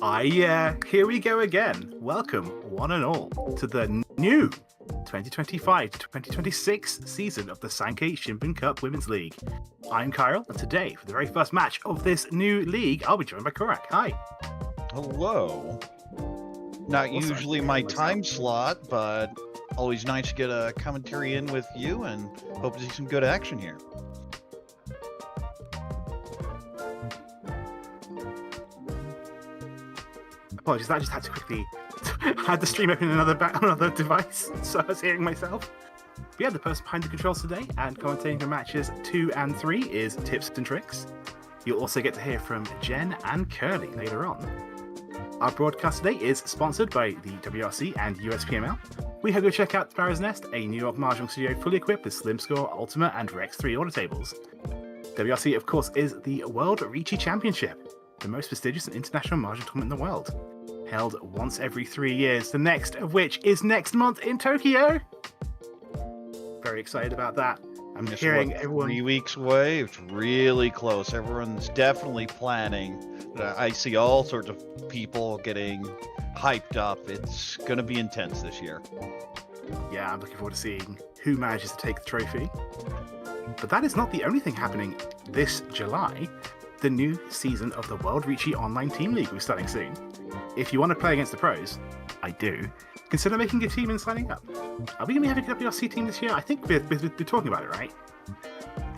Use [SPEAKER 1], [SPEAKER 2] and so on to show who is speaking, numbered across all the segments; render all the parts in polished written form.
[SPEAKER 1] Here we go again. Welcome, one and all, to the new 2025 to 2026 season of the Sankei Shimbun Cup Women's League. I'm Chiral, and today, for the very first match of this new league, I'll be joined by Corak. Hi.
[SPEAKER 2] Hello. Not usually my time slot, but always nice to get a commentary in with you, and hope to see some good action here.
[SPEAKER 1] Apologies, I just had to quickly had the stream open on another device, so I was hearing myself. But yeah, the person behind the controls today and commentating for matches 2 and 3 is Tipzntrix. You'll also get to hear from Jenn and Kurly later on. Our broadcast today is sponsored by the WRC and USPML. We hope you'll check out Sparrow's Nest, a New York Mahjong studio fully equipped with Slim Score, Ultima, and Rex 3 order tables. WRC, of course, is the World Riichi Championship, the most prestigious and international Mahjong tournament in the world. Held once every 3 years, the next of which is next month in Tokyo. Very excited about that. I'm hearing everyone
[SPEAKER 2] 3 weeks away. It's really close. Everyone's definitely planning. I see all sorts of people getting hyped up. It's going to be intense this year.
[SPEAKER 1] Yeah, I'm looking forward to seeing who manages to take the trophy. But that is not the only thing happening this July. The new season of the World Riichi Online Team League will be starting soon. If you want to play against the pros, I do, consider making a team and signing up. Are we going to be having a WRC team this year? I think we're talking about it, right?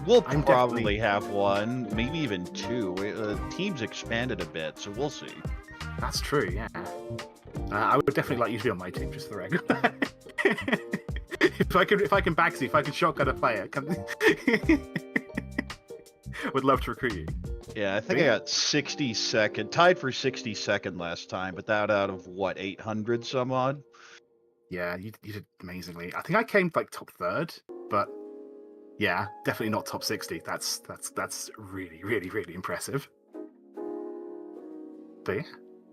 [SPEAKER 2] We'll probably have one, maybe even two. The team's expanded a bit, so we'll see.
[SPEAKER 1] That's true, yeah. I would definitely like you to be on my team, just for the record. if I can backseat, if I can shotgun a player, would love to recruit you.
[SPEAKER 2] Yeah, I think I got 62nd, tied for 62nd last time, but that out of what, 800 some odd?
[SPEAKER 1] Yeah, you did amazingly. I think I came like top third, but yeah, definitely not top 60. That's really, really, really impressive. But yeah,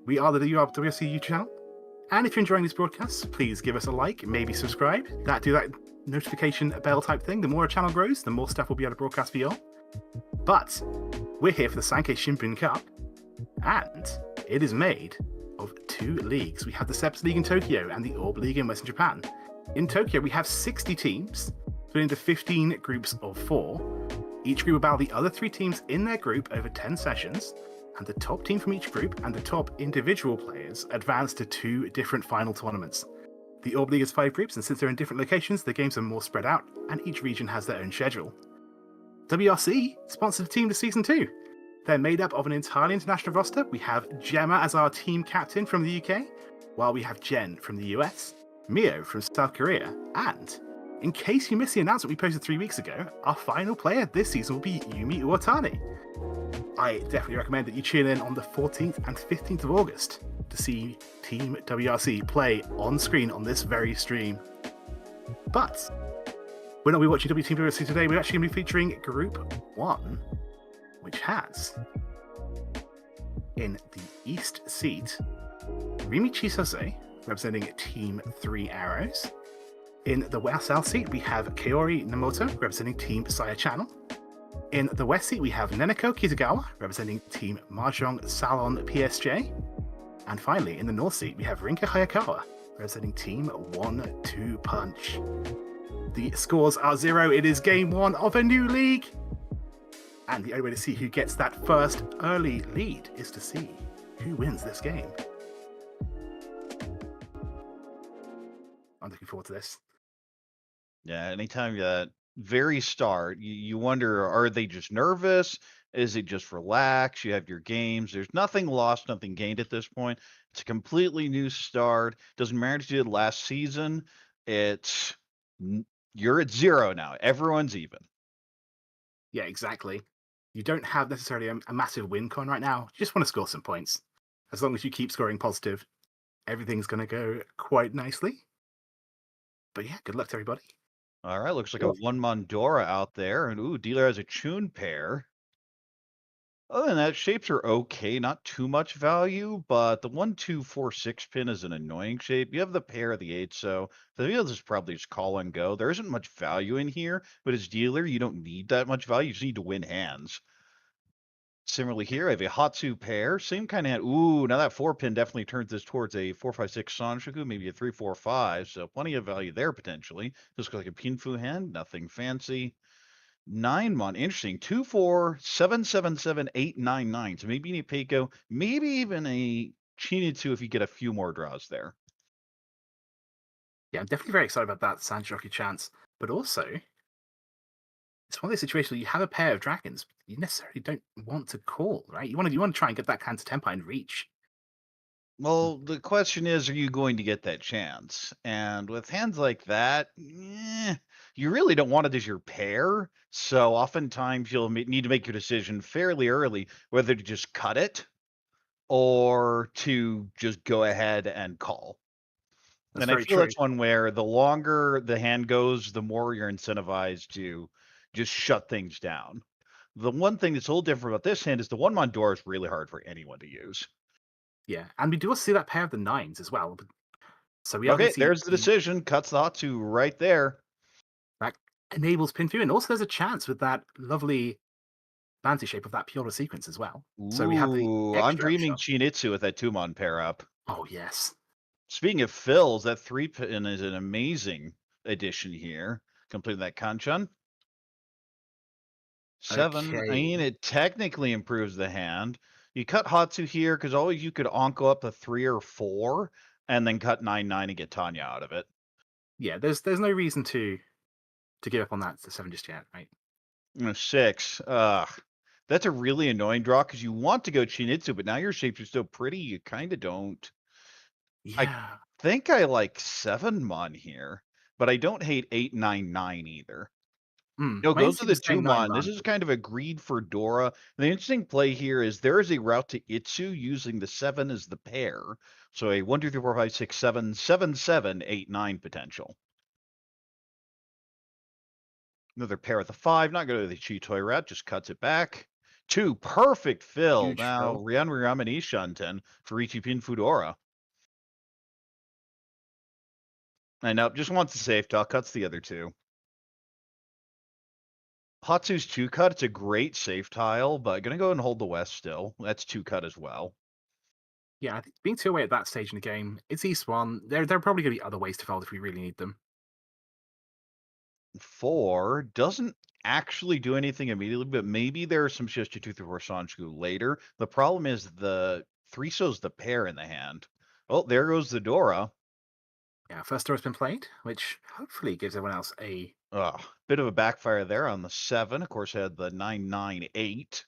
[SPEAKER 1] we are the WRC YouTube channel. And if you're enjoying these broadcasts, please give us a like, maybe subscribe. Do that notification bell type thing. The more our channel grows, the more stuff we'll be able to broadcast for you all. But we're here for the Sankei Shimbun Cup, and it is made of 2 leagues. We have the Seps League in Tokyo and the Orb League in Western Japan. In Tokyo, we have 60 teams, split into 15 groups of 4. Each group will battle the other 3 teams in their group over 10 sessions, and the top team from each group and the top individual players advance to 2 different final tournaments. The Orb League has 5 groups, and since they're in different locations, the games are more spread out, and each region has their own schedule. WRC sponsored a team this season too. They're made up of an entirely international roster. We have Gemma as our team captain from the UK, while we have Jenn from the US, Mio from South Korea, and in case you missed the announcement we posted 3 weeks ago, our final player this season will be Yumi Uotani. I definitely recommend that you tune in on the 14th and 15th of August to see Team WRC play on screen on this very stream. But we're not watching Team WRC today. We're actually going to be featuring Group 1, which has, in the East seat, Rimi Chitose, representing Team 3 Arrows. In the South seat, we have Kaori Uemoto, representing Team Saya Channel. In the West seat, we have Neneko Kitagawa, representing Team Mahjong Salon PSJ. And finally, in the North seat, we have Rinka Hayakawa, representing Team 1-2 Punch. The scores are 0. It is game 1 of a new league. And the only way to see who gets that first early lead is to see who wins this game. I'm looking forward to this.
[SPEAKER 2] Yeah, anytime that very start, you wonder, are they just nervous? Is it just relaxed? You have your games. There's nothing lost, nothing gained at this point. It's a completely new start. Doesn't matter what you did last season. You're at 0 now. Everyone's even.
[SPEAKER 1] Yeah, exactly. You don't have necessarily a massive win con right now. You just want to score some points. As long as you keep scoring positive, everything's going to go quite nicely. But yeah, good luck to everybody.
[SPEAKER 2] All right, looks like a 1 Mondora out there. And ooh, dealer has a Chun pair. Other than that, shapes are okay, not too much value, but the 1-2-4-6 pin is an annoying shape. You have the pair of the 8, so the field is probably just call and go. There isn't much value in here, but as dealer, you don't need that much value. You just need to win hands. Similarly here, I have a Hatsu pair, same kind of hand. Ooh, now that 4-pin definitely turns this towards a 4-5-6 Sanshoku, maybe a 3-4-5, so plenty of value there potentially. Just like a Pinfu hand, nothing fancy. 9-mon, interesting. 2-4-7-7-7-8-9-9. So maybe a Peiko, maybe even a Chinitsu if you get a few more draws there.
[SPEAKER 1] Yeah, I'm definitely very excited about that Sanshoku chance. But also, it's one of those situations where you have a pair of dragons, but you necessarily don't want to call, right? You want to try and get that counter tempo and reach.
[SPEAKER 2] Well, the question is, are you going to get that chance? And with hands like that, you really don't want it as your pair. So oftentimes you'll need to make your decision fairly early whether to just cut it or to just go ahead and call.
[SPEAKER 1] That's
[SPEAKER 2] And I
[SPEAKER 1] very
[SPEAKER 2] feel
[SPEAKER 1] true.
[SPEAKER 2] that's one where the longer the hand goes, the more you're incentivized to just shut things down. The one thing that's a little different about this hand is the one Mondora is really hard for anyone to use.
[SPEAKER 1] Yeah, and we do also see that pair of the nines as well. So we are going
[SPEAKER 2] Okay,
[SPEAKER 1] to see
[SPEAKER 2] there's the decision. Cuts the Hatsu right there.
[SPEAKER 1] that enables pin through, and also there's a chance with that lovely bounty shape of that Pura sequence as well. So we have the
[SPEAKER 2] Ooh, I'm
[SPEAKER 1] extra
[SPEAKER 2] dreaming
[SPEAKER 1] upshot.
[SPEAKER 2] Chinitsu with that Tumon pair up.
[SPEAKER 1] Oh yes,
[SPEAKER 2] Speaking of fills, that 3-pin is an amazing addition here. Completing that Kanchan. 7. I
[SPEAKER 1] okay,
[SPEAKER 2] mean, it technically improves the hand. You cut Hatsu here because always you could Onko up a 3 or 4 and then cut 9-9 and get Tanya out of it.
[SPEAKER 1] yeah. There's no reason to give up on that to 7 just yet, right?
[SPEAKER 2] 6. That's a really annoying draw because you want to go Chinitsu, but now your shapes are so pretty, you kind of don't. I
[SPEAKER 1] Yeah.
[SPEAKER 2] think I like 7-mon here, but I don't hate 8-9-9 either. No,
[SPEAKER 1] Might
[SPEAKER 2] go to
[SPEAKER 1] see
[SPEAKER 2] the
[SPEAKER 1] this saying 9
[SPEAKER 2] 2-mon. This
[SPEAKER 1] man.
[SPEAKER 2] is kind of a greed for Dora. The interesting play here is there is a route to Itsu using the 7 as the pair. So a 1, 2, 3, 4, 5, 6, 7, 7, 7, 8, 9 potential. Another pair with the 5, not going to the Chitoi route, just cuts it back. 2, perfect fill.
[SPEAKER 1] Huge
[SPEAKER 2] Now,
[SPEAKER 1] fill.
[SPEAKER 2] Rian Riamani Shanten for Riichi Pin Fudora. I know, just wants a safe talk, cuts the other 2. Hatsu's 2 cut, it's a great safe tile, but gonna go and hold the West still. That's 2 cut as well.
[SPEAKER 1] Yeah, I think being 2 away at that stage in the game, it's East 1. There are probably going to be other ways to fold if we really need them.
[SPEAKER 2] 4 doesn't actually do anything immediately, but maybe there are some shifts to 2 through 4 Sanchu later. The problem is the 3 shows the pair in the hand. Oh, there goes the Dora.
[SPEAKER 1] Yeah, first door has been played, which hopefully gives everyone else a.
[SPEAKER 2] Bit of a backfire there on the 7. Of course, had the 9-9-8.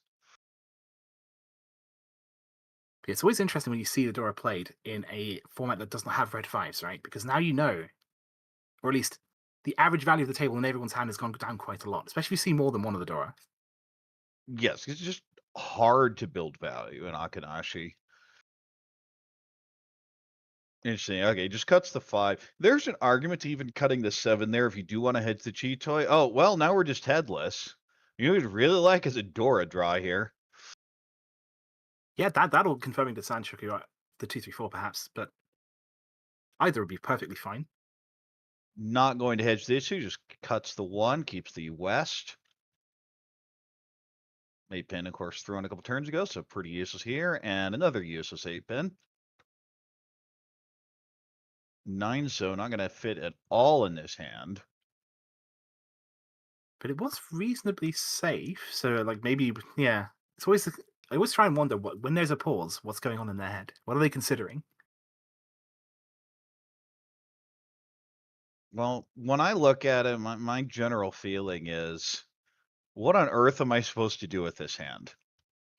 [SPEAKER 1] It's always interesting when you see the Dora played in a format that does not have red 5s, right? Because now you know, or at least the average value of the table in everyone's hand has gone down quite a lot, especially if you see more than one of the Dora.
[SPEAKER 2] Yes, it's just hard to build value in Akanashi. Interesting. Okay, just cuts the 5. There's an argument to even cutting the 7 there if you do want to hedge the Chitoi. Oh, well, now we're just headless. You would really like is a Dora draw here.
[SPEAKER 1] Yeah, that'll confirming the Sanshoku, the 2-3-4 perhaps, but either would be perfectly fine.
[SPEAKER 2] Not going to hedge the issue, just cuts the 1, keeps the West. 8-pin, of course, thrown a couple turns ago, so pretty useless here. And another useless 8-pin. 9 so not going to fit at all in this hand.
[SPEAKER 1] But it was reasonably safe, so like maybe, yeah. It's always I always try and wonder when there's a pause, what's going on in their head? What are they considering?
[SPEAKER 2] Well, when I look at it, my general feeling is, what on earth am I supposed to do with this hand?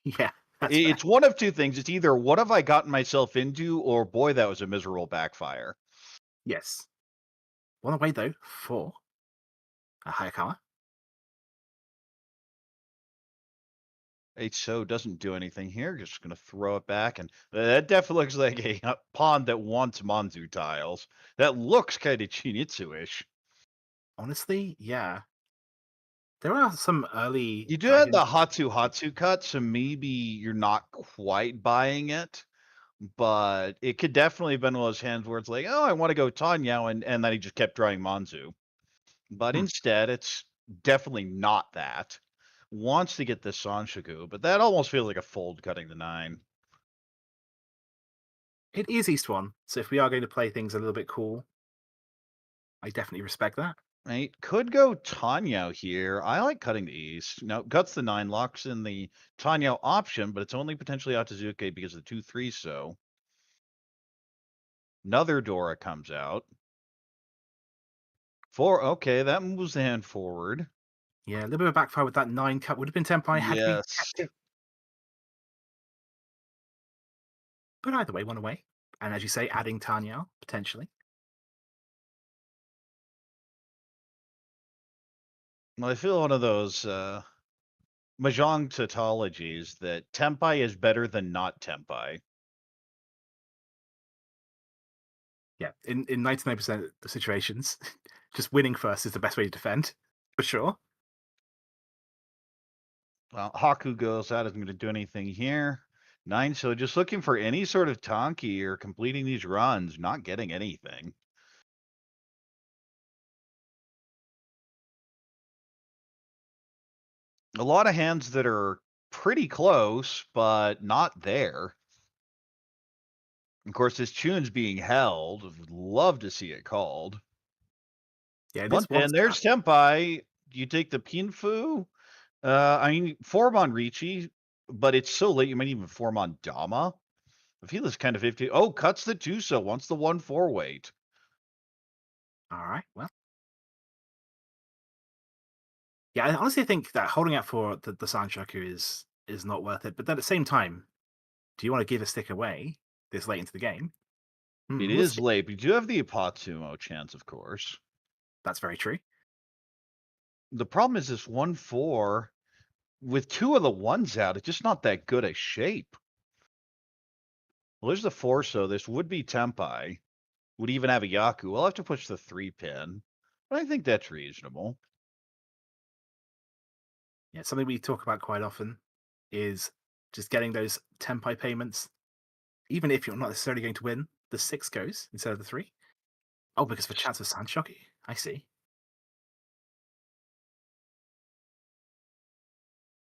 [SPEAKER 1] Yeah, that's fair.
[SPEAKER 2] It's one of two things. It's either what have I gotten myself into, or boy, that was a miserable backfire.
[SPEAKER 1] Yes. One away though for a Hayakawa.
[SPEAKER 2] So doesn't do anything here. Just going to throw it back. And that definitely looks like a pawn that wants Manzu tiles. That looks kind of Chinitsu-ish.
[SPEAKER 1] Honestly, yeah. There are some early
[SPEAKER 2] You do have
[SPEAKER 1] dragons.
[SPEAKER 2] the Hatsu cut, so maybe you're not quite buying it. But it could definitely have been one of those hands where it's like, oh, I want to go Tanya, and then he just kept drawing Manzu. But
[SPEAKER 1] Hmm.
[SPEAKER 2] instead, it's definitely not that. wants to get this Sanshoku, but that almost feels like a fold cutting the 9.
[SPEAKER 1] It is East 1, so if we are going to play things a little bit cool, I definitely respect that.
[SPEAKER 2] Right? Could go Tanya here. I like cutting the East. Now, guts the 9, locks in the Tanya option, but it's only potentially Atazuke because of the 2-3, so. Another Dora comes out. 4, okay, that moves the hand forward.
[SPEAKER 1] Yeah, a little bit of backfire with that 9 cut. Would have been Tenpai had we
[SPEAKER 2] Yes.
[SPEAKER 1] kept it. But either way, one away. And as you say, adding Tanya, potentially.
[SPEAKER 2] Well, I feel one of those mahjong tautologies that Tenpai is better than not Tenpai.
[SPEAKER 1] Yeah, in 99% of the situations, just winning first is the best way to defend, for sure.
[SPEAKER 2] Well, Haku goes out, isn't going to do anything here. 9, so just looking for any sort of Tanki or completing these runs, not getting anything. A lot of hands that are pretty close, but not there. Of course, this tune's being held. Would love to see it called.
[SPEAKER 1] Yeah,
[SPEAKER 2] One
[SPEAKER 1] this
[SPEAKER 2] pin,
[SPEAKER 1] one's
[SPEAKER 2] there's Tenpai. You take the Pinfu. I mean, form on Riichi, but it's so late, you might even form on Dama. I feel it's kind of 50. Oh, cuts the 2, so wants the 1-4 weight.
[SPEAKER 1] all right. Well, yeah, I honestly think that holding out for the Sanshoku is not worth it. But then at the same time, do you want to give a stick away this late into the game?
[SPEAKER 2] It
[SPEAKER 1] We'll
[SPEAKER 2] is
[SPEAKER 1] see.
[SPEAKER 2] late, but you do have the Apatsumo chance, of course.
[SPEAKER 1] That's very true.
[SPEAKER 2] The problem is this 1-4, with 2 of the 1s out, it's just not that good a shape. Well, there's the 4, so this would be Tenpai. Would even have a Yaku. We'll have to push the 3 pin, but I think that's reasonable.
[SPEAKER 1] Yeah, something we talk about quite often is just getting those Tenpai payments, even if you're not necessarily going to win. The 6 goes instead of the 3. Oh, because of a chance of Sanshoku. I see.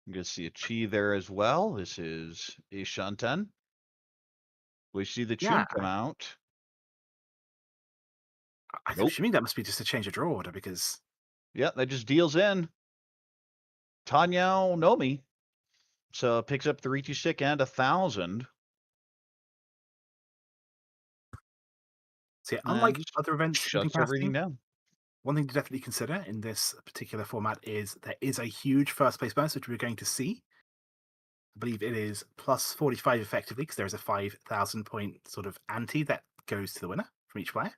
[SPEAKER 2] You can see a Chi there as well. This is a Shanten. We see the
[SPEAKER 1] Yeah,
[SPEAKER 2] Chun come out.
[SPEAKER 1] I'm
[SPEAKER 2] Nope.
[SPEAKER 1] assuming that must be just a change of draw order because
[SPEAKER 2] Yeah, that just deals in. Tanyao Nomi. So picks up the Riichi stick and 1,000.
[SPEAKER 1] see,
[SPEAKER 2] And
[SPEAKER 1] unlike
[SPEAKER 2] just
[SPEAKER 1] other events we've been
[SPEAKER 2] shuts everything
[SPEAKER 1] casting,
[SPEAKER 2] down.
[SPEAKER 1] one thing to definitely consider in this particular format is there is a huge first place bonus which we're going to see. I believe it is plus 45 effectively because there is a 5,000 point sort of ante that goes to the winner from each player.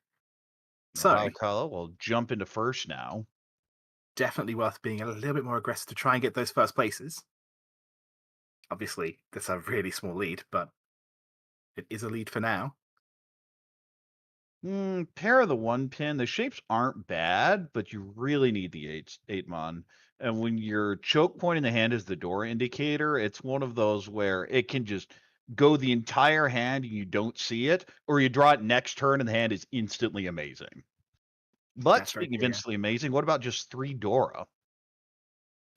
[SPEAKER 1] So
[SPEAKER 2] Hayakawa will jump into first now.
[SPEAKER 1] definitely worth being a little bit more aggressive to try and get those first places. Obviously, that's a really small lead, but it is a lead for now.
[SPEAKER 2] Pair of the 1 pin. The shapes aren't bad, but you really need the 8 mon. And when your choke point in the hand is the door indicator, it's one of those where it can just go the entire hand and you don't see it, or you draw it next turn and the hand is instantly amazing. But
[SPEAKER 1] That's very
[SPEAKER 2] speaking of
[SPEAKER 1] true, yeah.
[SPEAKER 2] instantly amazing, what about just 3 Dora?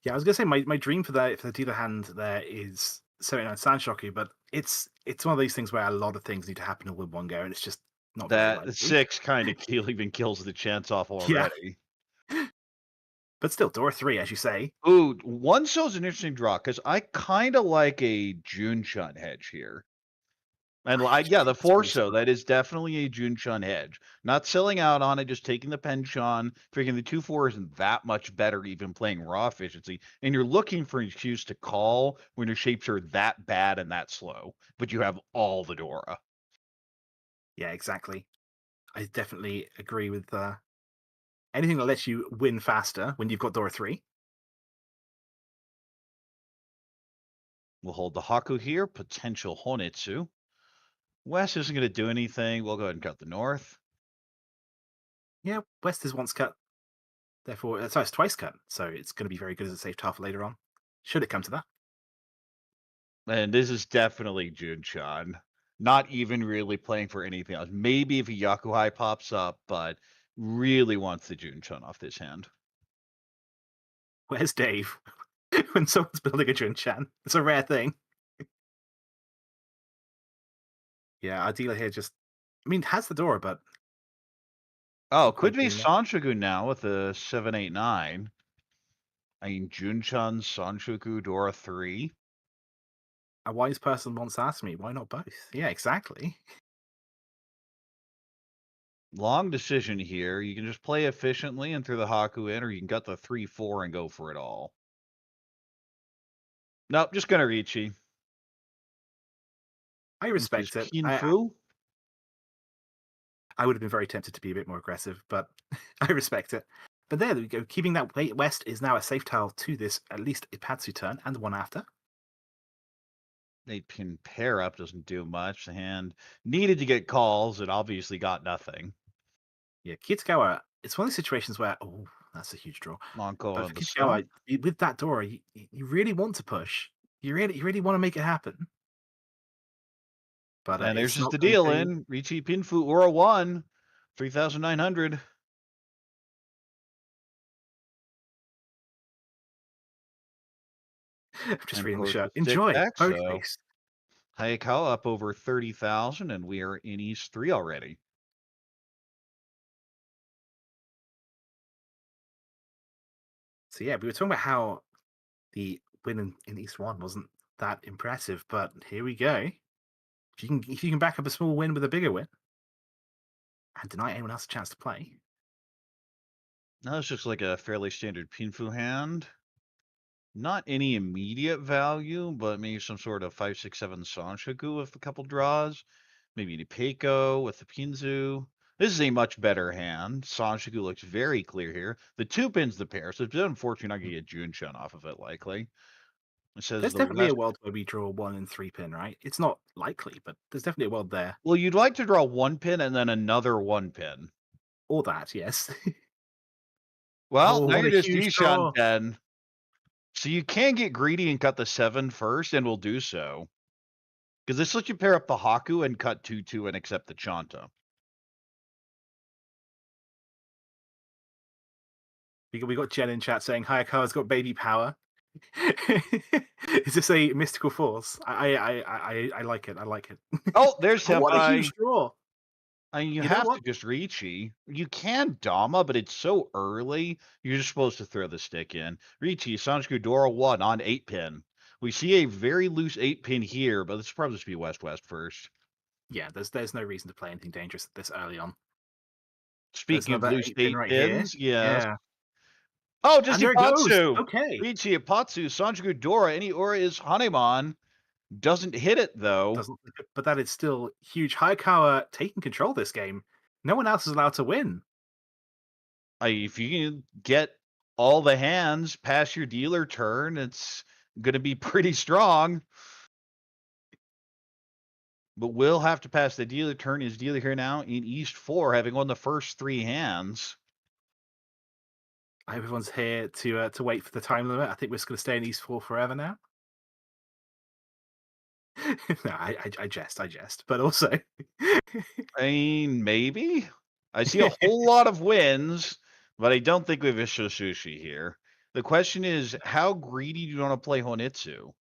[SPEAKER 1] Yeah, I was gonna say my dream for the dealer hand there is 79 Sanshoku, but it's one of these things where a lot of things need to happen all in one go, and it's just not very
[SPEAKER 2] That
[SPEAKER 1] likely.
[SPEAKER 2] 6 kind of even kills the chance off
[SPEAKER 1] Yeah,
[SPEAKER 2] already.
[SPEAKER 1] but still, Dora 3, as you say.
[SPEAKER 2] Ooh, 1 show's an interesting draw because I kind of like a Jun-Chun hedge here. And yeah, the
[SPEAKER 1] It's pretty
[SPEAKER 2] Forso,
[SPEAKER 1] smart.
[SPEAKER 2] that is definitely a Jun-Chun hedge. Not selling out on it, just taking the Pen-Chun, figuring the 2-4 isn't that much better even playing raw efficiency. And you're looking for an excuse to call when your shapes are that bad and that slow, but you have all the Dora.
[SPEAKER 1] Yeah, exactly. I definitely agree with anything that lets you win faster when you've got Dora 3.
[SPEAKER 2] We'll hold the Haku here, potential Honetsu. West isn't going to do anything. We'll go ahead and cut the North.
[SPEAKER 1] Yeah, West is once cut, therefore, sorry, it's twice cut, so it's going to be very good as a safe tough later on. Should it come to that?
[SPEAKER 2] And this is definitely Jun-Chan. Not even really playing for anything else. Maybe if a Yakuhai pops up, but really wants the Jun-Chan off this hand.
[SPEAKER 1] Where's Dave? when someone's building a Junchan. It's a rare thing. Yeah, our dealer here just, I mean, has the Dora, but
[SPEAKER 2] Oh,
[SPEAKER 1] no
[SPEAKER 2] could
[SPEAKER 1] point
[SPEAKER 2] be
[SPEAKER 1] doing that.
[SPEAKER 2] Sanshoku now with the 789. I mean, Junchan, Sanshoku, Dora 3.
[SPEAKER 1] A wise person once asked me, why not both? Yeah, exactly.
[SPEAKER 2] Long decision here. You can just play efficiently and throw the Haku in, or you can gut the 3-4 and go for it all. Nope, just gonna Riichi.
[SPEAKER 1] I respect it.
[SPEAKER 2] Pinfu.
[SPEAKER 1] I would have been very tempted to be a bit more aggressive, but I respect it. But there we go. Keeping that weight west is now a safe tile to this, at least Ipatsu turn, and one after.
[SPEAKER 2] 8-pin pair up doesn't do much. The hand needed to get calls. It obviously got nothing.
[SPEAKER 1] Yeah, Kitagawa, it's one of those situations where, oh, that's a huge draw.
[SPEAKER 2] Monko
[SPEAKER 1] But
[SPEAKER 2] on
[SPEAKER 1] for
[SPEAKER 2] the
[SPEAKER 1] Kitagawa,
[SPEAKER 2] stump.
[SPEAKER 1] with that Dora, you really want to push. You really want to make it happen. But
[SPEAKER 2] And there's
[SPEAKER 1] it's
[SPEAKER 2] just
[SPEAKER 1] not
[SPEAKER 2] the
[SPEAKER 1] going to
[SPEAKER 2] deal
[SPEAKER 1] be.
[SPEAKER 2] in. Riichi Pinfu or a 1. 3,900.
[SPEAKER 1] I'm just
[SPEAKER 2] And
[SPEAKER 1] reading the
[SPEAKER 2] course
[SPEAKER 1] shirt.
[SPEAKER 2] with
[SPEAKER 1] Enjoy.
[SPEAKER 2] 6X,
[SPEAKER 1] Both
[SPEAKER 2] so
[SPEAKER 1] face.
[SPEAKER 2] Hayakawa up over 30,000, and we are in East 3 already.
[SPEAKER 1] So yeah, we were talking about how the win in East 1 wasn't that impressive, but here we go. If you can back up a small win with a bigger win and deny anyone else a chance to play.
[SPEAKER 2] Now it's just like a fairly standard Pinfu hand. Not any immediate value, but maybe some sort of 5, 6, 7 Sanshoku with a couple draws. Maybe an Ipeiko with the Pinzu. This is a much better hand. Sanshoku looks very clear here. The 2 pins the pair, so it's unfortunate not going to get Junshin off of it, likely. It says
[SPEAKER 1] There's
[SPEAKER 2] the
[SPEAKER 1] definitely
[SPEAKER 2] West.
[SPEAKER 1] a world where we draw 1 and 3 pin, right? It's not likely, but there's definitely a world there.
[SPEAKER 2] Well, you'd like to draw 1 pin and then another 1 pin.
[SPEAKER 1] Or that, yes.
[SPEAKER 2] Well,
[SPEAKER 1] Oh,
[SPEAKER 2] now
[SPEAKER 1] what
[SPEAKER 2] you're
[SPEAKER 1] a
[SPEAKER 2] just
[SPEAKER 1] huge draw.
[SPEAKER 2] Ishan 10. So you can get greedy and cut the 7 first, and we'll do so. Because this lets you pair up the Haku and cut 2-2 and accept the Chanta.
[SPEAKER 1] We got Jenn in chat saying Hayakawa's got baby power. Is this a mystical force? I like it. I like it.
[SPEAKER 2] Oh, there's
[SPEAKER 1] Oh, what a huge
[SPEAKER 2] Senpai.
[SPEAKER 1] draw.
[SPEAKER 2] I mean, you
[SPEAKER 1] You know
[SPEAKER 2] have to
[SPEAKER 1] what?
[SPEAKER 2] just Riichi. You can Dama, but it's so early. You're just supposed to throw the stick in. Riichi, Sanshku Dora 1 on 8 pin. We see a very loose 8 pin here, but this probably just be West-West first.
[SPEAKER 1] Yeah, there's no reason to play anything dangerous this early on. There's
[SPEAKER 2] Speaking of
[SPEAKER 1] another
[SPEAKER 2] loose
[SPEAKER 1] 8 pin
[SPEAKER 2] 8
[SPEAKER 1] right here.
[SPEAKER 2] pins, yes.
[SPEAKER 1] Yeah.
[SPEAKER 2] Oh, just
[SPEAKER 1] And there it goes.
[SPEAKER 2] Ipatsu!
[SPEAKER 1] Okay.
[SPEAKER 2] Riichi Ipatsu, Sanshku Dora, any Aura is Hanemon. Doesn't hit it, though.
[SPEAKER 1] Doesn't, but that is still huge. Hayakawa taking control this game. No one else is allowed to win.
[SPEAKER 2] If you can get all the hands past your dealer turn, it's going to be pretty strong. But we'll have to pass the dealer turn. His dealer here now in East 4, having won the first 3 hands.
[SPEAKER 1] I hope everyone's here to wait for the time limit. I think we're just going to stay in East 4 forever now. No, I jest. But also,
[SPEAKER 2] I mean, maybe. I see a whole lot of wins, but I don't think we have a Shosushi here. The question is, how greedy do you want to play Honitsu?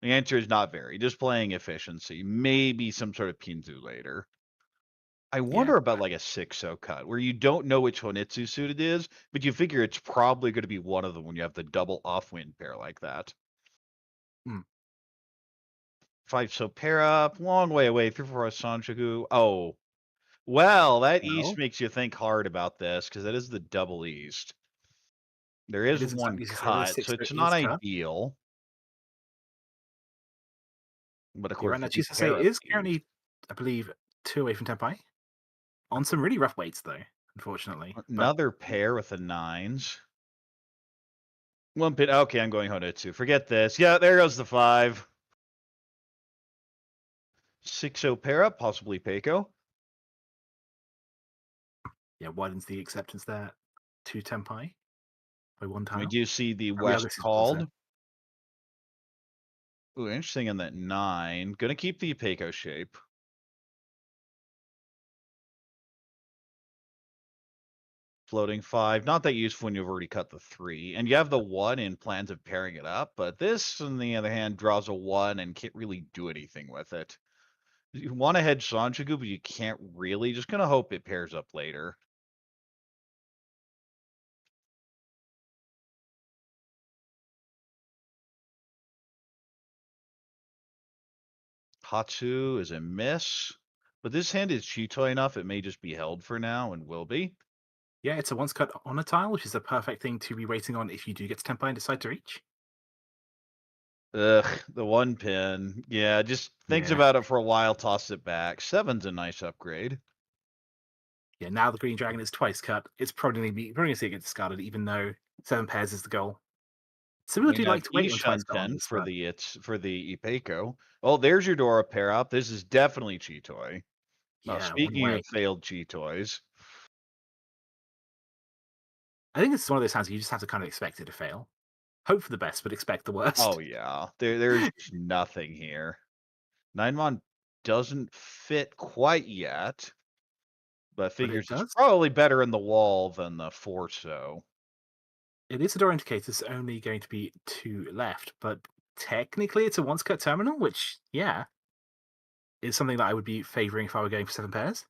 [SPEAKER 2] The answer is not very. Just playing efficiency. Maybe some sort of Pinzu later. I wonder
[SPEAKER 1] yeah,
[SPEAKER 2] about like a 6-0 cut where you don't know which Honitsu suit it is, but you figure it's probably going to be one of them when you have the double off-wind pair like that. 5-so pair up, long way away, 3-4 Sanshoku. Oh, well, that East
[SPEAKER 1] well,
[SPEAKER 2] makes you think hard about this because it is the double East. There
[SPEAKER 1] it
[SPEAKER 2] is
[SPEAKER 1] is
[SPEAKER 2] one
[SPEAKER 1] exactly as you say. There's
[SPEAKER 2] cut, so
[SPEAKER 1] 6
[SPEAKER 2] it's not
[SPEAKER 1] East cut.
[SPEAKER 2] ideal. But of
[SPEAKER 1] Yeah, right
[SPEAKER 2] course,
[SPEAKER 1] now,
[SPEAKER 2] we do
[SPEAKER 1] Chitose
[SPEAKER 2] pair up
[SPEAKER 1] is
[SPEAKER 2] East.
[SPEAKER 1] currently, I believe, 2 away from Tenpai. On some really rough weights, though, unfortunately. But
[SPEAKER 2] Another pair with the 9s. One pin. Okay, I'm going Honitsu. Forget this. Yeah, there goes the 5. 6-0 pair up, possibly Peiko.
[SPEAKER 1] yeah, widens the acceptance there to Tenpai by 1
[SPEAKER 2] We
[SPEAKER 1] tile.
[SPEAKER 2] do see the
[SPEAKER 1] Oh, yeah,
[SPEAKER 2] West
[SPEAKER 1] this is
[SPEAKER 2] called.
[SPEAKER 1] bullshit.
[SPEAKER 2] Ooh, interesting on that 9. Gonna keep the Peiko shape. Floating 5, not that useful when you've already cut the 3. And you have the 1 in plans of pairing it up, but this, on the other hand, draws a 1 and can't really do anything with it. You want to hedge Sanchiku, but you can't really. Just gonna hope it pairs up later. Hatsu is a miss, but this hand is Chitoi enough, it may just be held for now and will be.
[SPEAKER 1] Yeah, it's a once cut on a tile, which is a perfect thing to be waiting on if you do get to Tenpai and decide to reach.
[SPEAKER 2] Ugh, the 1 pin. Yeah, just thinks
[SPEAKER 1] Yeah.
[SPEAKER 2] about it for a while, toss it back. 7's a nice upgrade.
[SPEAKER 1] Yeah, now the Green Dragon is twice cut. It's probably going to see it get discarded, even though 7 pairs is the goal. Some people
[SPEAKER 2] You
[SPEAKER 1] do
[SPEAKER 2] have
[SPEAKER 1] like to wait on twice
[SPEAKER 2] Ishan
[SPEAKER 1] cut on
[SPEAKER 2] 10
[SPEAKER 1] this,
[SPEAKER 2] for
[SPEAKER 1] but
[SPEAKER 2] the Ipeco. Oh, there's your Dora pair up. This is definitely Chitoi. Now,
[SPEAKER 1] yeah, one
[SPEAKER 2] speaking
[SPEAKER 1] way.
[SPEAKER 2] of failed Chitois,
[SPEAKER 1] I think it's one of those times you just have to kind of expect it to fail. Hope for the best, but expect the worst.
[SPEAKER 2] oh yeah, there's nothing here. 9mon doesn't fit quite yet, but
[SPEAKER 1] But it
[SPEAKER 2] figures it's
[SPEAKER 1] does.
[SPEAKER 2] probably better in the wall than the Forso.
[SPEAKER 1] It is a door indicator. It's only going to be 2 left, but technically it's a once cut terminal, which, yeah, is something that I would be favoring if I were going for 7 pairs.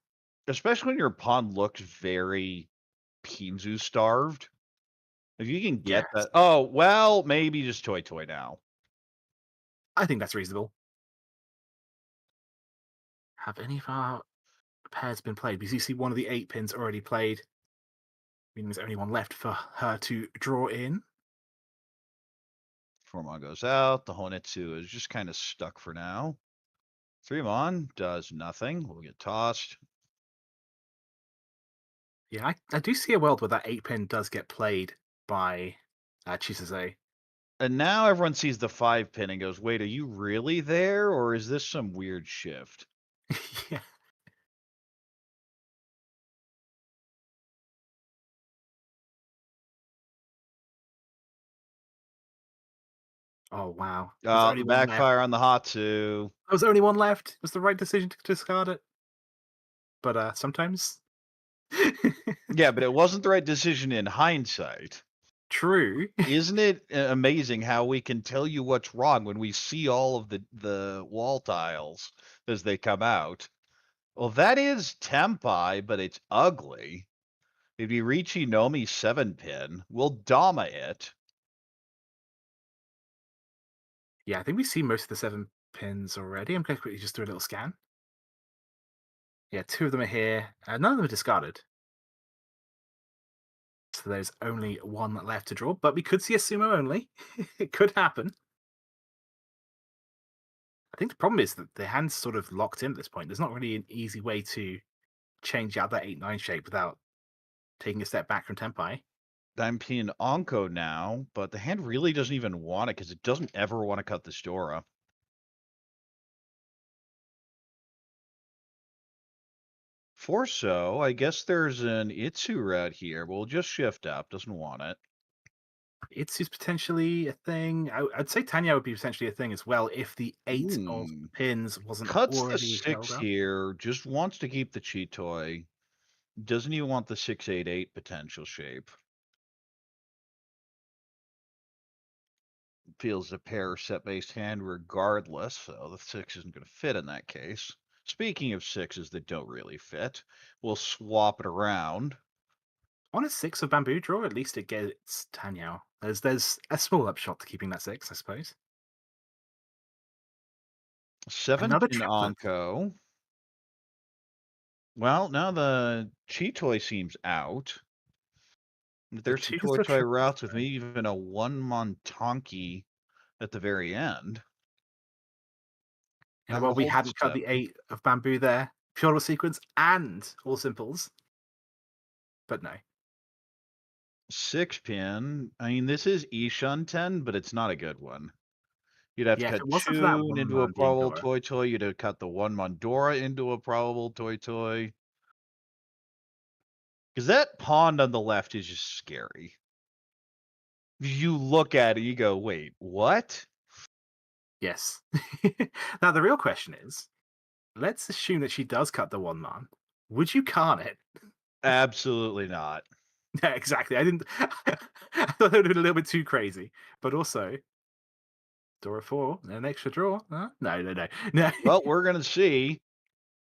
[SPEAKER 2] Especially when your pawn looks very Pinzu starved. If you can get
[SPEAKER 1] Yes,
[SPEAKER 2] that. Oh, well, maybe just Toy now.
[SPEAKER 1] I think that's reasonable. Have any of our pairs been played? Because you see one of the 8 pins already played, meaning there's only one left for her to draw in.
[SPEAKER 2] Formon goes out. The Honetsu is just kind of stuck for now. 3mon does nothing. Will get tossed.
[SPEAKER 1] Yeah, I do see a world where that 8 pin does get played by Chitose.
[SPEAKER 2] And now everyone sees the 5 pin and goes, wait, are you really there? Or is this some weird shift?
[SPEAKER 1] Yeah. Oh, wow. There's only
[SPEAKER 2] The
[SPEAKER 1] one left.
[SPEAKER 2] backfire on the Hatsu.
[SPEAKER 1] There was only one left. It was the right decision to discard it. But sometimes.
[SPEAKER 2] Yeah, but it wasn't the right decision in hindsight.
[SPEAKER 1] True.
[SPEAKER 2] Isn't it amazing how we can tell you what's wrong when we see all of the wall tiles as they come out? Well, that is Tempai, but it's ugly. It'd be Riichi Nomi 7 pin. We'll Dama it.
[SPEAKER 1] Yeah, I think we see most of the 7 pins already. I'm going to quickly just do a little scan. Yeah, 2 of them are here. None of them are discarded. So there's only 1 left to draw, but we could see a sumo only. It could happen. I think the problem is that the hand's sort of locked in at this point. There's not really an easy way to change out that 8-9 shape without taking a step back from Tenpai.
[SPEAKER 2] I'm pin Onko now, but the hand really doesn't even want it because it doesn't ever want to cut this Dora. Forso, I guess there's an Itsu route here. We'll just shift up. Doesn't want it.
[SPEAKER 1] Itsu's potentially a thing. I'd say Tanya would be potentially a thing as well if the 8 of pins wasn't
[SPEAKER 2] Cuts the
[SPEAKER 1] already
[SPEAKER 2] 6
[SPEAKER 1] held up.
[SPEAKER 2] here. Just wants to keep the Chitoi. Doesn't even want the 688 potential shape. Feels a pair set-based hand regardless, so the 6 isn't going to fit in that case. Speaking of 6s that don't really fit, we'll swap it around.
[SPEAKER 1] On a 6 of bamboo draw, at least it gets Tanyao. There's a small upshot to keeping that 6, I suppose.
[SPEAKER 2] 7
[SPEAKER 1] Another
[SPEAKER 2] pin
[SPEAKER 1] triplet.
[SPEAKER 2] Onko. Well, now the Chitoi seems out. There's some
[SPEAKER 1] 2 is
[SPEAKER 2] Toy
[SPEAKER 1] the
[SPEAKER 2] Toy
[SPEAKER 1] triplet.
[SPEAKER 2] routes with maybe even a 1 Montonki at the very end.
[SPEAKER 1] Yeah,
[SPEAKER 2] And
[SPEAKER 1] well,
[SPEAKER 2] we'll
[SPEAKER 1] we
[SPEAKER 2] hold
[SPEAKER 1] hadn't cut the
[SPEAKER 2] 7.
[SPEAKER 1] 8 of bamboo there. Pure sequence and all simples. But no.
[SPEAKER 2] 6 pin. I mean, this is Ishan 10, but it's not a good one. You'd have to
[SPEAKER 1] Yeah, if
[SPEAKER 2] cut
[SPEAKER 1] it wasn't for that
[SPEAKER 2] Chun
[SPEAKER 1] one
[SPEAKER 2] into a
[SPEAKER 1] man being
[SPEAKER 2] probable
[SPEAKER 1] Dora.
[SPEAKER 2] Toy Toy. You'd have cut the 1 Mondora into a probable Toy Toy. Because that pond on the left is just scary. You look at it, you go, wait, what?
[SPEAKER 1] Yes. Now, the real question is, let's assume that she does cut the one man. Would you carn it?
[SPEAKER 2] Absolutely not.
[SPEAKER 1] Yeah, exactly. I didn't. I thought it would be a little bit too crazy, but also draw a four, an extra draw. Huh? No, no, no, no,
[SPEAKER 2] Well, we're gonna see.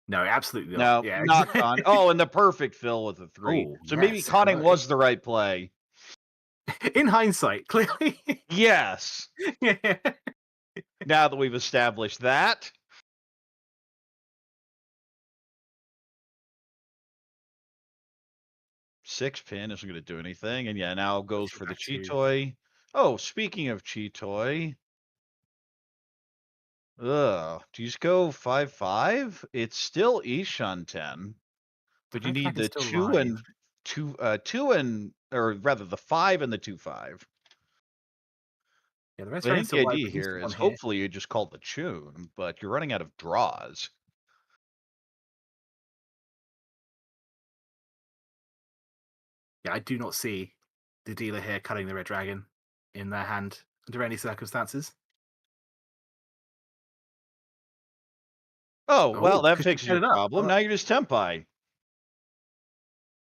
[SPEAKER 1] no. Absolutely not.
[SPEAKER 2] No,
[SPEAKER 1] Yeah,
[SPEAKER 2] not
[SPEAKER 1] exactly.
[SPEAKER 2] con. Oh, and the perfect fill with a 3.
[SPEAKER 1] Oh
[SPEAKER 2] So maybe
[SPEAKER 1] yes,
[SPEAKER 2] conning
[SPEAKER 1] hello.
[SPEAKER 2] was the right play.
[SPEAKER 1] In hindsight, clearly.
[SPEAKER 2] Yes.
[SPEAKER 1] Yeah.
[SPEAKER 2] Now that we've established that. 6 pin isn't gonna do anything, and yeah, now goes for the
[SPEAKER 1] Back to
[SPEAKER 2] Chitoi. Oh, speaking of Chitoi, do you just go 5-5? It's still Ishan 10,
[SPEAKER 1] the
[SPEAKER 2] but you
[SPEAKER 1] red
[SPEAKER 2] need
[SPEAKER 1] dragon's
[SPEAKER 2] the
[SPEAKER 1] still
[SPEAKER 2] 2
[SPEAKER 1] alive.
[SPEAKER 2] and 2 and or rather the 5 and the 2-5.
[SPEAKER 1] Yeah, the red
[SPEAKER 2] I
[SPEAKER 1] dragon's
[SPEAKER 2] think the
[SPEAKER 1] still alive.
[SPEAKER 2] idea
[SPEAKER 1] At least
[SPEAKER 2] here is
[SPEAKER 1] one here.
[SPEAKER 2] hopefully you just call the tune, but you're running out of draws.
[SPEAKER 1] Yeah, I do not see the dealer here cutting the red dragon in their hand under any circumstances.
[SPEAKER 2] Oh, well,
[SPEAKER 1] Oh,
[SPEAKER 2] that
[SPEAKER 1] because she
[SPEAKER 2] fixes
[SPEAKER 1] set
[SPEAKER 2] your
[SPEAKER 1] it up.
[SPEAKER 2] problem. Now you're just Tempai.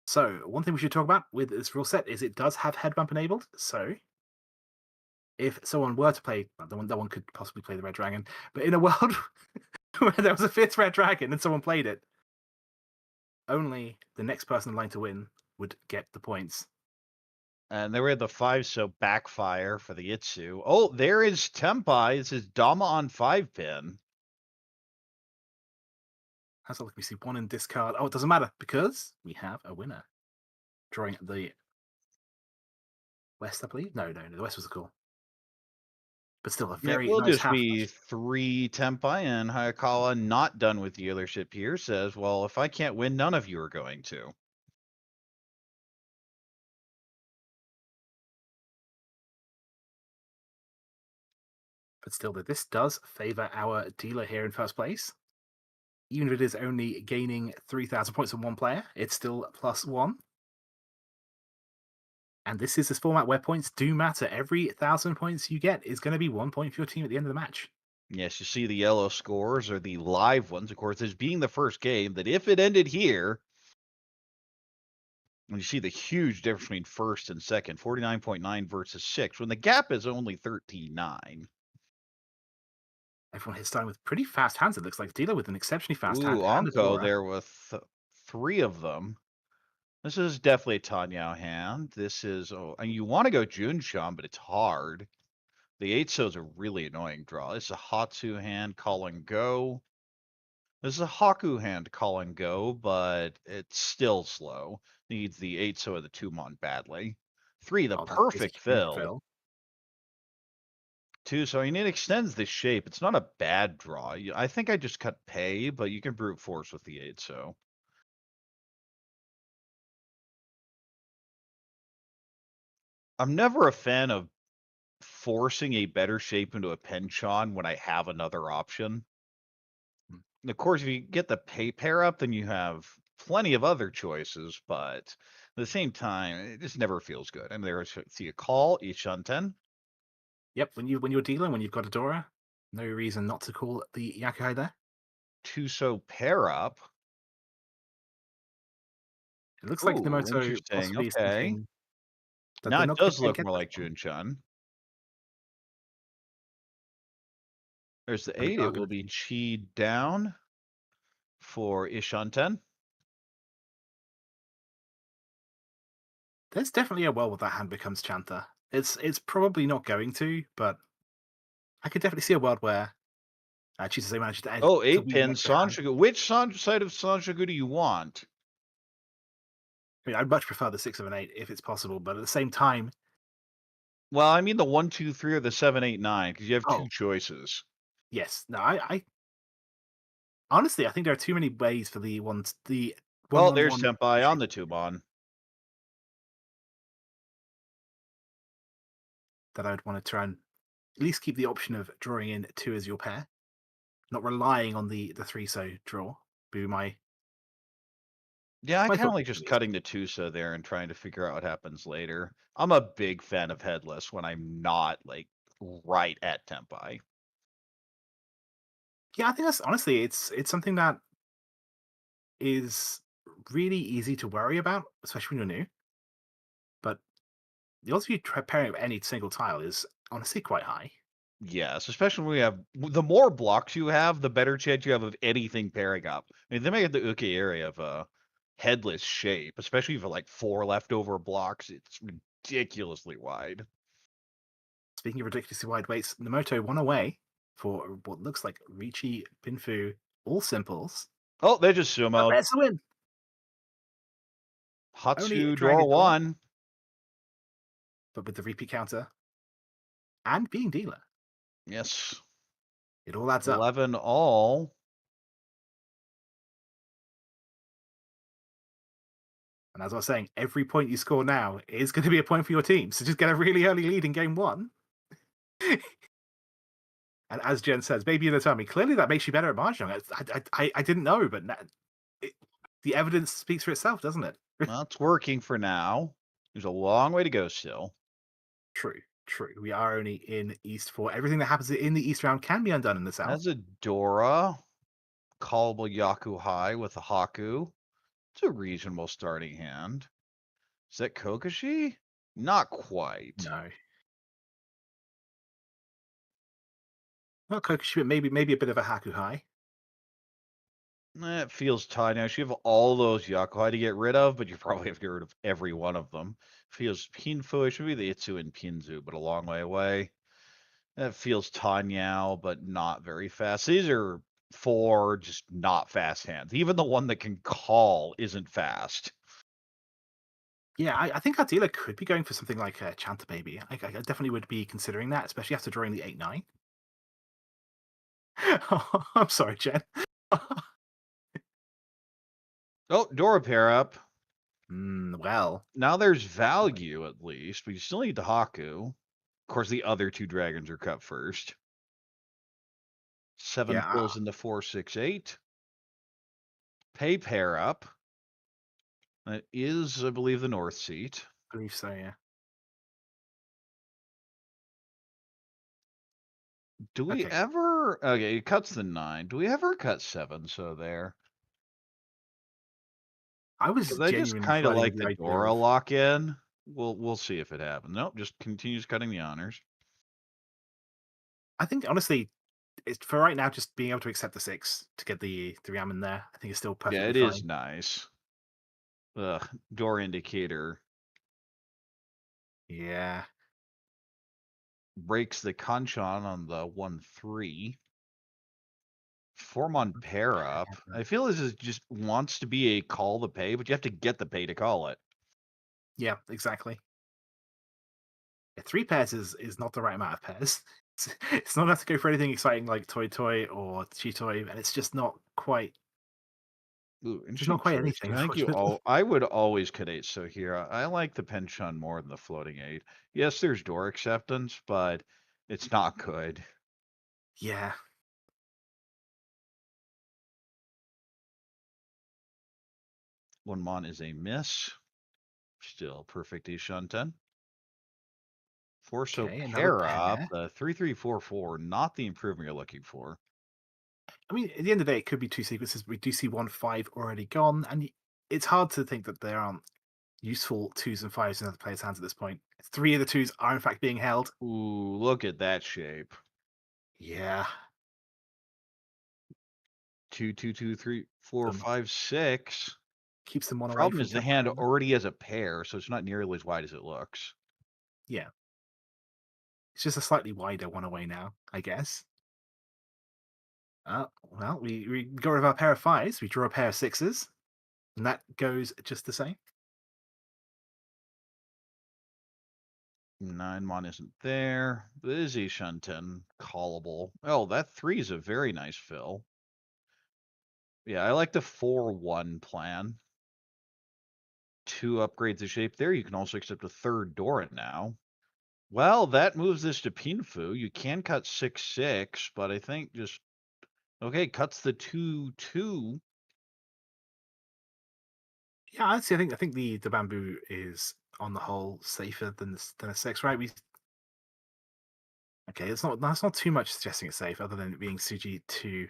[SPEAKER 1] So one thing we should talk about with this rule set is it does have head bump enabled. So if someone were to play, well, no one could possibly play the red dragon. But in a world where there was a fifth red dragon and someone played it, only the next person in line to win would get the points.
[SPEAKER 2] And they were the 5, so backfire for the Itsu. Oh, there is Tempai. This is Dama on 5 pin.
[SPEAKER 1] How's it look? We see one in discard. Oh, it doesn't matter because we have a winner. Drawing the West, I believe. No, no, no. The West was the call. But still, a
[SPEAKER 2] It
[SPEAKER 1] very
[SPEAKER 2] will
[SPEAKER 1] nice
[SPEAKER 2] just
[SPEAKER 1] half.
[SPEAKER 2] be 3 Tempai, and Hayakawa, not done with dealership here, says, well, if I can't win, none of you are going to.
[SPEAKER 1] But still, this does favor our dealer here in first place. Even if it is only gaining 3,000 points from one player, it's still +1. And this is this format where points do matter. Every 1,000 points you get is going to be 1 point for your team at the end of the match.
[SPEAKER 2] Yes, you see the yellow scores are the live ones, of course, as being the first game, that if it ended here, and you see the huge difference between first and second, 49.9 versus 6, when the gap is only 13.9.
[SPEAKER 1] Everyone here starting with pretty fast hands, it looks like. Dealer with an exceptionally fast
[SPEAKER 2] Ooh,
[SPEAKER 1] hand and a
[SPEAKER 2] Onko
[SPEAKER 1] drawer.
[SPEAKER 2] there with 3 of them. This is definitely a Tanyao hand. This is, and you want to go Junshan, but it's hard. The 8-so is a really annoying draw. This is a Hatsu hand, call and go. This is a Haku hand, call and go, but it's still slow. Needs the 8-so of the 2-mon badly. 3, the
[SPEAKER 1] Oh, that is a
[SPEAKER 2] perfect
[SPEAKER 1] huge
[SPEAKER 2] fill.
[SPEAKER 1] fill.
[SPEAKER 2] 2, so I mean, it extends the shape. It's not a bad draw. I think I just cut pay, but you can brute force with the 8-so. I'm never a fan of forcing a better shape into a penchant when I have another option.
[SPEAKER 1] Hmm.
[SPEAKER 2] And of course, if you get the pay pair up, then you have plenty of other choices, but at the same time, it just never feels good. And there's see a call, Ishanten.
[SPEAKER 1] Yep, when you're dealing, when you've got a Dora, no reason not to call the Yakuhai there.
[SPEAKER 2] 2-so pair up.
[SPEAKER 1] It looks like
[SPEAKER 2] Ooh,
[SPEAKER 1] Uemoto
[SPEAKER 2] interesting.
[SPEAKER 1] possibly is
[SPEAKER 2] Okay.
[SPEAKER 1] thinking that
[SPEAKER 2] Now
[SPEAKER 1] they're
[SPEAKER 2] it
[SPEAKER 1] not going
[SPEAKER 2] does
[SPEAKER 1] to
[SPEAKER 2] look
[SPEAKER 1] get
[SPEAKER 2] more
[SPEAKER 1] this
[SPEAKER 2] like
[SPEAKER 1] one.
[SPEAKER 2] Junchan. There's the
[SPEAKER 1] But they
[SPEAKER 2] 8.
[SPEAKER 1] are
[SPEAKER 2] It
[SPEAKER 1] going
[SPEAKER 2] will
[SPEAKER 1] to
[SPEAKER 2] be chi down for Ishanten.
[SPEAKER 1] There's definitely a world where that hand becomes Chanta. It's probably not going to, but I could definitely see a world where Chitose managed
[SPEAKER 2] Oh,
[SPEAKER 1] to
[SPEAKER 2] 8
[SPEAKER 1] weave an
[SPEAKER 2] pin
[SPEAKER 1] extra hand.
[SPEAKER 2] Sanshogu. Which side of Sanshogu do you want?
[SPEAKER 1] I mean, I'd much prefer the 6 of an 8 if it's possible, but at the same time,
[SPEAKER 2] Well, I mean the 1, 2, 3 or the 7, 8, 9, because you have 2
[SPEAKER 1] oh,
[SPEAKER 2] choices.
[SPEAKER 1] yes. No, I honestly, I think there are too many ways for the ones, the
[SPEAKER 2] Oh, there's
[SPEAKER 1] 1-1-1
[SPEAKER 2] Senpai on
[SPEAKER 1] shape
[SPEAKER 2] the Tubon.
[SPEAKER 1] that I would want to try and at least keep the option of drawing in 2 as your pair, not relying on the 3 so draw. Be
[SPEAKER 2] Yeah, I
[SPEAKER 1] my
[SPEAKER 2] kind of
[SPEAKER 1] thought
[SPEAKER 2] like
[SPEAKER 1] at
[SPEAKER 2] just
[SPEAKER 1] least.
[SPEAKER 2] cutting the Tusa there and trying to figure out what happens later. I'm a big fan of headless when I'm not like right at Tempai.
[SPEAKER 1] Yeah, I think that's honestly it's something that is really easy to worry about, especially when you're new. but the odds of you pairing with any single tile is honestly quite high.
[SPEAKER 2] Yes, especially when we have the more blocks you have, the better chance you have of anything pairing up. I mean, they make the Uke area of a headless shape, especially for like 4 leftover blocks. It's ridiculously wide.
[SPEAKER 1] Speaking of ridiculously wide weights, Nomoto one away for what looks like Riichi Pinfu all simples.
[SPEAKER 2] Oh, they just
[SPEAKER 1] But
[SPEAKER 2] sumoed.
[SPEAKER 1] there's the win. Only
[SPEAKER 2] Hatsu
[SPEAKER 1] Dragon
[SPEAKER 2] Door
[SPEAKER 1] Door,
[SPEAKER 2] 1.
[SPEAKER 1] but with the repeat counter and being dealer,
[SPEAKER 2] Yes.
[SPEAKER 1] it all adds up.
[SPEAKER 2] 11 all.
[SPEAKER 1] And as I was saying, every point you score now is going to be a point for your team. So just get a really early lead in game one. And as Jenn says, baby in the tummy, clearly that makes you better at Mahjong. I didn't know, but the evidence speaks for itself, doesn't it?
[SPEAKER 2] Well, it's working for now. There's a long way to go still.
[SPEAKER 1] True, true. We are only in East 4. Everything that happens in the East round can be undone in the South.
[SPEAKER 2] Has a Dora. Callable Yaku High with a Haku. It's a reasonable starting hand. Is that Kokoshi? Not quite.
[SPEAKER 1] No. Well, Kokoshi, but maybe a bit of a Haku High.
[SPEAKER 2] It feels tight now. You have all those Yakuhai to get rid of, but you probably have to get rid of every one of them. Feels Pinfu. It should be the Itsu and Pinzu, but a long way away. That feels Tanyao, but not very fast. These are 4 just not fast hands. Even the one that can call isn't fast.
[SPEAKER 1] Yeah, I think our dealer could be going for something like Chanta Baby. I definitely would be considering that, especially after drawing the 8-9. I'm sorry, Jenn.
[SPEAKER 2] Oh, Dora pair up.
[SPEAKER 1] Well,
[SPEAKER 2] Now there's value at least, but you still need the Haku. Of course, the other 2 dragons are cut first. 7
[SPEAKER 1] yeah,
[SPEAKER 2] fills into 4, 6, 8. Pay pair up. That is, I believe, the north seat.
[SPEAKER 1] I believe so, yeah.
[SPEAKER 2] Do we
[SPEAKER 1] Okay.
[SPEAKER 2] ever? Okay, it cuts the 9. Do we ever cut 7? So there.
[SPEAKER 1] I was
[SPEAKER 2] Because I just
[SPEAKER 1] genuinely
[SPEAKER 2] kind of
[SPEAKER 1] flirting with
[SPEAKER 2] like
[SPEAKER 1] the
[SPEAKER 2] the
[SPEAKER 1] idea
[SPEAKER 2] Dora
[SPEAKER 1] of
[SPEAKER 2] lock in. We'll see if it happens. Nope, just continues cutting the honors.
[SPEAKER 1] I think honestly, it's for right now, just being able to accept the 6 to get the Ram in there, I think is still
[SPEAKER 2] Yeah,
[SPEAKER 1] perfectly
[SPEAKER 2] it is
[SPEAKER 1] fine.
[SPEAKER 2] nice. Ugh, door indicator
[SPEAKER 1] Yeah.
[SPEAKER 2] breaks the Kanchan on the 1-3. Form on pair up. I feel this is just wants to be a call the pay, but you have to get the pay to call it.
[SPEAKER 1] Yeah, exactly. Yeah, 3 pairs is not the right amount of pairs. It's not enough to go for anything exciting like Toy Toy or Chitoy, and it's just not quite
[SPEAKER 2] Ooh,
[SPEAKER 1] just not
[SPEAKER 2] interesting
[SPEAKER 1] quite
[SPEAKER 2] choice.
[SPEAKER 1] anything,
[SPEAKER 2] I think you
[SPEAKER 1] unfortunately.
[SPEAKER 2] all. I would always cadate Sohira. I like the penchant more than the floating 8. Yes, there's door acceptance, but it's not good.
[SPEAKER 1] Yeah.
[SPEAKER 2] One mon is a miss. Still perfect Ishunten. Forso
[SPEAKER 1] Okay, another
[SPEAKER 2] pair up.
[SPEAKER 1] pair.
[SPEAKER 2] The 3-3-4-4, not the improvement you're looking for.
[SPEAKER 1] I mean, at the end of the day, it could be 2 sequences. We do see 1-5 already gone, and it's hard to think that there aren't useful 2s and 5s in other players' hands at this point. 3 of the 2s are in fact being held.
[SPEAKER 2] Ooh, look at that shape.
[SPEAKER 1] Yeah.
[SPEAKER 2] 2, 2, 2, 3, 4,
[SPEAKER 1] Them
[SPEAKER 2] 5, 6.
[SPEAKER 1] keeps them one away
[SPEAKER 2] Problem
[SPEAKER 1] from
[SPEAKER 2] is the
[SPEAKER 1] jumping
[SPEAKER 2] hand
[SPEAKER 1] over.
[SPEAKER 2] already has a pair, so it's not nearly as wide as it looks.
[SPEAKER 1] Yeah. It's just a slightly wider one away now, I guess. Well, we got rid of our pair of 5s, we draw a pair of 6s, and that goes just the same.
[SPEAKER 2] 9 mon isn't there. Busy Shunten. Callable. Oh, that 3 is a very nice fill. Yeah, I like the 4-1 plan. 2 upgrades of shape there. You can also accept a third Dora now. Well, that moves this to Pinfu. You can cut 6-6, but I think just okay, cuts the 2-2.
[SPEAKER 1] Yeah, honestly, I think the bamboo is on the whole safer than a 6, right? We okay, that's not too much suggesting it's safe, other than it being Suji to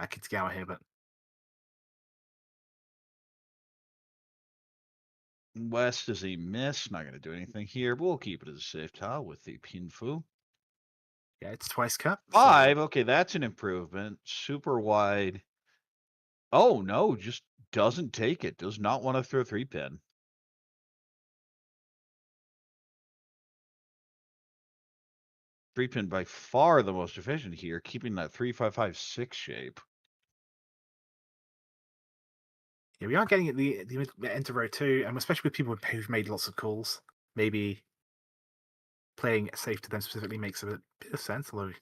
[SPEAKER 1] Kitagawa here, but
[SPEAKER 2] West is a miss. Not going to do anything here, but we'll keep it as a safe tile with the Pinfu.
[SPEAKER 1] Yeah, it's twice cut.
[SPEAKER 2] 5. Okay, that's an improvement. Super wide. Oh, no, just doesn't take it. Does not want to throw 3-pin. 3-pin by far the most efficient here, keeping that 3-5-5-6 shape.
[SPEAKER 1] Yeah, we are getting at the end of row 2, and especially with people who've made lots of calls, maybe playing safe to them specifically makes a bit of sense. Although,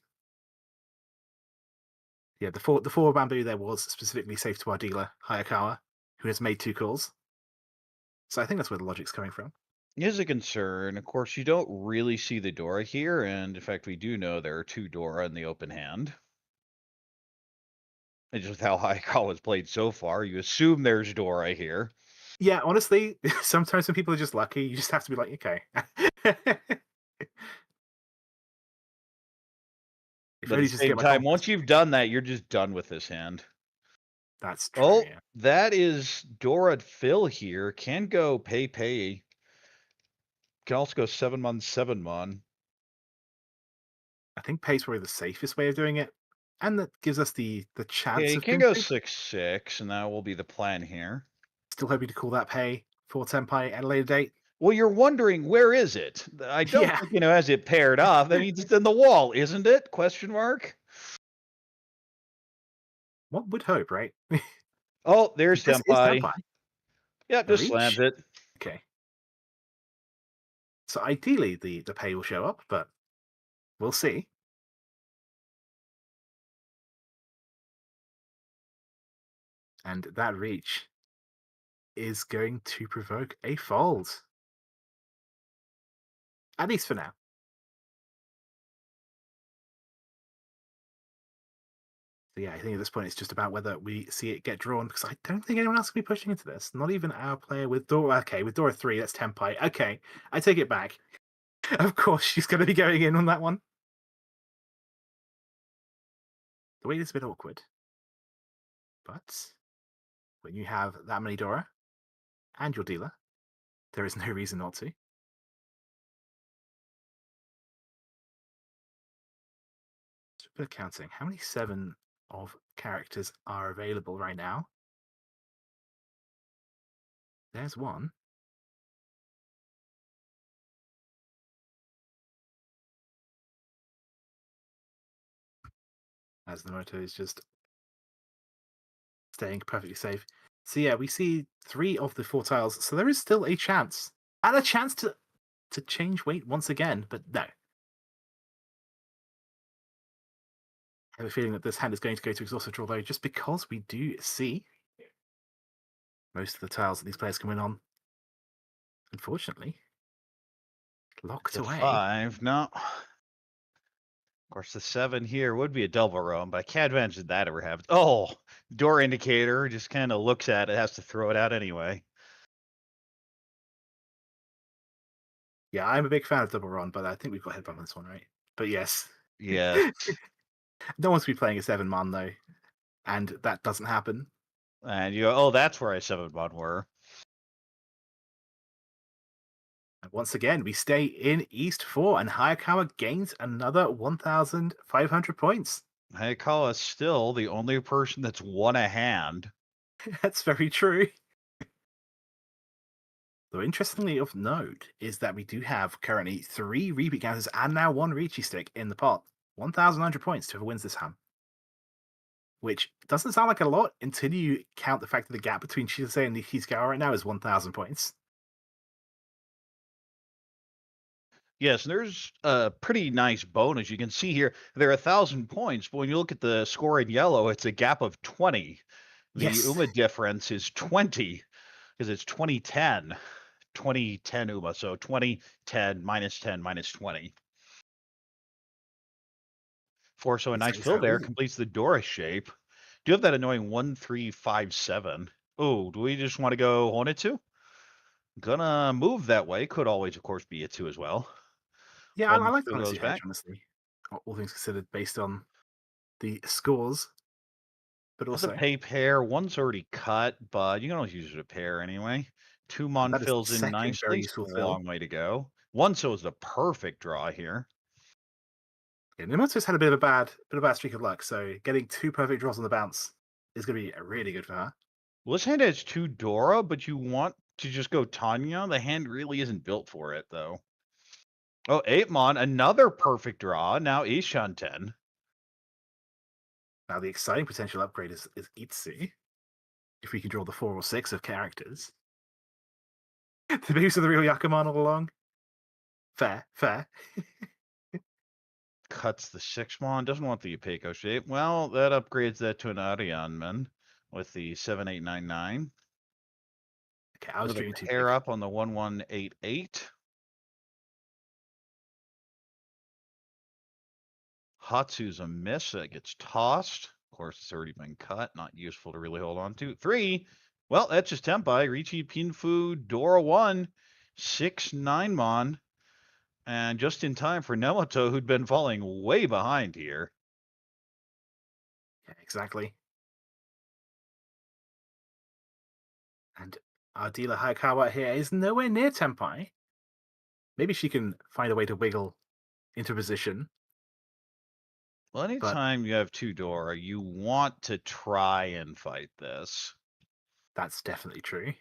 [SPEAKER 1] yeah, the four bamboo there was specifically safe to our dealer Hayakawa, who has made 2 calls. So I think that's where the logic's coming from.
[SPEAKER 2] Is a concern. Of course, you don't really see the Dora here, and in fact, we do know there are 2 Dora in the open hand. And just with how Hayakawa has played so far, you assume there's Dora here.
[SPEAKER 1] Yeah, honestly, sometimes when people are just lucky, you just have to be like, okay. If
[SPEAKER 2] But at
[SPEAKER 1] only
[SPEAKER 2] the
[SPEAKER 1] just to
[SPEAKER 2] same
[SPEAKER 1] get my
[SPEAKER 2] time,
[SPEAKER 1] confidence.
[SPEAKER 2] once you've done that, you're just done with this hand.
[SPEAKER 1] That's true.
[SPEAKER 2] Oh,
[SPEAKER 1] Yeah.
[SPEAKER 2] that is Dora Phil here. Can go pay. Can also go 7-mon, 7-mon.
[SPEAKER 1] I think pay's probably the safest way of doing it, and that gives us the
[SPEAKER 2] Yeah,
[SPEAKER 1] chance
[SPEAKER 2] you
[SPEAKER 1] of
[SPEAKER 2] can go
[SPEAKER 1] pinfing.
[SPEAKER 2] 6-6, and that will be the plan here.
[SPEAKER 1] Still hoping to call that pay for Tenpai at a later date.
[SPEAKER 2] Well, you're wondering, where is it? I don't
[SPEAKER 1] Yeah.
[SPEAKER 2] think, as it paired off, that means it's in the wall, isn't it? Question mark.
[SPEAKER 1] One would hope, right?
[SPEAKER 2] Oh, there's
[SPEAKER 1] This is
[SPEAKER 2] Senpai.
[SPEAKER 1] Tenpai.
[SPEAKER 2] Yeah,
[SPEAKER 1] A
[SPEAKER 2] just slams
[SPEAKER 1] reach.
[SPEAKER 2] it.
[SPEAKER 1] Okay. So ideally the pay will show up, but we'll see. And that reach is going to provoke a fold. At least for now. So yeah, I think at this point it's just about whether we see it get drawn, because I don't think anyone else will be pushing into this. Not even our player with Dora. Okay, with Dora 3, that's Tenpai. Okay, I take it back. Of course she's going to be going in on that one. The wait is a bit awkward. But when you have that many Dora and your dealer, there is no reason not to. Just a bit of counting. How many 7 of characters are available right now? There's one. As the motor is just staying perfectly safe. So yeah, we see 3 of the 4 tiles. So there is still a chance. And a chance to change weight once again, but no. I have a feeling that this hand is going to go to exhaustive draw, though, just because we do see most of the tiles that these players can win on, unfortunately, locked
[SPEAKER 2] The
[SPEAKER 1] away.
[SPEAKER 2] 5. No. Of course, the 7 here would be a double roam, but I can't imagine that ever happens. Oh, door indicator just kind of looks at it, has to throw it out anyway.
[SPEAKER 1] Yeah, I'm a big fan of double run, but I think we've got headbump on this one, right? But yes.
[SPEAKER 2] Yes.
[SPEAKER 1] No one's be playing a 7-man, though, and that doesn't happen.
[SPEAKER 2] And you go, oh, that's where I 7-mon were.
[SPEAKER 1] And once again, we stay in East 4, and Hayakawa gains another 1,500 points.
[SPEAKER 2] Hayakawa is still the only person that's won a hand.
[SPEAKER 1] That's very true. Though interestingly of note is that we do have currently 3 repeat counters and now 1 Riichi stick in the pot. 1,100 points to whoever wins this hand. Which doesn't sound like a lot until you count the fact that the gap between Chitose and Kitagawa right now is 1,000 points.
[SPEAKER 2] Yes, and there's a pretty nice bonus. You can see here, there are 1,000 points, but when you look at the score in yellow, it's a gap of 20. The
[SPEAKER 1] Yes.
[SPEAKER 2] UMA difference is 20, because it's 2010. 2010 UMA, so 20, 10, minus 20. So a nice fill there completes the Dora shape. Do you have that annoying 1-3-5-7? Oh, do we just want to go on it too? Gonna move that way. Could always, of course, be a 2 as well.
[SPEAKER 1] Yeah, I like
[SPEAKER 2] Still
[SPEAKER 1] the
[SPEAKER 2] goes
[SPEAKER 1] honestly hedge,
[SPEAKER 2] back.
[SPEAKER 1] honestly. All things considered, based on the scores. but
[SPEAKER 2] That's a
[SPEAKER 1] also
[SPEAKER 2] pay pair. One's already cut, but you can always use it a pair anyway. Two mon
[SPEAKER 1] that is the
[SPEAKER 2] fills in
[SPEAKER 1] second very
[SPEAKER 2] nicely.
[SPEAKER 1] useful
[SPEAKER 2] Still a
[SPEAKER 1] fill.
[SPEAKER 2] long way to go. One so is the perfect draw here.
[SPEAKER 1] Yeah, Uemoto's had a bit of a bad streak of luck, so getting 2 perfect draws on the bounce is going to be really good for her.
[SPEAKER 2] Well, this hand has 2 Dora, but you want to just go Tanya. The hand really isn't built for it, though. Oh, 8 mon, another perfect draw. Now Ishan 10.
[SPEAKER 1] Now the exciting potential upgrade is Itsu. If we can draw the 4 or 6 of characters. The boost of the real Yakuman all along. Fair, fair.
[SPEAKER 2] Cuts the 6 mon. Doesn't want the Ipeco shape. Well, that upgrades that to an Arianman with the 7899.
[SPEAKER 1] Okay, I was
[SPEAKER 2] Another
[SPEAKER 1] dreaming too
[SPEAKER 2] pair
[SPEAKER 1] big.
[SPEAKER 2] up on the 1188. Hatsu's a miss. That gets tossed. Of course, it's already been cut. Not useful to really hold on to. 3. Well, that's just Tempai. Riichi Pinfu, Dora 1, 6-9 mon. And just in time for Nemoto, who'd been falling way behind here.
[SPEAKER 1] Yeah, exactly. And our dealer Hayakawa here is nowhere near Tempai. Maybe she can find a way to wiggle into position.
[SPEAKER 2] Well, anytime you have 2 Dora, you want to try and fight this.
[SPEAKER 1] That's definitely true.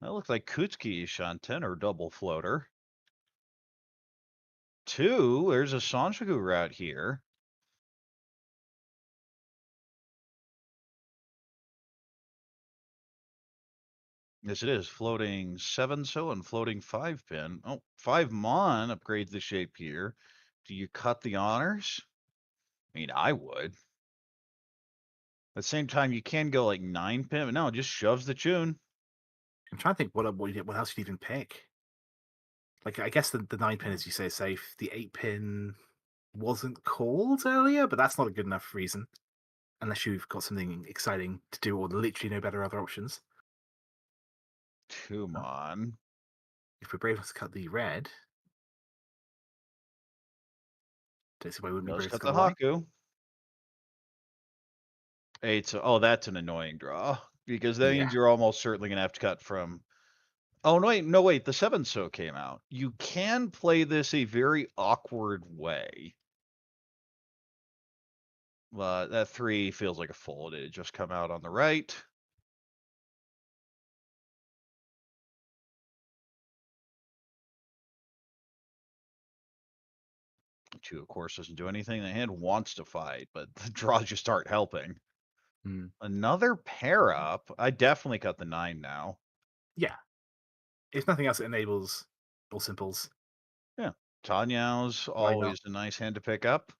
[SPEAKER 2] That looks like Kutsuki Shanten or double floater. 2, there's a Sanjaku route here. Yes, it is. Floating 7 so and floating 5 pin. Oh, 5 mon upgrades the shape here. Do you cut the honors? I mean, I would. At the same time, you can go like 9 pin, but no, it just shoves the tune.
[SPEAKER 1] I'm trying to think what else you'd even pick. Like, I guess the 9 pin, as you say, is safe. The 8 pin wasn't called earlier, but that's not a good enough reason. Unless you've got something exciting to do or literally no better other options.
[SPEAKER 2] 2 mon.
[SPEAKER 1] If we're brave enough to cut the red, don't see why we wouldn't be
[SPEAKER 2] Let's
[SPEAKER 1] brave to
[SPEAKER 2] cut
[SPEAKER 1] cut
[SPEAKER 2] the
[SPEAKER 1] the white.
[SPEAKER 2] Haku. 8 so, oh, that's an annoying draw. Because that
[SPEAKER 1] Yeah.
[SPEAKER 2] means you're almost certainly going to have to cut from. Oh, no, wait, the 7 so came out. You can play this a very awkward way. But that 3 feels like a fold. It just come out on the right. 2, of course, doesn't do anything. The hand wants to fight, but the draws just aren't helping.
[SPEAKER 1] Hmm.
[SPEAKER 2] Another pair up. I definitely cut the 9 now.
[SPEAKER 1] Yeah. If nothing else, it enables all simples.
[SPEAKER 2] Yeah. Tanyao's
[SPEAKER 1] Why not?
[SPEAKER 2] always a nice hand to pick up.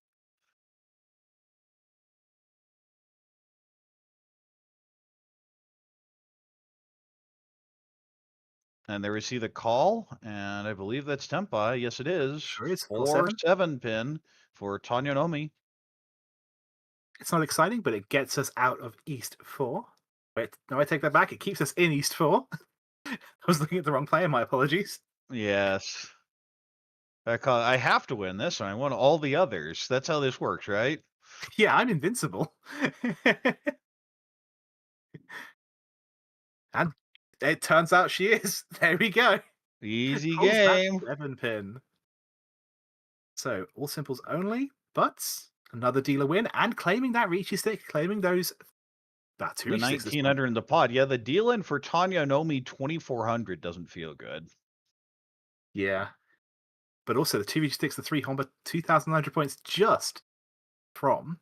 [SPEAKER 2] And there we see the call, and I believe that's Tempai. Yes, it is.
[SPEAKER 1] Sure is.
[SPEAKER 2] 4
[SPEAKER 1] 4-7.
[SPEAKER 2] 7 pin for Tanya Nomi.
[SPEAKER 1] It's not exciting, but it gets us out of East 4. Wait, no, I take that back. It keeps us in East 4. I was looking at the wrong player. My apologies.
[SPEAKER 2] Yes. I have to win this one. I won all the others. That's how this works, right?
[SPEAKER 1] Yeah, I'm invincible. And it turns out she is. There we go.
[SPEAKER 2] Easy
[SPEAKER 1] Pulls that
[SPEAKER 2] game.
[SPEAKER 1] 7 pin. So, all simples only, but another dealer win and claiming that Riichi stick, claiming those. That's
[SPEAKER 2] The
[SPEAKER 1] Riichi sticks this point.
[SPEAKER 2] 1900 in the pod. Yeah, the deal in for Tanya Nomi 2400 doesn't feel good.
[SPEAKER 1] Yeah. But also the 2 Riichi sticks, the 3 Honba, 2,900 points just from.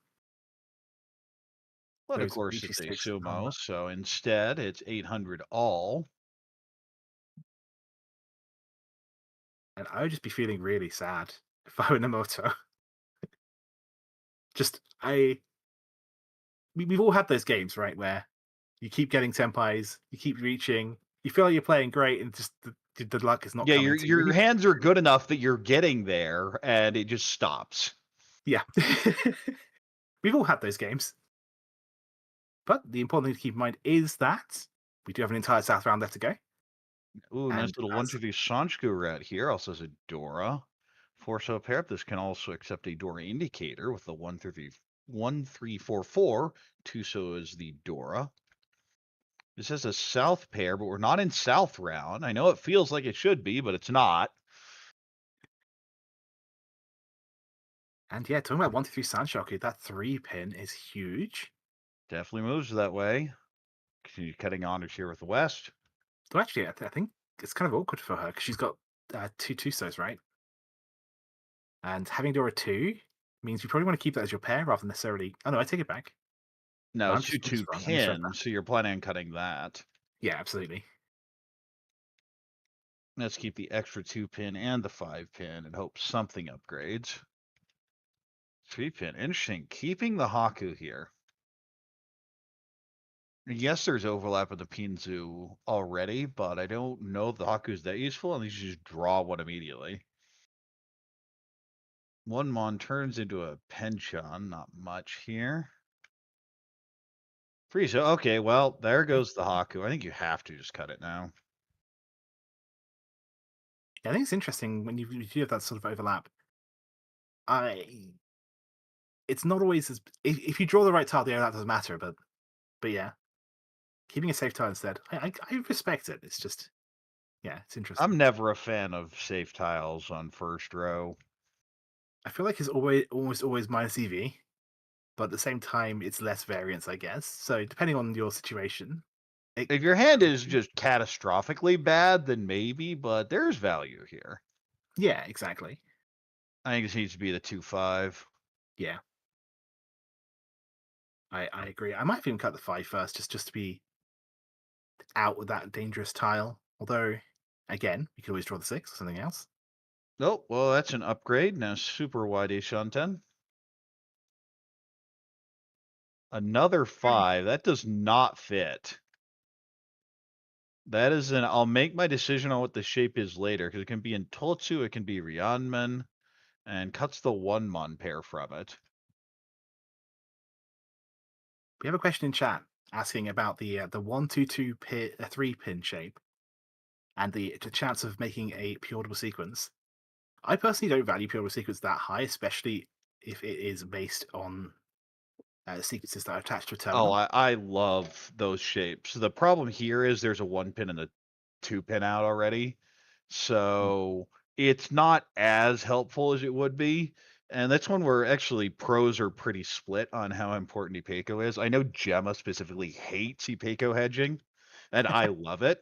[SPEAKER 2] But of
[SPEAKER 1] Those
[SPEAKER 2] course,
[SPEAKER 1] Riichi
[SPEAKER 2] it's a
[SPEAKER 1] sticks.
[SPEAKER 2] sumo, so instead it's 800 all.
[SPEAKER 1] And I would just be feeling really sad if I were Uemoto. We've all had those games, right, where you keep getting senpais, you keep reaching, you feel like you're playing great, and just the luck is not
[SPEAKER 2] Yeah,
[SPEAKER 1] coming
[SPEAKER 2] your
[SPEAKER 1] to
[SPEAKER 2] your
[SPEAKER 1] you.
[SPEAKER 2] hands are good enough that you're getting there, and it just stops.
[SPEAKER 1] Yeah. We've all had those games. But the important thing to keep in mind is that we do have an entire South round left to go.
[SPEAKER 2] Ooh, nice
[SPEAKER 1] And
[SPEAKER 2] little 1-2-3 Sanshku rat here. Also has a Dora. Force up pair. This can also accept a Dora indicator with the 1-3 1344. Tuso is the Dora. This has a South pair, but we're not in South round. I know it feels like it should be, but it's not.
[SPEAKER 1] And yeah, talking about 1-2-3 Sanshoku, that 3-pin is huge.
[SPEAKER 2] Definitely moves that way. Continue cutting on here with the West.
[SPEAKER 1] Though actually, I think it's kind of awkward for her because she's got 2 Tusos, right? And having Dora 2 means you probably want to keep that as your pair rather than necessarily. Oh no, I take it back.
[SPEAKER 2] No,
[SPEAKER 1] No,
[SPEAKER 2] it's 2-2
[SPEAKER 1] wrong. I misread
[SPEAKER 2] pin,
[SPEAKER 1] that.
[SPEAKER 2] so you're planning on cutting that.
[SPEAKER 1] Yeah, absolutely.
[SPEAKER 2] Let's keep the extra 2-pin and the 5-pin and hope something upgrades. 3-pin, interesting. Keeping the Haku here. Yes, there's overlap with the Pinzu already, but I don't know if the Haku is that useful, and you just draw one immediately. One Mon turns into a Penchon, not much here. Frieza, okay, well, there goes the Haku. I think you have to just cut it now.
[SPEAKER 1] Yeah, I think it's interesting when you do have that sort of overlap. It's not always as if you draw the right tile, that doesn't matter. But yeah, keeping a safe tile instead, I respect it. It's just it's interesting.
[SPEAKER 2] I'm never a fan of safe tiles on first row.
[SPEAKER 1] I feel like it's almost always minus EV, but at the same time, it's less variance, I guess. So depending on your situation,
[SPEAKER 2] If your hand is just catastrophically bad, then maybe, but there's value here.
[SPEAKER 1] yeah, exactly.
[SPEAKER 2] I think this needs to be the 2-5.
[SPEAKER 1] Yeah, I agree. I might even cut the 5 first, just to be out with that dangerous tile. Although, again, we could always draw the 6 or something else.
[SPEAKER 2] Oh, well, that's an upgrade. Now super wide Shanten. Another 5. That does not fit. That is an. I'll make my decision on what the shape is later, because it can be in Totsu, it can be Ryanman, and cuts the 1-mon pair from it.
[SPEAKER 1] We have a question in chat asking about the 1-2-2 pin, 3-pin shape, and the chance of making a pure double sequence. I personally don't value pure double sequence that high, especially if it is based on sequences that are attached to a
[SPEAKER 2] Oh,
[SPEAKER 1] terminal.
[SPEAKER 2] I love those shapes. The problem here is there's a 1-pin and a 2-pin out already. So it's not as helpful as it would be. And that's one where actually pros are pretty split on how important Ipeco is. I know Gemma specifically hates Ipeco hedging, and I love it.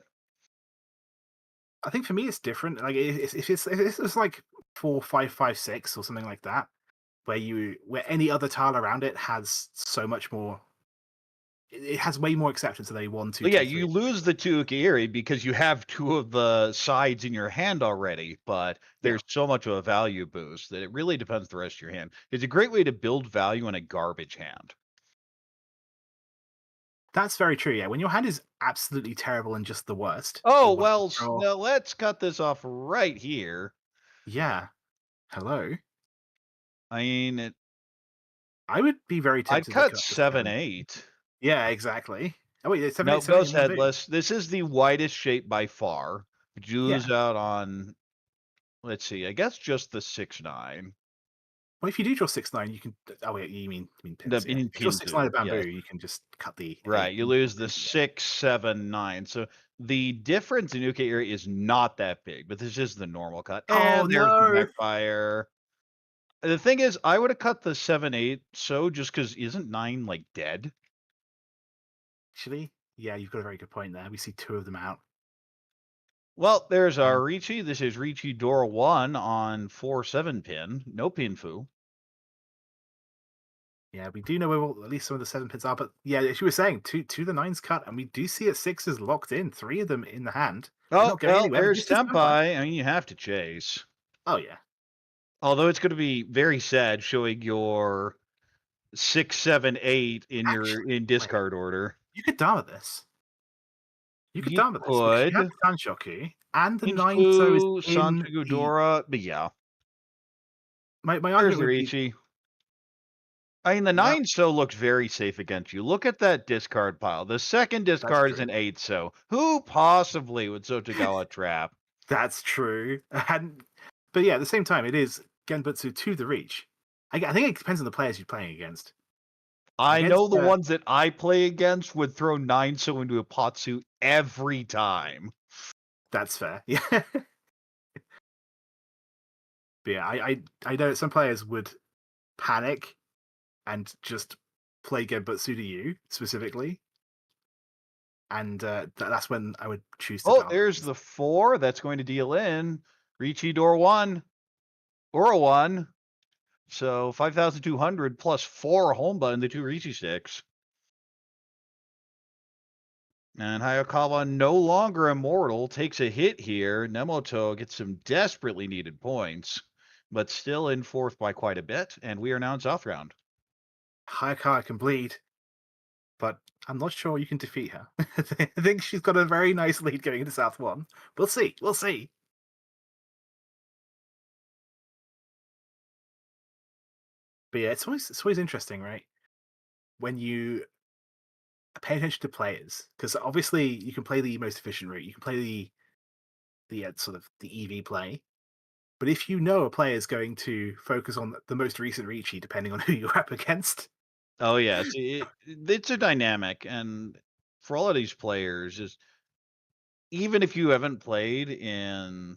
[SPEAKER 1] I think for me it's different. Like if it's like 4-5-5-6 or something like that, where any other tile around it has so much more. It has way more acceptance than a 1, 2,
[SPEAKER 2] Well, yeah,
[SPEAKER 1] 2, 3.
[SPEAKER 2] you lose the 2 Ukiiri because you have 2 of the sides in your hand already, but
[SPEAKER 1] Yeah,
[SPEAKER 2] there's so much of a value boost that it really depends the rest of your hand. It's a great way to build value in a garbage hand.
[SPEAKER 1] that's very true. Yeah, when your hand is absolutely terrible and just the worst.
[SPEAKER 2] Oh,
[SPEAKER 1] You want to
[SPEAKER 2] well,
[SPEAKER 1] draw.
[SPEAKER 2] now let's cut this off right here.
[SPEAKER 1] Yeah. Hello.
[SPEAKER 2] I mean,
[SPEAKER 1] I would be very
[SPEAKER 2] I'd
[SPEAKER 1] tempted to
[SPEAKER 2] cut
[SPEAKER 1] cut the 7.
[SPEAKER 2] 7-8.
[SPEAKER 1] Yeah, exactly. Oh wait, it's 7, 8,
[SPEAKER 2] No,
[SPEAKER 1] 7, 8
[SPEAKER 2] goes
[SPEAKER 1] in 1B.
[SPEAKER 2] headless. This is the widest shape by far. But you
[SPEAKER 1] Yeah.
[SPEAKER 2] lose out on, let's see, I guess just the 6-9.
[SPEAKER 1] Well, if you do draw 6-9, you can. Oh wait, you mean
[SPEAKER 2] The
[SPEAKER 1] pins? Yeah.
[SPEAKER 2] in
[SPEAKER 1] If you draw 6-9
[SPEAKER 2] Pinzu,
[SPEAKER 1] of bamboo,
[SPEAKER 2] yes.
[SPEAKER 1] you can just cut the 8.
[SPEAKER 2] Right, you lose the 6, 7, 9. So the difference in Uke area is not that big, but this is the normal cut.
[SPEAKER 1] Oh
[SPEAKER 2] And there's the
[SPEAKER 1] no!
[SPEAKER 2] backfire. The thing is, I would have cut the 7, 8, so just because isn't 9 like dead?
[SPEAKER 1] Actually, yeah, you've got a very good point there. We see 2 of them out.
[SPEAKER 2] Well, there's our Riichi. This is Riichi Dora 1 on 4-7 pin. No pinfu.
[SPEAKER 1] Yeah, we do know where at least some of the 7 pins are, but yeah, as you were saying, two of the 9's cut, and we do see a 6's locked in, 3 of them in the hand. They're
[SPEAKER 2] Oh,
[SPEAKER 1] not going
[SPEAKER 2] well,
[SPEAKER 1] anywhere.
[SPEAKER 2] there's
[SPEAKER 1] This is Senpai.
[SPEAKER 2] Senpai. I mean, you have to chase.
[SPEAKER 1] Oh yeah.
[SPEAKER 2] Although it's going to be very sad showing your 6, 7, 8 in your
[SPEAKER 1] Actually, wait,
[SPEAKER 2] discard order.
[SPEAKER 1] you could Dharma this. You could
[SPEAKER 2] You
[SPEAKER 1] Dharma this because you have
[SPEAKER 2] could.
[SPEAKER 1] the Sanshoku and the 9 so is
[SPEAKER 2] Infu,
[SPEAKER 1] in
[SPEAKER 2] Santoku
[SPEAKER 1] the.
[SPEAKER 2] Dora, but yeah.
[SPEAKER 1] My
[SPEAKER 2] There's
[SPEAKER 1] argument
[SPEAKER 2] the
[SPEAKER 1] would be
[SPEAKER 2] Riichi. I mean, the
[SPEAKER 1] my,
[SPEAKER 2] 9 so looks very safe against you. Look at that discard pile. The second
[SPEAKER 1] that's
[SPEAKER 2] discard is
[SPEAKER 1] true.
[SPEAKER 2] an 8 so. Who possibly would Sotagawa trap?
[SPEAKER 1] That's true. But yeah, at the same time, it is Genbutsu to the reach. I think it depends on the players you're playing against.
[SPEAKER 2] I
[SPEAKER 1] Against,
[SPEAKER 2] know the ones that I play against would throw 9-so into a Potsu every time.
[SPEAKER 1] That's fair. Yeah. But yeah, I know some players would panic and just play Genbutsu to you specifically, and that's when I would choose to
[SPEAKER 2] Oh,
[SPEAKER 1] dial
[SPEAKER 2] there's
[SPEAKER 1] things.
[SPEAKER 2] the 4 that's going to deal in. Riichi door 1 or a 1. So 5,200 plus 4 Honba in the 2 Riichi sticks. And Hayakawa, no longer immortal, takes a hit here. Uemoto gets some desperately needed points, but still in 4th by quite a bit. And we are now in South round.
[SPEAKER 1] Hayakawa can bleed, but I'm not sure you can defeat her. I think she's got a very nice lead going into South 1. We'll see. We'll see. But yeah, it's always interesting, right? When you pay attention to players, because obviously you can play the most efficient route. You can play the sort of the EV play. But if you know a player is going to focus on the most recent Riichi, depending on who you're up against,
[SPEAKER 2] Oh, yes. It's a dynamic. And for all of these players, is even if you haven't played in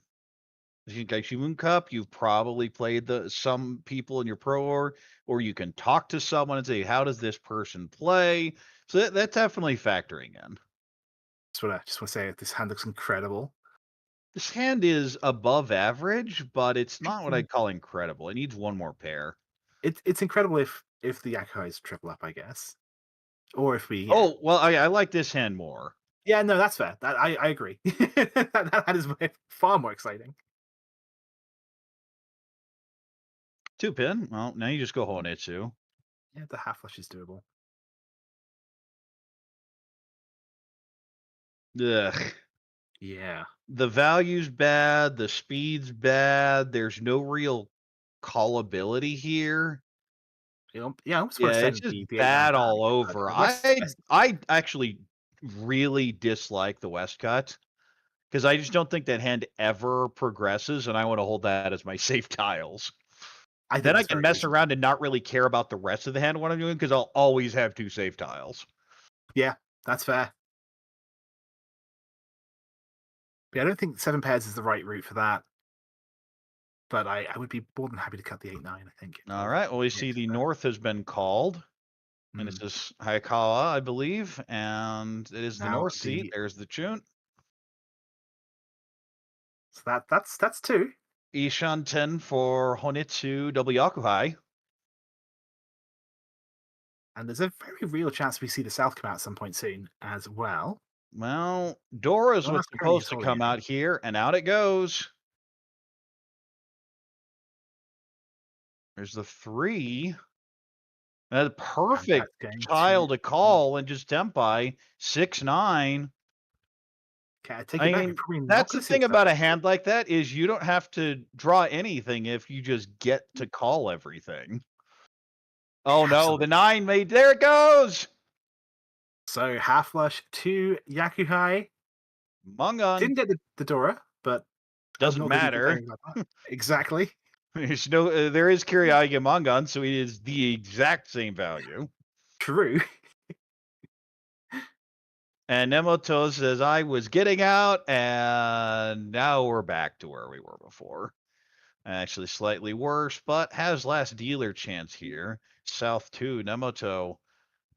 [SPEAKER 2] the Sankei Shimbun Cup, you've probably played some people in your pro or you can talk to someone and say, how does this person play? So that's definitely factoring in.
[SPEAKER 1] just want to say this hand looks incredible.
[SPEAKER 2] This hand is above average, but it's not what I'd call incredible. It needs one more pair.
[SPEAKER 1] It's incredible if the Yakuhai is triple up, I guess, or if we
[SPEAKER 2] Oh, well, I like this hand more.
[SPEAKER 1] yeah, no, that's fair. That I agree. that is far more exciting.
[SPEAKER 2] 2 pin. Well, now you just go Honitsu.
[SPEAKER 1] Yeah, the half flush is doable.
[SPEAKER 2] Ugh.
[SPEAKER 1] Yeah,
[SPEAKER 2] The value's bad. The speed's bad. There's no real callability here.
[SPEAKER 1] yeah. I almost want
[SPEAKER 2] Yeah,
[SPEAKER 1] to
[SPEAKER 2] it's
[SPEAKER 1] send
[SPEAKER 2] just
[SPEAKER 1] the 8-9
[SPEAKER 2] bad
[SPEAKER 1] back.
[SPEAKER 2] all over.
[SPEAKER 1] But
[SPEAKER 2] I actually really dislike the West Cut because I just don't think that hand ever progresses, and I want to hold that as my safe tiles.
[SPEAKER 1] I think
[SPEAKER 2] Then I
[SPEAKER 1] that's
[SPEAKER 2] can
[SPEAKER 1] very
[SPEAKER 2] mess
[SPEAKER 1] reasonable.
[SPEAKER 2] around and not really care about the rest of the hand what I'm doing because I'll always have 2 safe tiles.
[SPEAKER 1] Yeah, that's fair. But yeah, I don't think 7 pairs is the right route for that. But I would be more than happy to cut the 8-9, I think.
[SPEAKER 2] All right. Well, we see the North has been called, and this is Hayakawa, I believe, and it is the
[SPEAKER 1] Now
[SPEAKER 2] North seat. There's the Chun.
[SPEAKER 1] so that's 2.
[SPEAKER 2] Ishan 10 for Honitsu double Yakuhai.
[SPEAKER 1] And there's a very real chance we see the South come out at some point soon as well.
[SPEAKER 2] Well, Dora's
[SPEAKER 1] Well,
[SPEAKER 2] was
[SPEAKER 1] that's currently
[SPEAKER 2] supposed
[SPEAKER 1] just
[SPEAKER 2] to
[SPEAKER 1] holding
[SPEAKER 2] come
[SPEAKER 1] it.
[SPEAKER 2] out here, and out it goes. There's the 3. A
[SPEAKER 1] And
[SPEAKER 2] perfect
[SPEAKER 1] that's going
[SPEAKER 2] tile
[SPEAKER 1] to
[SPEAKER 2] to call and just tempai 6-9.
[SPEAKER 1] okay, I take
[SPEAKER 2] I
[SPEAKER 1] it back. We're
[SPEAKER 2] mean,
[SPEAKER 1] probably not
[SPEAKER 2] that's the
[SPEAKER 1] going to see
[SPEAKER 2] thing
[SPEAKER 1] the South
[SPEAKER 2] about a
[SPEAKER 1] before.
[SPEAKER 2] hand like that is you don't have to draw anything if you just get to call everything. Oh no, the
[SPEAKER 1] Absolutely.
[SPEAKER 2] 9 made there it goes.
[SPEAKER 1] So half flush 2 Yakuhai.
[SPEAKER 2] Mungon
[SPEAKER 1] Didn't get the Dora, but I'm
[SPEAKER 2] doesn't
[SPEAKER 1] not going to be
[SPEAKER 2] matter.
[SPEAKER 1] complaining about that. Exactly.
[SPEAKER 2] There's no there is Kiryage Mungon, so it is the exact same value.
[SPEAKER 1] True.
[SPEAKER 2] And Nemoto says, I was getting out, and now we're back to where we were before. Actually, slightly worse, but has last dealer chance here. South 2, Nemoto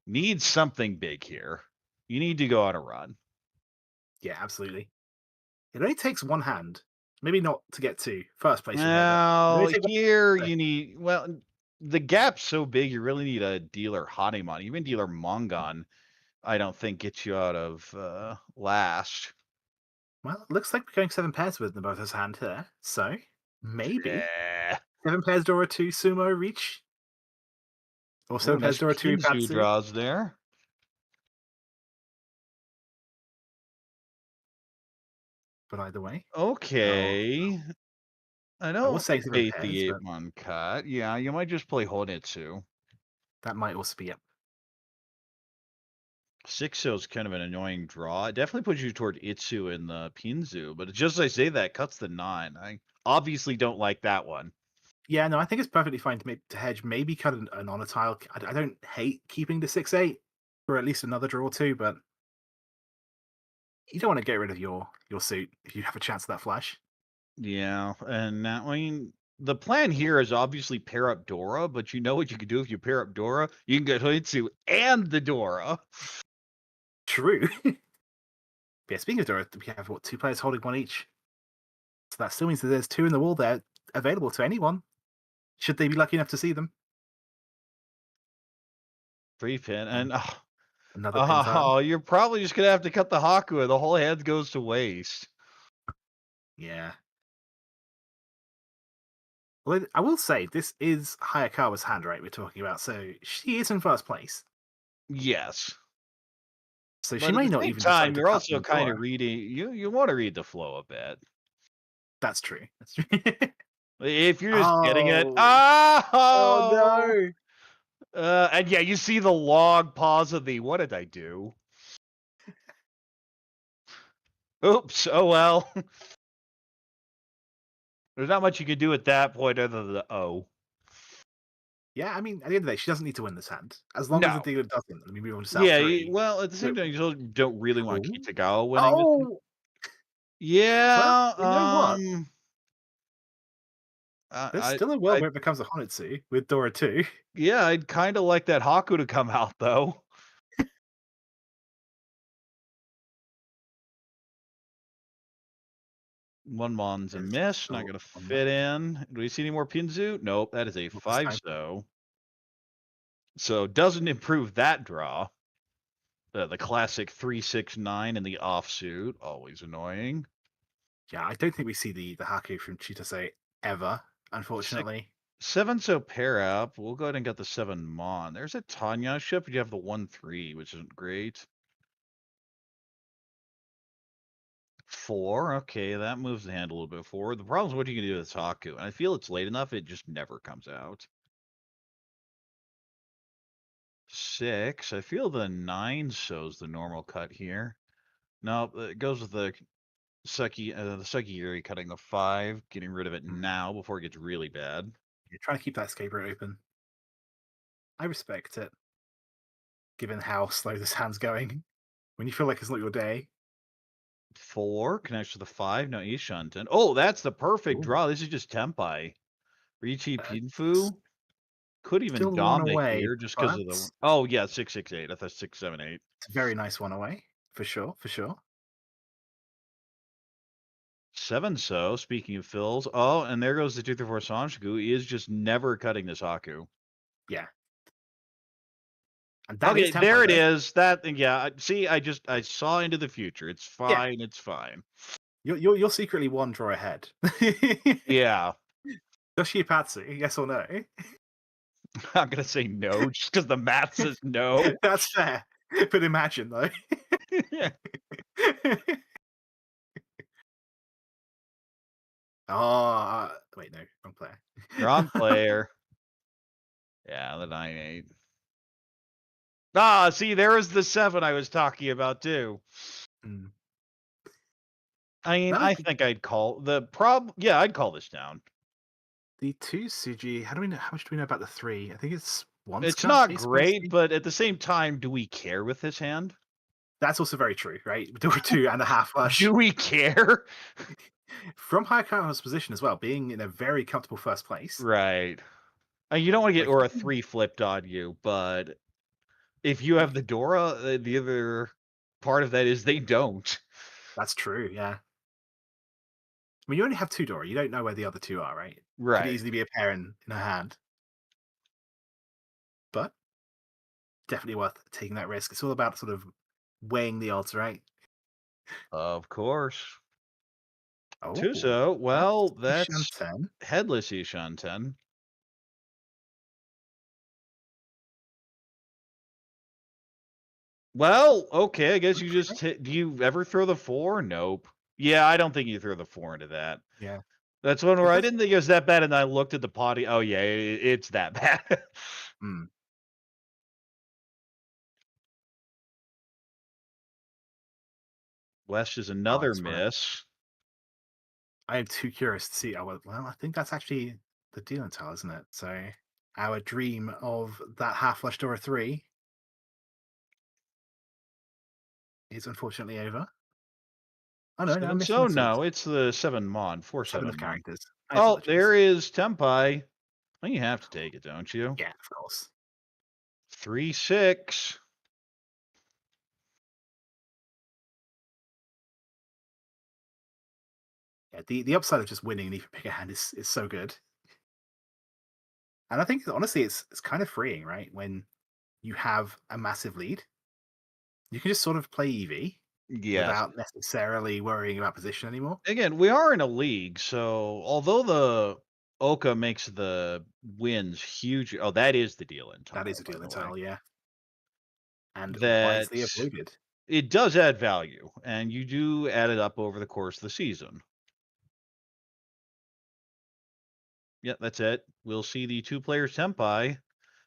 [SPEAKER 2] needs something big here. You need to go on a run.
[SPEAKER 1] Yeah, absolutely. It only takes one hand. Maybe not to get to first place from here, but it
[SPEAKER 2] Now,
[SPEAKER 1] only takes
[SPEAKER 2] here
[SPEAKER 1] one.
[SPEAKER 2] you need, well, the gap's so big, you really need a dealer Hanemon. Even dealer Mongon, I don't think gets you out of last.
[SPEAKER 1] Well, it looks like we're going 7 pairs with both his hand here. So maybe
[SPEAKER 2] Eh.
[SPEAKER 1] 7 pairs Dora 2 Sumo reach. Or
[SPEAKER 2] Oh,
[SPEAKER 1] 7 pairs
[SPEAKER 2] nice
[SPEAKER 1] Dora 2
[SPEAKER 2] Pinzu
[SPEAKER 1] Ipatsu.
[SPEAKER 2] draws there.
[SPEAKER 1] But either way. Oh,
[SPEAKER 2] Okay. I
[SPEAKER 1] I will
[SPEAKER 2] don't
[SPEAKER 1] say 7
[SPEAKER 2] hate
[SPEAKER 1] pairs,
[SPEAKER 2] the
[SPEAKER 1] but
[SPEAKER 2] 8-mon cut. Yeah, you might just play Honitsu.
[SPEAKER 1] that might also be it.
[SPEAKER 2] 6 is kind of an annoying draw. It definitely puts you toward Itsu and the Pinzu, but just as I say that, cuts the 9. I obviously don't like that one.
[SPEAKER 1] Yeah, no, I think it's perfectly fine to hedge. Maybe cut an honor tile. I don't hate keeping the 6/8 for at least another draw or two, but you don't want to get rid of your suit if you have a chance of that flash.
[SPEAKER 2] Yeah, and now, I mean, the plan here is obviously pair up Dora, but you know what you can do if you pair up Dora? You can get Hoitsu and the Dora.
[SPEAKER 1] True. Yeah, speaking of Dora, we have what, two players holding one each. So that still means that there's two in the wall there available to anyone, should they be lucky enough to see them.
[SPEAKER 2] 3 pin,
[SPEAKER 1] And
[SPEAKER 2] and
[SPEAKER 1] another pin tile.
[SPEAKER 2] you're probably just gonna have to cut the Haku, and the whole hand goes to waste.
[SPEAKER 1] Yeah. Well, I will say this is Hayakawa's hand, right? We're talking about, so she is in first place.
[SPEAKER 2] Yes.
[SPEAKER 1] So she
[SPEAKER 2] But at
[SPEAKER 1] may
[SPEAKER 2] the
[SPEAKER 1] not
[SPEAKER 2] same
[SPEAKER 1] even decide
[SPEAKER 2] time,
[SPEAKER 1] to
[SPEAKER 2] you're
[SPEAKER 1] cut
[SPEAKER 2] also
[SPEAKER 1] the
[SPEAKER 2] kind
[SPEAKER 1] Dora.
[SPEAKER 2] of reading you want to read the flow a bit.
[SPEAKER 1] That's true. That's true.
[SPEAKER 2] If you're just getting it,
[SPEAKER 1] Oh. Oh no.
[SPEAKER 2] and yeah, you see the long pause of the what did I do? Oops. Oh well. There's not much you can do at that point other than the oh.
[SPEAKER 1] Yeah, I mean, at the end of the day, she doesn't need to win this hand. As long as the
[SPEAKER 2] No.
[SPEAKER 1] dealer doesn't, I mean, we on to South
[SPEAKER 2] Yeah,
[SPEAKER 1] 3.
[SPEAKER 2] well, at the same time, you still don't really want
[SPEAKER 1] Oh.
[SPEAKER 2] Kitagawa winning this one.
[SPEAKER 1] Oh! Well,
[SPEAKER 2] Yeah,
[SPEAKER 1] you know what? There's
[SPEAKER 2] I,
[SPEAKER 1] still a world
[SPEAKER 2] I,
[SPEAKER 1] where it becomes a Honitsu with Dora 2.
[SPEAKER 2] yeah, I'd kind of like that Haku to come out though. One Mon's a
[SPEAKER 1] There's
[SPEAKER 2] miss, not
[SPEAKER 1] still
[SPEAKER 2] gonna
[SPEAKER 1] one
[SPEAKER 2] fit
[SPEAKER 1] left.
[SPEAKER 2] in. Do we see any more Pinzu? Nope, that is a
[SPEAKER 1] Not this
[SPEAKER 2] 5
[SPEAKER 1] time.
[SPEAKER 2] so doesn't improve that draw. The classic 3-6-9 in the offsuit, always annoying.
[SPEAKER 1] Yeah, I don't think we see the Haku from Chitose ever,
[SPEAKER 2] Six,
[SPEAKER 1] unfortunately.
[SPEAKER 2] 7 so pair up. We'll go ahead and get the 7 Mon. There's a Tanya ship, but you have the 1-3, which isn't great. 4, okay, that moves the hand a little bit forward. The problem is what you can do with Haku, and I feel it's late enough, it just never comes out. 6, I feel the 9 shows the normal cut here. No, it goes with the Saki Yuri cutting the 5, getting rid of it
[SPEAKER 1] Mm.
[SPEAKER 2] now before it gets really bad.
[SPEAKER 1] You're trying to keep that escape route open. I respect it, given how slow this hand's going. When you feel like it's not your day.
[SPEAKER 2] 4 connects to the 5, no Ishanten. Oh, that's the perfect
[SPEAKER 1] Ooh.
[SPEAKER 2] draw. This is just Tempai. Riichi
[SPEAKER 1] Uh,
[SPEAKER 2] Pinfu could even
[SPEAKER 1] Still one
[SPEAKER 2] dominate
[SPEAKER 1] away,
[SPEAKER 2] here just because
[SPEAKER 1] but
[SPEAKER 2] of the. Oh yeah, 6-6-8. I thought 6-7-8.
[SPEAKER 1] it's a very nice one away. For sure, for sure.
[SPEAKER 2] 7 so. Speaking of fills, oh, and there goes the 2-3-4 Sanjiku. He is just never cutting this Haku.
[SPEAKER 1] Yeah. And that is
[SPEAKER 2] Okay, there
[SPEAKER 1] Tempo
[SPEAKER 2] it
[SPEAKER 1] though.
[SPEAKER 2] is. That yeah. See, I saw into the future. It's
[SPEAKER 1] Yeah.
[SPEAKER 2] fine. It's fine.
[SPEAKER 1] You're secretly one draw ahead.
[SPEAKER 2] Yeah,
[SPEAKER 1] Does she Patsy, yes or no?
[SPEAKER 2] I'm gonna say no just because the math says no.
[SPEAKER 1] That's fair. But imagine though. Oh, wait, no, wrong player.
[SPEAKER 2] Wrong player. Yeah, the 9-8. Ah, see, there was the 7 I was talking about too.
[SPEAKER 1] Mm.
[SPEAKER 2] I mean,
[SPEAKER 1] That
[SPEAKER 2] I
[SPEAKER 1] was
[SPEAKER 2] think I'd call the yeah, I'd call this down.
[SPEAKER 1] the two Suji. How do we know? How much do we know about the three? I think it's once
[SPEAKER 2] It's
[SPEAKER 1] cut.
[SPEAKER 2] not
[SPEAKER 1] Ace
[SPEAKER 2] great,
[SPEAKER 1] Spacey.
[SPEAKER 2] but at the same time, do we care with this hand?
[SPEAKER 1] That's also very true, right? We do a 2.5
[SPEAKER 2] Do
[SPEAKER 1] flush
[SPEAKER 2] we care?
[SPEAKER 1] from Hayakawa's position as well, being in a very comfortable first place.
[SPEAKER 2] Right. You don't want to get
[SPEAKER 1] Like,
[SPEAKER 2] or a 3 flipped on you, but if you have the Dora, the other part of that is they don't.
[SPEAKER 1] that's true. Yeah. I mean, you only have two Dora. You don't know where the other two are, right? Could
[SPEAKER 2] Right.
[SPEAKER 1] easily be a pair in her hand, but definitely worth taking that risk. It's all about sort of weighing the odds, right?
[SPEAKER 2] Of course.
[SPEAKER 1] Oh,
[SPEAKER 2] Tuso,
[SPEAKER 1] that's
[SPEAKER 2] well, that's
[SPEAKER 1] Ishan-ten.
[SPEAKER 2] headless Ishan 10. Well, okay, I guess you just
[SPEAKER 1] Okay.
[SPEAKER 2] hit. Do you ever throw the 4? Nope. Yeah, I don't think you throw the 4 into that.
[SPEAKER 1] Yeah.
[SPEAKER 2] That's one
[SPEAKER 1] It
[SPEAKER 2] where I
[SPEAKER 1] does.
[SPEAKER 2] didn't think it was that bad, and I looked at the potty. Oh yeah, it's that bad.
[SPEAKER 1] Mm.
[SPEAKER 2] West is
[SPEAKER 1] Oh,
[SPEAKER 2] another
[SPEAKER 1] that's right.
[SPEAKER 2] miss.
[SPEAKER 1] I am too curious to see. Oh, well, I think that's actually the dealing tile, isn't it? So our dream of that half flush Dora 3 is unfortunately over. Oh no, I'm missing
[SPEAKER 2] So
[SPEAKER 1] the twos.
[SPEAKER 2] no, it's the 7 mon, 4
[SPEAKER 1] 7 of
[SPEAKER 2] 7 mon.
[SPEAKER 1] characters. I
[SPEAKER 2] Oh,
[SPEAKER 1] apologize.
[SPEAKER 2] there is Tempai. Well, you have to take it, don't you?
[SPEAKER 1] Yeah, of course.
[SPEAKER 2] 3-6.
[SPEAKER 1] Yeah, the upside of just winning an even bigger hand is so good. And I think honestly it's kind of freeing, right? When you have a massive lead, you can just sort of play EV
[SPEAKER 2] Yes.
[SPEAKER 1] without necessarily worrying about position anymore.
[SPEAKER 2] Again, we are in a league, so although the Oka makes the wins huge. Oh, that is the deal in
[SPEAKER 1] That
[SPEAKER 2] tile,
[SPEAKER 1] is a
[SPEAKER 2] by
[SPEAKER 1] deal in
[SPEAKER 2] the way.
[SPEAKER 1] tile, yeah. And
[SPEAKER 2] That
[SPEAKER 1] wisely avoided.
[SPEAKER 2] it does add value, and you do add it up over the course of the season. Yeah, that's it. We'll see the 2 players Tempai.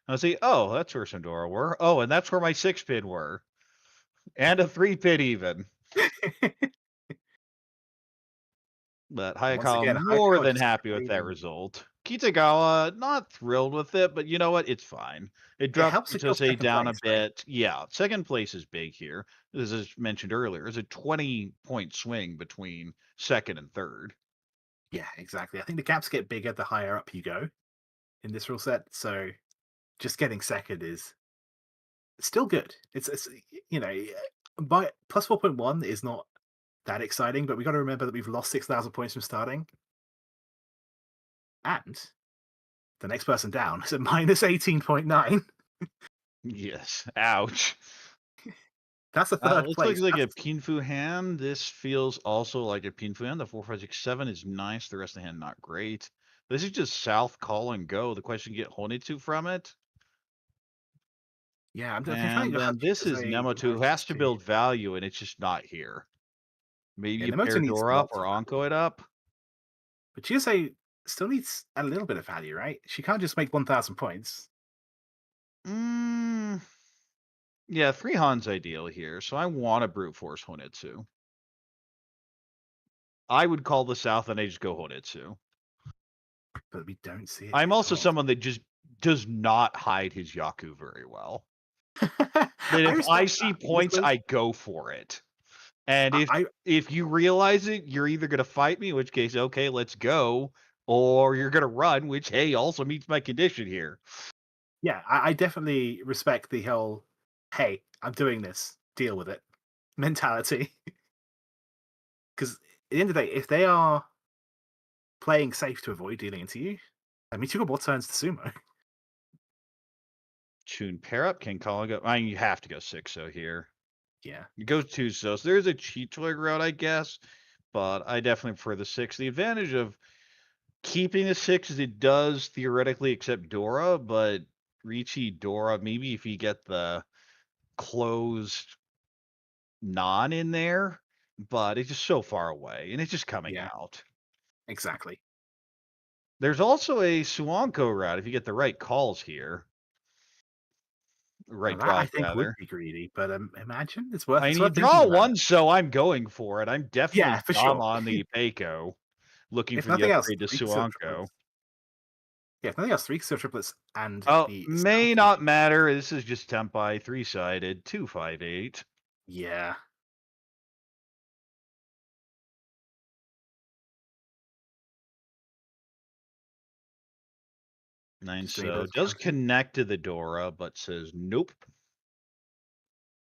[SPEAKER 2] I'll see, oh, that's where Sandora were. Oh, and that's where my 6 pin were. And a 3 pin even. But
[SPEAKER 1] And once
[SPEAKER 2] Hayakawa
[SPEAKER 1] again,
[SPEAKER 2] more
[SPEAKER 1] Hayakawa
[SPEAKER 2] than
[SPEAKER 1] just
[SPEAKER 2] happy with that
[SPEAKER 1] creating
[SPEAKER 2] result. Kitagawa not thrilled with it, but you know what? It's fine. It
[SPEAKER 1] it
[SPEAKER 2] drops
[SPEAKER 1] helps secure
[SPEAKER 2] Chitose
[SPEAKER 1] second
[SPEAKER 2] down a
[SPEAKER 1] place, right?
[SPEAKER 2] bit. Yeah, second place is big here. As I mentioned earlier, it's a 20-point swing between second and third.
[SPEAKER 1] Yeah, exactly. I think the gaps get bigger the higher up you go in this rule set. So just getting second is still good. It's you know, by plus 4.1 is not that exciting, but we got to remember that we've lost 6,000 points from starting, and the next person down is at minus 18.9.
[SPEAKER 2] Yes. Ouch.
[SPEAKER 1] That's a third
[SPEAKER 2] Looks
[SPEAKER 1] place.
[SPEAKER 2] like a
[SPEAKER 1] That's,
[SPEAKER 2] Pinfu hand. This feels also like a Pinfu hand. The 4, 5, 6, 7 is nice. The rest of the hand not great. This is just South call and go. The question, get Honitsu from it.
[SPEAKER 1] yeah, I'm trying
[SPEAKER 2] And
[SPEAKER 1] to go
[SPEAKER 2] then this is
[SPEAKER 1] Chitose,
[SPEAKER 2] Nemoto, who has to
[SPEAKER 1] Uemoto.
[SPEAKER 2] build value, and it's just not here. Maybe
[SPEAKER 1] Yeah,
[SPEAKER 2] you
[SPEAKER 1] Nemoto
[SPEAKER 2] pair
[SPEAKER 1] needs
[SPEAKER 2] Dora up
[SPEAKER 1] lots
[SPEAKER 2] or
[SPEAKER 1] of
[SPEAKER 2] Anko
[SPEAKER 1] value,
[SPEAKER 2] it up.
[SPEAKER 1] but Chitose still needs a little bit of value, right? She can't just make 1,000 points.
[SPEAKER 2] Mm, yeah, 3 Han's ideal here, so I want to brute force Honitsu. I would call the South and I just go Honitsu.
[SPEAKER 1] But we don't see it
[SPEAKER 2] I'm
[SPEAKER 1] get
[SPEAKER 2] also
[SPEAKER 1] called.
[SPEAKER 2] someone that just does not hide his Yaku very well. That
[SPEAKER 1] I
[SPEAKER 2] if I
[SPEAKER 1] respect
[SPEAKER 2] see
[SPEAKER 1] that.
[SPEAKER 2] points,
[SPEAKER 1] Honestly,
[SPEAKER 2] I go for it. And
[SPEAKER 1] I
[SPEAKER 2] if you realize it, you're either gonna fight me, in which case, okay, let's go, or you're gonna run, which hey, also meets my condition here.
[SPEAKER 1] yeah, I definitely respect the whole "Hey, I'm doing this, deal with it" mentality. Because at the end of the day, if they are playing safe to avoid dealing into you, that means you got more turns to sumo.
[SPEAKER 2] Tune pair up, can call and go. I mean, you have to go 6-0 here.
[SPEAKER 1] Yeah,
[SPEAKER 2] You go 2-0. So there's a cheat flag route, I guess, but I definitely prefer the 6. The advantage of keeping the 6 is it does theoretically accept Dora, but Riichi Dora, maybe if you get the closed non in there, but it's just so far away and it's just coming
[SPEAKER 1] yeah,
[SPEAKER 2] out.
[SPEAKER 1] exactly.
[SPEAKER 2] There's also a Suanko route if you get the right calls here.
[SPEAKER 1] Now
[SPEAKER 2] Right
[SPEAKER 1] that I
[SPEAKER 2] draws,
[SPEAKER 1] think would
[SPEAKER 2] rather.
[SPEAKER 1] be greedy, but imagine
[SPEAKER 2] I
[SPEAKER 1] it's
[SPEAKER 2] mean, you
[SPEAKER 1] worth
[SPEAKER 2] draw
[SPEAKER 1] thinking about.
[SPEAKER 2] one, so I'm going for it. I'm
[SPEAKER 1] Yeah,
[SPEAKER 2] definitely
[SPEAKER 1] for
[SPEAKER 2] dumb
[SPEAKER 1] sure.
[SPEAKER 2] on the Peiko, looking
[SPEAKER 1] If
[SPEAKER 2] for the
[SPEAKER 1] nothing else,
[SPEAKER 2] upgrade to
[SPEAKER 1] three Kiseo
[SPEAKER 2] Suanko.
[SPEAKER 1] triplets. Yeah, if nothing else, three Kiseo triplets and
[SPEAKER 2] Oh,
[SPEAKER 1] the
[SPEAKER 2] may
[SPEAKER 1] South.
[SPEAKER 2] not matter. This is just Tempai, 3-sided, 258.
[SPEAKER 1] Yeah,
[SPEAKER 2] Nine
[SPEAKER 1] just doing a
[SPEAKER 2] so
[SPEAKER 1] bit of
[SPEAKER 2] does
[SPEAKER 1] counting.
[SPEAKER 2] connect to the Dora, but says nope.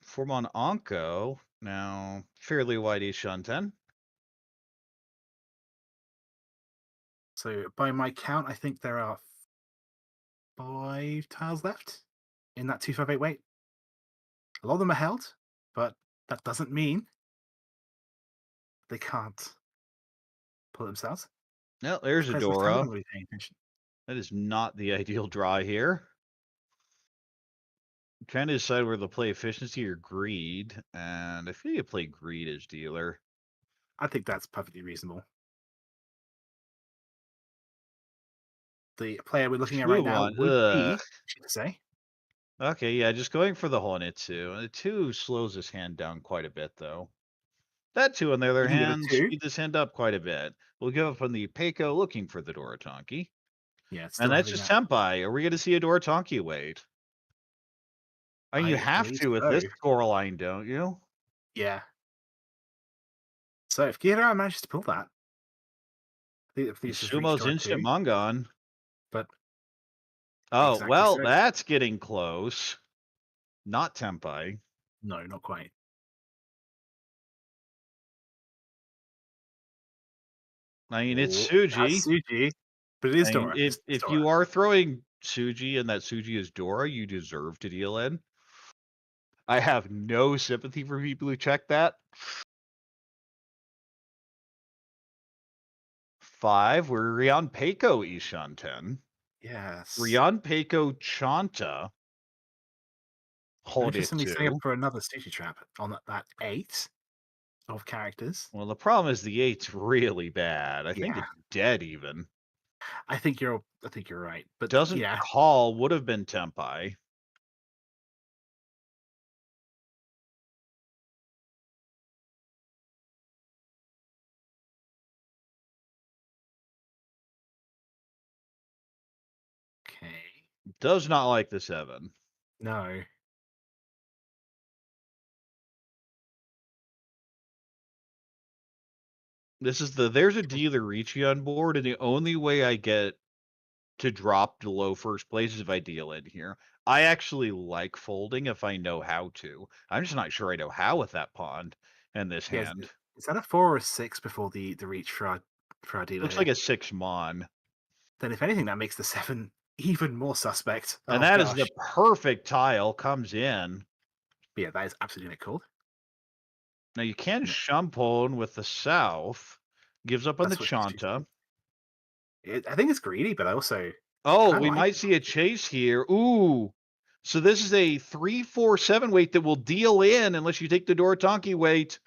[SPEAKER 2] Form on Anko, now fairly wide Shanten.
[SPEAKER 1] So by my count, I think there are 5 tiles left in that 258 weight. A lot of them are held, but that doesn't mean they can't pull it themselves.
[SPEAKER 2] No, there's a
[SPEAKER 1] Players with time
[SPEAKER 2] Dora.
[SPEAKER 1] don't really paying attention.
[SPEAKER 2] That is not the ideal draw here. I'm trying to decide whether to play efficiency or greed, and I feel you play greed as dealer.
[SPEAKER 1] I think that's perfectly reasonable. The player we're looking at right now
[SPEAKER 2] 2-1.
[SPEAKER 1] would
[SPEAKER 2] Ugh.
[SPEAKER 1] be, should I say,
[SPEAKER 2] Okay, yeah, just going for the Honitsu. The 2 slows this hand down quite a bit, though. That 2, on the other
[SPEAKER 1] you can get a
[SPEAKER 2] hand,
[SPEAKER 1] two.
[SPEAKER 2] speed this hand up quite a bit. We'll give up on the Peiko looking for the Dorotanki.
[SPEAKER 1] Yeah, it's
[SPEAKER 2] And
[SPEAKER 1] still
[SPEAKER 2] that's
[SPEAKER 1] having
[SPEAKER 2] just
[SPEAKER 1] that.
[SPEAKER 2] Senpai. Are we going to see a Doratanki wait? And you
[SPEAKER 1] I
[SPEAKER 2] have
[SPEAKER 1] believe
[SPEAKER 2] to with
[SPEAKER 1] so.
[SPEAKER 2] this scoreline, don't you?
[SPEAKER 1] Yeah. So if Gira manages to pull that, I think it's just reached
[SPEAKER 2] Sumo's
[SPEAKER 1] Dora
[SPEAKER 2] instant
[SPEAKER 1] 2,
[SPEAKER 2] Mangon.
[SPEAKER 1] but
[SPEAKER 2] Oh,
[SPEAKER 1] exactly
[SPEAKER 2] well,
[SPEAKER 1] so.
[SPEAKER 2] that's getting close. Not Tempai.
[SPEAKER 1] No, not quite.
[SPEAKER 2] I mean, it's
[SPEAKER 1] Oh,
[SPEAKER 2] Suji.
[SPEAKER 1] that's Suji, but it is
[SPEAKER 2] I mean,
[SPEAKER 1] Dora. It's
[SPEAKER 2] if
[SPEAKER 1] Dora.
[SPEAKER 2] you are throwing Suji and that Suji is Dora, you deserve to deal in. I have no sympathy for people who check that. 5, we're Rion Peiko Ishanten.
[SPEAKER 1] Yes.
[SPEAKER 2] Rion Peiko Chanta.
[SPEAKER 1] We're
[SPEAKER 2] Hold it
[SPEAKER 1] interestingly setting up
[SPEAKER 2] to.
[SPEAKER 1] for another Sushi Trap on that 8 of characters.
[SPEAKER 2] Well, the problem is the 8's really bad. I think
[SPEAKER 1] Yeah,
[SPEAKER 2] it's dead even.
[SPEAKER 1] I think you're right. But
[SPEAKER 2] Doesn't
[SPEAKER 1] yeah,
[SPEAKER 2] call would have been Tempai.
[SPEAKER 1] okay.
[SPEAKER 2] Does not like the 7.
[SPEAKER 1] No.
[SPEAKER 2] There's a dealer Riichi on board, and the only way I get to drop to low first place is if I deal in here. I actually like folding if I know how to. I'm just not sure I know how with that pond and this
[SPEAKER 1] Yeah,
[SPEAKER 2] hand.
[SPEAKER 1] is that a 4 or a 6 before the reach for our dealer
[SPEAKER 2] Looks
[SPEAKER 1] here?
[SPEAKER 2] like a 6 mon.
[SPEAKER 1] Then if anything, that makes the 7 even more suspect.
[SPEAKER 2] And
[SPEAKER 1] Oh
[SPEAKER 2] that is the
[SPEAKER 1] gosh.
[SPEAKER 2] perfect tile, comes in.
[SPEAKER 1] But yeah, that is absolutely called.
[SPEAKER 2] Now you can Shumpone with the south. Gives up on the
[SPEAKER 1] That's what he's
[SPEAKER 2] Chanta.
[SPEAKER 1] choosing. I think it's greedy, but I also
[SPEAKER 2] Oh,
[SPEAKER 1] kind of
[SPEAKER 2] we
[SPEAKER 1] like
[SPEAKER 2] might see a chase here. Ooh. So this is a 3-4-7 weight that will deal in unless you take the Doratanki weight.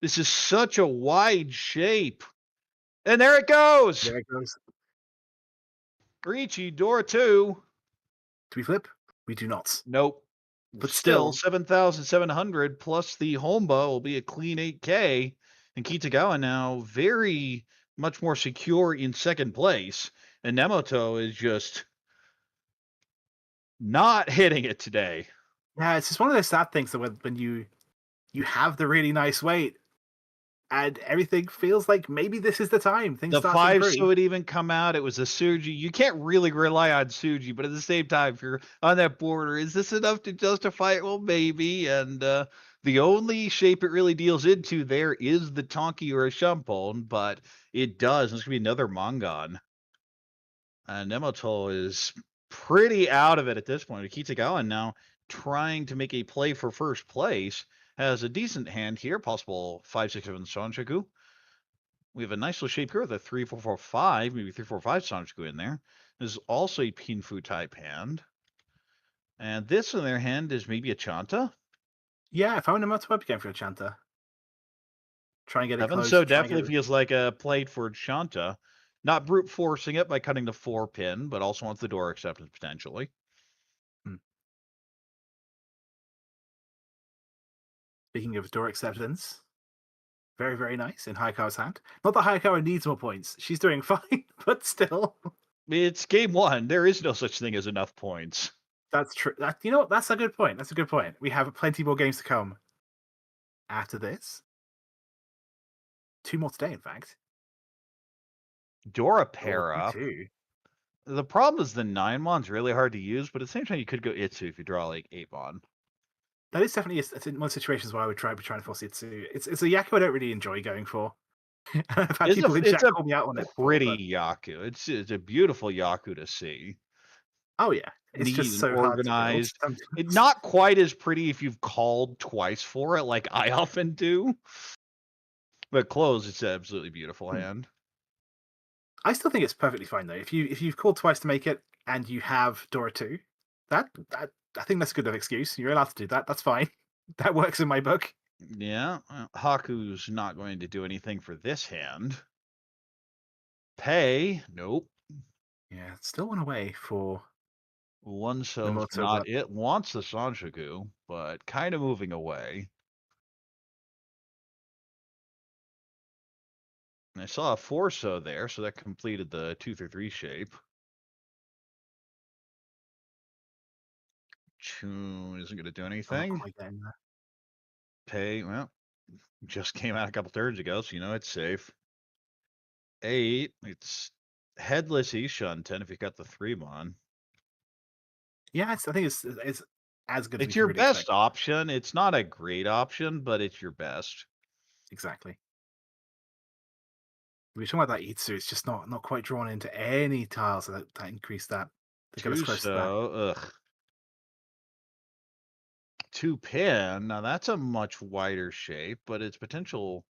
[SPEAKER 2] This is such a wide shape. And there it goes.
[SPEAKER 1] there it goes.
[SPEAKER 2] Riichi, Dora 2.
[SPEAKER 1] Do we flip? We do not.
[SPEAKER 2] Nope.
[SPEAKER 1] But
[SPEAKER 2] Still,
[SPEAKER 1] still,
[SPEAKER 2] 7,700 plus the Homba will be a clean 8K. And Kitagawa now very much more secure in second place. And Uemoto is just not hitting it today.
[SPEAKER 1] yeah, it's just one of those sad things that when you have the really nice weight and everything feels like maybe this is the time things
[SPEAKER 2] The
[SPEAKER 1] start to
[SPEAKER 2] 5
[SPEAKER 1] improve.
[SPEAKER 2] so it even come out. It was a Suji. You can't really rely on Suji, but at the same time, if you're on that border, is this enough to justify it? Well, maybe. And the only shape it really deals into there is the Tonki or a Shumpone, but it does. This could be another Mangon. And Nemoto is pretty out of it at this point. Kitagawa now trying to make a play for first place. Has a decent hand here, possible 5-6-7 Sanshaku. We have a nice little shape here with a 3-4-4-5, maybe 3-4-5 Sanshaku in there. This is also a Pinfu type hand. And this on their hand is maybe a Chanta.
[SPEAKER 1] Yeah, if I win a Moto, I'd be going for a Chanta. Try and get it
[SPEAKER 2] Seven
[SPEAKER 1] close.
[SPEAKER 2] so
[SPEAKER 1] Try and get
[SPEAKER 2] definitely
[SPEAKER 1] it.
[SPEAKER 2] feels like a play for Chanta. Not brute forcing it by cutting the 4 pin, but also wants the door acceptance potentially.
[SPEAKER 1] Hmm. Speaking of door acceptance, very, very nice in Hayakawa's hand. Not that Hayakawa needs more points. She's doing fine, but still.
[SPEAKER 2] It's game 1. There is no such thing as enough points.
[SPEAKER 1] That's true. You know what? That's a good point. That's a good point. We have plenty more games to come after this. 2 more today, in fact.
[SPEAKER 2] Dora
[SPEAKER 1] Oh,
[SPEAKER 2] pair up.
[SPEAKER 1] 2-2.
[SPEAKER 2] The problem is the 9 mon's really hard to use, but at the same time, you could go Itsu if you draw like 8 mon.
[SPEAKER 1] That is definitely one of the situations where I would be trying to force it to. It's a Yaku I don't really enjoy going for. I've had people in
[SPEAKER 2] It's
[SPEAKER 1] chat
[SPEAKER 2] a
[SPEAKER 1] call me out on it before, but
[SPEAKER 2] pretty Yaku. It's a beautiful Yaku to see.
[SPEAKER 1] oh yeah, it's
[SPEAKER 2] Neat
[SPEAKER 1] just
[SPEAKER 2] and
[SPEAKER 1] so hard to build.
[SPEAKER 2] organized. Not quite as pretty if you've called twice for it, like I often do. But close, it's an absolutely beautiful hand.
[SPEAKER 1] I still think it's perfectly fine though. If you've called twice to make it and you have Dora 2, that I think that's a good enough excuse. You're allowed to do that. That's fine. That works in my book.
[SPEAKER 2] Yeah, Haku's not going to do anything for this hand. Pay, nope.
[SPEAKER 1] Yeah, still one away for
[SPEAKER 2] One
[SPEAKER 1] the
[SPEAKER 2] so's
[SPEAKER 1] Moto,
[SPEAKER 2] not
[SPEAKER 1] but
[SPEAKER 2] it. Wants the Sanshaku, but kind of moving away. I saw a 4-so there, so that completed the 2-3 shape. Chun isn't going to do
[SPEAKER 1] I'm not
[SPEAKER 2] anything.
[SPEAKER 1] quite getting there.
[SPEAKER 2] Pay, well, just came out a couple turns ago, so you know it's safe. 8, it's headless Ishun 10 if you got the 3-mon.
[SPEAKER 1] Yeah, I think it's as good as we
[SPEAKER 2] It's
[SPEAKER 1] can
[SPEAKER 2] your
[SPEAKER 1] really expect.
[SPEAKER 2] best option. It's not a great option, but it's your best.
[SPEAKER 1] Exactly. We're talking about that Itsu, it's just not quite drawn into any tiles that increase that. They get us close to that.
[SPEAKER 2] 2-so, ugh. 2-pin, now that's a much wider shape, but it's potential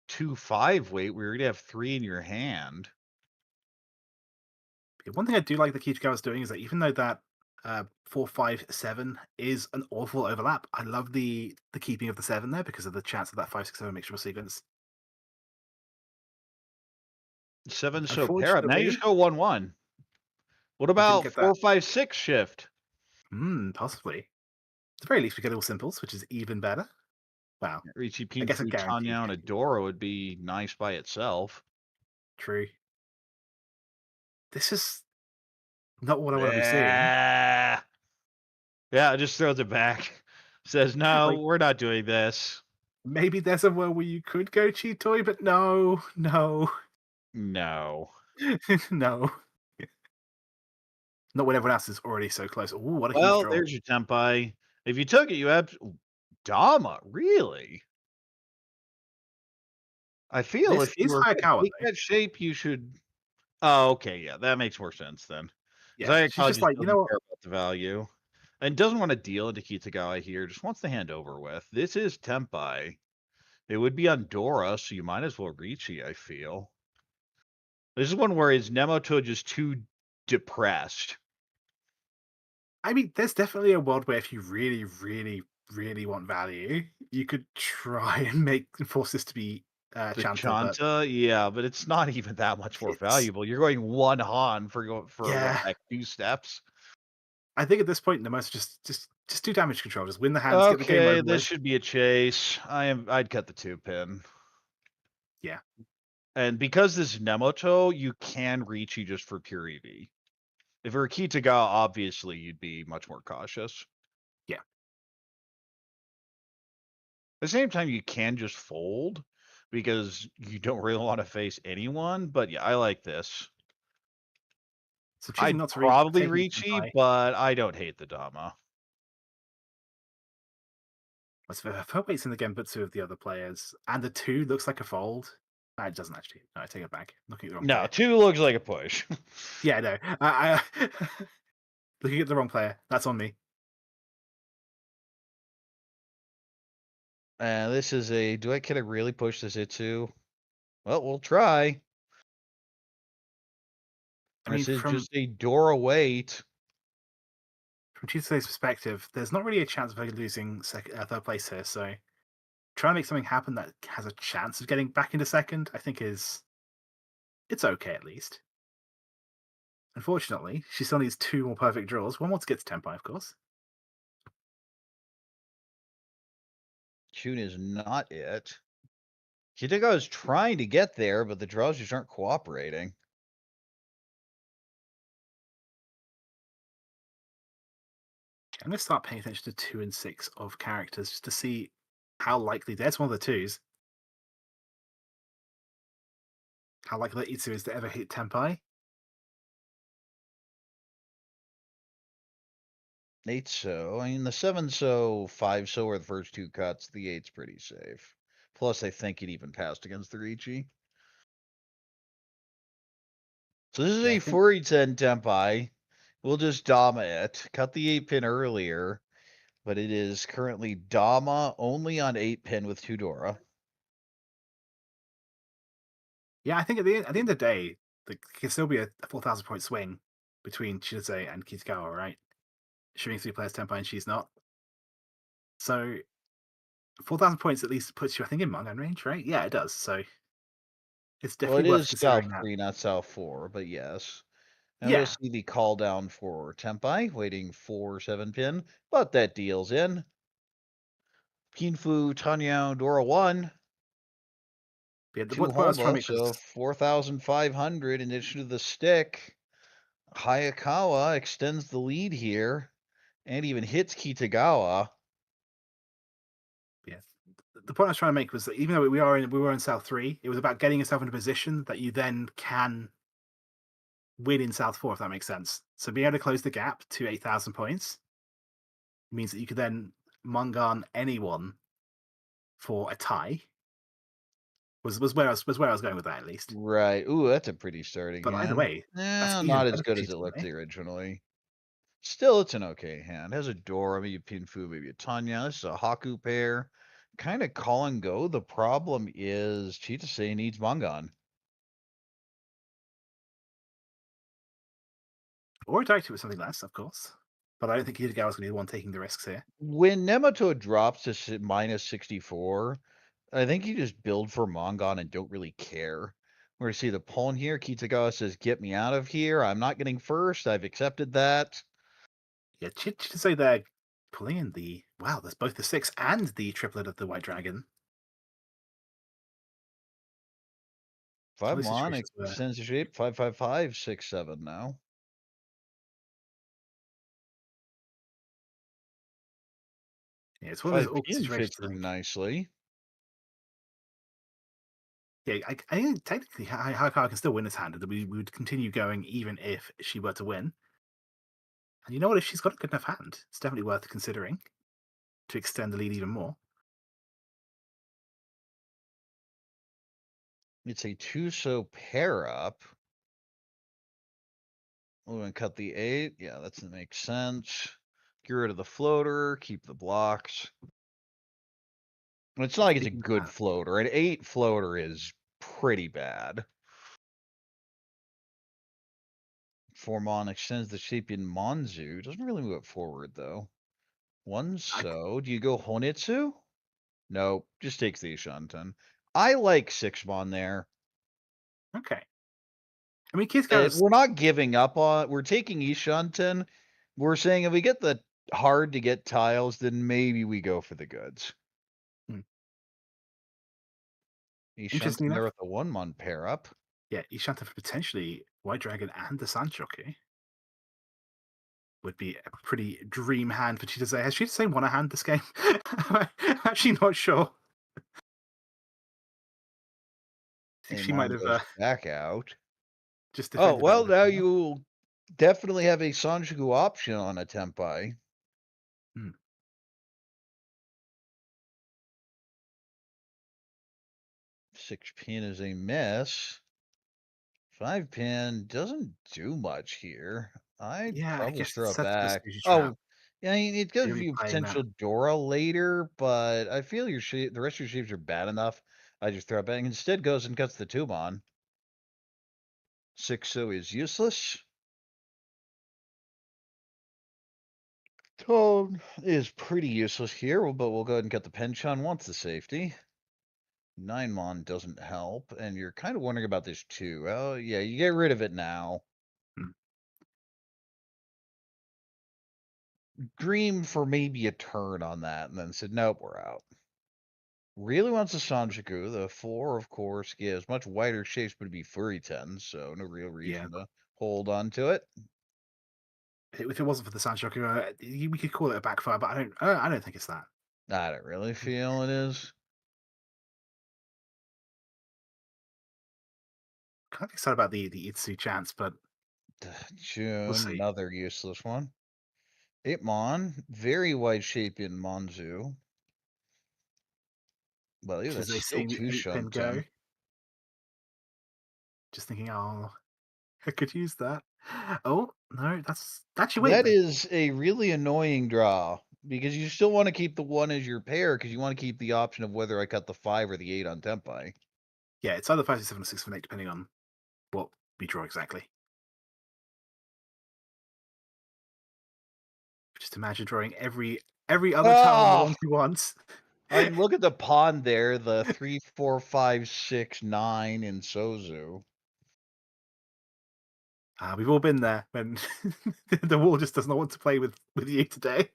[SPEAKER 2] 2-5 weight. We're gonna have 3 in your hand.
[SPEAKER 1] One thing I do like the Kitagawa's doing is that even though that 4-5-7 is an awful overlap, I love the keeping of the 7 there because of the chance of that 5-6-7 mixture sequence.
[SPEAKER 2] 7-so pair up. Now you
[SPEAKER 1] Unfortunately,
[SPEAKER 2] just go 1-1. What
[SPEAKER 1] we didn't
[SPEAKER 2] about
[SPEAKER 1] get that.
[SPEAKER 2] 4-5-6 shift?
[SPEAKER 1] Possibly. At the very least, we get all simples, which is even better. Wow.
[SPEAKER 2] Riichi
[SPEAKER 1] I guess a
[SPEAKER 2] Pinfu,
[SPEAKER 1] guaranteed.
[SPEAKER 2] Tanya, and a Dora would be nice by itself.
[SPEAKER 1] True. This is not what I want to be seeing.
[SPEAKER 2] Yeah, it just throws it back. Says, no,
[SPEAKER 1] Like,
[SPEAKER 2] we're not doing this.
[SPEAKER 1] maybe there's a world where you could go cheat toy, but no.
[SPEAKER 2] No.
[SPEAKER 1] No. Not when everyone else is already so close. Ooh, what a huge
[SPEAKER 2] Well,
[SPEAKER 1] draw.
[SPEAKER 2] there's your Tempai. If you took it, you have Dama, really? I feel
[SPEAKER 1] This
[SPEAKER 2] if you
[SPEAKER 1] is
[SPEAKER 2] were gonna
[SPEAKER 1] Hayakawa,
[SPEAKER 2] take
[SPEAKER 1] though.
[SPEAKER 2] that shape, you should. Oh, okay, yeah, that makes more sense then.
[SPEAKER 1] Yeah,
[SPEAKER 2] Because
[SPEAKER 1] she's
[SPEAKER 2] Hayakawa
[SPEAKER 1] just
[SPEAKER 2] just
[SPEAKER 1] like, you know
[SPEAKER 2] doesn't
[SPEAKER 1] what?
[SPEAKER 2] care about the value. And doesn't want to deal into Kitagawa here, just wants the hand over with. This is Tempai. It would be on Dora, so you might as well Riichi, I feel. This is one where is Uemoto just too depressed.
[SPEAKER 1] I mean, there's definitely a world where if you really, really, really want value, you could try and force this to be
[SPEAKER 2] The
[SPEAKER 1] Chanta, but
[SPEAKER 2] Chanta, yeah, but it's not even that much more
[SPEAKER 1] it's
[SPEAKER 2] valuable. You're going 1 Han for what,
[SPEAKER 1] yeah.
[SPEAKER 2] like 2 steps?
[SPEAKER 1] I think at this point, the most just do damage control, just win the hands, get the game
[SPEAKER 2] Okay,
[SPEAKER 1] over
[SPEAKER 2] this
[SPEAKER 1] with.
[SPEAKER 2] should be a chase. I'd cut the 2-pin.
[SPEAKER 1] Yeah,
[SPEAKER 2] And because this is Uemoto, you can reach you just for pure EV. If it were Kitagawa, obviously you'd be much more cautious.
[SPEAKER 1] yeah.
[SPEAKER 2] At the same time, you can just fold because you don't really want to face anyone. But yeah, I like this.
[SPEAKER 1] So choosing
[SPEAKER 2] I'd
[SPEAKER 1] not to reach,
[SPEAKER 2] probably
[SPEAKER 1] taking
[SPEAKER 2] Riichi,
[SPEAKER 1] by.
[SPEAKER 2] but I don't hate the Dama.
[SPEAKER 1] Let's hope it's in the Genbutsu of the other players, and the 2 looks like a fold. It doesn't actually. No, I take it back. Looking at the wrong
[SPEAKER 2] No,
[SPEAKER 1] player.
[SPEAKER 2] 2 looks like a push.
[SPEAKER 1] Yeah, no. I looking at the wrong player. That's on me.
[SPEAKER 2] This is a, can I really push this Itsu? Well, we'll try.
[SPEAKER 1] I mean,
[SPEAKER 2] This is just a Dora wait.
[SPEAKER 1] from Chitose's perspective, there's not really a chance of her losing third place here. So trying to make something happen that has a chance of getting back into second, I think it's okay at least. Unfortunately, she still needs 2 more perfect draws. One more to get to Tenpai, of course.
[SPEAKER 2] Chun is not it. Kitagawa is trying to get there, but the draws just aren't cooperating.
[SPEAKER 1] I'm going to start paying attention to 2 and 6 of characters just to see how likely there's one of the 2s. How likely that Itsu is to ever hit Tenpai.
[SPEAKER 2] 8-so. I mean, the 7-so, 5-so are the first 2 cuts. The 8's pretty safe. Plus, I think it even passed against the Riichi. So this is
[SPEAKER 1] Yeah,
[SPEAKER 2] a
[SPEAKER 1] I think
[SPEAKER 2] 4-10 Tempai. We'll just Dama it. Cut the 8-pin earlier, but it is currently Dama only on 8-pin with 2 Dora.
[SPEAKER 1] yeah, I think at the end of the day, it can still be a 4,000 point swing between Chitose and Kitagawa, right? Shooting 3 players Tenpai and she's not. So 4,000 points at least puts you, I think, in Mangan range, right? Yeah, it does. So it's
[SPEAKER 2] Well, it
[SPEAKER 1] definitely worth
[SPEAKER 2] is South
[SPEAKER 1] considering that.
[SPEAKER 2] 3, not South 4, but yes. And we'll
[SPEAKER 1] Yeah.
[SPEAKER 2] see the call down for Tempai, waiting for 7-pin, but that deals in. Pinfu, Tanyao, Dora 1.
[SPEAKER 1] Yeah,
[SPEAKER 2] Two
[SPEAKER 1] what I was trying to
[SPEAKER 2] Homa,
[SPEAKER 1] make was
[SPEAKER 2] so 4,500 in addition to the stick. Hayakawa extends the lead here and even hits Kitagawa.
[SPEAKER 1] yeah. The point I was trying to make was that even though we were in South 3, it was about getting yourself in a position that you then can win in South 4, if that makes sense. So being able to close the gap to 8,000 points means that you could then Mangan anyone for a tie. Was where I was going with that, at least.
[SPEAKER 2] Right. Ooh, that's a pretty starting
[SPEAKER 1] But either
[SPEAKER 2] hand.
[SPEAKER 1] way, that's even
[SPEAKER 2] Not as
[SPEAKER 1] better for
[SPEAKER 2] good as it looked
[SPEAKER 1] GTMA.
[SPEAKER 2] originally. Still, it's an okay hand. Has a Dora, maybe a Pinfu, maybe a Tanya. This is a Haku pair. Kind of call and go. The problem is Chitose needs Mangan.
[SPEAKER 1] Or direct it with something less, of course. But I don't think Kitagawa's going to be the one taking the risks here.
[SPEAKER 2] When Nemoto drops to minus 64, I think you just build for Mangan and don't really care. We're going to see the pawn here. Kitagawa says, get me out of here. I'm not getting first. I've accepted that.
[SPEAKER 1] Yeah, to say they're pulling in the wow, there's both the 6 and the triplet of the White Dragon. It's one
[SPEAKER 2] Five
[SPEAKER 1] of those
[SPEAKER 2] mon
[SPEAKER 1] situations where
[SPEAKER 2] extends the shape. 555, 6-7 now.
[SPEAKER 1] yeah, it's one of those
[SPEAKER 2] Five
[SPEAKER 1] awkward
[SPEAKER 2] pin
[SPEAKER 1] situations.
[SPEAKER 2] fits in nicely.
[SPEAKER 1] Yeah, I think technically Hayakawa can still win this hand, and we would continue going even if she were to win. And you know what? If she's got a good enough hand, it's definitely worth considering to extend the lead even more.
[SPEAKER 2] It's a two-so pair up. We're going to cut the 8. Yeah, that makes sense. Get rid of the floater. Keep the blocks. It's not like it's a
[SPEAKER 1] Speaking of
[SPEAKER 2] good
[SPEAKER 1] that,
[SPEAKER 2] floater. An 8 floater is pretty bad. Formon extends the shape in Monzu. Doesn't really move it forward, though. One
[SPEAKER 1] I,
[SPEAKER 2] so. Do you go Honitsu? No, just takes the Ishanten. I like 6 Mon there.
[SPEAKER 1] okay. I mean, Kitagawa's
[SPEAKER 2] We're not giving up on. We're taking Ishanten. We're saying if we get the hard to get tiles, then maybe we go for the goods.
[SPEAKER 1] hmm, interesting
[SPEAKER 2] Ishanten there
[SPEAKER 1] enough.
[SPEAKER 2] with the 1-mon pair up.
[SPEAKER 1] Yeah, Ishanta for potentially White Dragon and the Sanchoku would be a pretty dream hand for Chitose. Has Chitose won a hand this game? I'm actually not sure. I think
[SPEAKER 2] And
[SPEAKER 1] she might
[SPEAKER 2] Mon
[SPEAKER 1] have
[SPEAKER 2] goes back out.
[SPEAKER 1] just
[SPEAKER 2] Oh,
[SPEAKER 1] defended that
[SPEAKER 2] well,
[SPEAKER 1] with a
[SPEAKER 2] now
[SPEAKER 1] pair.
[SPEAKER 2] you definitely have a Sanjuku option on a Tempai.
[SPEAKER 1] Hmm.
[SPEAKER 2] 6 pin is a miss. 5 pin doesn't do much here. I'd
[SPEAKER 1] Yeah, I
[SPEAKER 2] probably
[SPEAKER 1] guess it
[SPEAKER 2] throw it
[SPEAKER 1] sets up a
[SPEAKER 2] back.
[SPEAKER 1] sushi trap.
[SPEAKER 2] Oh, yeah, I mean, it gives
[SPEAKER 1] You're really
[SPEAKER 2] you
[SPEAKER 1] playing that.
[SPEAKER 2] potential Dora later, but I feel your shape, the rest of your shapes are bad enough. I just throw it back. Instead, goes and cuts the tube on. 6 so is useless. Tone is pretty useless here, but we'll go ahead and cut the Penchon once the safety. 9 mon doesn't help, and you're kind of wondering about this too. Oh, yeah, you get rid of it now.
[SPEAKER 1] Hmm.
[SPEAKER 2] Dream for maybe a turn on that, and then said, nope, we're out. Really wants a Sanjaku. The 4, of course, gives much wider shapes, but it'd be furry 10, so no real
[SPEAKER 1] Yeah.
[SPEAKER 2] reason to hold on to it.
[SPEAKER 1] If it wasn't for the Sanchoku, we could call it a backfire, but I don't think it's that.
[SPEAKER 2] I don't really feel it is.
[SPEAKER 1] Kind of excited about the Itsu chance, but we'll
[SPEAKER 2] June,
[SPEAKER 1] see.
[SPEAKER 2] another useless one. 8 mon, very wide shape in Monzu. Well, yeah,
[SPEAKER 1] Just as
[SPEAKER 2] that's
[SPEAKER 1] they
[SPEAKER 2] still
[SPEAKER 1] seeing the
[SPEAKER 2] 2
[SPEAKER 1] 8-pin go,
[SPEAKER 2] Shunten.
[SPEAKER 1] just thinking, oh, I could use that. Oh no, that's actually wait.
[SPEAKER 2] That is a really annoying draw because you still want to keep the 1 as your pair because you want to keep the option of whether I cut the 5 or the 8 on Tempai.
[SPEAKER 1] Yeah, it's either 5 6 7 or 6 7 8, depending on what we draw exactly. Just imagine drawing every other tile on the
[SPEAKER 2] Ah!
[SPEAKER 1] ones you want.
[SPEAKER 2] I mean, look at the pawn there, the 3, 4, 5, 6, 9 in Sozu.
[SPEAKER 1] We've all been there when the wall just does not want to play with you today.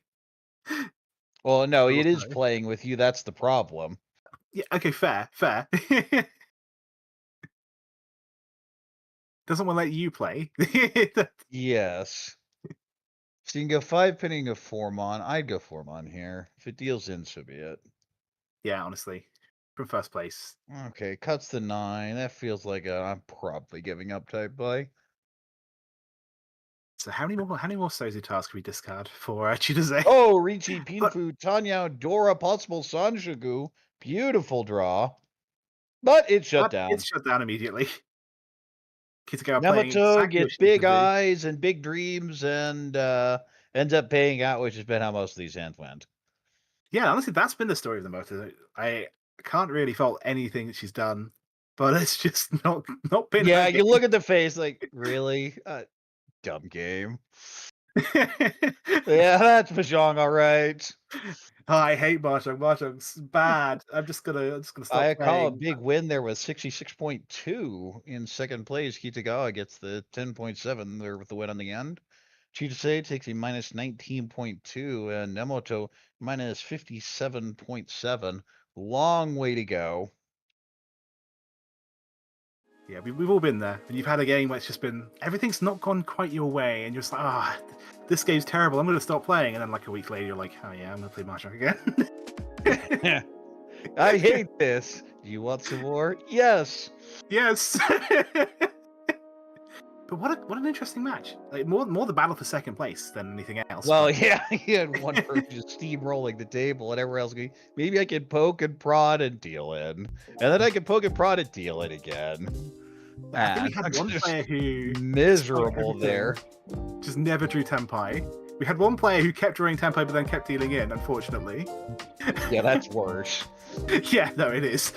[SPEAKER 2] Well, no,
[SPEAKER 1] We all
[SPEAKER 2] it is
[SPEAKER 1] know.
[SPEAKER 2] playing with you. That's the problem.
[SPEAKER 1] Yeah, okay, fair. Doesn't want to let you play.
[SPEAKER 2] Yes. So you can go 5 pinning, go 4-mon. I'd go 4-mon here. If it deals in, so be it.
[SPEAKER 1] Yeah, honestly, from first place.
[SPEAKER 2] Okay, cuts to 9. That feels like I'm probably giving up type play.
[SPEAKER 1] So how many more Sozu tasks can we discard for Chitose?
[SPEAKER 2] Oh, Riichi, Pinfu, Tanya, Dora, possible Sanshogu. Beautiful draw. But it's shut down.
[SPEAKER 1] It's shut down immediately. Kitagawa playing
[SPEAKER 2] Yamato
[SPEAKER 1] exactly what
[SPEAKER 2] gets
[SPEAKER 1] she needs
[SPEAKER 2] big
[SPEAKER 1] to do.
[SPEAKER 2] eyes and big dreams and ends up paying out, which has been how most of these hands went.
[SPEAKER 1] Yeah, honestly, that's been the story of the motor. I can't really fault anything that she's done, but it's just not been.
[SPEAKER 2] Yeah, you look at the face like, really? Dumb game. Yeah, that's Mahjong, all right.
[SPEAKER 1] Oh, I hate Mahjong. Mahjong's bad. I'm just gonna stop
[SPEAKER 2] Hayakawa,
[SPEAKER 1] playing.
[SPEAKER 2] big win there with 66.2 in second place. Kitagawa gets the 10.7 there with the win on the end. Chitose takes a minus 19.2 and Uemoto minus 57.7. Long way to go.
[SPEAKER 1] Yeah, we've all been there. And you've had a game where it's just been everything's not gone quite your way, and you're just like, this game's terrible. I'm gonna stop playing. And then like a week later, you're like, oh yeah, I'm gonna play Mahjong again.
[SPEAKER 2] I hate this. Do you want some more? Yes.
[SPEAKER 1] Yes. But what an interesting match! Like more the battle for second place than anything else.
[SPEAKER 2] Well, yeah, he had one person just steamrolling the table, and everyone else going, maybe I can poke and prod and deal in, and then I can poke and prod and deal in again.
[SPEAKER 1] I think we had one player who
[SPEAKER 2] miserable there,
[SPEAKER 1] just never drew tenpai. We had one player who kept drawing tenpai but then kept dealing in. Unfortunately.
[SPEAKER 2] Yeah, that's worse.
[SPEAKER 1] Yeah, no, it is.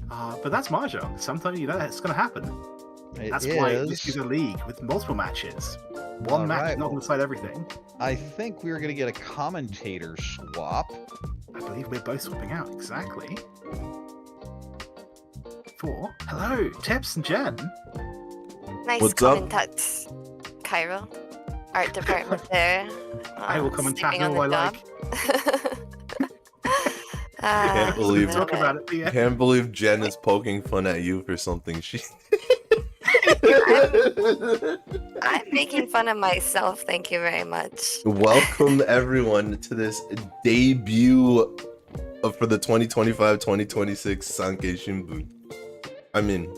[SPEAKER 1] But that's Mahjong. Sometimes it's going to happen. That's why this is a league with multiple matches. One match is not going to decide everything.
[SPEAKER 2] I think we're going to get a commentator swap.
[SPEAKER 1] I believe we're both swapping out, exactly. Hello, Tips and Jenn.
[SPEAKER 3] Nice
[SPEAKER 4] What's
[SPEAKER 3] Commentators. Cairo. Art department there.
[SPEAKER 1] I will come and tackle all I like.
[SPEAKER 4] Can't believe Jenn is poking fun at you for something she...
[SPEAKER 3] I'm making fun of myself, thank you very much.
[SPEAKER 4] Welcome everyone to this debut for the 2025-2026 Sankei Shimbun. I mean,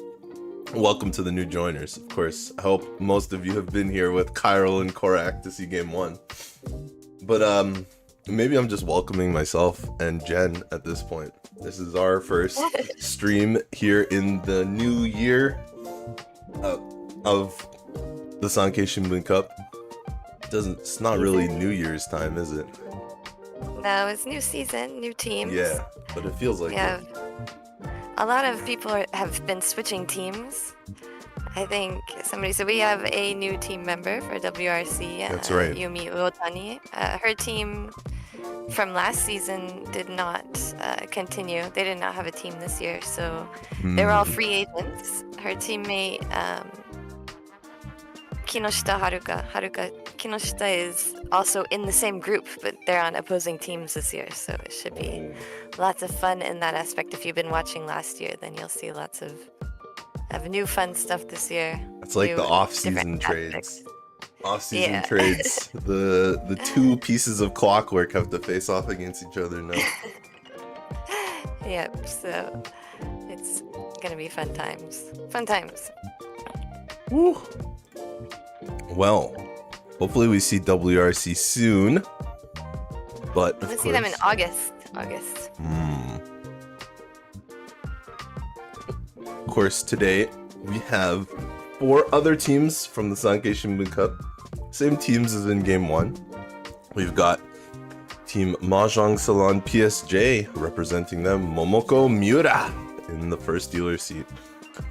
[SPEAKER 4] welcome to the new joiners, of course. I hope most of you have been here with Chiral and Corak to see game 1. But maybe I'm just welcoming myself and Jenn at this point. This is our first stream here in the new year of the Sankei Shimbun Cup. It's not really New Year's time, is it?
[SPEAKER 3] No, it's new season, new teams.
[SPEAKER 4] Yeah, but it feels like it.
[SPEAKER 3] A lot of people have been switching teams. I think so we have a new team member for WRC.
[SPEAKER 4] That's right.
[SPEAKER 3] Yumi Uotani. Her team from last season did not continue. They did not have a team this year, so they were all free agents. Her teammate, Kinoshita Haruka. Kinoshita is also in the same group, but they're on opposing teams this year, so it should be lots of fun in that aspect. If you've been watching last year, then you'll see lots of new fun stuff this year.
[SPEAKER 4] It's like the off-season trades. Off-season trades. The two pieces of clockwork have to face off against each other now.
[SPEAKER 3] Yep, so it's gonna be fun times. Fun times.
[SPEAKER 4] Woo. Well, hopefully we see WRC soon. But
[SPEAKER 3] we'll see them in August.
[SPEAKER 4] Of course, today we have 4 other teams from the Sankei Shimbun Cup. Same teams as in Game 1. We've got Team Mahjong Salon PSJ representing them, Momoko Miura in the first dealer seat.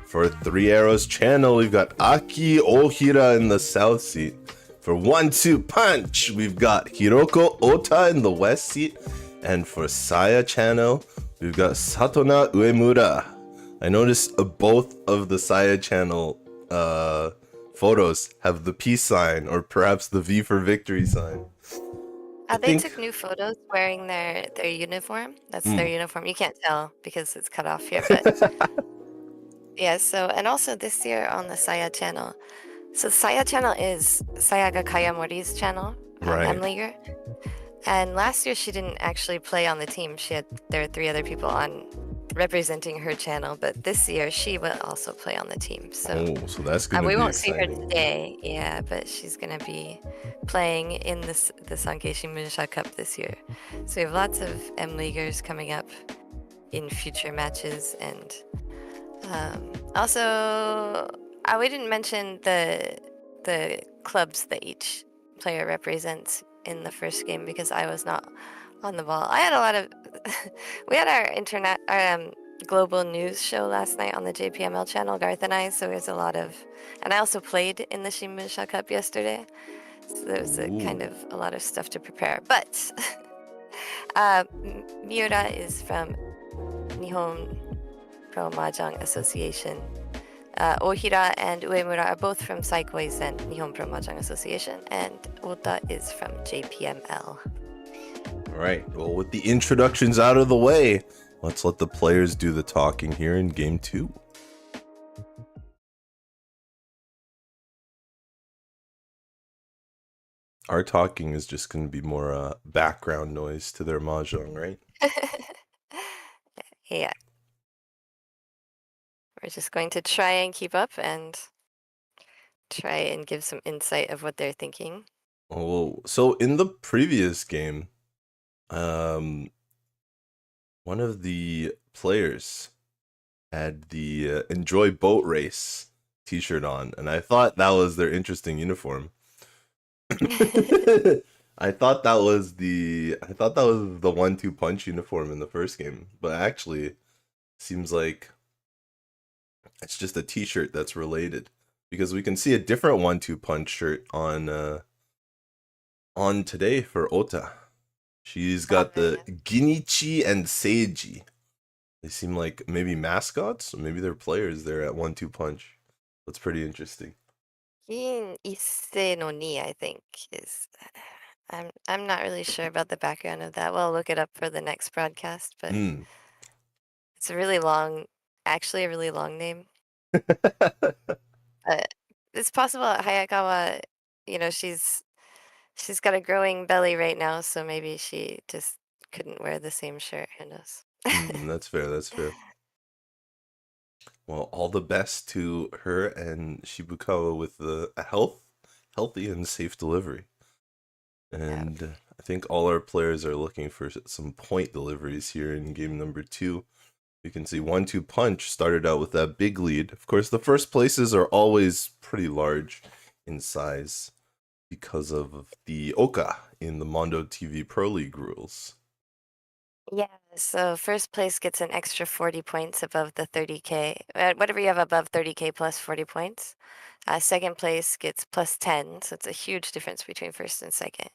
[SPEAKER 4] For 3 Arrows Channel, we've got Aki Ohira in the south seat. For 1-2 Punch, we've got Hiroko Ota in the west seat. And for Saya Channel, we've got Satona Uemura. I noticed both of the Saya Channel photos have the peace sign, or perhaps the V for victory sign.
[SPEAKER 3] They took new photos wearing their uniform. That's their uniform. You can't tell because it's cut off here, but Yeah, so, and also this year on the Saya channel. So the Saya channel is Sayaga Kayamori's channel,
[SPEAKER 4] Right.
[SPEAKER 3] M-Leaguer. And last year she didn't actually play on the team. There were 3 other people on representing her channel, but this year she will also play on the team. So,
[SPEAKER 4] So that's gonna
[SPEAKER 3] we
[SPEAKER 4] be
[SPEAKER 3] won't see her
[SPEAKER 4] exciting.
[SPEAKER 3] today, yeah, but she's gonna be playing in the Sankei Shimbun Cup this year. So we have lots of M-Leaguers coming up in future matches, and also we didn't mention the clubs that each player represents in the first game because I was not on the ball. I had a lot of we had our global news show last night on the JPML channel, Garth and I, so there's a lot of, and I also played in the Shimbun Cup yesterday, so there was a kind of a lot of stuff to prepare. But Miura is from Nihon Pro Mahjong Association. Ohira and Uemura are both from Saikoi and Nihon Pro Mahjong Association, and Ota is from JPML.
[SPEAKER 4] All right. Well, with the introductions out of the way, let's let the players do the talking here in game 2. Our talking is just going to be more background noise to their mahjong, right?
[SPEAKER 3] Yeah. We're just going to try and keep up and try and give some insight of what they're thinking.
[SPEAKER 4] Oh, so in the previous game, one of the players had the Enjoy Boat Race t-shirt on, and I thought that was their interesting uniform. I thought that was the 1-2 punch uniform in the first game, but actually seems like it's just a t-shirt that's related, because we can see a different 1-2 punch shirt on today for Ota. She's got the Ginichi and Seiji. They seem like maybe mascots, or maybe they're players there at 1-2 punch. That's pretty interesting.
[SPEAKER 3] Gin Isse no Ni, I think, is. I'm not really sure about the background of that. We'll look it up for the next broadcast, but it's a really long name. It's possible that Hayakawa, she's got a growing belly right now, so maybe she just couldn't wear the same shirt. Who knows?
[SPEAKER 4] That's fair. That's fair. Well, all the best to her and Shibukawa with a healthy and safe delivery. And I think all our players are looking for some point deliveries here in game number 2. You can see 1-2 punch started out with that big lead. Of course, the first places are always pretty large in size because of the Oka in the Mondo TV Pro League rules.
[SPEAKER 3] Yeah, so first place gets an extra 40 points above the 30K. Whatever you have above 30K plus 40 points. Second place gets plus 10, so it's a huge difference between first and second.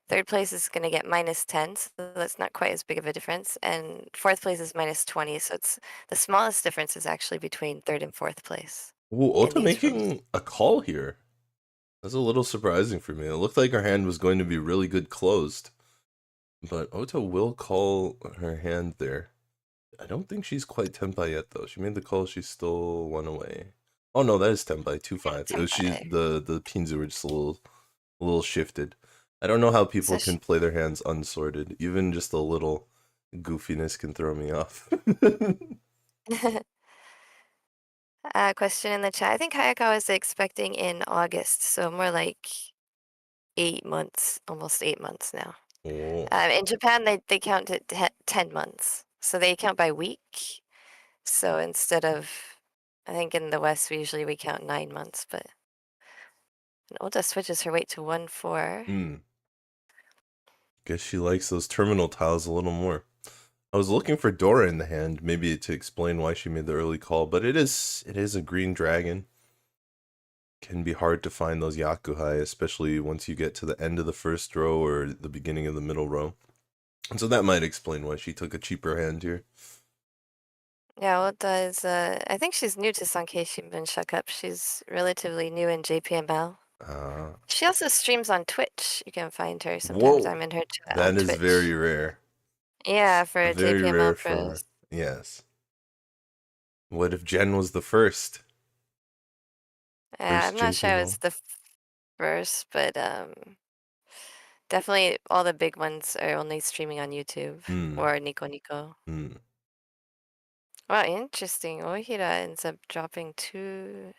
[SPEAKER 3] Third place is going to get minus 10, so that's not quite as big of a difference. And fourth place is minus 20, so it's the smallest difference is actually between third and fourth place.
[SPEAKER 4] Ooh, Ota making a call here. That's a little surprising for me. It looked like her hand was going to be really good closed. But Ota will call her hand there. I don't think she's quite Tenpai yet, though. She made the call. She's still 1 away. Oh no, that is Tenpai 2-5. It was the Pinzu were just a little shifted. I don't know how people can play their hands unsorted. Even just a little goofiness can throw me off.
[SPEAKER 3] Question in the chat. I think Hayakawa is expecting in August, so more like 8 months, almost 8 months now.
[SPEAKER 4] Oh.
[SPEAKER 3] In Japan, they count it 10 months, so they count by week. So instead of, I think in the West, we count 9 months, but Ota switches her weight to 1-4.
[SPEAKER 4] Guess she likes those terminal tiles a little more. I was looking for Dora in the hand, maybe to explain why she made the early call, but it is a green dragon. Can be hard to find those Yakuhai, especially once you get to the end of the first row or the beginning of the middle row. And so that might explain why she took a cheaper hand here.
[SPEAKER 3] Yeah, Ota is, I think she's new to Sankei Shimbun Cup. She's relatively new in JPML. She also streams on Twitch. You can find her sometimes. I'm in her chat on Twitch.
[SPEAKER 4] That is very rare.
[SPEAKER 3] Yeah, for
[SPEAKER 4] Very
[SPEAKER 3] JPML
[SPEAKER 4] rare
[SPEAKER 3] pros.
[SPEAKER 4] yes. What if Jenn was the first?
[SPEAKER 3] I'm not sure I was
[SPEAKER 4] JPML?
[SPEAKER 3] the first, but definitely all the big ones are only streaming on YouTube
[SPEAKER 4] Hmm.
[SPEAKER 3] or Nico Nico.
[SPEAKER 4] Hmm.
[SPEAKER 3] Wow, interesting. Ohira ends up dropping two.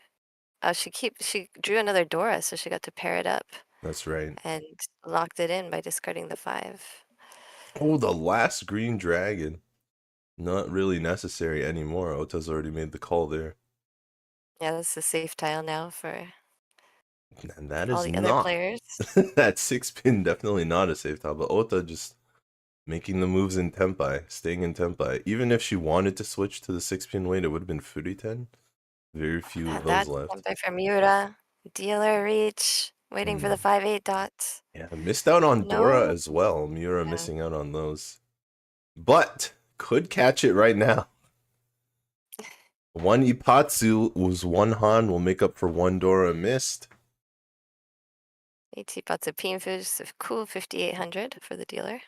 [SPEAKER 3] She drew another Dora, so she got to pair it up
[SPEAKER 4] That's right.
[SPEAKER 3] and locked it in by discarding the 5.
[SPEAKER 4] Oh, the last green dragon. Not really necessary anymore. Ota's already made the call there.
[SPEAKER 3] Yeah, that's the safe tile now for
[SPEAKER 4] And that
[SPEAKER 3] all
[SPEAKER 4] is
[SPEAKER 3] the other
[SPEAKER 4] not.
[SPEAKER 3] players.
[SPEAKER 4] That 6-pin definitely not a safe tile, but Ota just making the moves in Tempai, staying in Tempai. Even if she wanted to switch to the 6-pin weight, it would have been Furiten. Very few of those
[SPEAKER 3] That's
[SPEAKER 4] left.
[SPEAKER 3] something for Miura. Dealer reach, waiting for the 5/8 dots.
[SPEAKER 4] Yeah, missed out on Dora
[SPEAKER 3] No.
[SPEAKER 4] as well. Miura
[SPEAKER 3] Yeah.
[SPEAKER 4] missing out on those. But could catch it right now. One Ipatsu was one Han will make up for one Dora missed.
[SPEAKER 3] 80 pots of Pinfish, so cool 5,800 for the dealer.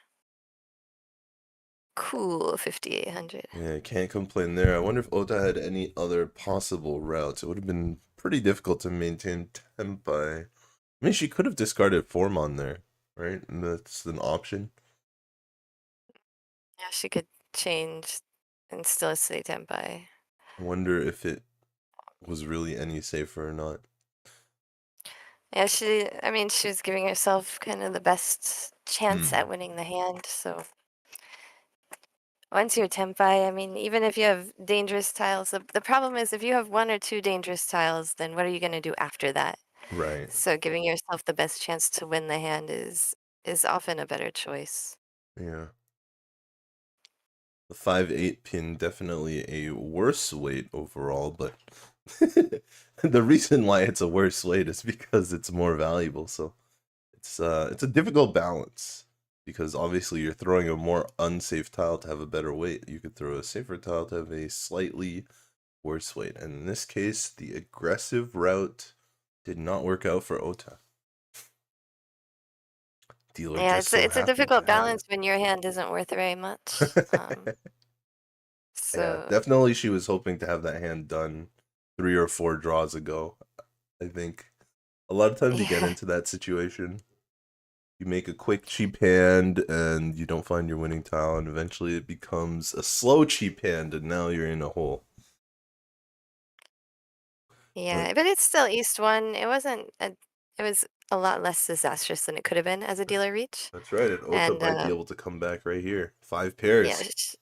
[SPEAKER 3] Cool 5,800.
[SPEAKER 4] Yeah, can't complain there. I wonder if Ota had any other possible routes. It would have been pretty difficult to maintain Tempai. I mean, she could have discarded Formon there, right? And that's an option.
[SPEAKER 3] Yeah, she could change and still stay Tempai.
[SPEAKER 4] I wonder if it was really any safer or not.
[SPEAKER 3] Yeah, I mean, she was giving herself kind of the best chance at winning the hand, so. Once you're Tempai, I mean, even if you have dangerous tiles, the problem is if you have 1 or 2 dangerous tiles, then what are you going to do after that?
[SPEAKER 4] Right.
[SPEAKER 3] So giving yourself the best chance to win the hand is often a better choice.
[SPEAKER 4] Yeah. The 5/8 pin definitely a worse weight overall, but the reason why it's a worse weight is because it's more valuable. So it's a difficult balance because obviously you're throwing a more unsafe tile to have a better weight. You could throw a safer tile to have a slightly worse weight. And in this case, the aggressive route did not work out for Ota. Dealer
[SPEAKER 3] Yeah,
[SPEAKER 4] just so
[SPEAKER 3] it's a
[SPEAKER 4] happened
[SPEAKER 3] difficult
[SPEAKER 4] to have
[SPEAKER 3] balance when your hand isn't worth very much.
[SPEAKER 4] it. Yeah,
[SPEAKER 3] So
[SPEAKER 4] definitely she was hoping to have that hand done 3 or 4 draws ago. I think a lot of times you get
[SPEAKER 3] yeah,
[SPEAKER 4] into that situation. You make a quick cheap hand and you don't find your winning tile, and eventually it becomes a slow cheap hand, and now you're in a hole.
[SPEAKER 3] yeah, but it's still East 1. It was a lot less disastrous than it could have been as a dealer reach.
[SPEAKER 4] That's right. And Ota
[SPEAKER 3] And
[SPEAKER 4] might be able to come back right here. 5
[SPEAKER 3] yeah,
[SPEAKER 4] pairs.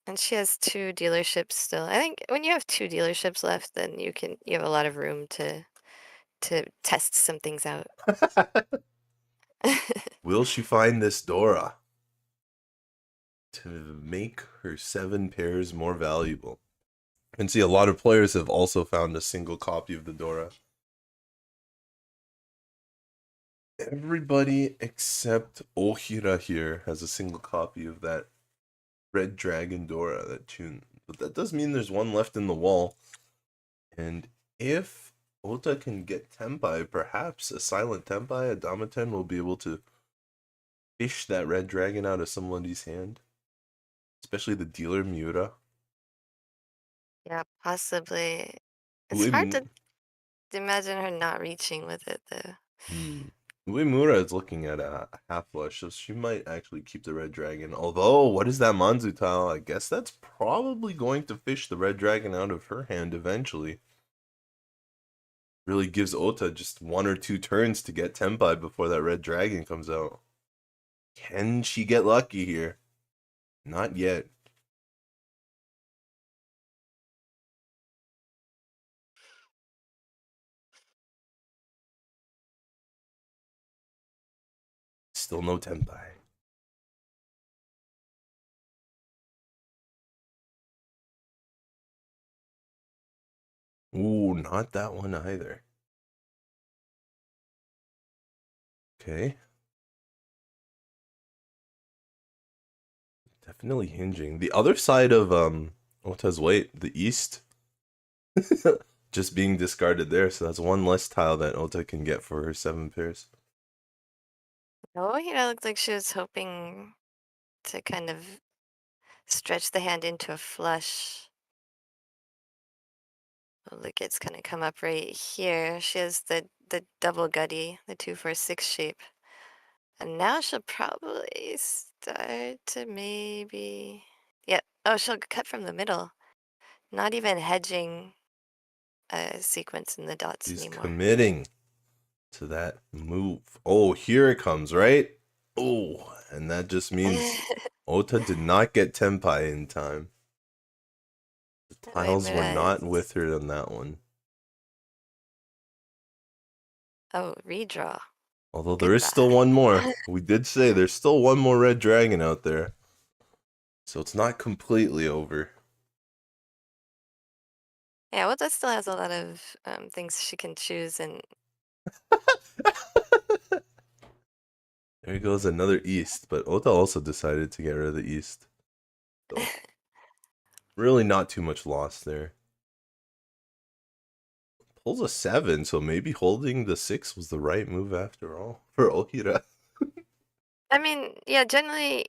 [SPEAKER 3] and she has 2 dealerships still. I think when you have 2 dealerships left, then you have a lot of room to test some things out.
[SPEAKER 4] Will she find this Dora to make her 7 pairs more valuable? And see, a lot of players have also found a single copy of the Dora. Everybody except Ohira here has a single copy of that Red Dragon Dora, that tune. But that does mean there's one left in the wall. And if Ota can get Tempai, perhaps a silent Tempai, a Damaten, will be able to fish that Red Dragon out of somebody's hand. Especially the dealer, Miura.
[SPEAKER 3] Yeah, possibly. It's hard to imagine her not reaching with it, though.
[SPEAKER 4] Uemura is looking at a half flush, so she might actually keep the red dragon. Although, what is that Manzu tile? I guess that's probably going to fish the red dragon out of her hand eventually. Really gives Ota just 1 or 2 turns to get Tempai before that red dragon comes out. Can she get lucky here? Not yet. Still no Tempai. Ooh, not that one either. Okay. Definitely hinging. The other side of Ota's weight, the east, just being discarded there, so that's 1 less tile that Ota can get for her 7 pairs.
[SPEAKER 3] Oh, looked like she was hoping to kind of stretch the hand into a flush. Look, it's gonna come up right here. She has the double gutty, the 2-4-6 shape. And now she'll probably start to maybe... Yeah. Oh, she'll cut from the middle. Not even hedging a sequence in the dots
[SPEAKER 4] She's
[SPEAKER 3] anymore.
[SPEAKER 4] committing to that move. Oh, here it comes, right? Oh, and that just means Ota did not get Tenpai in time. The tiles were not with her on that one.
[SPEAKER 3] Oh, redraw.
[SPEAKER 4] Although there is still one more. We did say there's still one more red dragon out there. So it's not completely over.
[SPEAKER 3] Yeah, well, that still has a lot of things she can choose, and
[SPEAKER 4] There goes another East, but Ota also decided to get rid of the East. So really not too much loss there. Pulls a 7, so maybe holding the 6 was the right move after all for Ohira.
[SPEAKER 3] I mean, yeah, generally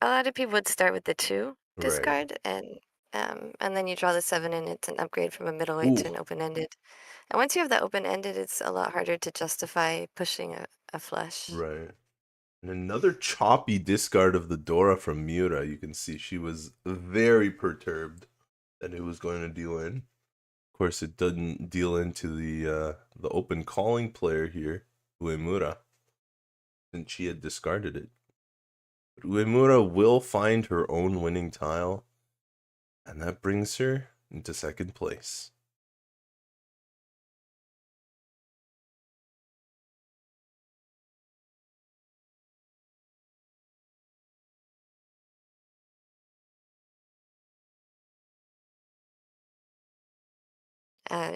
[SPEAKER 3] a lot of people would start with the 2 discard,
[SPEAKER 4] Right.
[SPEAKER 3] and then you draw the 7, and it's an upgrade from a middleweight to an open-ended. And once you have that open-ended, it's a lot harder to justify pushing a flush.
[SPEAKER 4] Right. And another choppy discard of the Dora from Miura. You can see she was very perturbed that it was going to deal in. Of course, it didn't deal into the open calling player here, Uemura, since she had discarded it. But Uemura will find her own winning tile, and that brings her into second place.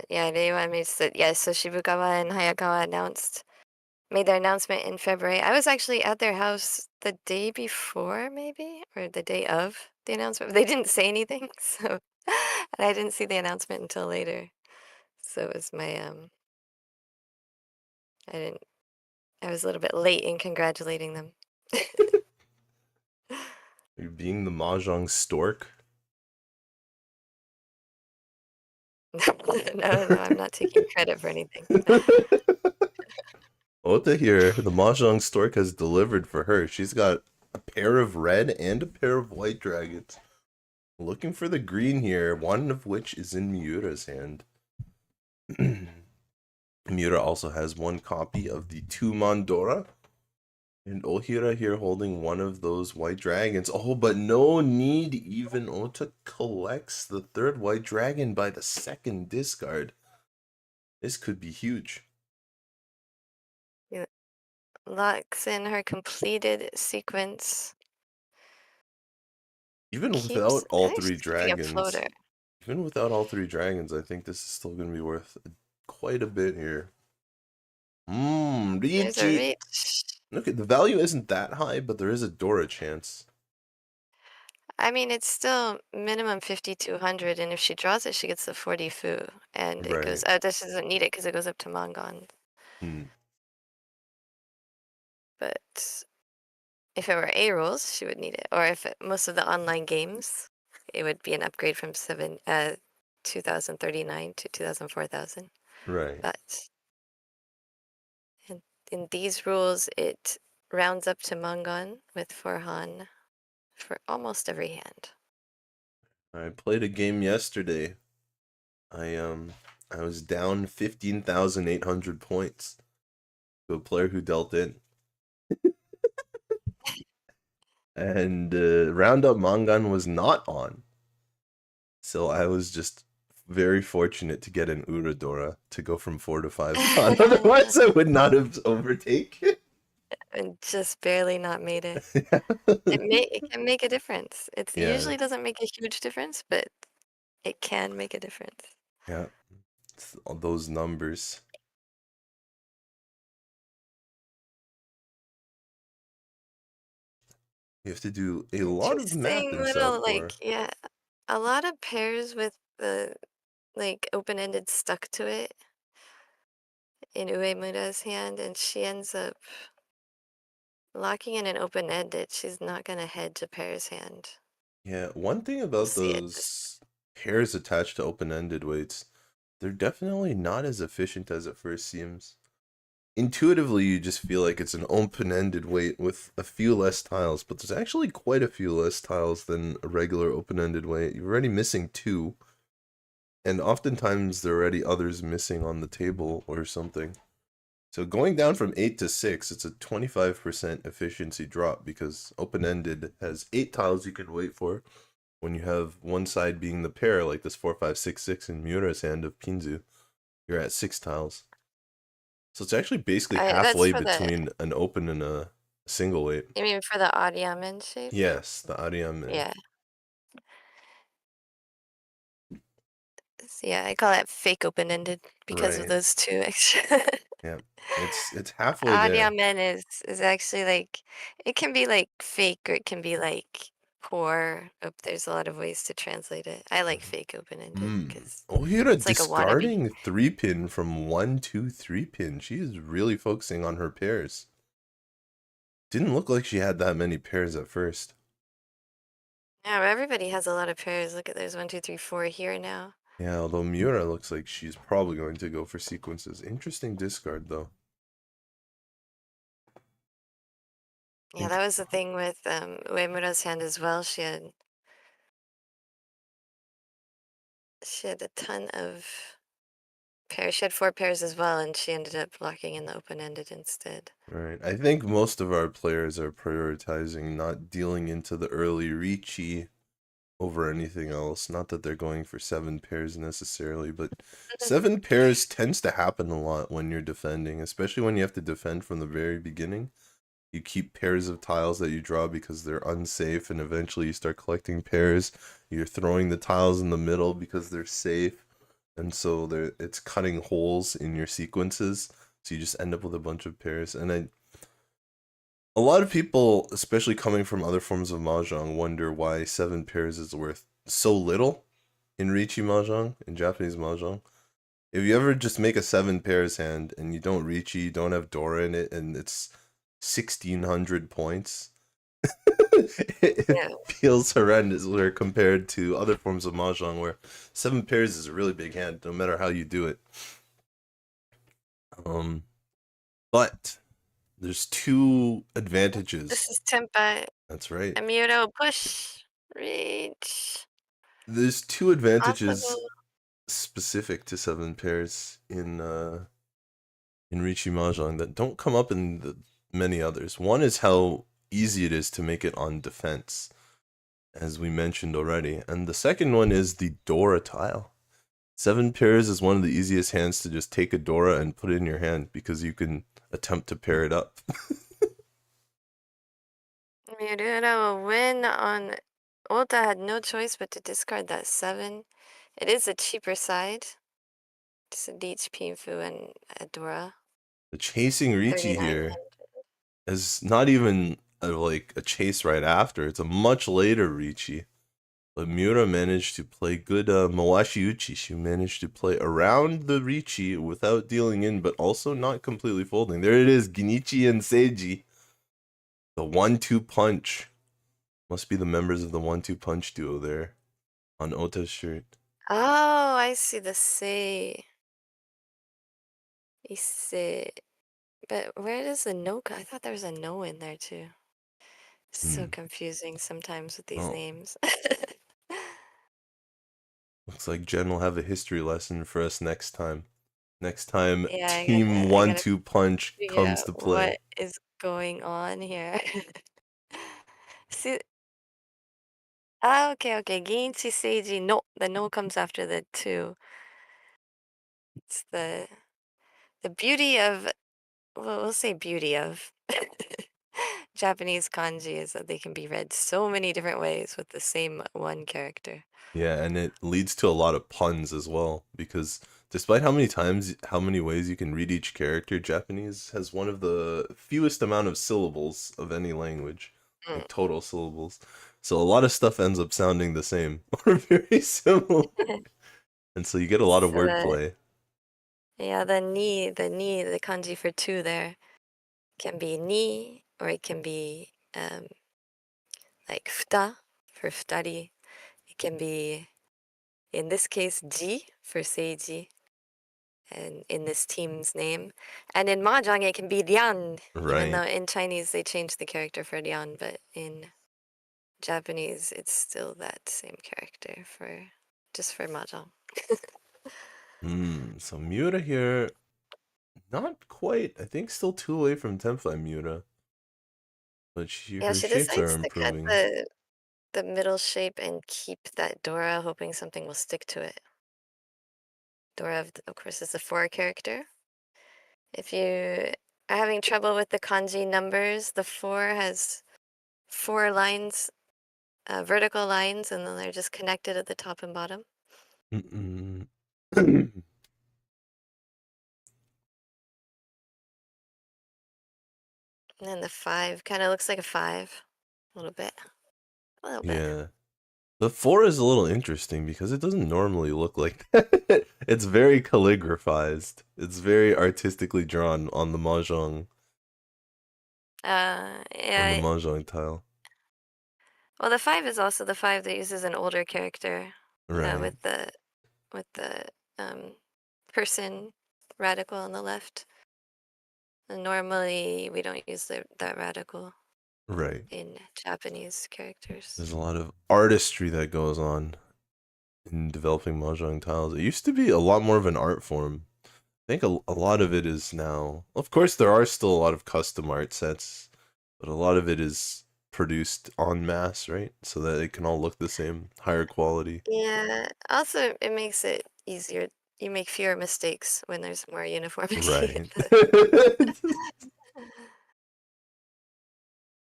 [SPEAKER 3] Yeah, they want me to say, yeah, so Shibukawa and Hayakawa made their announcement in February. I was actually at their house the day before, maybe, or the day of the announcement. They didn't say anything, so and I didn't see the announcement until later. So it was my I was a little bit late in congratulating them.
[SPEAKER 4] You're being the Mahjong stork.
[SPEAKER 3] No, I'm not taking credit for anything.
[SPEAKER 4] Ota here, the Mahjong stork has delivered for her. She's got a pair of red and a pair of white dragons. Looking for the green here, one of which is in Miura's hand. Miura also has one copy of the 2 Mandora. And Ohira here holding one of those white dragons. Oh, but no need, even Ota collects the 3rd white dragon by the 2nd discard. This could be huge.
[SPEAKER 3] Locks in her completed sequence.
[SPEAKER 4] Even without all 3 dragons. Even without all 3 dragons, I think this is still going to be worth quite a bit here. Riichi. Okay, the value isn't that high, but there is a Dora chance.
[SPEAKER 3] I mean, it's still minimum 5,200, and if she draws it, she gets the 40 fu, and it goes. This doesn't need it because it goes up to Mangon. But if it were A rules, she would need it, or if most of the online games, it would be an upgrade from 2,039 to 2,000-4,000.
[SPEAKER 4] Right.
[SPEAKER 3] But in these rules, it rounds up to Mangon with 4 Han for almost every hand.
[SPEAKER 4] I played a game yesterday. I was down 15,800 points to a player who dealt in. And Roundup Mangan was not on. So I was just very fortunate to get an Uradora to go from 4 to 5 Han. Otherwise I would not have overtaken.
[SPEAKER 3] And just barely not made it. It can make a difference. It usually doesn't make a huge difference, but it can make a difference.
[SPEAKER 4] Yeah, it's all those numbers. You have to do a lot of math in South
[SPEAKER 3] yeah, a lot of pairs with the open-ended stuck to it in Uemura's hand, and she ends up locking in an open-ended. She's not gonna hedge a pair's hand.
[SPEAKER 4] Yeah, one thing about those pairs attached to open-ended weights, they're definitely not as efficient as it first seems. Intuitively, you just feel like it's an open-ended weight with a few less tiles, but there's actually quite a few less tiles than a regular open-ended weight. You're already missing 2, and oftentimes there are already others missing on the table or something. So going down from 8 to 6, it's a 25% efficiency drop because open-ended has 8 tiles you can wait for when you have one side being the pair, like this 4-5-6-6 in Miura's hand of Pinzu. You're at 6 tiles. So it's actually basically
[SPEAKER 3] That's
[SPEAKER 4] halfway
[SPEAKER 3] for the.
[SPEAKER 4] between an open and a single weight.
[SPEAKER 3] You mean for the Adiamen shape?
[SPEAKER 4] Yes, the Ariame.
[SPEAKER 3] Yeah. Yeah, I call it fake open-ended because of
[SPEAKER 4] Right.
[SPEAKER 3] those 2 extra.
[SPEAKER 4] Yeah. It's halfway there.
[SPEAKER 3] Adiamen is actually like it can be like fake or it can be like core. Oh, there's a lot of ways to translate it. I like fake open-ended because
[SPEAKER 4] Ohira
[SPEAKER 3] it's like a wannabe.
[SPEAKER 4] discarding 3-pin from 1-2-3-pin. She is really focusing on her pairs. Didn't look like she had that many pairs at first.
[SPEAKER 3] Yeah, but everybody has a lot of pairs. Look at there's 1, 2, 3, 4 here now.
[SPEAKER 4] Yeah, although Miura looks like she's probably going to go for sequences. Interesting discard, though.
[SPEAKER 3] Yeah, that was the thing with Uemura's hand as well. She had a ton of pairs. She had 4 pairs as well, and she ended up locking in the open-ended instead.
[SPEAKER 4] Right. I think most of our players are prioritizing not dealing into the early Riichi over anything else. Not that they're going for 7 pairs necessarily, but 7 pairs tends to happen a lot when you're defending, especially when you have to defend from the very beginning. You keep pairs of tiles that you draw because they're unsafe, and eventually you start collecting pairs. You're throwing the tiles in the middle because they're safe, and so it's cutting holes in your sequences. So you just end up with a bunch of pairs. And a lot of people, especially coming from other forms of Mahjong, wonder why 7 pairs is worth so little in Riichi Mahjong, in Japanese Mahjong. If you ever just make a 7 pairs hand and you don't Riichi, you don't have Dora in it, and it's 1,600 points, it feels horrendous where compared to other forms of Mahjong where 7 pairs is a really big hand, no matter how you do it. But there's 2 advantages.
[SPEAKER 3] This is Tempa.
[SPEAKER 4] That's right.
[SPEAKER 3] Uemoto, push, reach.
[SPEAKER 4] There's 2 advantages
[SPEAKER 3] Possible.
[SPEAKER 4] specific to 7 pairs in Riichi Mahjong that don't come up in the many others. One is how easy it is to make it on defense, as we mentioned already. And the second one is the Dora tile. 7 pairs is one of the easiest hands to just take a Dora and put it in your hand because you can attempt to pair it up.
[SPEAKER 3] Miura will win on. Ota had no choice but to discard that 7. It is a cheaper side. It's a Deech Pinfu and a Dora.
[SPEAKER 4] The chasing Riichi
[SPEAKER 3] 39.
[SPEAKER 4] here is not even like a chase right after. It's a much later Riichi. But Miura managed to play good Mawashi Uchi. She managed to play around the Riichi without dealing in, but also not completely folding. There it is, Ginichi and Seiji. The 1-2 punch. Must be the members of the 1-2 punch duo there on Ota's shirt.
[SPEAKER 3] Oh, I see the say. Ise. But where does the no go? I thought there was a no in there too. So confusing sometimes with these names.
[SPEAKER 4] Looks like Jenn will have a history lesson for us next time. Next time,
[SPEAKER 3] Yeah,
[SPEAKER 4] Team
[SPEAKER 3] I
[SPEAKER 4] 1-2 punch
[SPEAKER 3] figure
[SPEAKER 4] comes
[SPEAKER 3] out
[SPEAKER 4] to play.
[SPEAKER 3] what is going on here. See. Ah, okay. Ginchi Seiji. No, the no comes after the 2. It's the beauty of, well, we'll say beauty of Japanese kanji is that they can be read so many different ways with the same one character.
[SPEAKER 4] Yeah, and it leads to a lot of puns as well, because despite how many ways you can read each character, Japanese has one of the fewest amount of syllables of any language, like total syllables. So a lot of stuff ends up sounding the same or very similar. And so you get a lot of wordplay.
[SPEAKER 3] Yeah, the kanji for 2 there can be ni, or it can be like futa for futari. It can be, in this case, ji for seiji. and in this team's name. And in Mahjong, it can be Rian, even though
[SPEAKER 4] Right.
[SPEAKER 3] in Chinese they changed the character for Rian, but in Japanese it's still that same character for just for Mahjong.
[SPEAKER 4] So Miura here, not quite. I think still 2 away from Tenfly Miura. But
[SPEAKER 3] Yeah,
[SPEAKER 4] her
[SPEAKER 3] she
[SPEAKER 4] shapes are
[SPEAKER 3] decides to cut
[SPEAKER 4] improving.
[SPEAKER 3] the middle shape and keep that Dora, hoping something will stick to it. Dora, of course, is a 4 character. If you are having trouble with the kanji numbers, the 4 has 4 lines, vertical lines, and then they're just connected at the top and bottom.
[SPEAKER 4] Mm-mm.
[SPEAKER 3] And then the 5 kind of looks like a 5, a little bit. A little bit.
[SPEAKER 4] Yeah. The 4 is a little interesting because it doesn't normally look like that. It's very calligraphized. It's very artistically drawn on the mahjong
[SPEAKER 3] Yeah.
[SPEAKER 4] tile.
[SPEAKER 3] Well, the 5 is also the 5 that uses an older character
[SPEAKER 4] Right.
[SPEAKER 3] with the um, person radical on the left. And normally, we don't use that radical
[SPEAKER 4] Right.
[SPEAKER 3] in Japanese characters.
[SPEAKER 4] There's a lot of artistry that goes on in developing mahjong tiles. It used to be a lot more of an art form. I think a lot of it is now. Of course, there are still a lot of custom art sets, but a lot of it is produced en masse, right? So that it can all look the same, higher quality.
[SPEAKER 3] Yeah. Also, it makes it easier. You make fewer mistakes when there's more uniformity.
[SPEAKER 4] Right.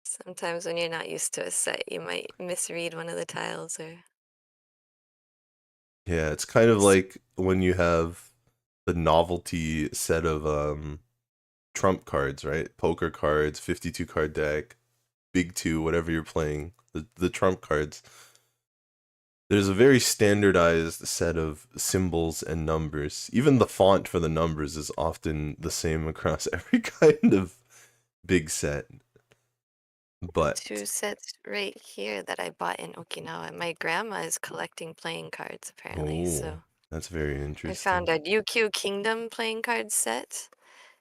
[SPEAKER 3] Sometimes when you're not used to a set, you might misread one of the tiles or.
[SPEAKER 4] Yeah, it's kind of like when you have the novelty set of trump cards, right? Poker cards, 52 card deck, big two, whatever you're playing, the trump cards. There's a very standardized set of symbols and numbers. Even the font for the numbers is often the same across every kind of big set. But
[SPEAKER 3] 2 sets right here that I bought in Okinawa. My grandma is collecting playing cards apparently, so
[SPEAKER 4] that's very
[SPEAKER 3] I
[SPEAKER 4] interesting.
[SPEAKER 3] found a UQ Kingdom playing card set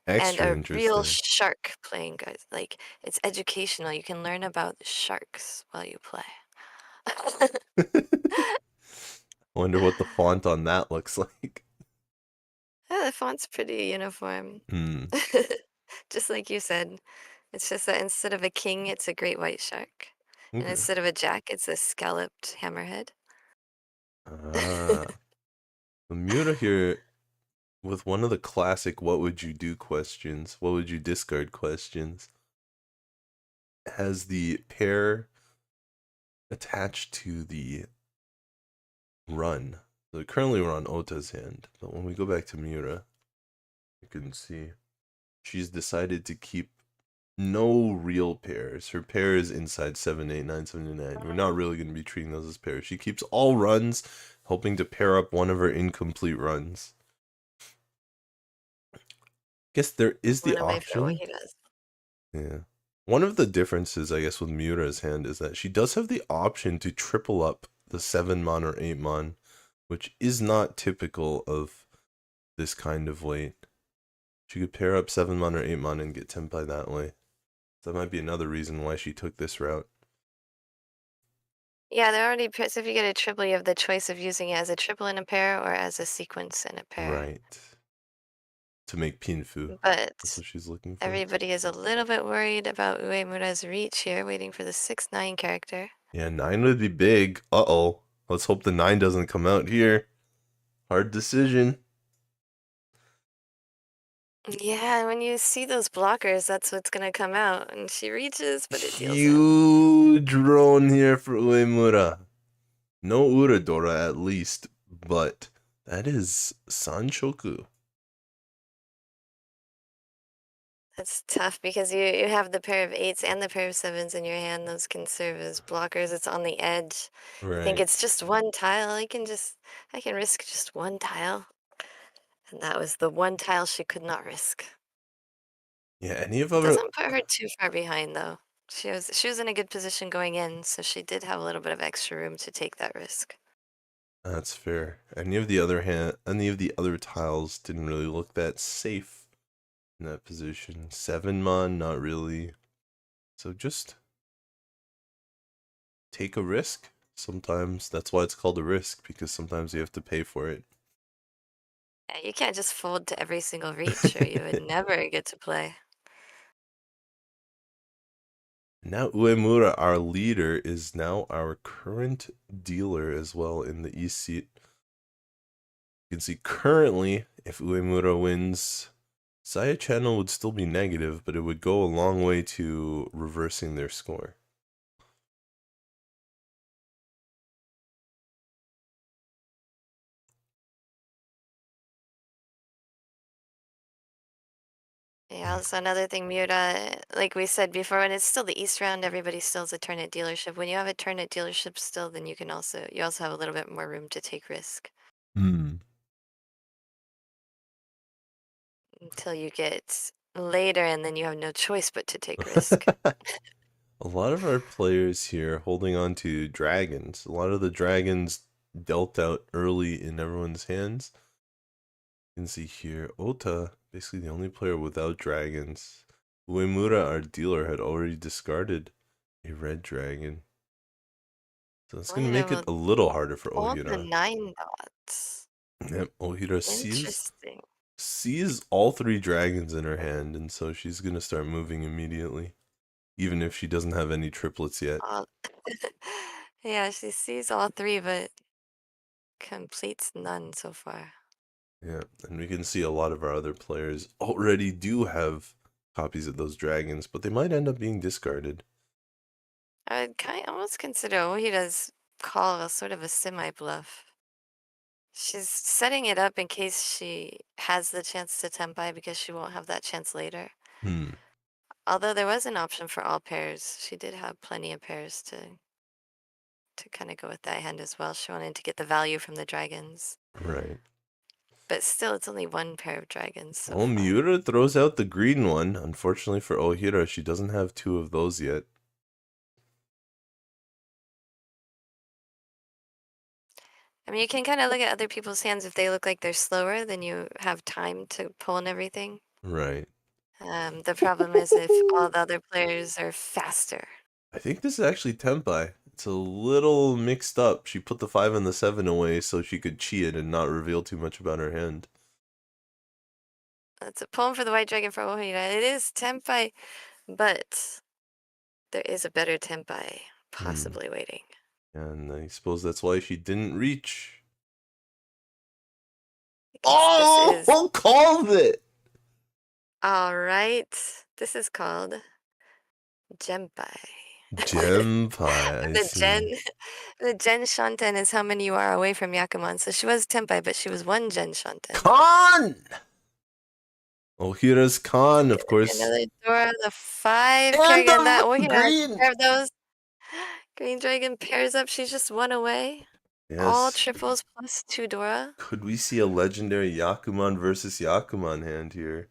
[SPEAKER 3] and
[SPEAKER 4] Extra
[SPEAKER 3] a real
[SPEAKER 4] interesting.
[SPEAKER 3] shark playing card. Like it's educational. You can learn about sharks while you play.
[SPEAKER 4] Wonder what the font on that looks like.
[SPEAKER 3] Yeah, the font's pretty uniform. Just like you said. It's just that instead of a king, it's a great white shark. And
[SPEAKER 4] Okay.
[SPEAKER 3] instead of a jack, it's a scalloped hammerhead.
[SPEAKER 4] Ah. The Miura here with one of the classic what would you do questions, what would you discard questions, has the pair attached to the run. So currently we're on Ota's hand, but when we go back to Miura, you can see she's decided to keep no real pairs. Her pair is inside 7, 8, 9, 7, 9. We're not really going to be treating those as pairs. She keeps all runs, hoping to pair up one of her incomplete runs. Guess there is the
[SPEAKER 3] One of my favorite
[SPEAKER 4] option.
[SPEAKER 3] Ohiras.
[SPEAKER 4] Yeah. One of the differences, I guess, with Miura's hand is that she does have the option to triple up the 7-mon or 8-mon, which is not typical of this kind of weight. She could pair up 7-mon or 8-mon and get Tenpai that way. So that might be another reason why she took this route.
[SPEAKER 3] Yeah, they're already pairs. If you get a triple, you have the choice of using it as a triple in a pair or as a sequence in a pair.
[SPEAKER 4] Right. To make Pinfu.
[SPEAKER 3] But
[SPEAKER 4] That's what she's looking for.
[SPEAKER 3] everybody is a little bit worried about Uemura's reach here, waiting for the 6-9 character.
[SPEAKER 4] Yeah, 9 would be big. Uh-oh. Let's hope the 9 doesn't come out here. Hard decision.
[SPEAKER 3] Yeah, when you see those blockers, that's what's gonna come out. And she reaches, but it deals in.
[SPEAKER 4] Huge drone here for Uemura. No Uradora at least, but that is Sanshoku.
[SPEAKER 3] That's tough because you have the pair of 8s and the pair of 7s in your hand. Those can serve as blockers. It's on the edge. I think
[SPEAKER 4] Right.
[SPEAKER 3] it's just one tile. I can risk just one tile. And that was the one tile she could not risk.
[SPEAKER 4] Yeah, any of
[SPEAKER 3] It
[SPEAKER 4] our
[SPEAKER 3] doesn't put her too far behind though. She was in a good position going in, so she did have a little bit of extra room to take that risk.
[SPEAKER 4] That's fair. Any of the other tiles didn't really look that safe in that position. 7-mon, not really. So just take a risk. Sometimes that's why it's called a risk, because sometimes you have to pay for it.
[SPEAKER 3] Yeah, you can't just fold to every single reach or you would never get to play.
[SPEAKER 4] Now Uemura, our leader, is now our current dealer as well in the East seat. You can see currently, if Uemura wins, Saya Channel would still be negative, but it would go a long way to reversing their score.
[SPEAKER 3] Yeah, also another thing, Miura, like we said before, when it's still the East round, everybody still has a turn at dealership. When you have a turn at dealership still, then you also have a little bit more room to take risk until you get later, and then you have no choice but to take risk.
[SPEAKER 4] A lot of our players here holding on to dragons. A lot of the dragons dealt out early in everyone's hands. You can see here, Ota, basically the only player without dragons. Uemura, our dealer, had already discarded a red dragon. So it's going to make it a little harder for
[SPEAKER 3] All the
[SPEAKER 4] Ohira.
[SPEAKER 3] 9 dots.
[SPEAKER 4] Yep, Ohira
[SPEAKER 3] Interesting.
[SPEAKER 4] sees all 3 dragons in her hand, and so she's going to start moving immediately. Even if she doesn't have any triplets yet.
[SPEAKER 3] Yeah, she sees all 3, but completes none so far.
[SPEAKER 4] Yeah, and we can see a lot of our other players already do have copies of those dragons, but they might end up being discarded.
[SPEAKER 3] I'd almost consider Ohira's call sort of a semi-bluff. She's setting it up in case she has the chance to tempai because she won't have that chance later. Although there was an option for all pairs, she did have plenty of pairs to kind of go with that hand as well. She wanted to get the value from the dragons.
[SPEAKER 4] Right.
[SPEAKER 3] But still, it's only 1 pair of dragons. So
[SPEAKER 4] well, Miura throws out the green one. Unfortunately for Ohira, she doesn't have 2 of those yet.
[SPEAKER 3] I mean, you can kind of look at other people's hands. If they look like they're slower, then you have time to pull and everything.
[SPEAKER 4] Right.
[SPEAKER 3] The problem is if all the other players are faster.
[SPEAKER 4] I think this is actually Tempai. It's a little mixed up. She put the 5 and the 7 away so she could cheat it and not reveal too much about her hand.
[SPEAKER 3] That's a poem for the White Dragon for Ohira. It is Tempai, but there is a better Tempai possibly waiting.
[SPEAKER 4] And I suppose that's why she didn't reach.
[SPEAKER 3] Oh,
[SPEAKER 4] called it!
[SPEAKER 3] All right. This is called Genpai.
[SPEAKER 4] Genpai, I see.
[SPEAKER 3] The Jenn Shanten is how many you are away from Yakuman. So she was Tenpai, but she was 1 Jenn Shanten.
[SPEAKER 4] Khan! Ohira's Khan, of course.
[SPEAKER 3] Another Dora, the 5
[SPEAKER 4] And
[SPEAKER 3] Kerrigan, that
[SPEAKER 4] the green!
[SPEAKER 3] pair of those. Green Dragon pairs up. She's just 1 away.
[SPEAKER 4] Yes.
[SPEAKER 3] All triples plus 2 Dora.
[SPEAKER 4] Could we see a legendary Yakuman versus Yakuman hand here?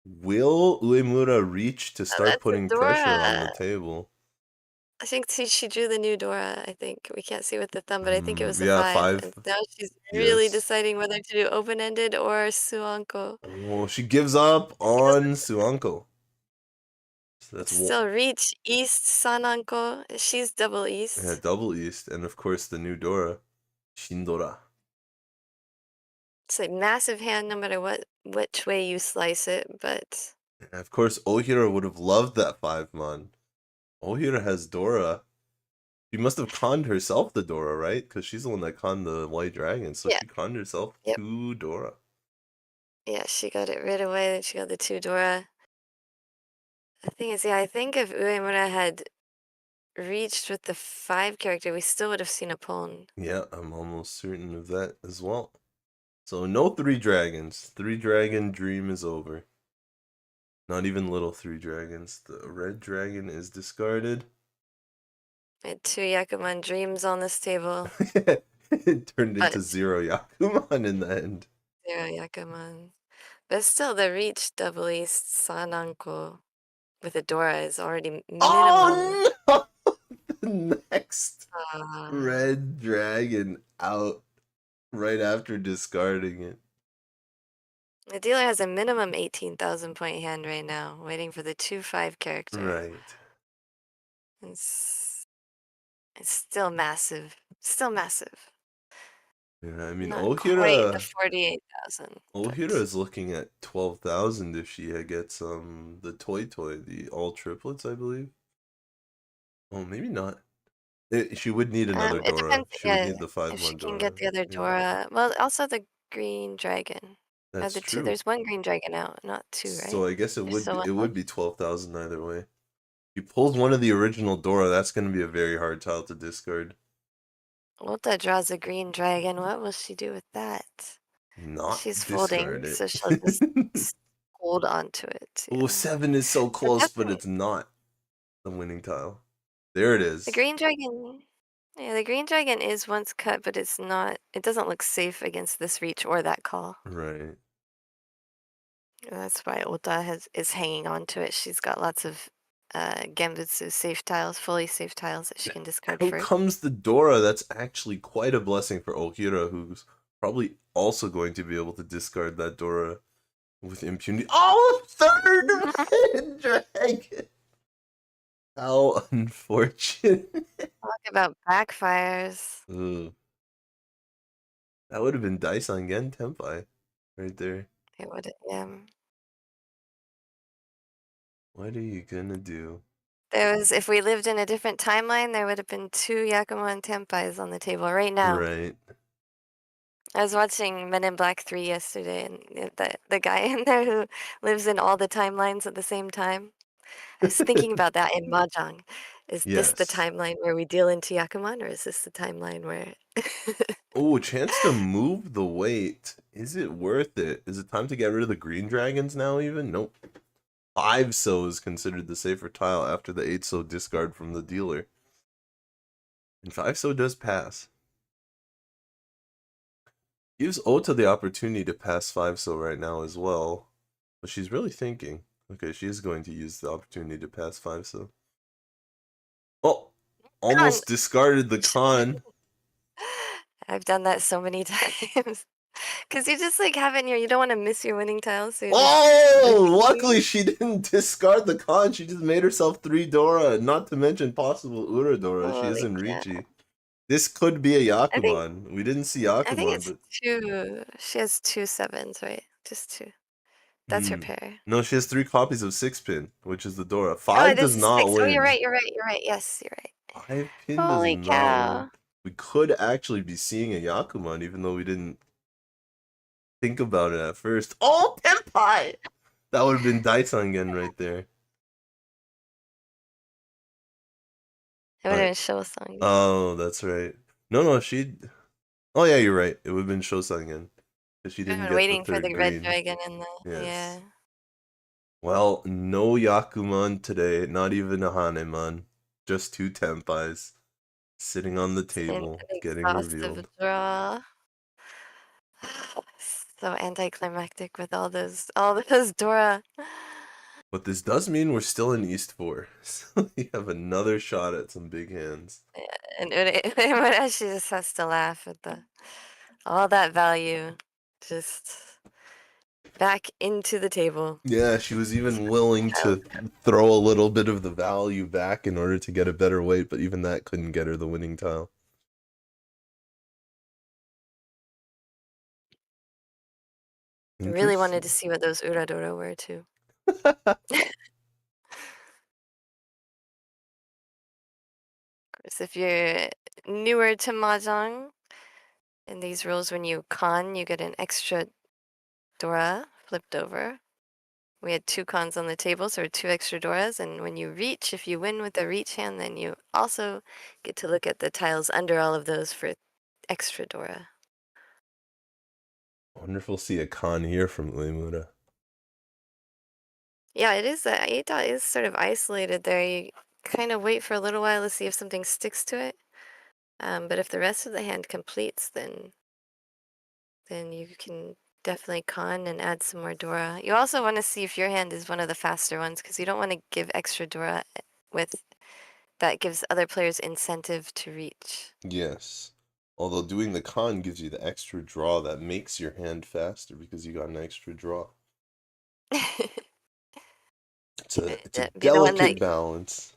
[SPEAKER 4] Will Uemura reach to start putting pressure on the table?
[SPEAKER 3] I think she drew the new Dora, I think. We can't see with the thumb, but I think it was a
[SPEAKER 4] Yeah,
[SPEAKER 3] 5.
[SPEAKER 4] 5.
[SPEAKER 3] And now she's really
[SPEAKER 4] Yes.
[SPEAKER 3] deciding whether to do open-ended or Suanko.
[SPEAKER 4] Well, she gives up on Suanko. So that's
[SPEAKER 3] Still reach East Sananko. She's double East.
[SPEAKER 4] Yeah, double East. And of course the new Dora. Shindora.
[SPEAKER 3] It's a massive hand no matter which way you slice it, but
[SPEAKER 4] And of course Ohira would have loved that 5-mon. Ohira has Dora. She must have conned herself the Dora, right? Because she's the one that conned the White Dragon, so she conned herself 2 Dora.
[SPEAKER 3] Yeah, she got it right away. She got the 2 Dora. The thing is, I think if Uemura had reached with the 5 character, we still would have seen a pawn.
[SPEAKER 4] Yeah, I'm almost certain of that as well. So no 3 dragons. 3 dragon dream is over. Not even little 3 dragons. The red dragon is discarded.
[SPEAKER 3] I had 2 Yakuman dreams on this table.
[SPEAKER 4] It turned into 0 Yakuman in the end.
[SPEAKER 3] 0 Yakuman. But still, the reach double East Sananko with a Dora is already minimum.
[SPEAKER 4] Oh no! The next red dragon out. right after discarding it.
[SPEAKER 3] The dealer has a minimum 18,000 point hand right now, waiting for the 2/5 character.
[SPEAKER 4] Right.
[SPEAKER 3] It's still massive. Still massive.
[SPEAKER 4] Yeah, I mean,
[SPEAKER 3] Not quite the
[SPEAKER 4] Ohira
[SPEAKER 3] 48,000.
[SPEAKER 4] Ohira is looking at 12,000 if she gets the toy, the all triplets, I believe. Oh, maybe not. She would need another
[SPEAKER 3] It
[SPEAKER 4] Dora.
[SPEAKER 3] depends,
[SPEAKER 4] She would
[SPEAKER 3] yeah,
[SPEAKER 4] need the 5
[SPEAKER 3] if she
[SPEAKER 4] 1
[SPEAKER 3] can
[SPEAKER 4] Dora.
[SPEAKER 3] get the other
[SPEAKER 4] Yeah,
[SPEAKER 3] Dora. Well, also the green dragon.
[SPEAKER 4] that's
[SPEAKER 3] The two.
[SPEAKER 4] true.
[SPEAKER 3] There's one green dragon out, not two, right?
[SPEAKER 4] So I guess it
[SPEAKER 3] There's
[SPEAKER 4] would
[SPEAKER 3] still
[SPEAKER 4] be,
[SPEAKER 3] one left?
[SPEAKER 4] 12,000 either way. He pulls one of the original Dora. That's going to be a very hard tile to discard.
[SPEAKER 3] Ota draws a green dragon. What will she do with that?
[SPEAKER 4] Not
[SPEAKER 3] She's
[SPEAKER 4] discard
[SPEAKER 3] folding,
[SPEAKER 4] it.
[SPEAKER 3] so she'll just hold on to it.
[SPEAKER 4] Oh,
[SPEAKER 3] Yeah.
[SPEAKER 4] 7 is so
[SPEAKER 3] But
[SPEAKER 4] close, but
[SPEAKER 3] definitely,
[SPEAKER 4] it's not the winning tile. There it is.
[SPEAKER 3] the green dragon. Yeah, the green dragon is once cut, but it's not. It doesn't look safe against this reach or that call.
[SPEAKER 4] Right.
[SPEAKER 3] That's why Ota is hanging on to it. She's got lots of Genbutsu safe tiles, fully safe tiles that she can discard
[SPEAKER 4] Out
[SPEAKER 3] first.
[SPEAKER 4] comes the Dora. That's actually quite a blessing for Ohira, who's probably also going to be able to discard that Dora with impunity. Oh, third Red Dragon! How unfortunate.
[SPEAKER 3] Talk about backfires.
[SPEAKER 4] Ugh. That would have been Dice on Gen Tempai right there.
[SPEAKER 3] It would, yeah.
[SPEAKER 4] What are you gonna do?
[SPEAKER 3] If we lived in a different timeline, there would have been 2 Yakumo and Tenpais on the table right now.
[SPEAKER 4] Right.
[SPEAKER 3] I was watching Men in Black 3 yesterday, and the guy in there who lives in all the timelines at the same time. I was thinking about that in Mahjong. Is this the
[SPEAKER 4] Yes.
[SPEAKER 3] timeline where we deal into Yakuman, or is this the timeline where...
[SPEAKER 4] Oh, chance to move the weight. Is it worth it? Is it time to get rid of the green dragons now even? Nope. 5 so is considered the safer tile after the 8 so discard from the dealer. And 5 so does pass. Gives Ota the opportunity to pass 5 so right now as well. But she's really thinking. Okay, she is going to use the opportunity to pass 5 so. Oh! Almost discarded the con.
[SPEAKER 3] I've done that so many times. Because you just like have it in your... You don't want to miss your winning tiles. So
[SPEAKER 4] Oh! Luckily she didn't discard the con. She just made herself 3 Dora. Not to mention possible Ura Dora. She is in Riichi. This could be a Yakuman. We didn't see Yakuman.
[SPEAKER 3] I think it's
[SPEAKER 4] but...
[SPEAKER 3] 2. She has 2 7s, right? Just 2. That's her pair.
[SPEAKER 4] No, she has 3 copies of 6-pin, which is the Dora. 5 does not win.
[SPEAKER 3] Oh, you're right. Yes, you're right.
[SPEAKER 4] 5 pin
[SPEAKER 3] Holy
[SPEAKER 4] does
[SPEAKER 3] cow.
[SPEAKER 4] not win. We could actually be seeing a Yakuman, even though we didn't think about it at first. Oh, Tenpai! That would have been Daisongen right there.
[SPEAKER 3] It would have been Shosangen.
[SPEAKER 4] Oh, that's right. No, she... Oh, yeah, you're right. It would have been Shosangen. Because she didn't get
[SPEAKER 3] waiting
[SPEAKER 4] the
[SPEAKER 3] for the
[SPEAKER 4] green.
[SPEAKER 3] red dragon in the...
[SPEAKER 4] Yes.
[SPEAKER 3] Yeah.
[SPEAKER 4] Well, no Yakuman today. Not even a Haneman. Just 2 Tenpais. Sitting on the table, getting revealed.
[SPEAKER 3] Draw. So anticlimactic with all those Dora.
[SPEAKER 4] But this does mean we're still in East 4. So we have another shot at some big hands.
[SPEAKER 3] And Uemura, she just has to laugh at all that value just back into the table.
[SPEAKER 4] Yeah, she was even willing to throw a little bit of the value back in order to get a better weight, but even that couldn't get her the winning tile.
[SPEAKER 3] I really wanted to see what those Uradora were too. If you're newer to Mahjong, in these rules, when you con, you get an extra Dora flipped over. We had 2 cons on the table, so 2 extra Doras, and when you reach, if you win with a reach hand, then you also get to look at the tiles under all of those for extra Dora.
[SPEAKER 4] I wonder if we'll see a con here from Uemura.
[SPEAKER 3] Yeah, it is. 8 dot is sort of isolated there. You kind of wait for a little while to see if something sticks to it. But if the rest of the hand completes, then you can definitely con and add some more Dora. You also want to see if your hand is one of the faster ones, because you don't want to give extra Dora that gives other players incentive to reach.
[SPEAKER 4] Yes. Although doing the con gives you the extra draw that makes your hand faster because you got an extra draw. It's a
[SPEAKER 3] Be the one that
[SPEAKER 4] delicate balance.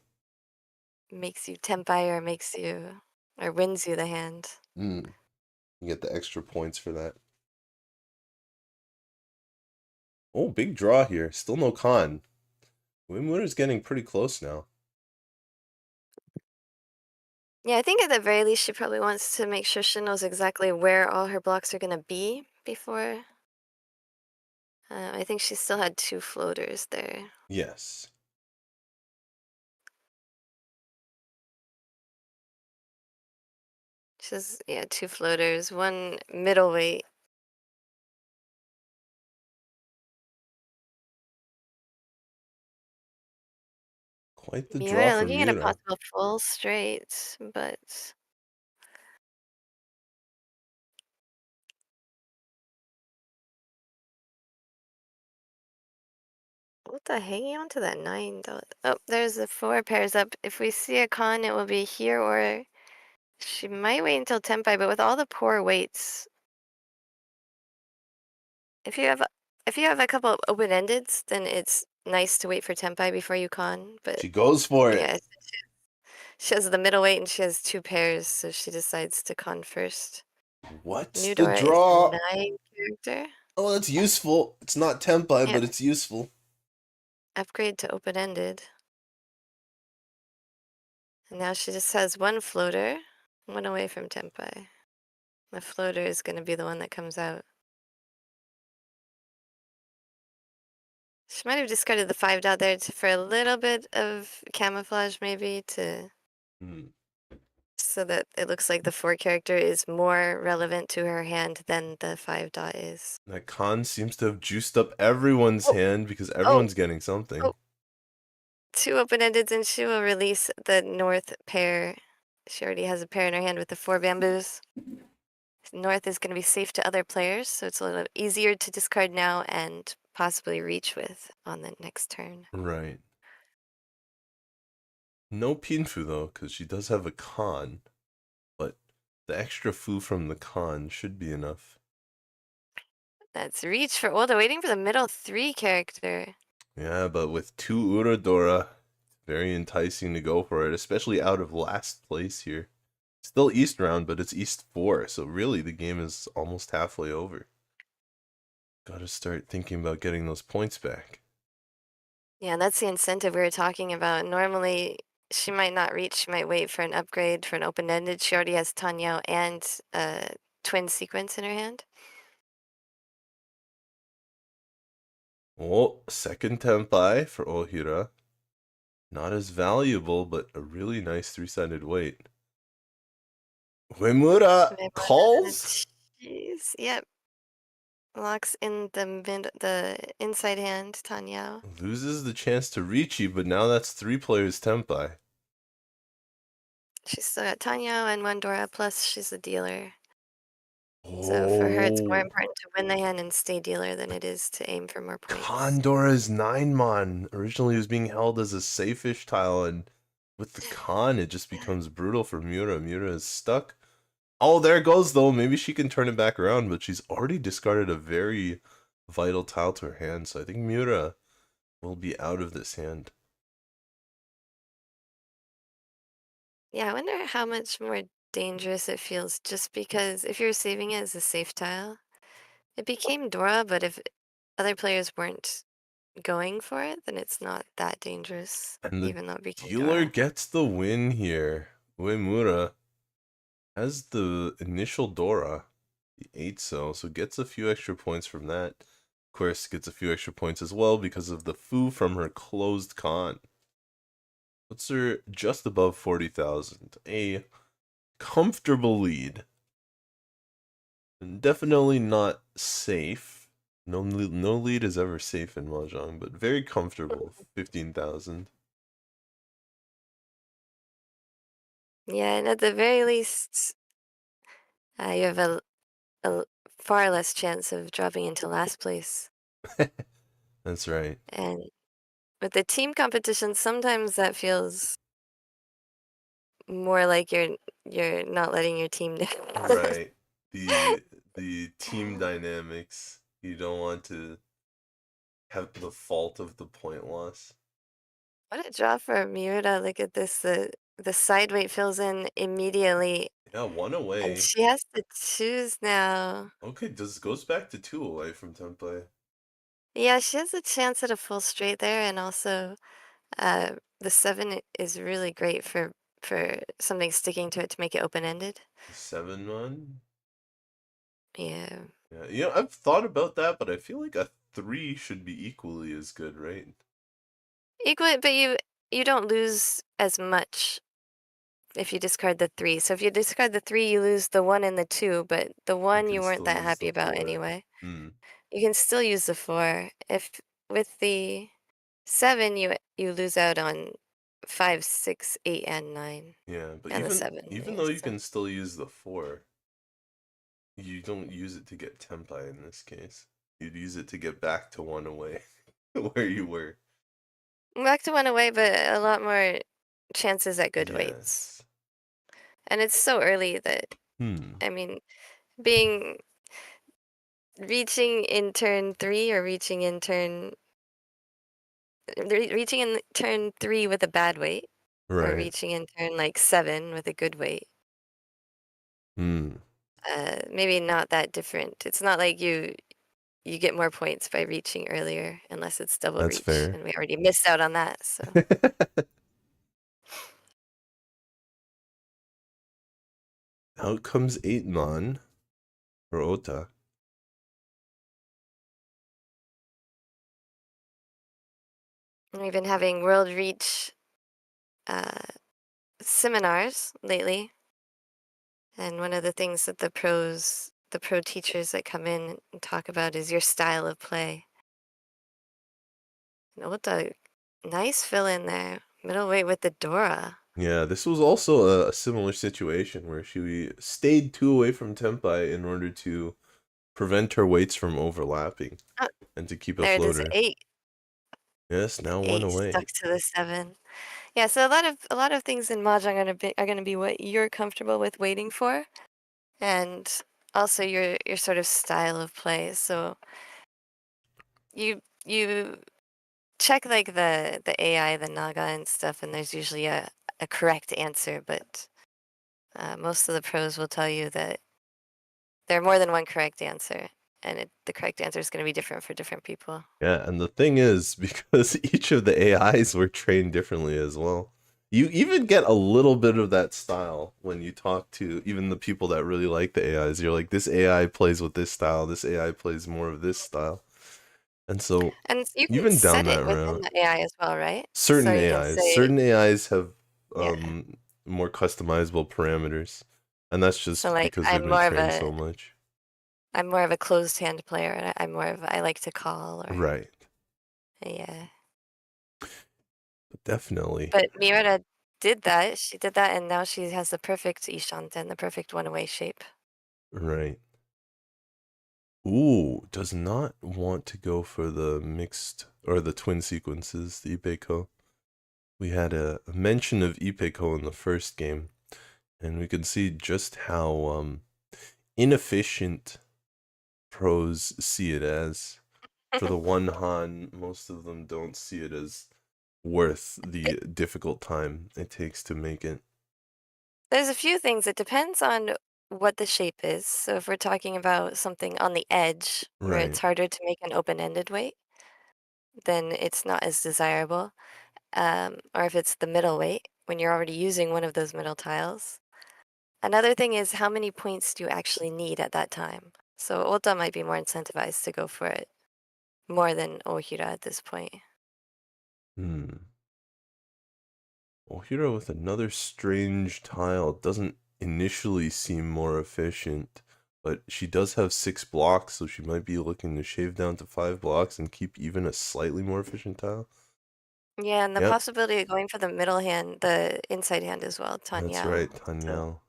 [SPEAKER 3] makes you tempai or makes you or wins you the hand.
[SPEAKER 4] You get the extra points for that. Oh, big draw here. Still no con. Uemura's getting pretty close now.
[SPEAKER 3] Yeah, I think at the very least she probably wants to make sure she knows exactly where all her blocks are going to be before. I think she still had 2 floaters there.
[SPEAKER 4] Yes.
[SPEAKER 3] She has, yeah, 2 floaters, 1 middleweight.
[SPEAKER 4] Quite the draw
[SPEAKER 3] Miura
[SPEAKER 4] for
[SPEAKER 3] looking at a
[SPEAKER 4] Miura.
[SPEAKER 3] possible full straight, but what the hanging on to that 9 though? Oh, there's the 4 pairs up. If we see a con, it will be here, or she might wait until tempai, but with all the poor weights, if you have a couple of open-endeds, then it's nice to wait for tempai before you con, but
[SPEAKER 4] She goes for it.
[SPEAKER 3] yeah, she has the middleweight and she has 2 pairs, so she decides to con first.
[SPEAKER 4] What's
[SPEAKER 3] New
[SPEAKER 4] the
[SPEAKER 3] Dora is
[SPEAKER 4] draw?
[SPEAKER 3] a 9 character.
[SPEAKER 4] Oh, that's useful. It's not tempai,
[SPEAKER 3] Yeah.
[SPEAKER 4] but it's useful.
[SPEAKER 3] Upgrade to open-ended. And now she just has 1 floater, 1 away from tempai. The floater is going to be the one that comes out. She might have discarded the 5 dot there for a little bit of camouflage, maybe, to so that it looks like the 4 character is more relevant to her hand than the 5 dot is.
[SPEAKER 4] That con seems to have juiced up everyone's hand because everyone's getting something.
[SPEAKER 3] Oh. 2 open-endeds, and she will release the north pair. She already has a pair in her hand with the 4 bamboos. North is going to be safe to other players, so it's a little easier to discard now and possibly reach with on the next turn.
[SPEAKER 4] Right. No Pinfu though, because she does have a con, but the extra fu from the con should be enough.
[SPEAKER 3] That's reach for Oda, waiting for the middle 3 character.
[SPEAKER 4] Yeah, but with 2 Uradora, very enticing to go for it, especially out of last place here. Still East round, but it's East 4, so really the game is almost halfway over. Gotta start thinking about getting those points back.
[SPEAKER 3] Yeah, that's the incentive we were talking about. Normally, she might not reach. She might wait for an upgrade for an open-ended. She already has Tanyao and twin sequence in her hand.
[SPEAKER 4] Oh, second Tempai for Ohira. Not as valuable, but a really nice 3-sided weight. Uemura calls?
[SPEAKER 3] Jeez, yep. Locks in the inside hand, Tanyao.
[SPEAKER 4] Loses the chance to Riichi, but now that's 3 players Tempai.
[SPEAKER 3] She's still got Tanyao and 1 Dora, plus she's a dealer. So for her, it's more important to win the hand and stay dealer than it is to aim for more points.
[SPEAKER 4] Kondora's 9-mon. Originally it was being held as a safe-ish tile, and with the con, it just becomes brutal for Miura. Miura is stuck. Oh, there it goes, though. Maybe she can turn it back around, but she's already discarded a very vital tile to her hand, so I think Miura will be out of this hand.
[SPEAKER 3] Yeah, I wonder how much more dangerous it feels, just because if you're saving it as a safe tile, it became Dora, but if other players weren't going for it, then it's not that dangerous,
[SPEAKER 4] And the
[SPEAKER 3] even though it became
[SPEAKER 4] dealer
[SPEAKER 3] Dora.
[SPEAKER 4] gets the win here. Uemura has the initial Dora, the 8 so gets a few extra points from that. Of course, gets a few extra points as well because of the fu from her closed con. Puts her just above 40,000. A comfortable lead. And definitely not safe. No lead is ever safe in Mahjong, but very comfortable. 15,000.
[SPEAKER 3] Yeah, and at the very least, you have a far less chance of dropping into last place.
[SPEAKER 4] That's right.
[SPEAKER 3] And with the team competition, sometimes that feels more like you're not letting your team down.
[SPEAKER 4] Right. The team dynamics. You don't want to have the fault of the point loss.
[SPEAKER 3] What a draw for Miura. Look at this. The side weight fills in immediately,
[SPEAKER 4] Yeah, one
[SPEAKER 3] and
[SPEAKER 4] away.
[SPEAKER 3] she has to choose now.
[SPEAKER 4] Okay, goes back to 2 away from template.
[SPEAKER 3] Yeah, she has a chance at a full straight there, and also the 7 is really great for something sticking to it to make it open-ended.
[SPEAKER 4] 7-1.
[SPEAKER 3] Yeah.
[SPEAKER 4] Yeah, I've thought about that, but I feel like a 3 should be equally as good, right?
[SPEAKER 3] Equal, but you don't lose as much if you discard the 3. So if you discard the 3, you lose the 1 and the 2, but the 1 you
[SPEAKER 4] can
[SPEAKER 3] weren't
[SPEAKER 4] still
[SPEAKER 3] that
[SPEAKER 4] use
[SPEAKER 3] happy
[SPEAKER 4] the
[SPEAKER 3] about
[SPEAKER 4] 4.
[SPEAKER 3] anyway.
[SPEAKER 4] Hmm.
[SPEAKER 3] You can still use the 4. If with the 7 you lose out on 5, 6, 8, and 9.
[SPEAKER 4] Yeah, but
[SPEAKER 3] And the 7.
[SPEAKER 4] even
[SPEAKER 3] Yeah,
[SPEAKER 4] though you
[SPEAKER 3] so.
[SPEAKER 4] can still use the 4, you don't use it to get tempai in this case. You'd use it to get back to 1 away, where you were.
[SPEAKER 3] Back to 1 away, but a lot more chances at good weights.
[SPEAKER 4] Yes.
[SPEAKER 3] And it's so early that, I mean, reaching in turn 3 or reaching in turn 3 with a bad weight, or
[SPEAKER 4] Right.
[SPEAKER 3] reaching in turn like 7 with a good weight. Maybe not that different. It's not like you get more points by reaching earlier, unless it's double
[SPEAKER 4] That's
[SPEAKER 3] reach,
[SPEAKER 4] fair.
[SPEAKER 3] and we already missed out on that. So
[SPEAKER 4] Out comes 8-man for Ota.
[SPEAKER 3] we've been having World Reach seminars lately, and one of the things that the pro teachers that come in and talk about is your style of play. And Ota, nice fill in there, middleweight with the Dora.
[SPEAKER 4] Yeah, this was also a similar situation where she stayed 2 away from tempai in order to prevent her weights from overlapping and to keep a
[SPEAKER 3] There it is,
[SPEAKER 4] floater.
[SPEAKER 3] 8.
[SPEAKER 4] Yes, now 1
[SPEAKER 3] 8
[SPEAKER 4] away.
[SPEAKER 3] stuck to the 7. Yeah, so a lot of things in mahjong are gonna be what you're comfortable with waiting for, and also your sort of style of play. So you check like the AI, the Naga and stuff, and there's usually a correct answer, but most of the pros will tell you that there are more than one correct answer, and the correct answer is going to be different for different people.
[SPEAKER 4] Yeah, and the thing is, because each of the AIs were trained differently as well, you even get a little bit of that style when you talk to even the people that really like the AIs. You're like, this AI plays with this style, this AI plays more of this style. And so
[SPEAKER 3] And you can
[SPEAKER 4] even down
[SPEAKER 3] set it
[SPEAKER 4] that
[SPEAKER 3] within
[SPEAKER 4] route,
[SPEAKER 3] the AI as well, right?
[SPEAKER 4] certain
[SPEAKER 3] So you can say,
[SPEAKER 4] certain AIs have
[SPEAKER 3] yeah.
[SPEAKER 4] more customizable parameters, and that's just
[SPEAKER 3] So like
[SPEAKER 4] because they've been trained so much.
[SPEAKER 3] I'm more of a closed hand player, and I'm more of I like to call, or
[SPEAKER 4] Right.
[SPEAKER 3] yeah.
[SPEAKER 4] But definitely.
[SPEAKER 3] But Miura did that. She did that, and now she has the perfect Ishanten, the perfect one-away shape.
[SPEAKER 4] Right. Ooh, does not want to go for the mixed or the twin sequences, the Ipeko. We had a mention of Ipeko in the first game, and we can see just how inefficient pros see it as. For the one Han, most of them don't see it as worth the difficult time it takes to make it.
[SPEAKER 3] There's a few things. It depends on what the shape is. So if we're talking about something on the edge, where it's
[SPEAKER 4] Right.
[SPEAKER 3] harder to make an open-ended weight, then it's not as desirable. Or if it's the middle weight, when you're already using one of those middle tiles. Another thing is how many points do you actually need at that time? So Ota might be more incentivized to go for it more than Ohira at this point.
[SPEAKER 4] Ohira with another strange tile doesn't initially seem more efficient, but she does have 6 blocks, so she might be looking to shave down to 5 blocks and keep even a slightly more efficient tile.
[SPEAKER 3] Yeah, and the
[SPEAKER 4] Yep.
[SPEAKER 3] possibility of going for the middle hand, the inside hand as well, Tanyao.
[SPEAKER 4] That's right, Tanyao.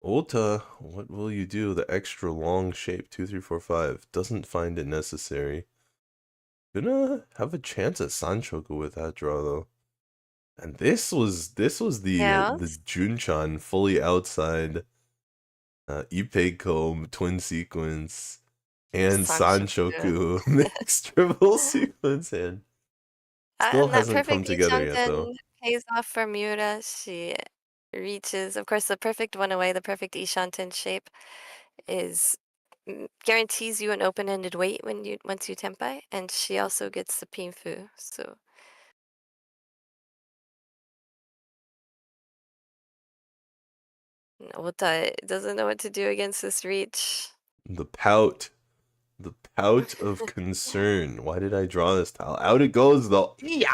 [SPEAKER 4] Ota, what will you do? The extra long shape, 2, 3, 4, 5, doesn't find it necessary. Gonna have a chance at Sanchoku with that draw, though. And this was
[SPEAKER 3] Yeah.
[SPEAKER 4] the Junchan fully outside Ipeiko twin sequence and
[SPEAKER 3] Sanshoku.
[SPEAKER 4] Sanshoku mixed triple sequence, and still
[SPEAKER 3] And that
[SPEAKER 4] hasn't come
[SPEAKER 3] perfect
[SPEAKER 4] together yet though.
[SPEAKER 3] Ishanten pays off for Miura. She reaches, of course, the perfect one away, the perfect Ishanten shape is guarantees you an open-ended wait when you once you tempai, and she also gets the pinfu. So Ota doesn't know what to do against this reach.
[SPEAKER 4] The pout. The pout of concern. Why did I draw this tile? Out it goes though. Yeah,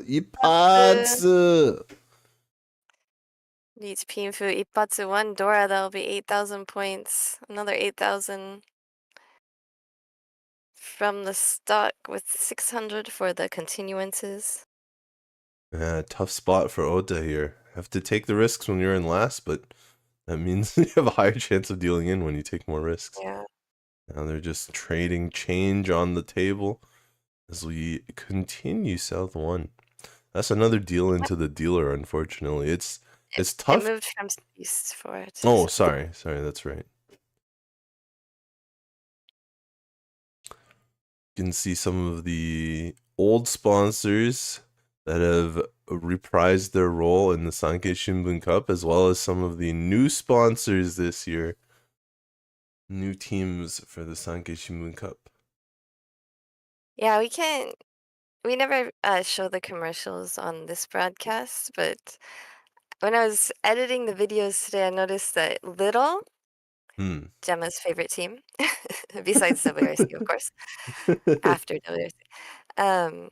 [SPEAKER 4] Ipatsu.
[SPEAKER 3] Reach pinfu ippatsu one Dora, that'll be 8,000 points. Another 8,000 from the stock with 600 for the continuances.
[SPEAKER 4] Yeah, tough spot for Ota here. Have to take the risks when you're in last, but that means you have a higher chance of dealing in when you take more risks.
[SPEAKER 3] Yeah.
[SPEAKER 4] Now they're just trading change on the table as we continue South 1. That's another deal into the dealer, unfortunately. It's tough.
[SPEAKER 3] It moved from east for it.
[SPEAKER 4] Oh, sorry, that's right. You can see some of the old sponsors that have reprised their role in the Sankei Shimbun Cup, as well as some of the new sponsors this year. New teams for the Sankei Shimbun Cup.
[SPEAKER 3] Yeah, we never show the commercials on this broadcast, but when I was editing the videos today, I noticed that Little, Gemma's favorite team, besides WRC, of course, after WRC,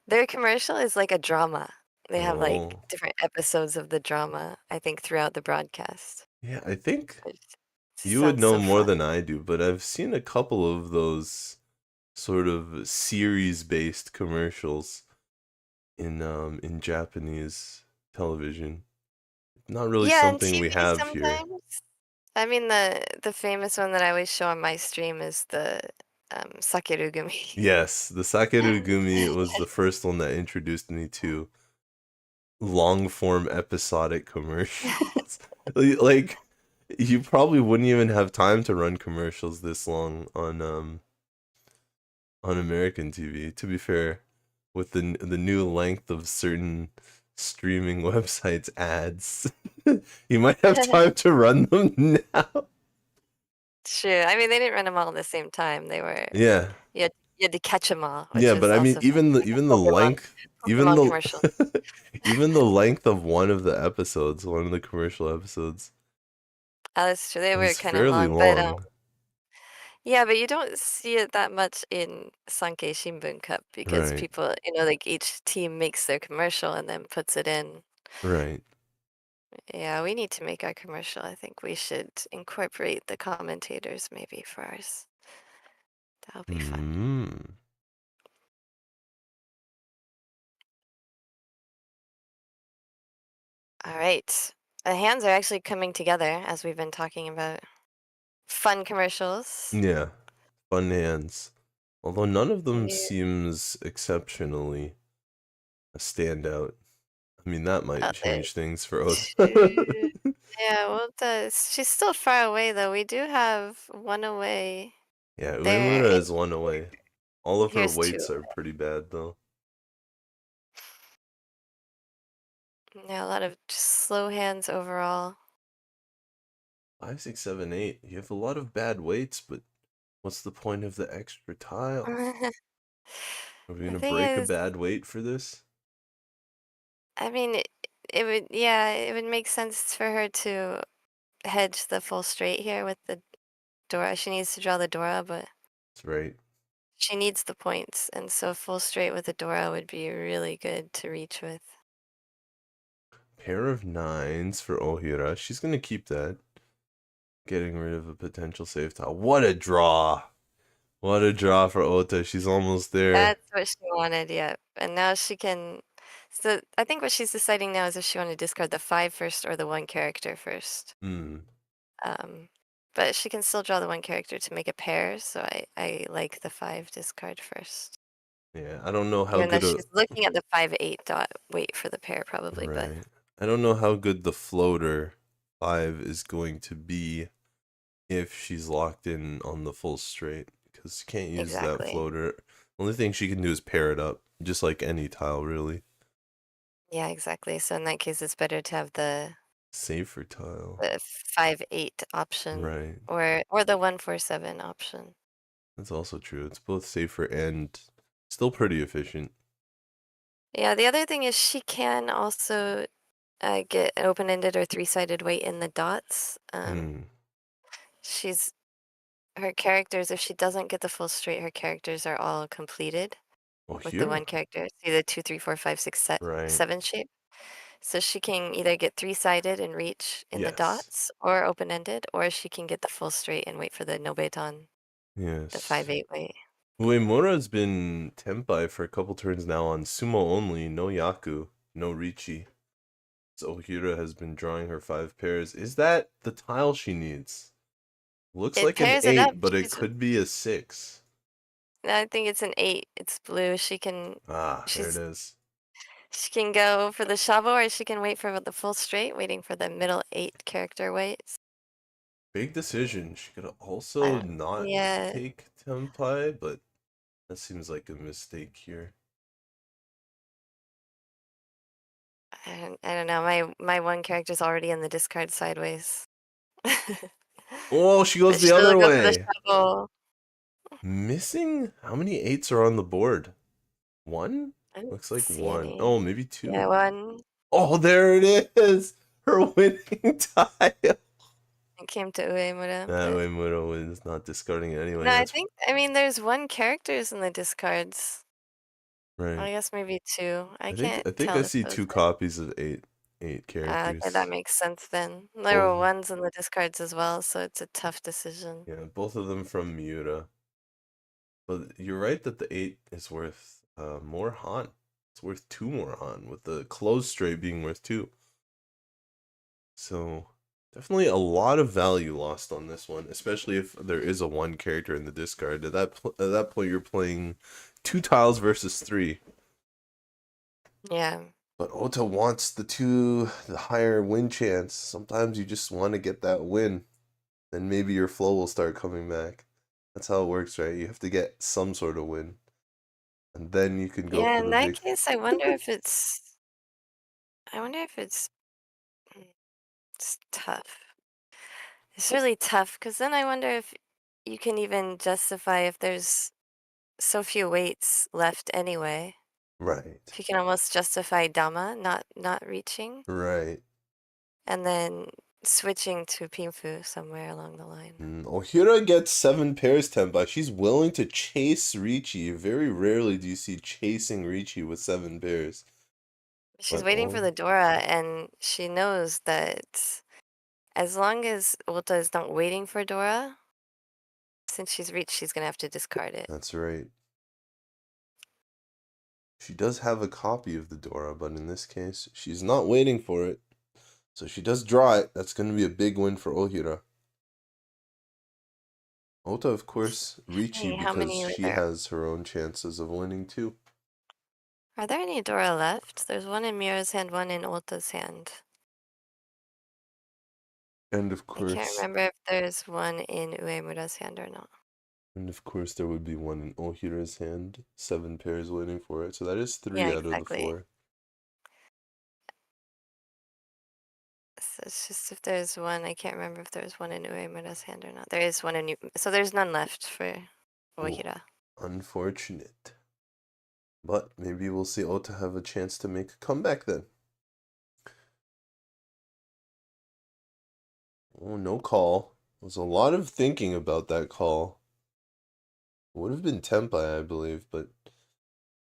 [SPEAKER 3] their commercial is like a drama. They have like
[SPEAKER 4] Oh.
[SPEAKER 3] different episodes of the drama, I think, throughout the broadcast.
[SPEAKER 4] Yeah, I think
[SPEAKER 3] It
[SPEAKER 4] you would
[SPEAKER 3] sounds
[SPEAKER 4] know
[SPEAKER 3] so
[SPEAKER 4] more
[SPEAKER 3] fun.
[SPEAKER 4] than I do, but I've seen a couple of those sort of series-based commercials in Japanese television. Not really
[SPEAKER 3] Yeah, and
[SPEAKER 4] something we
[SPEAKER 3] TV
[SPEAKER 4] have here.
[SPEAKER 3] sometimes. I mean, the famous one that I always show on my stream is the Sakerugumi.
[SPEAKER 4] Yes, the Sakerugumi was the first one that introduced me to long-form episodic commercials. Like, you probably wouldn't even have time to run commercials this long on American TV. To be fair, with the new length of certain streaming websites ads, you might have time to run them now.
[SPEAKER 3] True. I mean, they didn't run them all at the same time. They were
[SPEAKER 4] Yeah.
[SPEAKER 3] you had to catch them all, which
[SPEAKER 4] Yeah,
[SPEAKER 3] is
[SPEAKER 4] but I mean,
[SPEAKER 3] also fun. Like
[SPEAKER 4] even
[SPEAKER 3] a
[SPEAKER 4] the length, even
[SPEAKER 3] Pokemon commercial.
[SPEAKER 4] the even the length of one of the episodes, one of the commercial episodes,
[SPEAKER 3] Oh, that's true. They were
[SPEAKER 4] was
[SPEAKER 3] kind of
[SPEAKER 4] fairly
[SPEAKER 3] long, but
[SPEAKER 4] long.
[SPEAKER 3] yeah, but you don't see it that much in Sankei Shimbun Cup because
[SPEAKER 4] Right,
[SPEAKER 3] people, like each team makes their commercial and then puts it in.
[SPEAKER 4] right.
[SPEAKER 3] Yeah, we need to make our commercial. I think we should incorporate the commentators maybe for ours. That'll be fun.
[SPEAKER 4] Mm.
[SPEAKER 3] All right. The hands are actually coming together as we've been talking about fun commercials.
[SPEAKER 4] Yeah, fun hands. Although none of them
[SPEAKER 3] Yeah.
[SPEAKER 4] seems exceptionally a standout. I mean, that might change things for us.
[SPEAKER 3] Yeah, well, she's still far away though. We do have one away.
[SPEAKER 4] Yeah,
[SPEAKER 3] There,
[SPEAKER 4] Uemura is one away. All of her
[SPEAKER 3] here's
[SPEAKER 4] weights
[SPEAKER 3] two.
[SPEAKER 4] are pretty bad, though.
[SPEAKER 3] Yeah, a lot of just slow hands overall.
[SPEAKER 4] 5, 6, 7, 8. You have a lot of bad weights, but what's the point of the extra tiles? Are we
[SPEAKER 3] The
[SPEAKER 4] gonna
[SPEAKER 3] thing
[SPEAKER 4] break a
[SPEAKER 3] is,
[SPEAKER 4] bad weight for this?
[SPEAKER 3] I mean, it would, yeah, it would make sense for her to hedge the full straight here with the Dora. She needs to draw the Dora, but
[SPEAKER 4] That's right.
[SPEAKER 3] she needs the points, and so full straight with the Dora would be really good to reach with.
[SPEAKER 4] Pair of 9s for Ohira. She's gonna keep that. Getting rid of a potential save tile. What a draw! What a draw for Ota. She's almost there.
[SPEAKER 3] That's what she wanted, yeah. And now she can. So I think what she's deciding now is if she wanted to discard the 5 first or the 1 character first. But she can still draw the 1 character to make a pair, so I like the 5 discard first.
[SPEAKER 4] Yeah, I don't know how
[SPEAKER 3] Even though
[SPEAKER 4] good a
[SPEAKER 3] she's looking at the 5-8 dot weight for the pair probably, but
[SPEAKER 4] right. I don't know how good the floater 5 is going to be if she's locked in on the full straight, because she can't use that
[SPEAKER 3] exactly.
[SPEAKER 4] floater. Only thing she can do is pair it up, just like any tile, really.
[SPEAKER 3] Yeah, exactly. So in that case, it's better to have the
[SPEAKER 4] Safer tile.
[SPEAKER 3] 5-8 option
[SPEAKER 4] Right.
[SPEAKER 3] or the 1-4-7 option.
[SPEAKER 4] That's also true. It's both safer and still pretty efficient.
[SPEAKER 3] Yeah, the other thing is she can also get an open-ended or three-sided weight in the dots. She's her characters, if she doesn't get the full straight, her characters are all completed with the
[SPEAKER 4] Ohira.
[SPEAKER 3] one character. See the 2, 3, 4, 5, 6,
[SPEAKER 4] Right.
[SPEAKER 3] 7 shape. So she can either get three-sided and reach in the
[SPEAKER 4] Yes.
[SPEAKER 3] dots or open-ended, or she can get the full straight and wait for the nobeton, the
[SPEAKER 4] Yes.
[SPEAKER 3] 5-8 weight.
[SPEAKER 4] Uemura has been tempai for a couple turns now on sumo only, no yaku, no Riichi. So Ohira has been drawing her 5 pairs. Is that the tile she needs? Looks
[SPEAKER 3] It
[SPEAKER 4] like an
[SPEAKER 3] pairs it up.
[SPEAKER 4] 8, but it could be a 6.
[SPEAKER 3] I think it's an 8. It's blue. She can
[SPEAKER 4] Ah, there it is.
[SPEAKER 3] she can go for the shavo, or she can wait for the full straight, waiting for the middle 8 character weights.
[SPEAKER 4] Big decision. She could also not
[SPEAKER 3] Yeah,
[SPEAKER 4] take tempai, but that seems like a mistake here.
[SPEAKER 3] I don't know. My one character's already in the discard sideways.
[SPEAKER 4] Oh, she goes
[SPEAKER 3] But
[SPEAKER 4] the
[SPEAKER 3] she'll
[SPEAKER 4] other
[SPEAKER 3] go for the
[SPEAKER 4] way.
[SPEAKER 3] shavo.
[SPEAKER 4] Missing? How many 8s are on the board? 1?
[SPEAKER 3] I don't
[SPEAKER 4] Looks like
[SPEAKER 3] see
[SPEAKER 4] 1.
[SPEAKER 3] any.
[SPEAKER 4] Oh, maybe 2.
[SPEAKER 3] Yeah, 1.
[SPEAKER 4] Oh, there it is! Her winning tile!
[SPEAKER 3] It came to Uemura.
[SPEAKER 4] That
[SPEAKER 3] But
[SPEAKER 4] way Muro is not discarding it anyway.
[SPEAKER 3] no,
[SPEAKER 4] That's
[SPEAKER 3] I mean, there's 1 characters in the discards. I
[SPEAKER 4] right.
[SPEAKER 3] guess maybe 2. I
[SPEAKER 4] I
[SPEAKER 3] can't
[SPEAKER 4] think I
[SPEAKER 3] tell if
[SPEAKER 4] see
[SPEAKER 3] those
[SPEAKER 4] 2 copies of 8
[SPEAKER 3] okay, that
[SPEAKER 4] characters.
[SPEAKER 3] makes sense then. There were
[SPEAKER 4] Both,
[SPEAKER 3] 1s in the discards as well, so it's a tough decision.
[SPEAKER 4] yeah, both of them from Miura. But you're right that the 8 is worth more Han. It's worth 2 more Han, with the closed straight being worth 2. So definitely a lot of value lost on this one, especially if there is a 1 character in the discard. At that point, you're playing 2 tiles versus 3.
[SPEAKER 3] Yeah.
[SPEAKER 4] But Ota wants the higher win chance. Sometimes you just want to get that win. Then maybe your flow will start coming back. That's how it works, right? You have to get some sort of win. And then you can go
[SPEAKER 3] Yeah,
[SPEAKER 4] for
[SPEAKER 3] in
[SPEAKER 4] the
[SPEAKER 3] that
[SPEAKER 4] big...
[SPEAKER 3] case, I wonder if it's it's tough. It's really tough because then I wonder if you can even justify if there's so few weights left anyway.
[SPEAKER 4] Right.
[SPEAKER 3] If you can almost justify Dama not reaching
[SPEAKER 4] Right.
[SPEAKER 3] and then switching to Pinfu somewhere along the line.
[SPEAKER 4] Ohira gets 7 pairs tempai. She's willing to chase Riichi. Very rarely do you see chasing Riichi with 7 pairs.
[SPEAKER 3] She's
[SPEAKER 4] But
[SPEAKER 3] waiting for the Dora, and she knows that as long as Ulta is not waiting for Dora, since she's reached, she's gonna have to discard it.
[SPEAKER 4] that's right. She does have a copy of the Dora, but in this case, she's not waiting for it. So she does draw it. That's going to be a big win for Ohira. Ota, of course, Riichi,
[SPEAKER 3] How
[SPEAKER 4] because
[SPEAKER 3] many are
[SPEAKER 4] she
[SPEAKER 3] there?
[SPEAKER 4] has her own chances of winning too.
[SPEAKER 3] Are there any Dora left? There's one in Miura's hand, one in Ulta's hand.
[SPEAKER 4] And of
[SPEAKER 3] I can't
[SPEAKER 4] course,
[SPEAKER 3] remember if there's one in Uemura's hand or not.
[SPEAKER 4] there would be one in Ohira's hand. 7 pairs waiting for it. So that is 3
[SPEAKER 3] Yeah,
[SPEAKER 4] out of the
[SPEAKER 3] exactly.
[SPEAKER 4] 4.
[SPEAKER 3] So it's just if there's one, I can't remember if there's one in Uemura's hand or not. There is one in so there's none left for Ohira.
[SPEAKER 4] Unfortunate. But maybe we'll see Ota have a chance to make a comeback then. Oh, no call. There's a lot of thinking about that call. Would have been tempai, I believe, but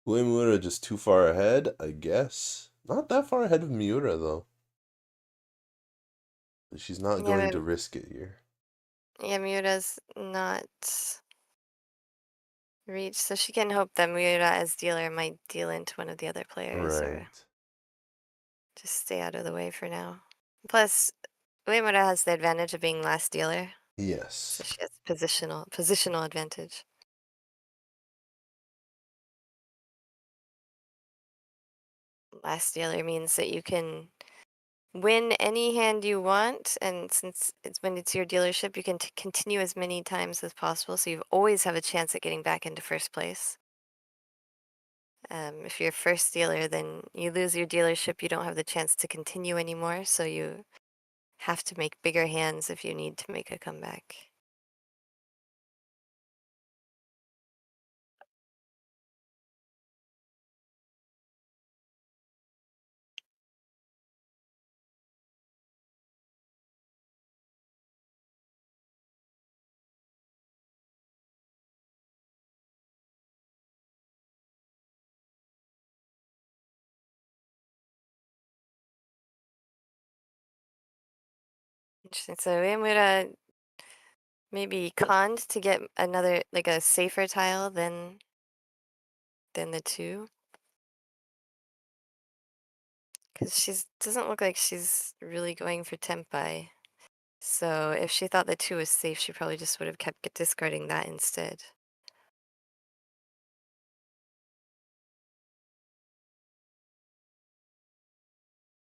[SPEAKER 4] Uemura just too far ahead, I guess. Not that far ahead of Miura, though. But she's not going to risk it here.
[SPEAKER 3] Yeah, Miura's not reached, so she can hope that Miura as dealer might deal into one of the other players or
[SPEAKER 4] Right.
[SPEAKER 3] just stay out of the way for now. Plus, Uemura has the advantage of being last dealer, so
[SPEAKER 4] Yes.
[SPEAKER 3] she has positional advantage. last dealer means that you can win any hand you want, and since when it's your dealership, you can continue as many times as possible, so you always have a chance at getting back into first place. If you're first dealer, then you lose your dealership, you don't have the chance to continue anymore, so you have to make bigger hands if you need to make a comeback. Interesting. So Uemura maybe conned to get another, like a safer tile than the 2. Because she doesn't look like she's really going for Tempai. So if she thought the 2 was safe, she probably just would have kept discarding that instead.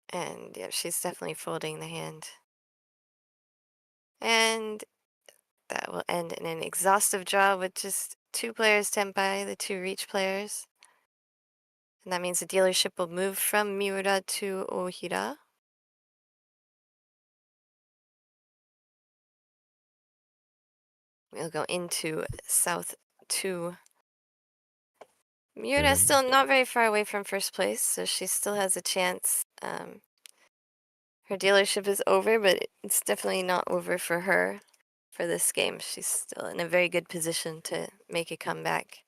[SPEAKER 3] And yeah, she's definitely folding the hand. And that will end in an exhaustive draw with just 2 players Tempai, the 2 reach players. And that means the dealership will move from Miura to Ohira. We'll go into South 2. Miura's still not very far away from first place, so she still has a chance. Her dealership is over, but it's definitely not over for her for this game. She's still in a very good position to make a comeback.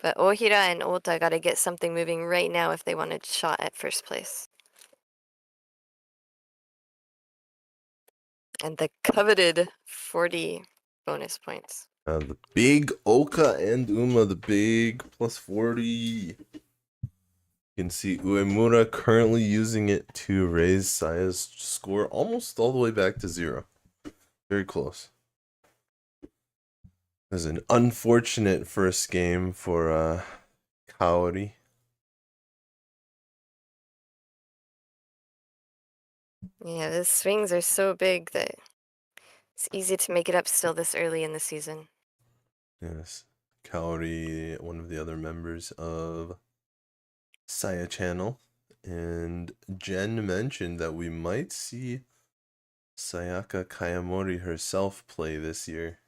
[SPEAKER 3] But Ohira and Ota got to get something moving right now if they want a shot at first place. And the coveted 40 bonus points.
[SPEAKER 4] The big Oka and Uma, the big plus 40. You can see Uemura currently using it to raise Saya's score almost all the way back to 0. Very close. It was an unfortunate first game for Kaori.
[SPEAKER 3] Yeah, the swings are so big that it's easy to make it up still this early in the season.
[SPEAKER 4] Yes. Kaori, one of the other members of Saya Channel. And Jenn mentioned that we might see Sayaka Kayamori herself play this year.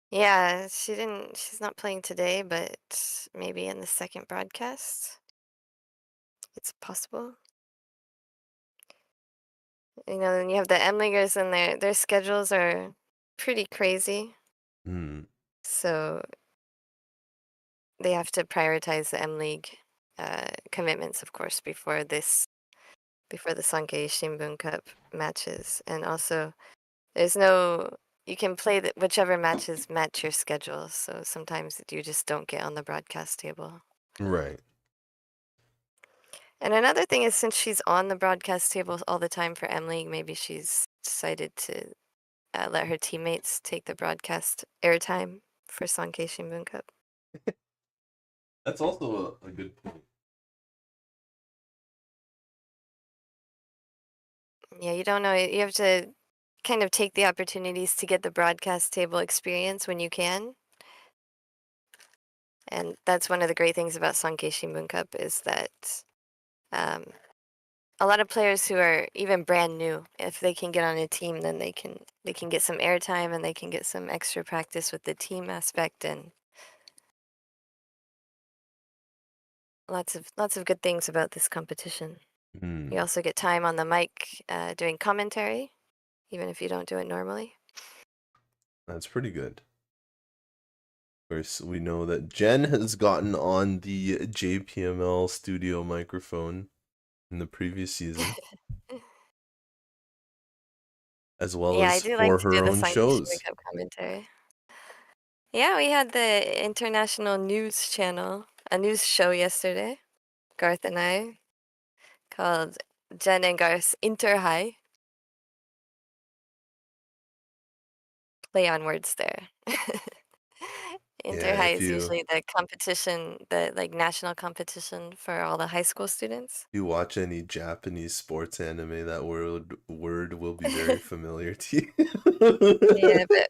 [SPEAKER 3] Yeah, she's not playing today, but maybe in the second broadcast. It's possible. You know, then you have the M Leaguers and their schedules are pretty crazy. So they have to prioritize the M League commitments, of course, before the Sankei Shimbun Cup matches. And also, you can play whichever matches match your schedule. So sometimes you just don't get on the broadcast table.
[SPEAKER 4] Right.
[SPEAKER 3] And another thing is, since she's on the broadcast table all the time for M League, maybe she's decided to let her teammates take the broadcast airtime for Sankei Shimbun Cup.
[SPEAKER 4] That's also a good point.
[SPEAKER 3] Yeah, you don't know. You have to kind of take the opportunities to get the broadcast table experience when you can. And that's one of the great things about Sankei Shimbun Cup is that a lot of players who are even brand new, if they can get on a team, then they can get some airtime and they can get some extra practice with the team aspect and lots of good things about this competition. You also get time on the mic doing commentary, even if you don't do it normally.
[SPEAKER 4] That's pretty good. Of course, we know that Jenn has gotten on the JPML studio microphone in the previous season, as well
[SPEAKER 3] Yeah, I
[SPEAKER 4] as
[SPEAKER 3] do like
[SPEAKER 4] for
[SPEAKER 3] to do
[SPEAKER 4] her
[SPEAKER 3] the
[SPEAKER 4] own
[SPEAKER 3] Sankei
[SPEAKER 4] shows.
[SPEAKER 3] Shimbun Cup commentary. Yeah, we had the international news channel, a news show yesterday, Garth and I, called Jenn and Garth's Inter High. Play on words there. Inter
[SPEAKER 4] Yeah,
[SPEAKER 3] high
[SPEAKER 4] if
[SPEAKER 3] is
[SPEAKER 4] you
[SPEAKER 3] usually the competition, the like national competition for all the high school students.
[SPEAKER 4] you watch any Japanese sports anime, that word will be very familiar to
[SPEAKER 3] Yeah,
[SPEAKER 4] you.
[SPEAKER 3] but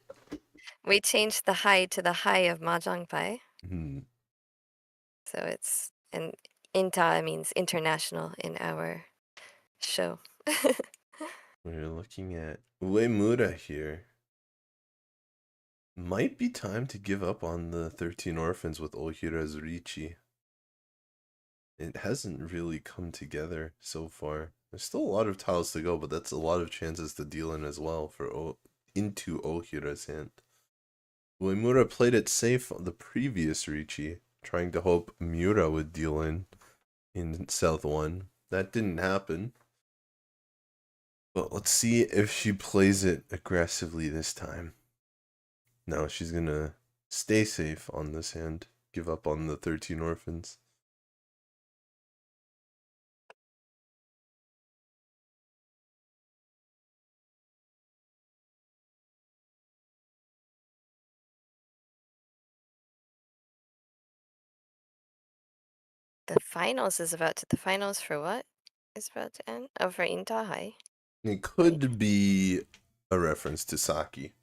[SPEAKER 3] we changed the high to the high of Mahjong Pai.
[SPEAKER 4] Hmm.
[SPEAKER 3] So it's and Inta means international in our show.
[SPEAKER 4] We're looking at Uemura here. Might be time to give up on the 13 orphans with Ohira's Riichi. It hasn't really come together so far. There's still a lot of tiles to go, but that's a lot of chances to deal in as well for into Ohira's hand. Uemura played it safe on the previous Riichi, trying to hope Miura would deal in South 1. That didn't happen. But let's see if she plays it aggressively this time. No, she's gonna stay safe on this hand. Give up on the 13 orphans.
[SPEAKER 3] The finals for what is about to end? Oh, for Inta High.
[SPEAKER 4] It could be a reference to Saki.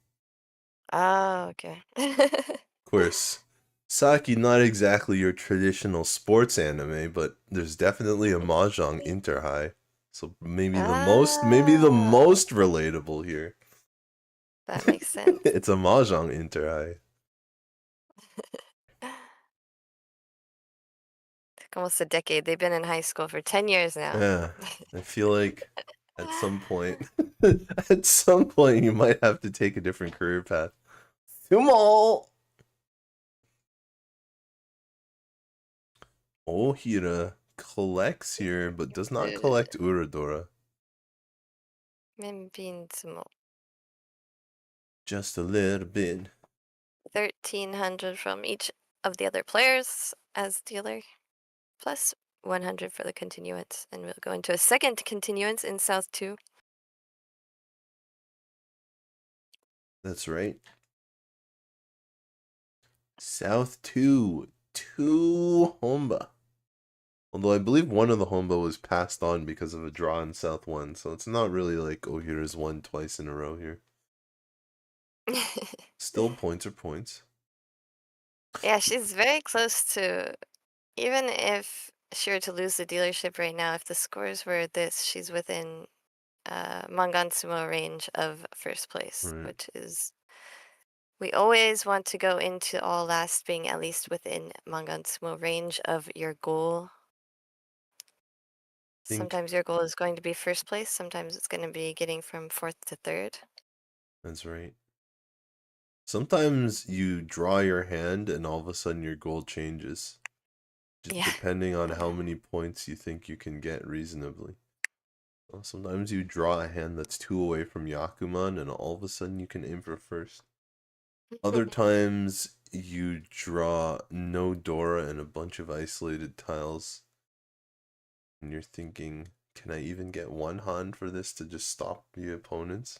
[SPEAKER 3] Ah, okay.
[SPEAKER 4] Of course, Saki, not exactly your traditional sports anime, but there's definitely a Mahjong Inter High. So maybe the most relatable here.
[SPEAKER 3] That makes sense.
[SPEAKER 4] It's a Mahjong Inter High.
[SPEAKER 3] Took almost a decade. They've been in high school for 10 years now.
[SPEAKER 4] Yeah, I feel like at some point, you might have to take a different career path. Sumo! Ohira collects here, but does not collect Uradora. Just a little bit.
[SPEAKER 3] 1,300 from each of the other players as dealer, plus 100 for the continuance. And we'll go into a second continuance in South 2.
[SPEAKER 4] That's right. South 2. 2 Homba. Although I believe one of the Homba was passed on because of a draw in South 1, so it's not really like Ohira's won twice in a row here. Still points are points.
[SPEAKER 3] Yeah, she's very close to, even if she were to lose the dealership right now, if the scores were this, she's within Mangan Sumo range of first place,
[SPEAKER 4] Right.
[SPEAKER 3] which is, we always want to go into all last being at least within Mangan Sumo range of your goal. Sometimes your goal is going to be first place, sometimes it's going to be getting from 4th to 3rd.
[SPEAKER 4] That's right. Sometimes you draw your hand and all of a sudden your goal changes. Just depending on how many points you think you can get reasonably. Well, sometimes you draw a hand that's 2 away from Yakuman and all of a sudden you can aim for first. Other times you draw no Dora and a bunch of isolated tiles. And you're thinking, can I even get 1 Han for this to just stop the opponents?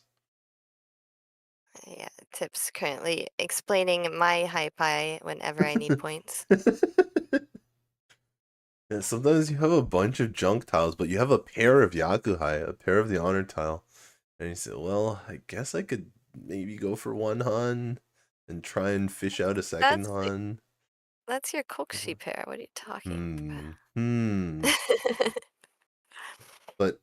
[SPEAKER 3] Yeah, Tip's currently explaining my high pie whenever I need points.
[SPEAKER 4] Yeah, sometimes you have a bunch of junk tiles, but you have a pair of Yakuhai, a pair of the honor tile. And you say, well, I guess I could maybe go for 1 Han and try and fish out a second Han.
[SPEAKER 3] That's your Kokshi pair. What are you talking
[SPEAKER 4] about? But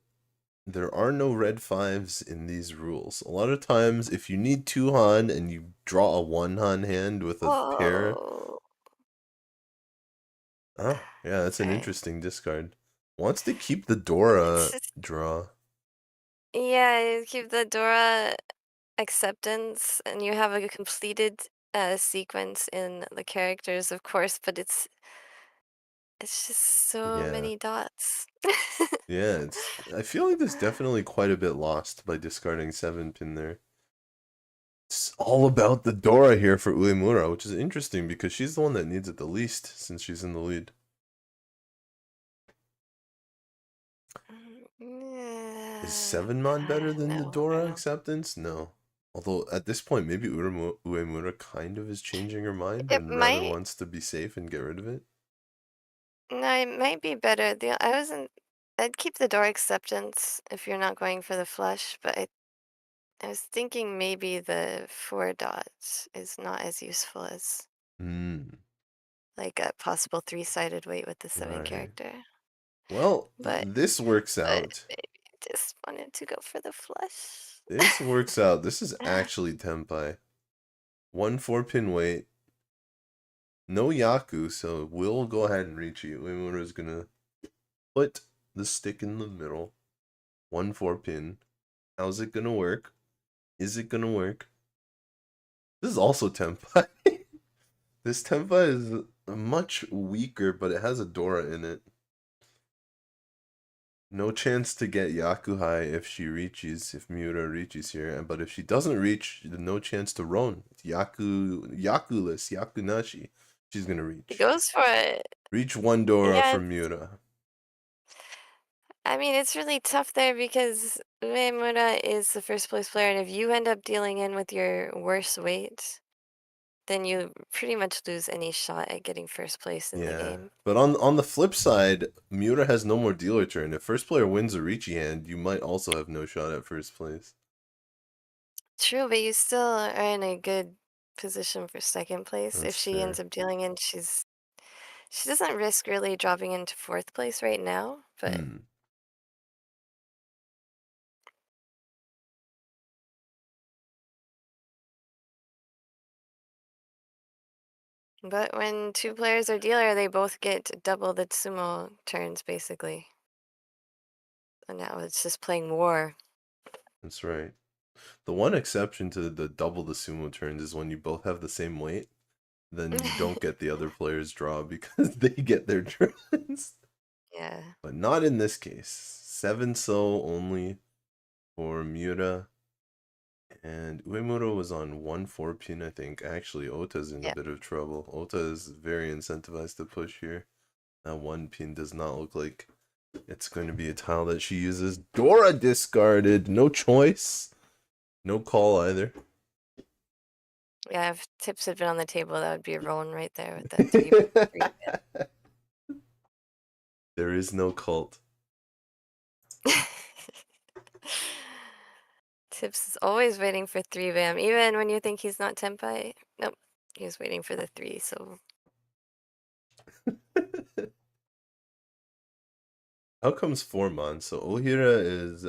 [SPEAKER 4] there are no red 5s in these rules. A lot of times, if you need 2 Han and you draw a 1 Han hand with a pair. Oh, yeah, that's an interesting discard. Wants to keep the Dora draw.
[SPEAKER 3] Yeah, you keep the Dora acceptance, and you have a completed sequence in the characters, of course, but it's just so many dots.
[SPEAKER 4] Yeah, I feel like there's definitely quite a bit lost by discarding 7-pin there. It's all about the Dora here for Uemura, which is interesting because she's the one that needs it the least since she's in the lead. Is 7-mon better than the Dora acceptance? No. Although at this point, maybe Uemura kind of is changing her mind
[SPEAKER 3] It
[SPEAKER 4] and rather
[SPEAKER 3] might.
[SPEAKER 4] wants to be safe and get rid of it.
[SPEAKER 3] No, it might be better. I'd keep the door acceptance if you're not going for the flush, but I was thinking maybe the 4 dots is not as useful as
[SPEAKER 4] Hmm.
[SPEAKER 3] like a possible 3-sided weight with the 7
[SPEAKER 4] Right.
[SPEAKER 3] character.
[SPEAKER 4] Well,
[SPEAKER 3] But
[SPEAKER 4] this works out.
[SPEAKER 3] maybe just wanted to go for the flush.
[SPEAKER 4] This works out. This is actually Tenpai. 1 4-pin weight. No Yaku, so we'll go ahead and reach you. Uemura is gonna put the stick in the middle. 1 4-pin. How's it gonna work? Is it gonna work? This is also Tenpai. This Tenpai is much weaker, but it has a Dora in it. No chance to get Yaku high if she reaches, if Miura reaches here. But if she doesn't reach, no chance to Ron. It's Yakuless, Yakunashi. She's gonna reach.
[SPEAKER 3] He goes for it.
[SPEAKER 4] Reach 1 Dora
[SPEAKER 3] Yeah,
[SPEAKER 4] from Miura.
[SPEAKER 3] I mean, it's really tough there because Uemura is the first place player, and if you end up dealing in with your worst weight, then you pretty much lose any shot at getting first place in the game.
[SPEAKER 4] But on the flip side, Miura has no more dealer turn. If first player wins a Riichi hand, you might also have no shot at first place.
[SPEAKER 3] True, but you still are in a good position for second place. If
[SPEAKER 4] That's
[SPEAKER 3] she
[SPEAKER 4] fair.
[SPEAKER 3] ends up dealing in, she doesn't risk really dropping into 4th place right now, but but when 2 players are dealer, they both get double the sumo turns basically. And now it's just playing war.
[SPEAKER 4] That's right. The one exception to the double the sumo turns is when you both have the same weight. Then you don't get the other player's draw because they get their turns.
[SPEAKER 3] Yeah.
[SPEAKER 4] But not in this case. 7 so only for Miura. And Uemura was on 1 4-pin, I think. Actually, Ota's in a bit of trouble. Ota is very incentivized to push here. That 1 pin does not look like it's going to be a tile that she uses. Dora discarded. No choice. No call either.
[SPEAKER 3] Yeah, if tips had been on the table, that would be a rolling right there with that 3.
[SPEAKER 4] There is no cult.
[SPEAKER 3] Tips is always waiting for 3 bam, even when you think he's not Tenpai. Nope, he's waiting for the 3, so.
[SPEAKER 4] Out comes 4-mon, so Ohira is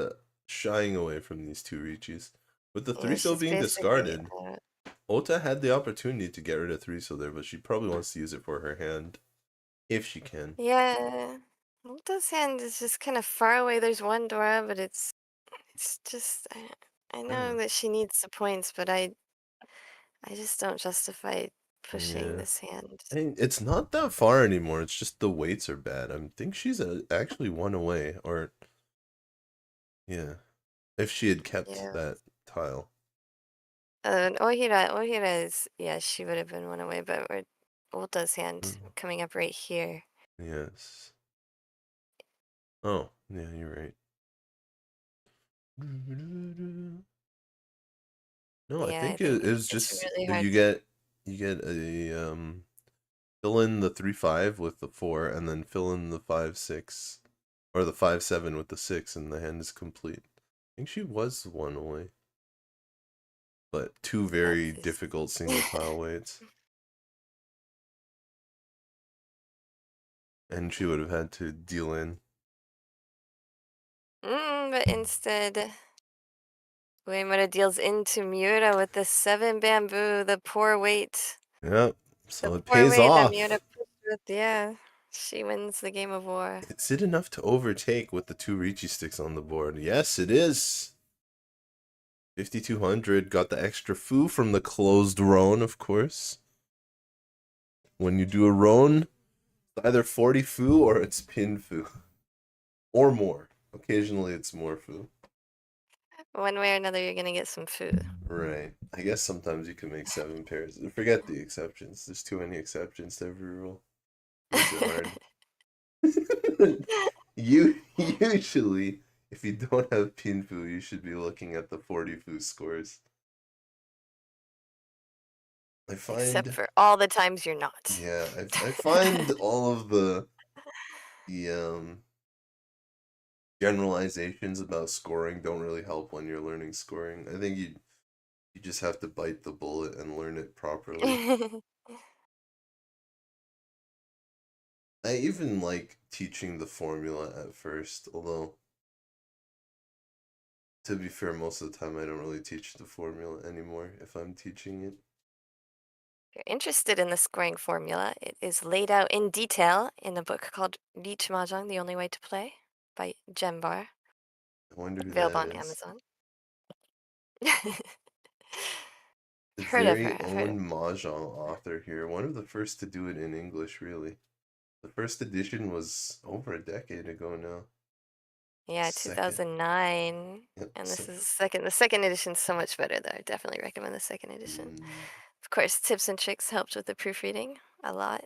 [SPEAKER 4] shying away from these 2 Riichis. With the 3 so being discarded, Ota had the opportunity to get rid of 3 so there, but she probably wants to use it for her hand. If she can.
[SPEAKER 3] Yeah. Ota's hand is just kind of far away. There's 1 Dora, but it's just, I know that she needs the points, but I just don't justify pushing this hand.
[SPEAKER 4] I mean, it's not that far anymore. It's just the weights are bad. I think she's actually 1 away. Or, yeah. If she had kept that tile.
[SPEAKER 3] Ohira is, yeah, she would have been 1 away, but we're Ota's hand coming up right here.
[SPEAKER 4] Yes. Oh, yeah, you're right. No,
[SPEAKER 3] Yeah,
[SPEAKER 4] I think it is just
[SPEAKER 3] really
[SPEAKER 4] you get a fill in the 3-5 with the 4 and then fill in the 5-6 or the 5-7 with the 6 and the hand is complete. I think she was 1 away. But 2 very difficult single tile weights. And she would have had to deal in.
[SPEAKER 3] But instead, Uemura deals into Miura with the 7 bamboo, the poor weight.
[SPEAKER 4] Yep, so
[SPEAKER 3] the
[SPEAKER 4] it
[SPEAKER 3] poor
[SPEAKER 4] pays
[SPEAKER 3] weight
[SPEAKER 4] off.
[SPEAKER 3] That Miura pushed with, yeah, she wins the game of war.
[SPEAKER 4] Is it enough to overtake with the 2 Riichi sticks on the board? Yes, it is. 5200, got the extra foo from the closed roan, of course. When you do a roan, it's either 40 foo or it's pin foo. Or more. Occasionally it's more foo.
[SPEAKER 3] One way or another, you're gonna get some food.
[SPEAKER 4] Right. I guess sometimes you can make 7 pairs. Forget the exceptions. There's too many exceptions to every rule. Makes it hard. Usually, if you don't have pin foo, you should be looking at the 40 foo scores. I
[SPEAKER 3] Except
[SPEAKER 4] find,
[SPEAKER 3] for all the times you're not.
[SPEAKER 4] yeah, I find all of the generalizations about scoring don't really help when you're learning scoring. I think you just have to bite the bullet and learn it properly. I even like teaching the formula at first, although to be fair, most of the time I don't really teach the formula anymore if I'm teaching it.
[SPEAKER 3] If you're interested in the scoring formula, it is laid out in detail in a book called Riichi Mahjong, The Only Way to Play by Jenn,
[SPEAKER 4] I wonder who
[SPEAKER 3] available
[SPEAKER 4] that
[SPEAKER 3] on
[SPEAKER 4] is.
[SPEAKER 3] Amazon.
[SPEAKER 4] The
[SPEAKER 3] Heard of her.
[SPEAKER 4] very
[SPEAKER 3] I've heard of
[SPEAKER 4] own Mahjong author here. One of the first to do it in English, really. The first edition was over a decade ago now.
[SPEAKER 3] Yeah,
[SPEAKER 4] Second.
[SPEAKER 3] 2009.
[SPEAKER 4] Yep,
[SPEAKER 3] And this is
[SPEAKER 4] second.
[SPEAKER 3] second. The second edition's so much better, though. I definitely recommend the second edition. Of course, Tipzntrix helped with the proofreading a lot.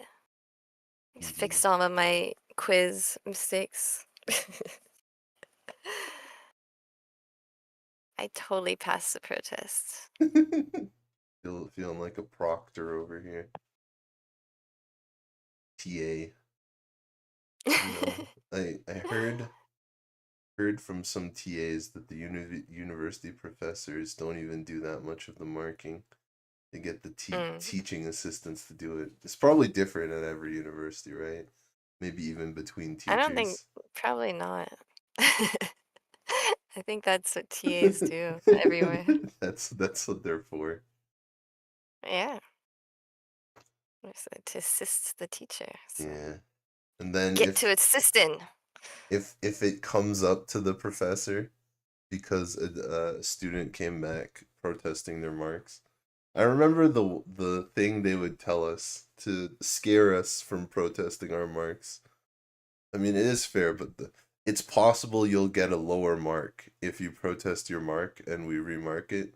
[SPEAKER 3] He's
[SPEAKER 4] Indeed.
[SPEAKER 3] fixed all of my quiz mistakes. I totally passed the protest.
[SPEAKER 4] Feeling like a proctor over here. TA. You know, I heard from some TAs that the university professors don't even do that much of the marking. They get the teaching assistants to do it. It's probably different at every university, right? Maybe even between teachers.
[SPEAKER 3] I don't think, probably not. I think that's what TAs do everywhere.
[SPEAKER 4] That's what they're for.
[SPEAKER 3] Yeah. To assist the teacher. So.
[SPEAKER 4] Yeah. And then
[SPEAKER 3] Get to assisting.
[SPEAKER 4] if it comes up to the professor because a student came back protesting their marks, I remember the thing they would tell us to scare us from protesting our marks. I mean, it is fair, but it's possible you'll get a lower mark if you protest your mark and we remark it.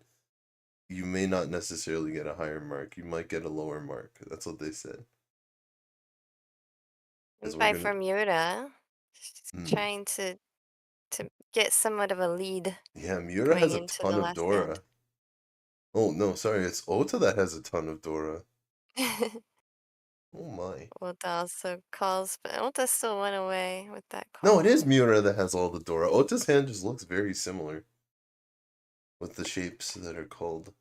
[SPEAKER 4] You may not necessarily get a higher mark. You might get a lower mark. That's what they said.
[SPEAKER 3] By for Miura, she's
[SPEAKER 4] Hmm.
[SPEAKER 3] trying to get somewhat of a lead.
[SPEAKER 4] Yeah, Miura has a
[SPEAKER 3] into
[SPEAKER 4] ton
[SPEAKER 3] the
[SPEAKER 4] of
[SPEAKER 3] last
[SPEAKER 4] Dora.
[SPEAKER 3] hand.
[SPEAKER 4] Oh, no, sorry. It's Ota that has a ton of Dora. Oh, my.
[SPEAKER 3] Ota also calls, but Ota still went away with that call.
[SPEAKER 4] No, it is Miura that has all the Dora. Ota's hand just looks very similar with the shapes that are called.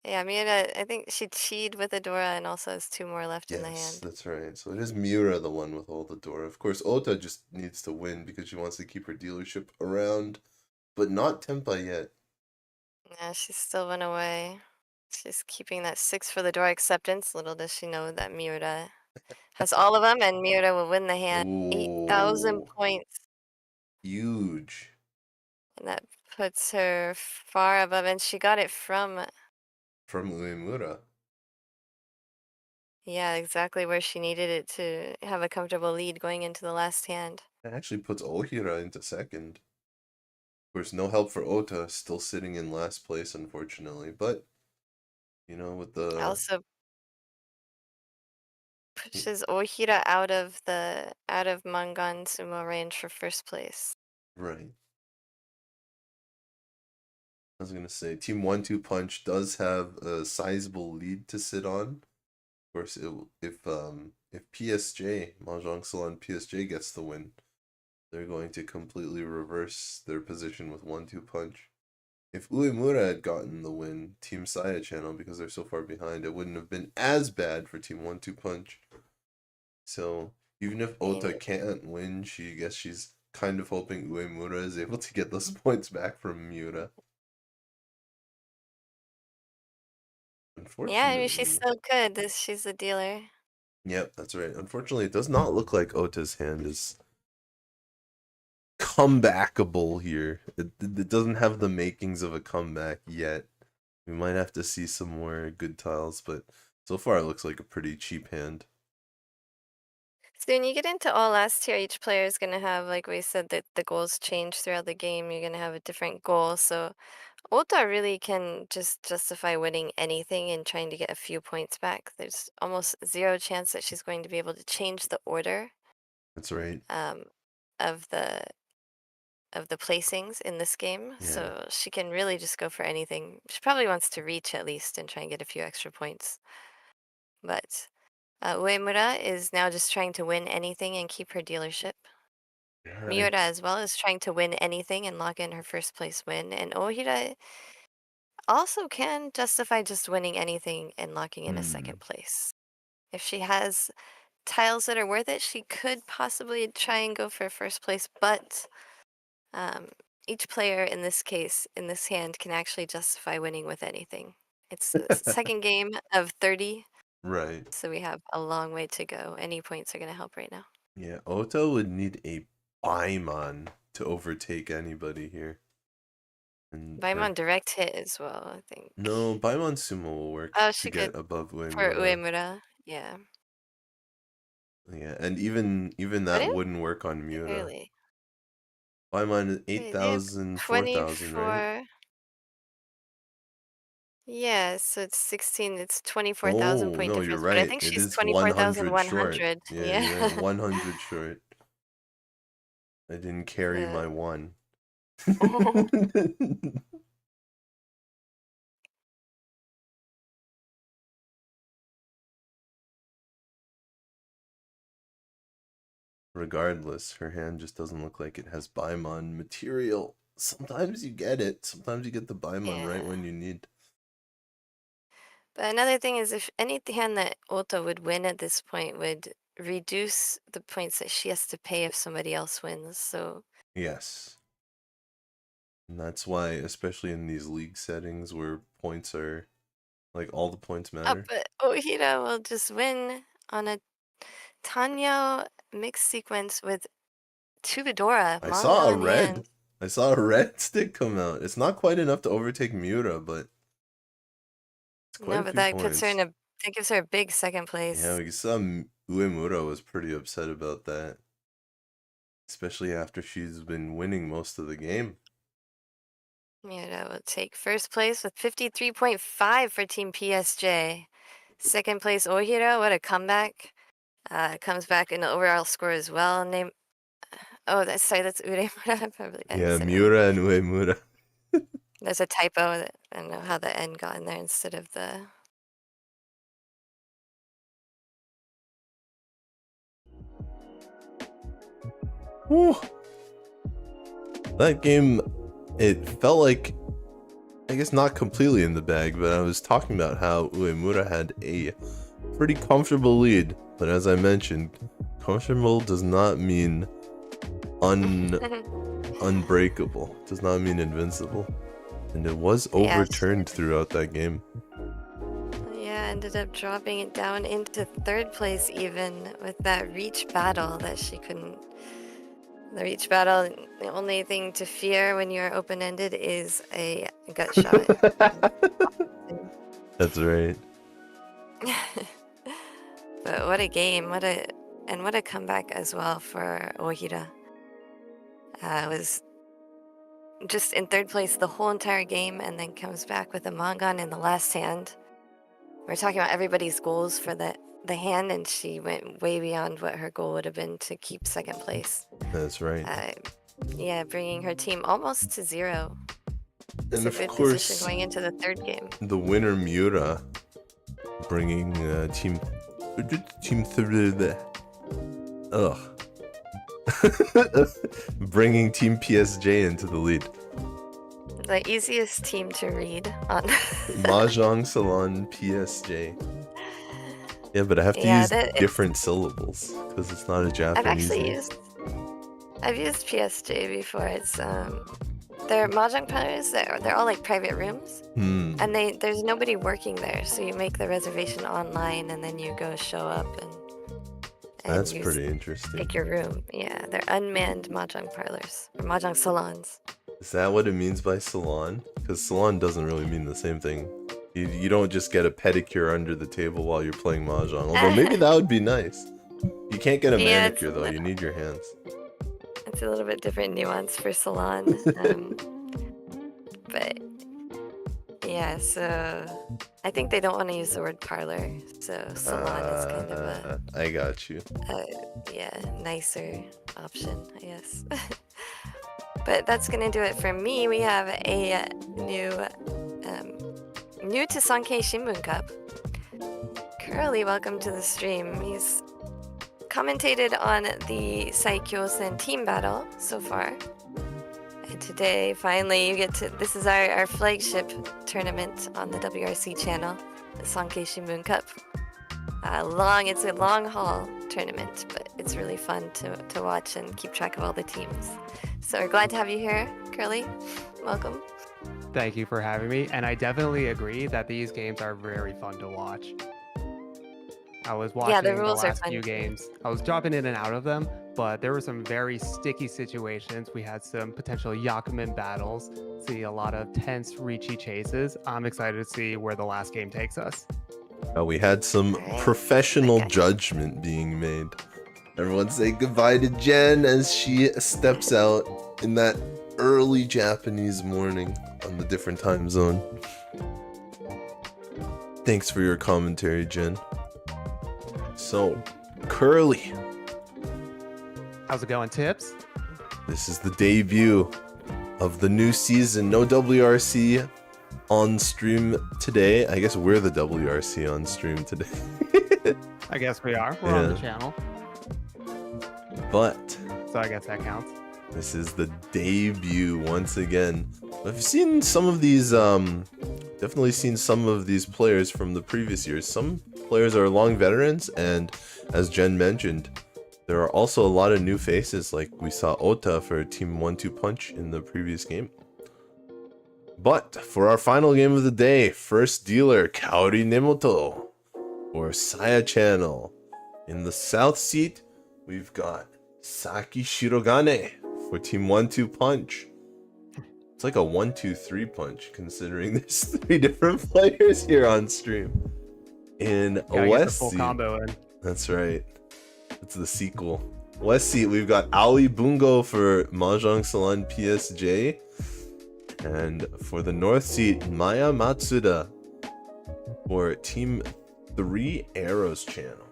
[SPEAKER 3] Yeah, Miura, I think she cheated with a Dora and also has 2 more left in the
[SPEAKER 4] Yes,
[SPEAKER 3] hand.
[SPEAKER 4] that's right. So it is Miura, the one with all the Dora. Of course, Ota just needs to win because she wants to keep her dealership around, but not Tempa yet.
[SPEAKER 3] Yeah, she still went away. She's keeping that 6 for the Dora acceptance. Little does she know that Miura has all of them, and Miura will win the hand. 8,000
[SPEAKER 4] Ooh,
[SPEAKER 3] points.
[SPEAKER 4] huge.
[SPEAKER 3] And that puts her far above, and she got it from
[SPEAKER 4] Uemura.
[SPEAKER 3] yeah, exactly where she needed it to have a comfortable lead going into the last hand.
[SPEAKER 4] That actually puts Ohira into second. Of course, no help for Ota, still sitting in last place, unfortunately. But, you know, with the...
[SPEAKER 3] Also pushes Ohira out of Mangan sumo range for first place.
[SPEAKER 4] Right. I was gonna say, Team 1-2 Punch does have a sizable lead to sit on. Of course, if PSJ, Mahjong Salon PSJ gets the win, they're going to completely reverse their position with 1-2 Punch. If Uemura had gotten the win, Team Saya Channel, because they're so far behind, it wouldn't have been as bad for Team 1-2 Punch. So even if Ota can't win, she's kind of hoping Uemura is able to get those points back from Miura.
[SPEAKER 3] Yeah, I mean, she's so good. She's a dealer.
[SPEAKER 4] Yep, that's right. Unfortunately, it does not look like Ota's hand is comebackable here. It doesn't have the makings of a comeback yet. We might have to see some more good tiles, but so far it looks like a pretty cheap hand.
[SPEAKER 3] So when you get into all last tier, each player is going to have, like we said, that the goals change throughout the game. You're going to have a different goal. So Ota really can just justify winning anything and trying to get a few points back. There's almost 0 chance that she's going to be able to change the order.
[SPEAKER 4] That's right.
[SPEAKER 3] Of the of the placings in this game,
[SPEAKER 4] Yeah.
[SPEAKER 3] so she can really just go for anything. She probably wants to reach at least and try and get a few extra points. But Uemura is now just trying to win anything and keep her dealership. Miura as well is trying to win anything and lock in her first place win. And Ohira also can justify just winning anything and locking in a second place. If she has tiles that are worth it, she could possibly try and go for first place, but each player in this case, in this hand, can actually justify winning with anything. It's the second game of 30,
[SPEAKER 4] Right.
[SPEAKER 3] so we have a long way to go. Any points are going to help right now.
[SPEAKER 4] Yeah, Oto would need a Baimon to overtake anybody here. And
[SPEAKER 3] Baimon direct hit as well, I think.
[SPEAKER 4] No, Baimon Sumo will work
[SPEAKER 3] Oh,
[SPEAKER 4] to
[SPEAKER 3] she
[SPEAKER 4] get
[SPEAKER 3] could
[SPEAKER 4] above
[SPEAKER 3] for
[SPEAKER 4] Uemura.
[SPEAKER 3] Uemura, yeah.
[SPEAKER 4] Yeah, and even that
[SPEAKER 3] it-
[SPEAKER 4] wouldn't work on Miura.
[SPEAKER 3] Really?
[SPEAKER 4] Baimon is
[SPEAKER 3] Wait, they have
[SPEAKER 4] 8,000, 4,000, right?
[SPEAKER 3] 24. Yeah, so it's 16, it's 24,000
[SPEAKER 4] Oh,
[SPEAKER 3] point
[SPEAKER 4] no, you're
[SPEAKER 3] difference, but I
[SPEAKER 4] right.
[SPEAKER 3] think
[SPEAKER 4] It
[SPEAKER 3] she's
[SPEAKER 4] is 100 short.
[SPEAKER 3] 24,100.
[SPEAKER 4] Yeah, you're right.
[SPEAKER 3] Yeah.
[SPEAKER 4] 100 short. I didn't carry my
[SPEAKER 3] So,
[SPEAKER 4] one. Regardless, her hand just doesn't look like it has Baimon material. Sometimes you get it. Sometimes you get the Baimon right
[SPEAKER 3] yeah.
[SPEAKER 4] when you need.
[SPEAKER 3] But another thing is, if any hand that Oto would win at this point would reduce the points that she has to pay if somebody else wins. So
[SPEAKER 4] Yes. And that's why, especially in these league settings where points are, like, all the points matter.
[SPEAKER 3] but Ohira will just win on a Tanyo mixed sequence with Tubidora,
[SPEAKER 4] I saw a
[SPEAKER 3] manga in
[SPEAKER 4] red.
[SPEAKER 3] hand.
[SPEAKER 4] I saw a red stick come out. It's not quite enough to overtake Miura, but it's quite
[SPEAKER 3] No,
[SPEAKER 4] a
[SPEAKER 3] but
[SPEAKER 4] few
[SPEAKER 3] that
[SPEAKER 4] points.
[SPEAKER 3] puts her in a, that gives her a big second place.
[SPEAKER 4] Yeah, we saw Uemura was pretty upset about that. Especially after she's been winning most of the game.
[SPEAKER 3] Miura will take first place with 53.5 for Team PSJ. Second place, Ohira, what a comeback. Comes back in the overall score as well. That's Uemura. I probably
[SPEAKER 4] Yeah,
[SPEAKER 3] said it
[SPEAKER 4] Miura and Uemura.
[SPEAKER 3] There's a typo. That, I don't know how the N got in there instead of the...
[SPEAKER 4] Whew. That game, it felt like, I guess not completely in the bag, but I was talking about how Uemura had a pretty comfortable lead. But as I mentioned, comfortable does not mean unbreakable. Does not mean invincible. And it was overturned throughout that game.
[SPEAKER 3] Yeah, ended up dropping it down into third place even with that reach battle that she couldn't... The reach battle, the only thing to fear when you're open-ended is a gut shot.
[SPEAKER 4] That's right.
[SPEAKER 3] But what a game, what a comeback as well for Ohira. Was just in third place the whole entire game and then comes back with a Mangan in the last hand. We're talking about everybody's goals for the hand, and she went way beyond what her goal would have been to keep second place.
[SPEAKER 4] That's right.
[SPEAKER 3] Yeah, bringing her team almost to 0. It's
[SPEAKER 4] And
[SPEAKER 3] a
[SPEAKER 4] of
[SPEAKER 3] good
[SPEAKER 4] course,
[SPEAKER 3] position going into the third game.
[SPEAKER 4] the winner Miura bringing team bringing Team PSJ into the lead.
[SPEAKER 3] The easiest team to read on
[SPEAKER 4] Mahjong Salon PSJ. Yeah, but I have to use different syllables because it's not a Japanese name.
[SPEAKER 3] I've used PSJ before. It's they're mahjong parlors. They're all like private rooms, and there's nobody working there. So you make the reservation online, and then you go show up and
[SPEAKER 4] that's pretty interesting.
[SPEAKER 3] Take your room. Yeah, they're unmanned mahjong parlors or mahjong salons.
[SPEAKER 4] Is that what it means by salon? Because salon doesn't really mean the same thing. You don't just get a pedicure under the table while you're playing mahjong. Although maybe that would be nice. You can't get a manicure though. You need your hands.
[SPEAKER 3] It's a little bit different nuance for salon. But yeah, so I think they don't want to use the word parlor. So salon is kind of a...
[SPEAKER 4] I got you.
[SPEAKER 3] Yeah, nicer option, I guess. But that's gonna do it for me. We have a new to Sankei Shimbun Cup. Kurly, welcome to the stream. He's commentated on the Saikyosen team battle so far. And today, finally, you get to. This is our flagship tournament on the WRC channel, the Sankei Shimbun Cup. It's a long haul tournament, but it's really fun to watch and keep track of all the teams. So we're glad to have you here, Kurly. Welcome.
[SPEAKER 5] Thank you for having me, and I definitely agree that these games are very fun to watch. I was watching
[SPEAKER 3] the rules are
[SPEAKER 5] last
[SPEAKER 3] fun
[SPEAKER 5] few
[SPEAKER 3] too.
[SPEAKER 5] games. I was dropping in and out of them, but there were some very sticky situations. We had some potential Yakuman battles, see a lot of tense Riichi chases. I'm excited to see where the last game takes us.
[SPEAKER 4] We had some professional judgment being made. Everyone say goodbye to Jenn as she steps out in that early Japanese morning on the different time zone. Thanks for your commentary, Jenn. So, Kurly.
[SPEAKER 5] How's it going, Tips?
[SPEAKER 4] This is the debut of the new season. No WRC on stream today. I guess we're the WRC on stream today.
[SPEAKER 5] I guess we are. We're on the channel,
[SPEAKER 4] but
[SPEAKER 5] so I guess that counts.
[SPEAKER 4] this is the debut once again. I've seen some of these, definitely seen some of these players from the previous years. Some players are long veterans, and as Jenn mentioned, there are also a lot of new faces, like we saw Ota for Team 1-2 Punch in the previous game. But for our final game of the day, first dealer, Kaori Uemoto for Saya Channel. In the south seat, we've got Saki Shirogane for Team 1-2 Punch. It's like a 1-2-3 punch, considering there's 3 different players here on stream. In West
[SPEAKER 5] full
[SPEAKER 4] seat,
[SPEAKER 5] combo in.
[SPEAKER 4] that's right. It's the sequel. West seat, we've got Aoi Bungo for Mahjong Salon PSJ. And for the north seat, Maya Matsuda for Team 3 Arrows Channel.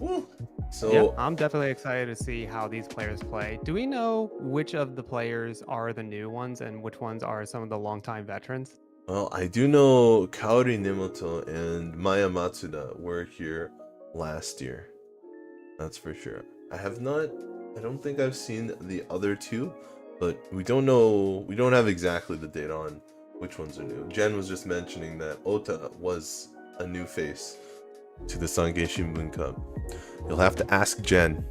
[SPEAKER 4] Woo. So
[SPEAKER 5] Yeah, I'm definitely excited to see how these players play. Do we know which of the players are the new ones and which ones are some of the longtime veterans?
[SPEAKER 4] well, I do know Kaori Uemoto and Maya Matsuda were here last year. That's for sure. I don't think I've seen the other 2, but we don't have exactly the data on which ones are new. Jenn was just mentioning that Ota was a new face to the Sankei Shimbun Cup. You'll have to ask Jenn.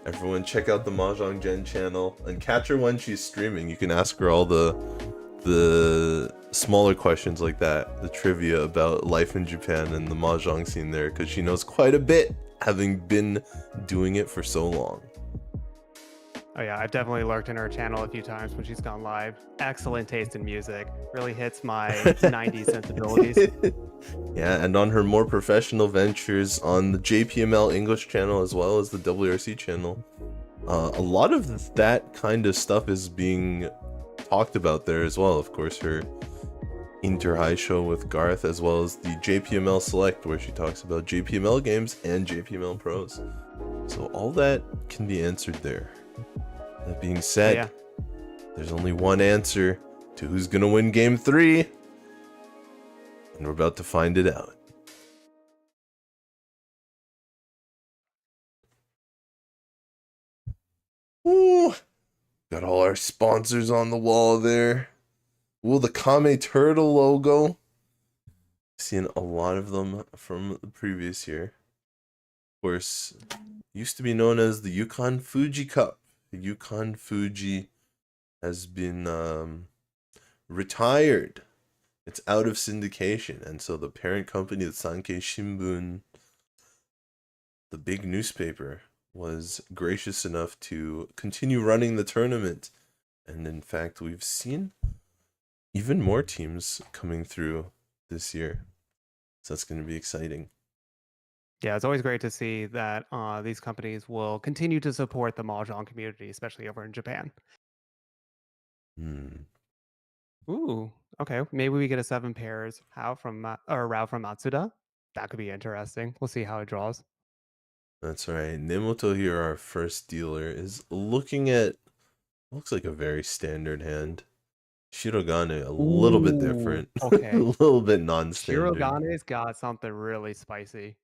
[SPEAKER 4] Everyone check out the mahjongjen channel and catch her when she's streaming. You can ask her all the smaller questions like that, the trivia about life in Japan and the mahjong scene there, because she knows quite a bit, having been doing it for so long.
[SPEAKER 5] Oh yeah, I've definitely lurked in her channel a few times when she's gone live. Excellent taste in music. Really hits my 90s sensibilities.
[SPEAKER 4] Yeah, and on her more professional ventures on the JPML English channel as well as the WRC channel, a lot of that kind of stuff is being talked about there as well. Of course, her Inter-High show with Garth, as well as the JPML Select, where she talks about JPML games and JPML pros. So all that can be answered there. That being said, there's only one answer to who's gonna win Game 3, and we're about to find it out. Ooh, got all our sponsors on the wall there. Ooh, the Kame Turtle logo. Seen a lot of them from the previous year. Of course, used to be known as the Yukon Fuji Cup. The Yukon Fuji has been retired. It's out of syndication, and so the parent company, the Sankei Shimbun, the big newspaper, was gracious enough to continue running the tournament. And in fact, we've seen even more teams coming through this year. So that's going to be exciting.
[SPEAKER 5] Yeah, it's always great to see that these companies will continue to support the mahjong community, especially over in Japan. Ooh, okay. Maybe we get a 7 pairs route from Matsuda. That could be interesting. We'll see how it draws.
[SPEAKER 4] That's right. Uemoto here, our first dealer, is looking at, looks like a very standard hand. Shirogane, a little bit different. A
[SPEAKER 5] Okay.
[SPEAKER 4] little bit non-standard.
[SPEAKER 5] Shirogane's got something really spicy.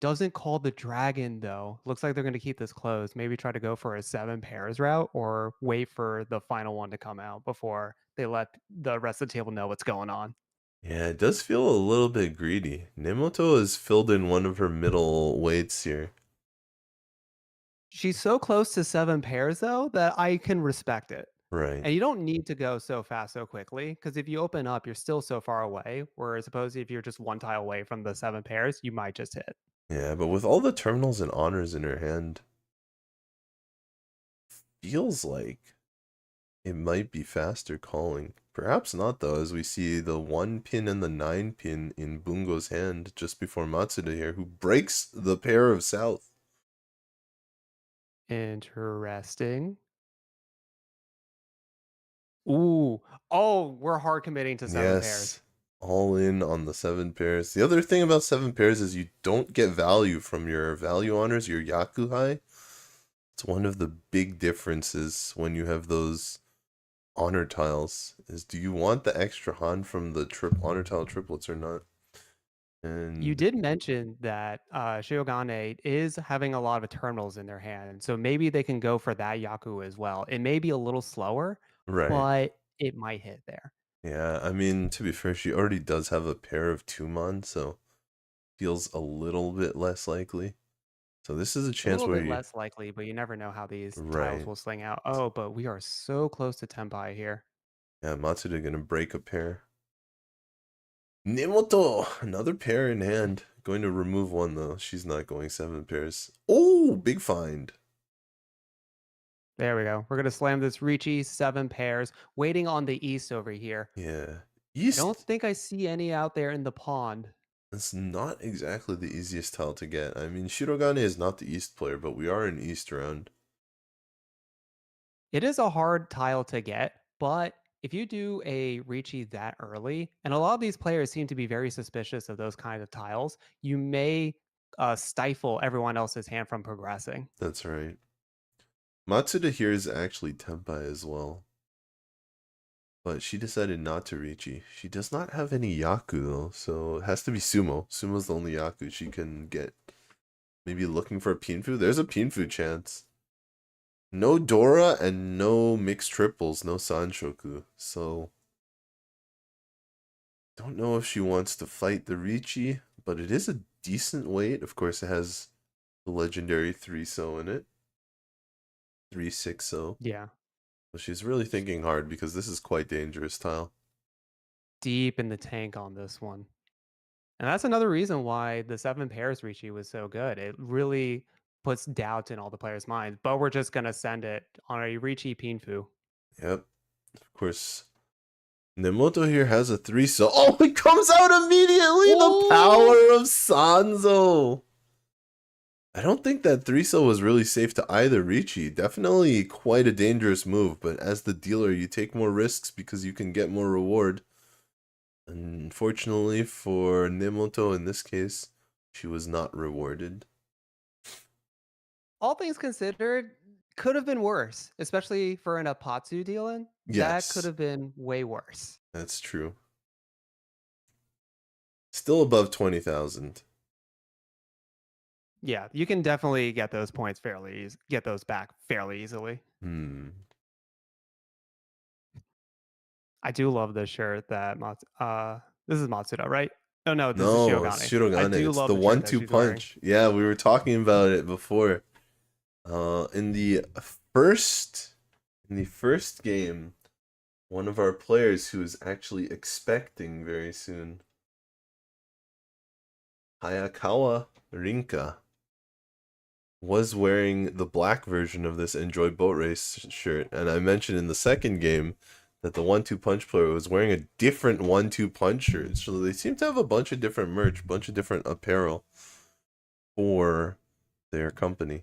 [SPEAKER 5] Doesn't call the dragon though. Looks like they're going to keep this closed. Maybe try to go for a 7 pairs route or wait for the final one to come out before they let the rest of the table know what's going on.
[SPEAKER 4] Yeah, it does feel a little bit greedy. Uemoto has filled in one of her middle weights here.
[SPEAKER 5] She's so close to 7 pairs though that I can respect it.
[SPEAKER 4] Right.
[SPEAKER 5] And you don't need to go so fast so quickly because if you open up, you're still so far away. Whereas suppose if you're just one tile away from the 7 pairs, you might just hit.
[SPEAKER 4] Yeah, but with all the terminals and honors in her hand, feels like it might be faster calling. Perhaps not though, as we see the 1 pin and the 9 pin in Bungo's hand just before Matsuda here, who breaks the pair of south.
[SPEAKER 5] Interesting. Ooh. Oh, we're hard committing to 7 pairs.
[SPEAKER 4] Yes, all in on the 7 pairs. The other thing about 7 pairs is you don't get value from your value honors, your Yakuhai. It's one of the big differences when you have those honor tiles, is do you want the extra Han from the honor tile triplets or not? And
[SPEAKER 5] You did mention that Shirogane is having a lot of terminals in their hand, so maybe they can go for that Yaku as well. It may be a little slower,
[SPEAKER 4] right.
[SPEAKER 5] but it might hit there.
[SPEAKER 4] Yeah, I mean, to be fair, she already does have a pair of 2-mon, so feels a little bit less likely. So this is a
[SPEAKER 5] A
[SPEAKER 4] chance
[SPEAKER 5] little
[SPEAKER 4] where
[SPEAKER 5] bit
[SPEAKER 4] you...
[SPEAKER 5] less likely, but you never know how these tiles
[SPEAKER 4] Right.
[SPEAKER 5] will sling out. Oh, but we are so close to Tenpai here.
[SPEAKER 4] Yeah, Matsuda gonna break a pair. Uemoto, another pair in hand. Going to remove one though. She's not going 7 pairs. Oh, big find.
[SPEAKER 5] There we go. We're going to slam this Riichi 7 pairs, waiting on the east over here.
[SPEAKER 4] Yeah.
[SPEAKER 5] I don't
[SPEAKER 4] East.
[SPEAKER 5] think I see any out there in the pond.
[SPEAKER 4] It's not exactly the easiest tile to get. I mean, Shirogane is not the east player, but we are in east round.
[SPEAKER 5] It is a hard tile to get, but if you do a Riichi that early, and a lot of these players seem to be very suspicious of those kind of tiles, you may stifle everyone else's hand from progressing.
[SPEAKER 4] That's right. Matsuda here is actually Tenpai as well. But she decided not to Riichi. She does not have any Yaku though, so it has to be Sumo. Sumo's the only Yaku she can get. Maybe looking for a Pinfu? There's a Pinfu chance. No Dora and no mixed triples, no Sanshoku. So, don't know if she wants to fight the Riichi, but it is a decent weight. Of course, it has the legendary 3-so in it. 3-6-so.
[SPEAKER 5] Yeah.
[SPEAKER 4] So she's really thinking hard because this is quite dangerous tile.
[SPEAKER 5] Deep in the tank on this one. And that's another reason why the 7 pairs Riichi was so good. It really puts doubt in all the players' minds, but we're just going to send it on a Riichi Pinfu.
[SPEAKER 4] Yep. Of course. Uemoto here has a 3-so. Oh, it comes out immediately! The power of Sanzo! I don't think that 3-so was really safe to either Riichi. Definitely quite a dangerous move, but as the dealer, you take more risks because you can get more reward. Unfortunately for Uemoto in this case, she was not rewarded.
[SPEAKER 5] All things considered, could have been worse, especially for an Apatsu dealing.
[SPEAKER 4] Yes.
[SPEAKER 5] That could have been way worse.
[SPEAKER 4] That's true. Still above 20,000.
[SPEAKER 5] Yeah, you can definitely get those points get those back fairly easily. I do love this shirt that this is Matsuda, right? No, this is Shirogane.
[SPEAKER 4] It's Shirogane.
[SPEAKER 5] I do
[SPEAKER 4] it's
[SPEAKER 5] love
[SPEAKER 4] the
[SPEAKER 5] the shirt that
[SPEAKER 4] 1-2
[SPEAKER 5] she's wearing.
[SPEAKER 4] punch. Yeah, we were talking about it before. In the first game, one of our players who is actually expecting very soon, Hayakawa Rinka, was wearing the black version of this Enjoy Boat Race shirt, and I mentioned in the second game that the 1-2 punch player was wearing a different 1-2 punch shirt. So they seem to have a bunch of different merch, bunch of different apparel for their company.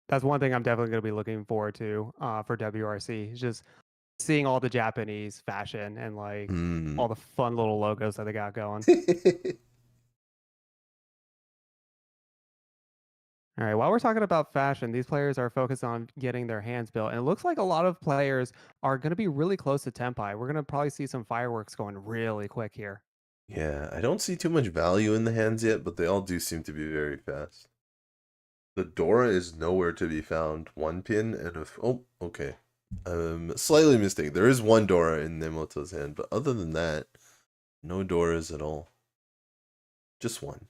[SPEAKER 5] That's one thing I'm definitely going to be looking forward to for WRC. Is just seeing all the Japanese fashion and like all the fun little logos that they got going. All right, while we're talking about fashion, these players are focused on getting their hands built. And it looks like a lot of players are going to be really close to Tenpai. We're going to probably see some fireworks going really quick here.
[SPEAKER 4] Yeah, I don't see too much value in the hands yet, but they all do seem to be very fast. The Dora is nowhere to be found. One pin and a... Oh, okay. Slightly mistaken. There is one Dora in Uemoto's hand, but other than that, no Doras at all. Just one.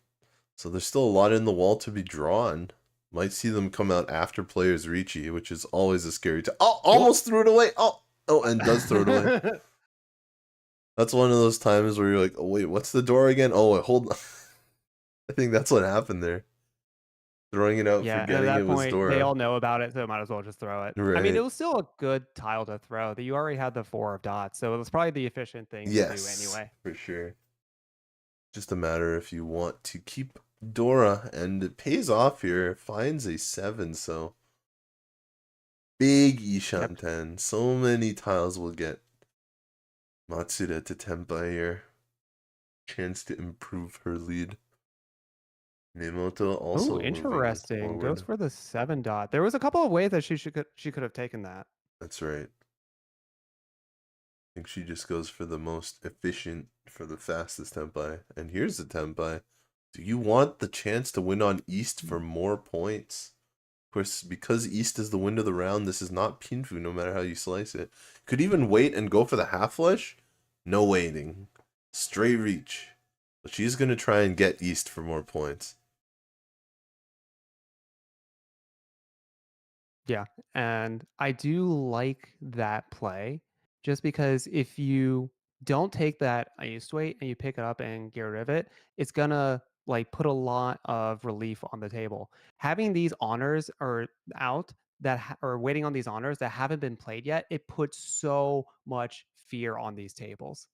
[SPEAKER 4] So there's still a lot in the wall to be drawn. Might see them come out after players Riichi, which is always a scary time. Oh, almost threw it away. Oh, and does throw it away. That's one of those times where you're like, oh, wait, what's the door again? Oh, wait, hold on. I think that's what happened there. Throwing it out,
[SPEAKER 5] Yeah, and
[SPEAKER 4] forgetting
[SPEAKER 5] at that
[SPEAKER 4] it was
[SPEAKER 5] point,
[SPEAKER 4] Dora.
[SPEAKER 5] they all know about it, so might as well just throw it. I mean,
[SPEAKER 4] Right.
[SPEAKER 5] it was still a good tile to throw. You already had the 4 of dots, so it was probably the efficient thing to do anyway.
[SPEAKER 4] For sure. Just a matter if you want to keep Dora, and it pays off here. Finds a 7, so big Ishan 10. So many tiles will get Matsuda to Tenpai here. Chance to improve her lead. Uemoto also moving
[SPEAKER 5] interesting.
[SPEAKER 4] forward.
[SPEAKER 5] Goes for the 7 dot. There was a couple of ways that she could have taken that.
[SPEAKER 4] That's right. I think she just goes for the most efficient, for the fastest Tenpai. And here's the Tenpai. Do you want the chance to win on East for more points? Of course, because East is the win of the round, this is not Pinfu no matter how you slice it. Could even wait and go for the half flush? No waiting. Straight reach. But she's going to try and get East for more points.
[SPEAKER 5] Yeah, and I do like that play just because if you don't take that East weight and you pick it up and get rid of it, it's gonna like put a lot of relief on the table. Having these honors or out that or waiting on these honors that haven't been played yet, it puts so much fear on these tables.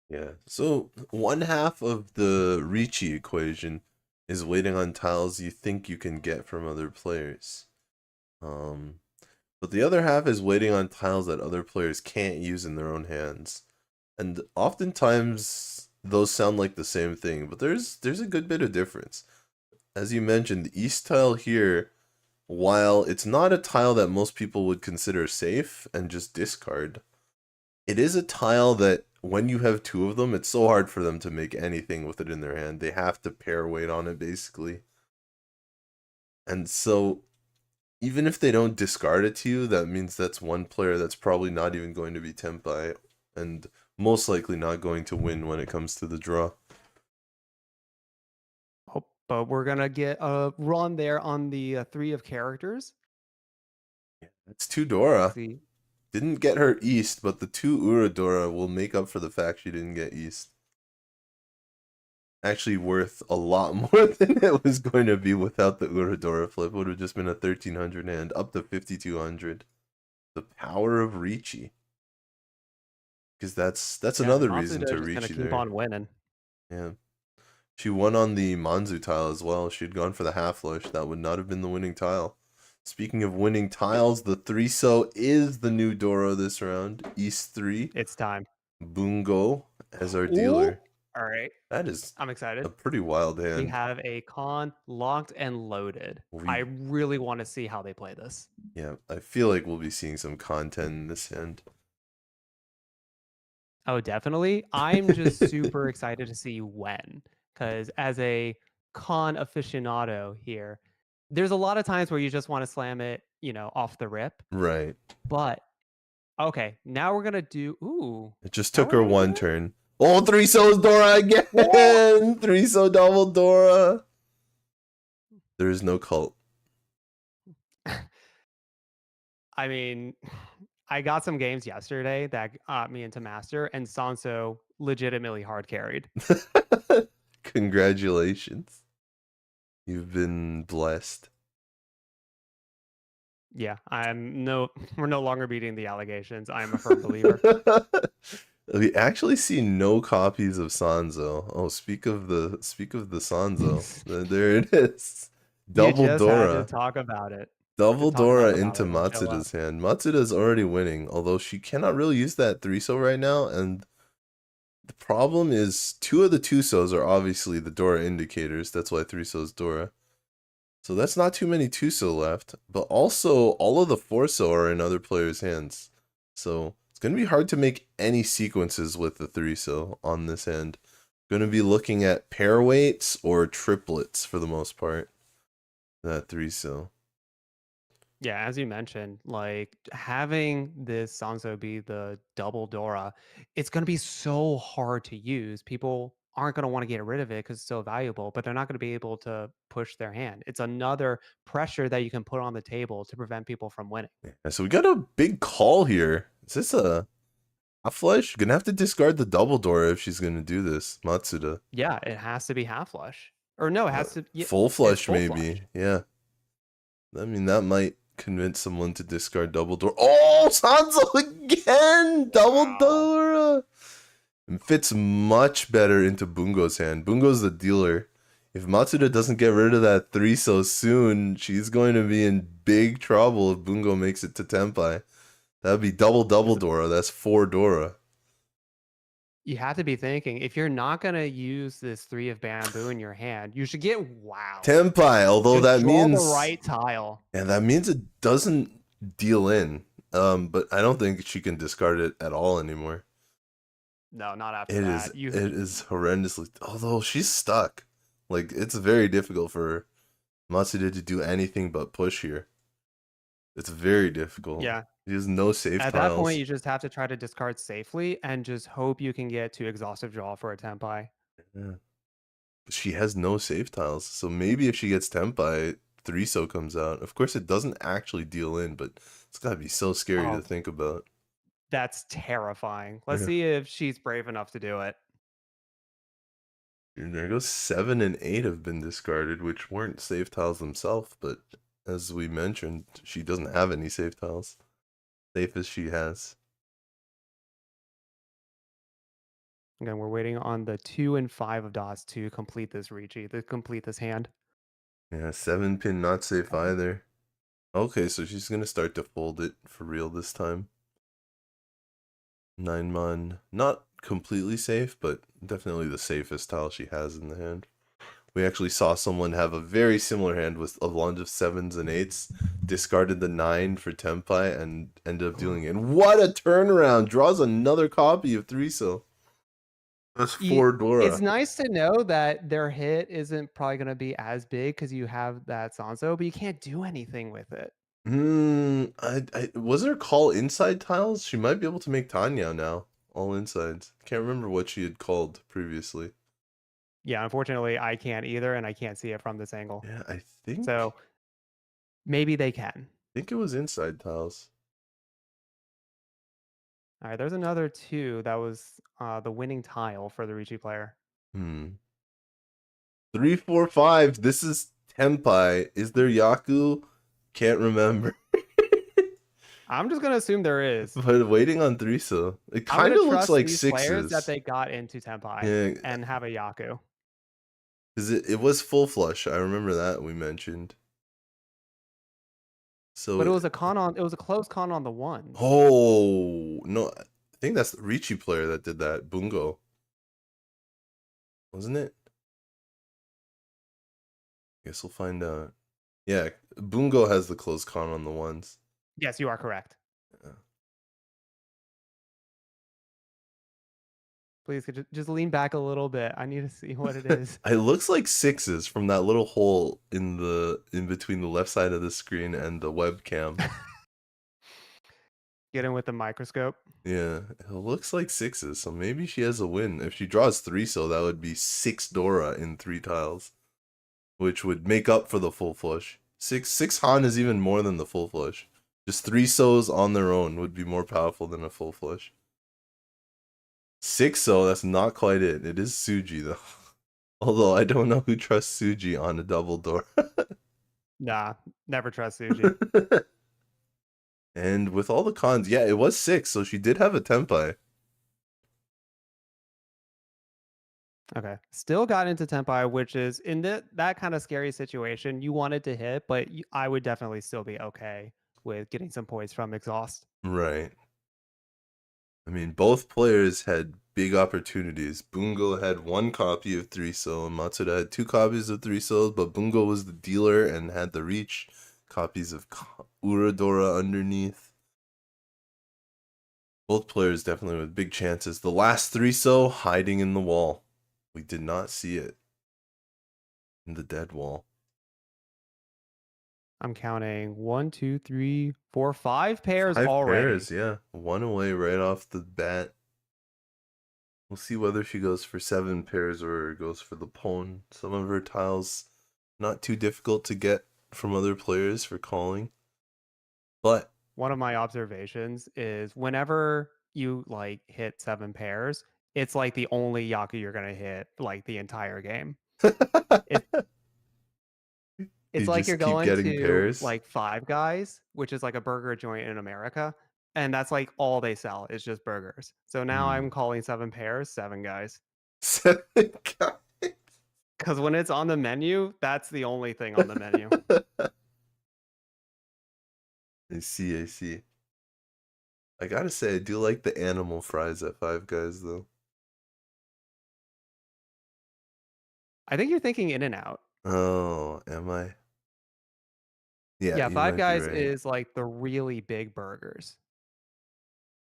[SPEAKER 4] Yeah, so one half of the Riichi equation is waiting on tiles you think you can get from other players. But the other half is waiting on tiles that other players can't use in their own hands. And oftentimes those sound like the same thing, but there's a good bit of difference. As you mentioned, the East tile here, while it's not a tile that most people would consider safe and just discard, it is a tile that when you have 2 of them, it's so hard for them to make anything with it in their hand. They have to pair weight on it, basically. And so even if they don't discard it to you, that means that's one player that's probably not even going to be Tenpai, and most likely not going to win when it comes to the draw.
[SPEAKER 5] Oh, but we're gonna get a run there on the 3 of characters.
[SPEAKER 4] It's 2 Dora.
[SPEAKER 5] See.
[SPEAKER 4] Didn't get her East, but the 2 Uradora will make up for the fact she didn't get East. Actually worth a lot more than it was going to be without the Uradora flip. Would have just been a 1300 hand, up to 5200. The power of Riichi. Because that's another reason to Riichi there.
[SPEAKER 5] Keep on winning.
[SPEAKER 4] Yeah. She won on the Manzu tile as well. She'd gone for the half flush. That would not have been the winning tile. Speaking of winning tiles, the 3-so is the new Dora this round. East 3.
[SPEAKER 5] It's time.
[SPEAKER 4] Bungo as our dealer.
[SPEAKER 5] All right.
[SPEAKER 4] That is
[SPEAKER 5] I'm excited.
[SPEAKER 4] a pretty wild hand.
[SPEAKER 5] We have a con locked and loaded. I really want to see how they play this.
[SPEAKER 4] Yeah, I feel like we'll be seeing some content in this hand.
[SPEAKER 5] Oh, definitely. I'm just super excited to see when. Because as a con aficionado here, there's a lot of times where you just want to slam it, off the rip.
[SPEAKER 4] Right.
[SPEAKER 5] But, okay, now we're going to do... Ooh.
[SPEAKER 4] It just took her one turn. Oh, 3-so's Dora again! 3-so double Dora! There is no cult.
[SPEAKER 5] I mean, I got some games yesterday that got me into Master, and Sanso legitimately hard carried.
[SPEAKER 4] Congratulations. You've been blessed.
[SPEAKER 5] Yeah, we're no longer beating the allegations. I'm a firm believer.
[SPEAKER 4] We actually see no copies of Sanzo. Oh, speak of the Sanzo. There it is. Double
[SPEAKER 5] you just
[SPEAKER 4] Dora.
[SPEAKER 5] Had to talk about it.
[SPEAKER 4] Double Dora into Matsuda's hand. Matsuda's already winning, although she cannot really use that 3-so right now. And the problem is 2 of the 2-sos are obviously the Dora indicators. That's why 3-so's Dora. So that's not too many 2-so left, but also all of the 4-so are in other players' hands. So it's going to be hard to make any sequences with the 3-so on this hand. Going to be looking at pair weights or triplets for the most part. That 3-so.
[SPEAKER 5] Yeah, as you mentioned, like having this Sanzo be the double Dora, it's going to be so hard to use. People aren't going to want to get rid of it because it's so valuable, but they're not going to be able to push their hand. It's another pressure that you can put on the table to prevent people from winning.
[SPEAKER 4] Yeah, so we got a big call here. Is this a flush? Gonna have to discard the double Dora if she's gonna do this, Matsuda.
[SPEAKER 5] Yeah, it has to be half flush. Or no, it has to
[SPEAKER 4] Full
[SPEAKER 5] it's
[SPEAKER 4] flush,
[SPEAKER 5] full
[SPEAKER 4] maybe.
[SPEAKER 5] flush.
[SPEAKER 4] Yeah. I mean, that might convince someone to discard double Dora. Oh, Sanzo again! Double
[SPEAKER 5] Wow.
[SPEAKER 4] Dora! It fits much better into Bungo's hand. Bungo's the dealer. If Matsuda doesn't get rid of that 3-so soon, she's going to be in big trouble if Bungo makes it to Tenpai. That would be double Dora. That's 4 Dora.
[SPEAKER 5] You have to be thinking, if you're not going to use this 3 of bamboo in your hand, you should get wow.
[SPEAKER 4] Tenpai, although
[SPEAKER 5] Just
[SPEAKER 4] that
[SPEAKER 5] draw
[SPEAKER 4] means
[SPEAKER 5] the right tile.
[SPEAKER 4] Yeah, that means it doesn't deal in. But I don't think she can discard it at all anymore.
[SPEAKER 5] No, not after
[SPEAKER 4] It
[SPEAKER 5] that.
[SPEAKER 4] is horrendously, although she's stuck. Like, it's very difficult for Matsuda to do anything but push here. It's very difficult.
[SPEAKER 5] Yeah.
[SPEAKER 4] He has no save
[SPEAKER 5] At
[SPEAKER 4] tiles.
[SPEAKER 5] that point, you just have to try to discard safely and just hope you can get to exhaustive draw for a Tenpai.
[SPEAKER 4] Yeah. She has no save tiles, so maybe if she gets Tenpai, 3-so comes out. Of course, it doesn't actually deal in, but it's gotta be so scary to think about.
[SPEAKER 5] That's terrifying. Let's
[SPEAKER 4] Yeah.
[SPEAKER 5] see if she's brave enough to do it.
[SPEAKER 4] There goes 7 and 8 have been discarded, which weren't save tiles themselves, but as we mentioned, she doesn't have any save tiles. Safe as she has.
[SPEAKER 5] Again, we're waiting on the 2 and 5 of dots to complete this Riichi, to complete this hand.
[SPEAKER 4] Yeah, 7-pin not safe either. Okay, so she's gonna start to fold it for real this time. 9-mon, not completely safe, but definitely the safest tile she has in the hand. We actually saw someone have a very similar hand with a lunge of 7s and 8s, discarded the 9 for Tenpai, and ended up dealing in. What a turnaround! Draws another copy of 3-so. That's 4 Dora.
[SPEAKER 5] It's nice to know that their hit isn't probably going to be as big because you have that Sanzo, but you can't do anything with it.
[SPEAKER 4] Was there call inside tiles? She might be able to make Tanya now. All insides. Can't remember what she had called previously.
[SPEAKER 5] Yeah, unfortunately, I can't either, and I can't see it from this angle.
[SPEAKER 4] Yeah, I think.
[SPEAKER 5] So maybe they can.
[SPEAKER 4] I think it was inside tiles.
[SPEAKER 5] All right, there's another 2 that was the winning tile for the Riichi player.
[SPEAKER 4] 3, 4, 5. This is Tenpai. Is there Yaku? Can't remember.
[SPEAKER 5] I'm just gonna assume there is.
[SPEAKER 4] But waiting on 3-so. It kind of looks like 6s.
[SPEAKER 5] That they got into Tenpai and have a Yaku.
[SPEAKER 4] Because it was full flush. I remember that we mentioned. So
[SPEAKER 5] but it was a close con on the 1.
[SPEAKER 4] Oh no, I think that's the Riichi player that did that. Bungo. Wasn't it? Guess we'll find out. Yeah, Bungo has the close con on the 1s.
[SPEAKER 5] Yes, you are correct.
[SPEAKER 4] Yeah.
[SPEAKER 5] Please, could you just lean back a little bit. I need to see what it is.
[SPEAKER 4] It looks like 6s from that little hole in between the left side of the screen and the webcam.
[SPEAKER 5] Get in with the microscope.
[SPEAKER 4] Yeah, it looks like 6s, so maybe she has a win. If she draws 3-so, that would be 6 Dora in 3 tiles, which would make up for the full flush. 6 Han is even more than the full flush. Just 3-sos on their own would be more powerful than a full flush. 6-so, that's not quite it. It is Suji though. Although I don't know who trusts Suji on a double Dora.
[SPEAKER 5] Nah, never trust Suji.
[SPEAKER 4] And with all the cons, yeah, it was 6, so she did have a Tenpai.
[SPEAKER 5] Okay, still got into Tenpai, which is in that kind of scary situation. You wanted to hit, but I would definitely still be okay with getting some points from exhaust.
[SPEAKER 4] Right. I mean, both players had big opportunities. Bungo had 1 copy of 3-so, and Matsuda had 2 copies of 3-so, but Bungo was the dealer and had the reach copies of Uradora underneath. Both players definitely with big chances. The last 3-so hiding in the wall. We did not see it in the dead wall.
[SPEAKER 5] I'm counting 1, 2, 3, 4, 5 pairs
[SPEAKER 4] 5
[SPEAKER 5] already.
[SPEAKER 4] pairs, yeah. 1 away right off the bat. We'll see whether she goes for 7 pairs or goes for the pawn. Some of her tiles not too difficult to get from other players for calling. But
[SPEAKER 5] One of my observations is whenever you like hit 7 pairs, it's like the only Yaku you're gonna hit like the entire game. It's
[SPEAKER 4] you
[SPEAKER 5] like
[SPEAKER 4] just
[SPEAKER 5] you're
[SPEAKER 4] keep
[SPEAKER 5] going
[SPEAKER 4] getting
[SPEAKER 5] to
[SPEAKER 4] pairs.
[SPEAKER 5] like Five Guys, which is like a burger joint in America, and that's like all they sell is just burgers. So now I'm calling 7 pairs, 7 guys.
[SPEAKER 4] 7 guys.
[SPEAKER 5] Because when it's on the menu, that's the only thing on the menu.
[SPEAKER 4] I see. I gotta say, I do like the animal fries at Five Guys, though.
[SPEAKER 5] I think you're thinking In and Out.
[SPEAKER 4] Oh, am I? Yeah, you
[SPEAKER 5] Five
[SPEAKER 4] might be
[SPEAKER 5] Guys
[SPEAKER 4] right.
[SPEAKER 5] is like the really big burgers.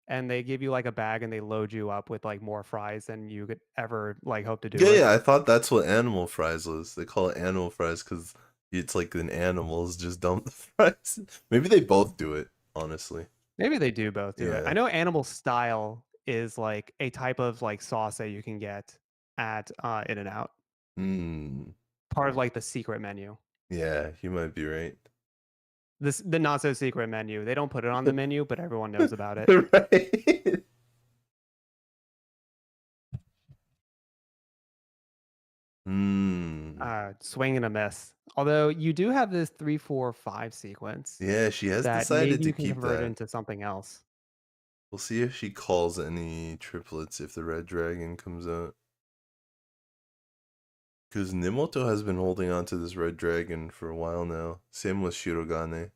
[SPEAKER 5] And they give you like a bag and they load you up with like more fries than you could ever like hope to do with.
[SPEAKER 4] Yeah, I thought that's what animal fries was. They call it animal fries because it's like an animal's just dump the fries. Maybe they both do it, honestly.
[SPEAKER 5] Maybe they do both do it.
[SPEAKER 4] Yeah.
[SPEAKER 5] I know Animal Style is like a type of like sauce that you can get at In and Out. Part of like the secret menu.
[SPEAKER 4] Yeah, you might be right.
[SPEAKER 5] The not so secret menu. They don't put it on the menu, but everyone knows about it.
[SPEAKER 4] Right.
[SPEAKER 5] Swing and a miss. Although you do have this 3, 4, 5 sequence.
[SPEAKER 4] Yeah, she has
[SPEAKER 5] that
[SPEAKER 4] decided
[SPEAKER 5] maybe
[SPEAKER 4] to
[SPEAKER 5] you can
[SPEAKER 4] keep
[SPEAKER 5] convert
[SPEAKER 4] that.
[SPEAKER 5] into something else.
[SPEAKER 4] We'll see if she calls any triplets if the red dragon comes out. Because Uemoto has been holding on to this red dragon for a while now. Same with Shirogane.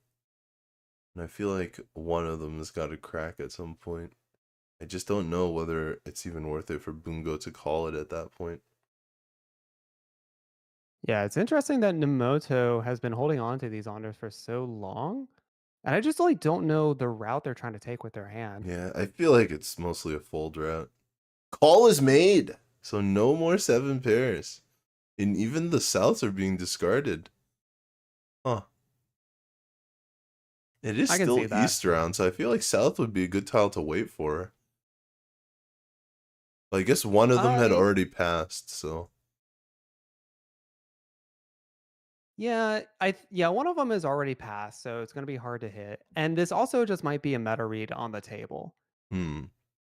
[SPEAKER 4] And I feel like one of them has got to crack at some point. I just don't know whether it's even worth it for Bungo to call it at that point.
[SPEAKER 5] Yeah, it's interesting that Uemoto has been holding on to these honors for so long. And I just like don't know the route they're trying to take with their hand.
[SPEAKER 4] Yeah, I feel like it's mostly a fold route. Call is made! So no more 7 pairs. And even the Souths are being discarded. Huh. It is
[SPEAKER 5] I can
[SPEAKER 4] still
[SPEAKER 5] see that.
[SPEAKER 4] East round, so I feel like South would be a good tile to wait for. But I guess one of them had already passed, so.
[SPEAKER 5] Yeah, one of them is already passed, so it's going to be hard to hit. And this also just might be a meta read on the table.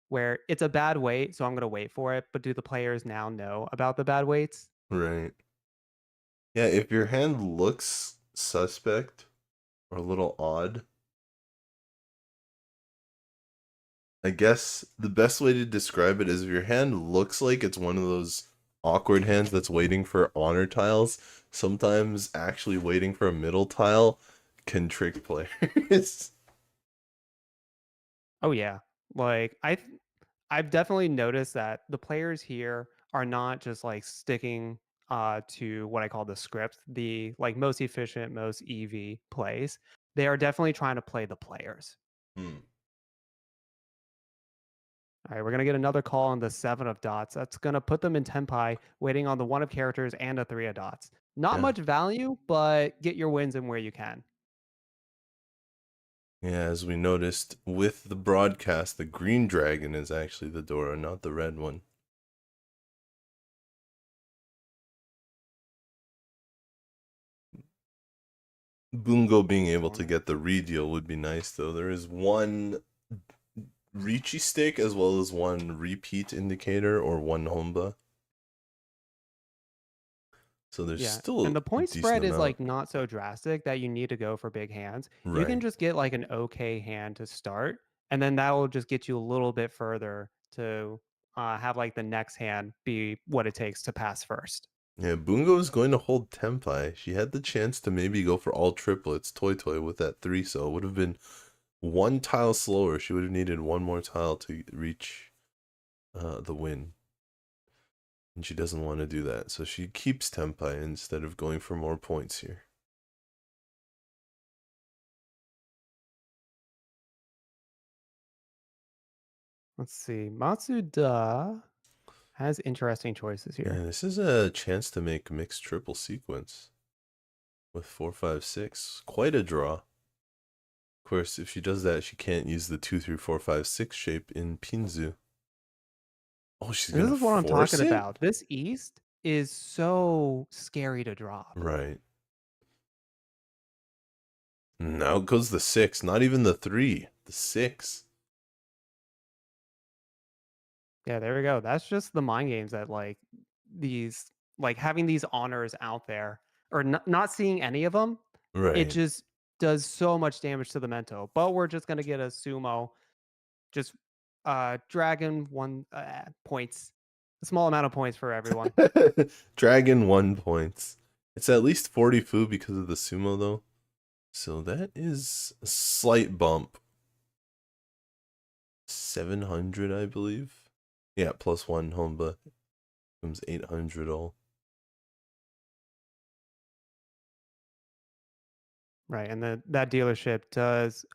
[SPEAKER 5] Where it's a bad weight, so I'm going to wait for it, but do the players now know about the bad weights?
[SPEAKER 4] Right. Yeah, if your hand looks suspect or a little odd, I guess the best way to describe it is if your hand looks like it's one of those awkward hands that's waiting for honor tiles, sometimes actually waiting for a middle tile can trick players.
[SPEAKER 5] Oh yeah. Like I've definitely noticed that the players here are not just like sticking to what I call the script, the like most efficient, most EV plays. They are definitely trying to play the players. All right, we're going to get another call on the 7 of dots. That's going to put them in Tenpai, waiting on the 1 of characters and a 3 of dots. Not much value, but get your wins in where you can.
[SPEAKER 4] Yeah, as we noticed with the broadcast, the green dragon is actually the Dora, not the red one. Bungo being able to get the redeal would be nice, though. There is one Riichi stick as well as one repeat indicator or one Homba. So there's still
[SPEAKER 5] and the point spread is
[SPEAKER 4] amount.
[SPEAKER 5] like not so drastic that you need to go for big hands. You can just get like an okay hand to start, and then that will just get you a little bit further to have like the next hand be what it takes to pass first.
[SPEAKER 4] Yeah, Bungo is going to hold Tenpai. She had the chance to maybe go for all triplets, Toy with that 3, so it would have been one tile slower. She would have needed one more tile to reach the win. And she doesn't want to do that, so she keeps Tempai instead of going for more points here.
[SPEAKER 5] Let's see. Matsuda has interesting choices here.
[SPEAKER 4] Yeah, this is a chance to make mixed triple sequence with 4, 5, 6. Quite a draw. Of course, if she does that, she can't use the 2, 3, 4, 5, 6 shape in Pinzu. Oh, she's
[SPEAKER 5] This
[SPEAKER 4] gonna
[SPEAKER 5] is what I'm
[SPEAKER 4] force
[SPEAKER 5] talking
[SPEAKER 4] it?
[SPEAKER 5] about. This East is so scary to drop.
[SPEAKER 4] Right. Now goes the 6, not even the 3, the 6.
[SPEAKER 5] Yeah, there we go. That's just the mind games that these having these honors out there or not seeing any of them. It
[SPEAKER 4] Right.
[SPEAKER 5] just does so much damage to the Mento. But we're just gonna get a sumo, just dragon 1 points, a small amount of points for everyone.
[SPEAKER 4] Dragon 1 points. It's at least 40 fu because of the sumo though. So that is a slight bump. 700, I believe. Yeah, plus 1 Honba. Comes 800 all.
[SPEAKER 5] Right, and that dealership does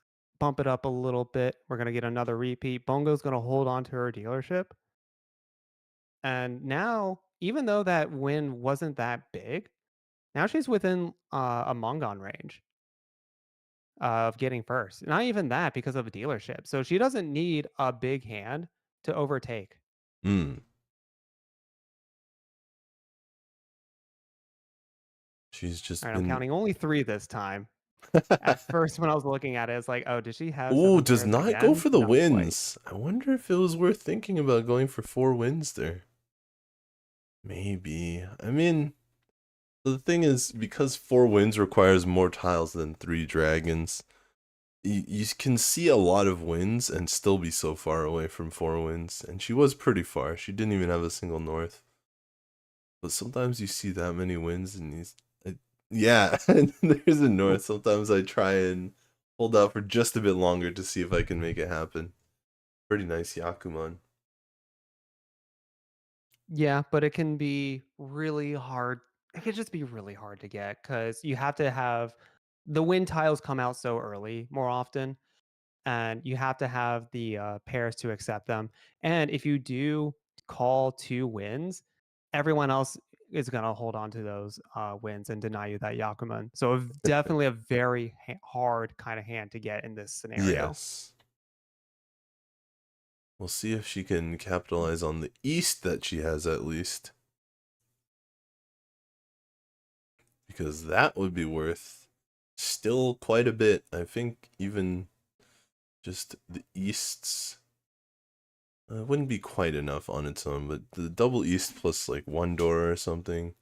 [SPEAKER 5] bump it up a little bit. We're gonna get another repeat. Bungo's gonna hold on to her dealership. And now, even though that win wasn't that big, now she's within a Mongon range of getting first. Not even that because of a dealership. So she doesn't need a big hand to overtake.
[SPEAKER 4] Hmm. She's just
[SPEAKER 5] All right, I'm
[SPEAKER 4] been...
[SPEAKER 5] counting only 3 this time. At first, when I was looking at it, it's like, oh, did she have
[SPEAKER 4] Ooh,
[SPEAKER 5] 7
[SPEAKER 4] does
[SPEAKER 5] pairs
[SPEAKER 4] not go
[SPEAKER 5] again?
[SPEAKER 4] for the
[SPEAKER 5] Not quite.
[SPEAKER 4] wins. I wonder if it was worth thinking about going for 4 wins there. Maybe. I mean, the thing is, because 4 wins requires more tiles than 3 dragons, you can see a lot of wins and still be so far away from 4 wins. And she was pretty far. She didn't even have a single north. But sometimes you see that many wins and yeah, there's a north. Sometimes I try and hold out for just a bit longer to see if I can make it happen. Pretty nice Yakuman.
[SPEAKER 5] Yeah, but it can be really hard. It could just be really hard to get because you have to have the win tiles come out so early more often, and you have to have the pairs to accept them. And if you do call 2 wins, everyone else is going to hold on to those wins and deny you that Yakuman. So definitely a very hard kind of hand to get in this scenario.
[SPEAKER 4] Yes. We'll see if she can capitalize on the east that she has at least. Because that would be worth still quite a bit. I think even just the easts wouldn't be quite enough on its own, but the double east plus like 1 Dora or something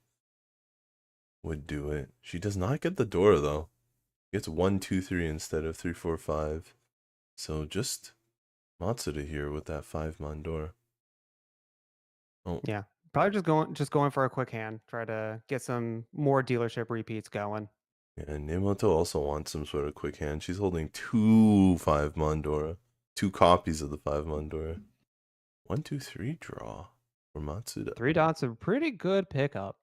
[SPEAKER 4] would do it. She does not get the Dora though. Gets 1, 2, 3 instead of 3, 4, 5. So just Matsuda here with that 5 Mandora. Oh.
[SPEAKER 5] Yeah, probably just going for a quick hand. Try to get some more dealership repeats going.
[SPEAKER 4] Yeah, and Uemoto also wants some sort of quick hand. She's holding 2 5 Mandora. 2 copies of the 5 Mandora. 1, 2, 3 draw for Matsuda.
[SPEAKER 5] 3 dots, a pretty good pickup.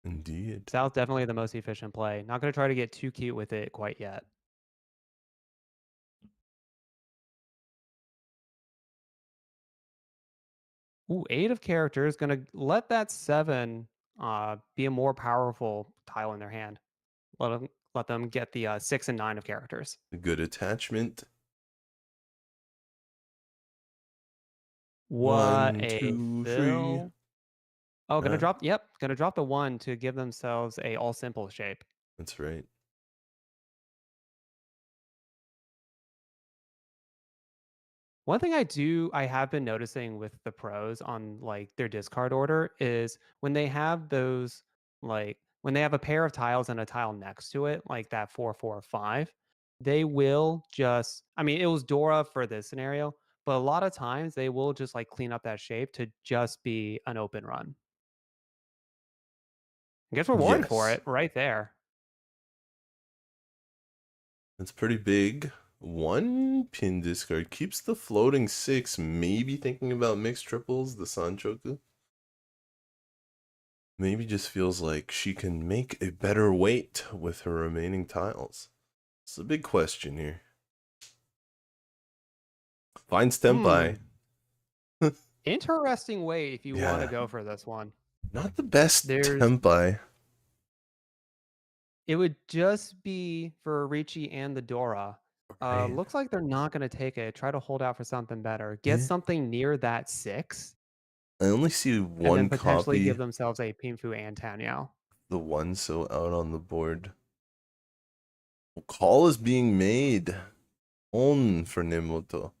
[SPEAKER 4] Indeed.
[SPEAKER 5] South definitely the most efficient play. Not going to try to get too cute with it quite yet. Ooh, 8 of characters. Going to let that 7 be a more powerful tile in their hand. Let them get the 6 and 9 of characters.
[SPEAKER 4] A good attachment.
[SPEAKER 5] What
[SPEAKER 4] 1,
[SPEAKER 5] a
[SPEAKER 4] 2, 3.
[SPEAKER 5] fill. Oh, gonna
[SPEAKER 4] Yeah.
[SPEAKER 5] drop. Yep, gonna drop the 1 to give themselves a all simple shape.
[SPEAKER 4] That's right.
[SPEAKER 5] One thing I have been noticing with the pros on their discard order is when they have those when they have a pair of tiles and a tile next to it, like that 4, 4, 5, they will just I mean, it was Dora for this scenario, but a lot of times they will just clean up that shape to just be an open run. And gets rewarded for
[SPEAKER 4] Yes.
[SPEAKER 5] it right there.
[SPEAKER 4] It's pretty big. one pin discard. Keeps the floating 6. Maybe thinking about mixed triples, the Sanchoku. Maybe just feels like she can make a better weight with her remaining tiles. It's a big question here. Finds Tempai.
[SPEAKER 5] Interesting way if you want to
[SPEAKER 4] Yeah.
[SPEAKER 5] go for this one.
[SPEAKER 4] Not the best
[SPEAKER 5] There's
[SPEAKER 4] Tempai.
[SPEAKER 5] It would just be for Riichi and the Dora.
[SPEAKER 4] Right.
[SPEAKER 5] Looks like they're not going to take it. Try to hold out for something better. Get
[SPEAKER 4] Yeah.
[SPEAKER 5] something near that 6,
[SPEAKER 4] I only see
[SPEAKER 5] and
[SPEAKER 4] one
[SPEAKER 5] then potentially
[SPEAKER 4] copy.
[SPEAKER 5] give themselves a Pinfu and Tanyao.
[SPEAKER 4] The one so out on the board. Call is being made on for Uemoto.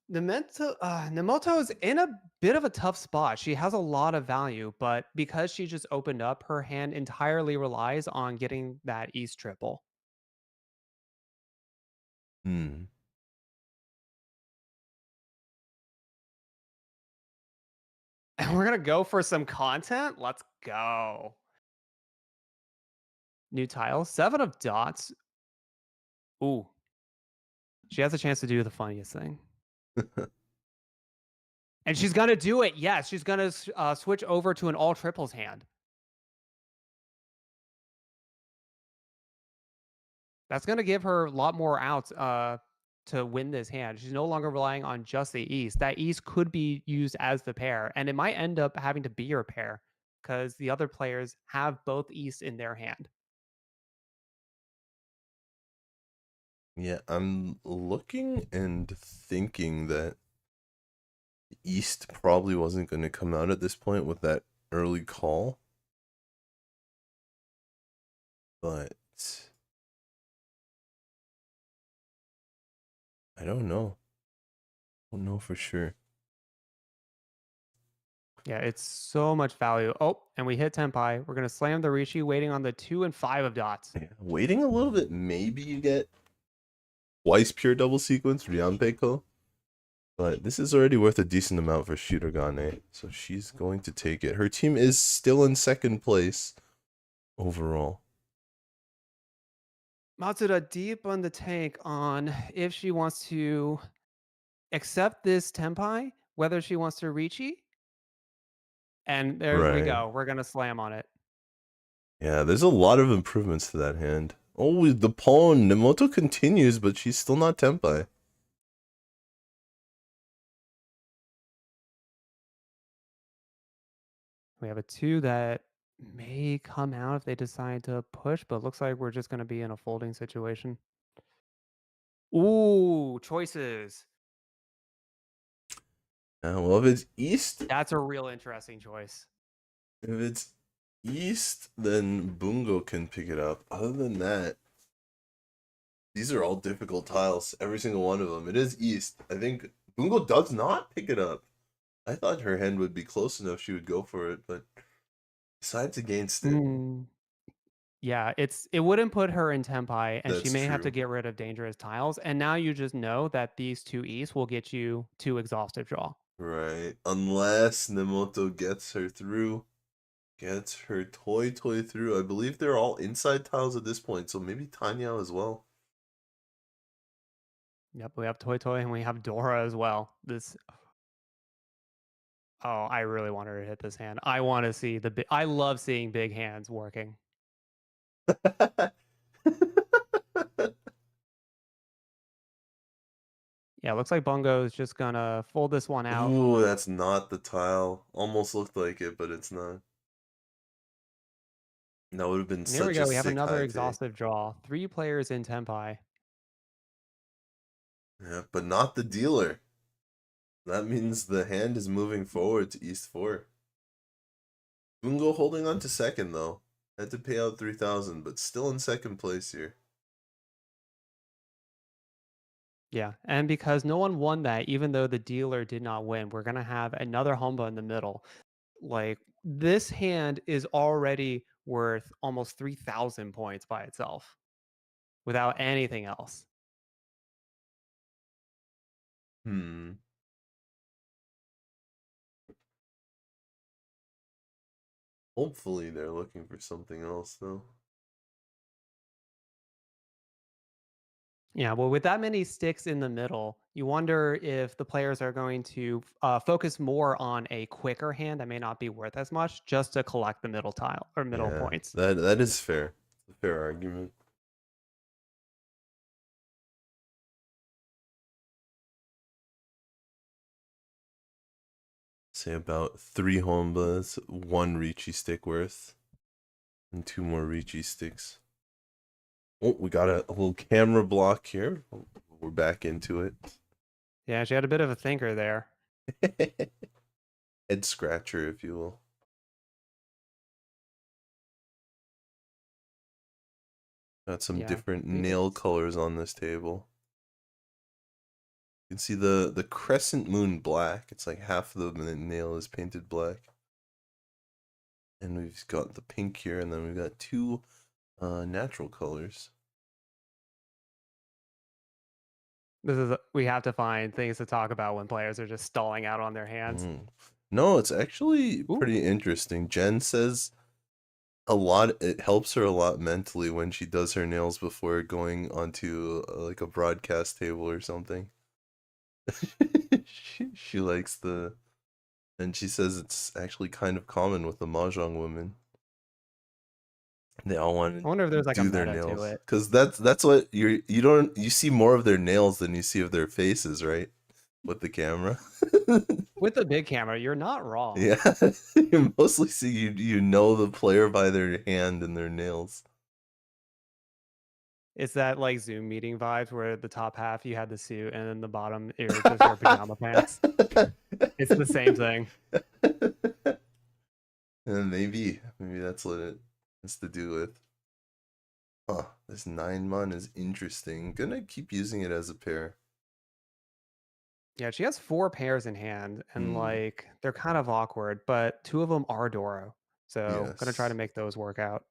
[SPEAKER 5] Nemoto is in a bit of a tough spot. She has a lot of value, but because she just opened up, her hand entirely relies on getting that East triple.
[SPEAKER 4] Hmm.
[SPEAKER 5] And we're going to go for some content. Let's go. New tile, 7 of dots. Ooh. She has a chance to do the funniest thing. And she's going to do it. Yes, she's going to switch over to an all triples hand. That's going to give her a lot more outs to win this hand. She's no longer relying on just the East. That East could be used as the pair, and it might end up having to be your pair because the other players have both East in their hand.
[SPEAKER 4] Yeah, I'm looking and thinking that East probably wasn't going to come out at this point with that early call. But I don't know. I don't know for sure.
[SPEAKER 5] Yeah, it's so much value. Oh, and we hit Tenpai. We're going to slam the Riichi, waiting on the 2 and 5 of dots.
[SPEAKER 4] Yeah, waiting a little bit, maybe you get twice pure double sequence, Ryanpeiko. But this is already worth a decent amount for Shirogane, so she's going to take it. Her team is still in second place overall.
[SPEAKER 5] Matsuda deep on the tank on if she wants to accept this Tenpai, whether she wants to Riichi. And there we
[SPEAKER 4] Right.
[SPEAKER 5] go. We're going to slam on it.
[SPEAKER 4] Yeah, there's a lot of improvements to that hand. Oh, the pawn. Uemoto continues, but she's still not Tenpai.
[SPEAKER 5] We have a 2 that may come out if they decide to push, but looks like we're just going to be in a folding situation. Ooh, choices.
[SPEAKER 4] Well, if it's East,
[SPEAKER 5] That's a real interesting choice.
[SPEAKER 4] if it's East, then Bungo can pick it up. Other than that, these are all difficult tiles. Every single one of them. It is East. I think Bungo does not pick it up. I thought her hand would be close enough she would go for it, but decides against it.
[SPEAKER 5] Yeah, it wouldn't put her in Tenpai, and she
[SPEAKER 4] That's
[SPEAKER 5] may have to
[SPEAKER 4] true.
[SPEAKER 5] get rid of dangerous tiles. And now you just know that these 2 East will get you 2 exhaustive draw.
[SPEAKER 4] Right. Unless Uemoto gets her through. Gets her toy through. I believe they're all inside tiles at this point, so maybe Tanyao as well.
[SPEAKER 5] Yep, we have Toy and we have Dora as well. Oh, I really want her to hit this hand. I want to see I love seeing big hands working. Yeah, looks like Bungo is just gonna fold this one out.
[SPEAKER 4] Ooh, that's not the tile. Almost looked like it, but it's not. That would have been
[SPEAKER 5] And here we
[SPEAKER 4] such
[SPEAKER 5] go.
[SPEAKER 4] a
[SPEAKER 5] We have
[SPEAKER 4] sick
[SPEAKER 5] another
[SPEAKER 4] high
[SPEAKER 5] exhaustive draw. 3 players in Tenpai.
[SPEAKER 4] Yeah, but not the dealer. That means the hand is moving forward to East 4. Bungo holding on to second, though. Had to pay out 3,000, but still in second place here.
[SPEAKER 5] Yeah, and because no one won that, even though the dealer did not win, we're gonna have another Humba in the middle. Like, this hand is already worth almost 3,000 points by itself without anything else.
[SPEAKER 4] Hopefully they're looking for something else, though.
[SPEAKER 5] Yeah, well, with that many sticks in the middle, you wonder if the players are going to focus more on a quicker hand that may not be worth as much just to collect the middle tile or middle
[SPEAKER 4] Yeah,
[SPEAKER 5] points.
[SPEAKER 4] that is fair. It's a fair argument. Say about 3 Honbas, 1 Riichi stick worth, and 2 more Riichi sticks. Oh, we got a little camera block here. We're back into it.
[SPEAKER 5] Yeah, she had a bit of a thinker there.
[SPEAKER 4] Head scratcher, if you will. Got some
[SPEAKER 5] Yeah,
[SPEAKER 4] different nail colors on this table. You can see the crescent moon black. It's like half of the nail is painted black. And we've got the pink here, and then we've got 2 natural colors.
[SPEAKER 5] We have to find things to talk about when players are just stalling out on their hands.
[SPEAKER 4] No, it's actually pretty interesting. Jenn says it helps her a lot mentally when she does her nails before going onto like a broadcast table or something. she likes and she says it's actually kind of common with the mahjong women. They all want
[SPEAKER 5] I wonder if there's like
[SPEAKER 4] do
[SPEAKER 5] a
[SPEAKER 4] their
[SPEAKER 5] meta
[SPEAKER 4] nails,
[SPEAKER 5] to it.
[SPEAKER 4] because that's what you see more of their nails than you see of their faces, right? With the camera.
[SPEAKER 5] With the big camera, you're not wrong.
[SPEAKER 4] Yeah, you mostly see you know the player by their hand and their nails.
[SPEAKER 5] It's that like Zoom meeting vibes where the top half you had the suit and then the bottom you're just your pajama pants. It's the same thing.
[SPEAKER 4] And maybe that's what it has to do with. Huh, this 9-mon is interesting. Gonna keep using it as a pair.
[SPEAKER 5] Yeah, she has 4 pairs in hand, and like they're kind of awkward, but 2 of them are Doro. So gonna try to
[SPEAKER 4] Yes.
[SPEAKER 5] make those work out.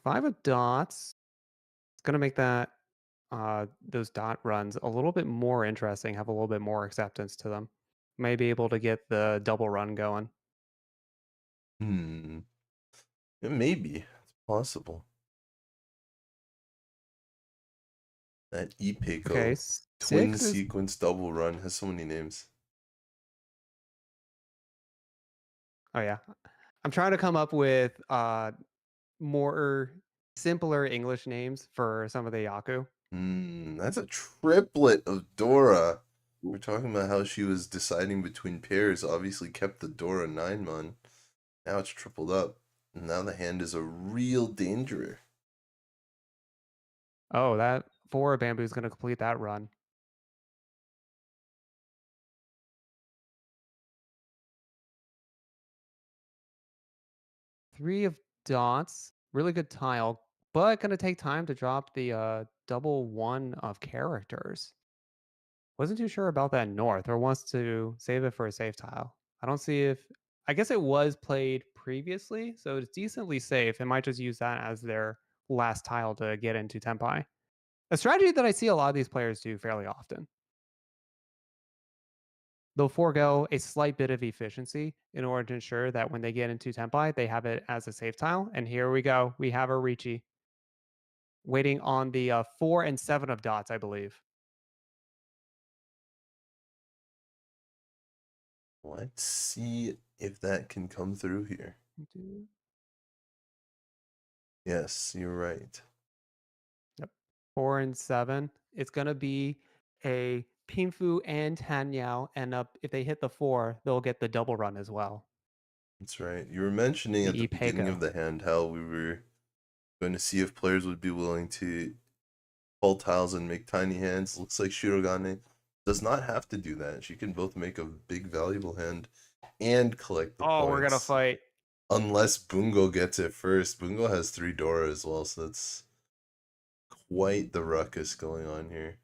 [SPEAKER 5] 5 of dots. It's gonna make that those dot runs a little bit more interesting, have a little bit more acceptance to them. May be able to get the double run going.
[SPEAKER 4] It may be. It's possible. That Ipeko
[SPEAKER 5] Okay,
[SPEAKER 4] twin
[SPEAKER 5] 6 is
[SPEAKER 4] sequence double run has so many names.
[SPEAKER 5] oh yeah. I'm trying to come up with more simpler English names for some of the Yaku.
[SPEAKER 4] That's a triplet of Dora. We're talking about how she was deciding between pairs, obviously kept the Dora 9-mon. Now it's tripled up. And now the hand is a real danger.
[SPEAKER 5] Oh, that 4 bamboo is going to complete that run. Three of dots, really good tile, but going to take time to drop the double 1 of characters. Wasn't too sure about that north, or wants to save it for a safe tile. I don't see if I guess it was played previously, so it's decently safe. It might just use that as their last tile to get into Tempai. A strategy that I see a lot of these players do fairly often. They'll forego a slight bit of efficiency in order to ensure that when they get into Tempai, they have it as a safe tile. And here we go. We have a Riichi waiting on the 4 and 7 of dots, I believe.
[SPEAKER 4] Let's see if that can come through here. Yes, you're right.
[SPEAKER 5] Yep. 4 and 7. It's going to be a Pinfu and Tanyao. And if they hit the 4, they'll get the double run as well.
[SPEAKER 4] That's right. You were mentioning at the beginning of
[SPEAKER 5] Ipeko.
[SPEAKER 4] the hand how we were going to see if players would be willing to pull tiles and make tiny hands. Looks like Shirogane does not have to do that. She can both make a big valuable hand and collect the points.
[SPEAKER 5] We're going to fight.
[SPEAKER 4] Unless Bungo gets it first. Bungo has 3 Dora as well, so that's quite the ruckus going on here.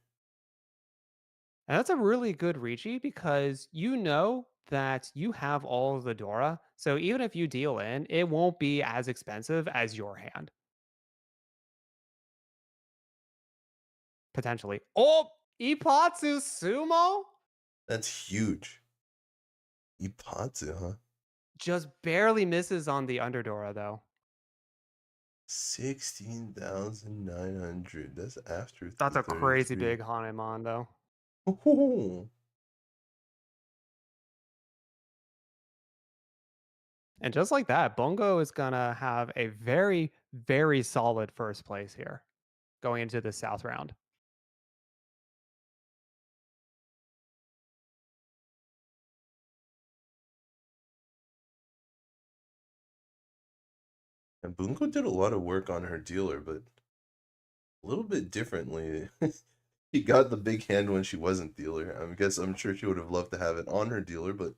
[SPEAKER 5] And that's a really good Riichi because you know that you have all of the Dora. So even if you deal in, it won't be as expensive as your hand. Potentially. Oh, Ipatsu Sumo?
[SPEAKER 4] That's huge. Ipatsu, huh?
[SPEAKER 5] Just barely misses on the Underdora, though.
[SPEAKER 4] 16,900. That's after
[SPEAKER 5] That's a crazy
[SPEAKER 4] 33.
[SPEAKER 5] big Hanemon, though.
[SPEAKER 4] Ooh.
[SPEAKER 5] And just like that, Bungo is going to have a very, very solid first place here going into the South round.
[SPEAKER 4] And Bungo did a lot of work on her dealer, but a little bit differently. He got the big hand when she wasn't dealer. I'm sure she would have loved to have it on her dealer, but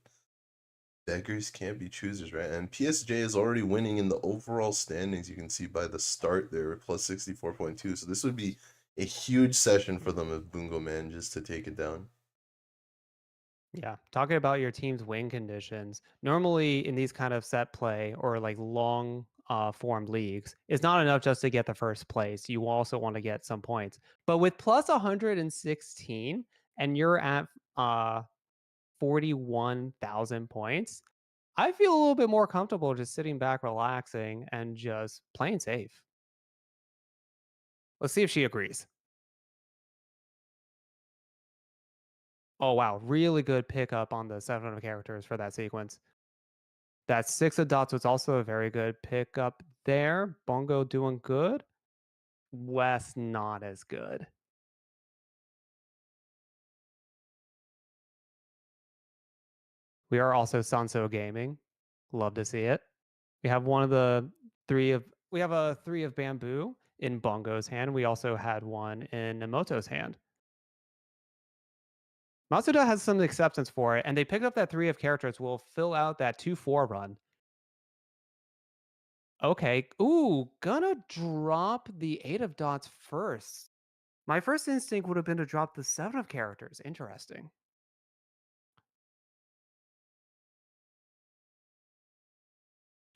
[SPEAKER 4] beggars can't be choosers, right? And PSJ is already winning in the overall standings. You can see by the start there, plus 64.2. So this would be a huge session for them if Bungo manages to take it down.
[SPEAKER 5] Yeah, talking about your team's win conditions. Normally in these kind of set play or like long form leagues, it's not enough just to get the first place. You also want to get some points. But with plus 116 and you're at 41,000 points, I feel a little bit more comfortable just sitting back, relaxing, and just playing safe. Let's see if she agrees. Oh, wow. Really good pickup on the 7 of characters for that sequence. That 6 of dots was also a very good pickup there. Bungo doing good. West not as good. We are also Sanso Gaming. Love to see it. We have we have a 3 of bamboo in Bungo's hand. We also had one in Uemoto's hand. Matsuda has some acceptance for it, and they picked up that 3 of characters. Will fill out that 2-4 run. Okay. Ooh, gonna drop the 8 of dots first. My first instinct would have been to drop the 7 of characters. Interesting.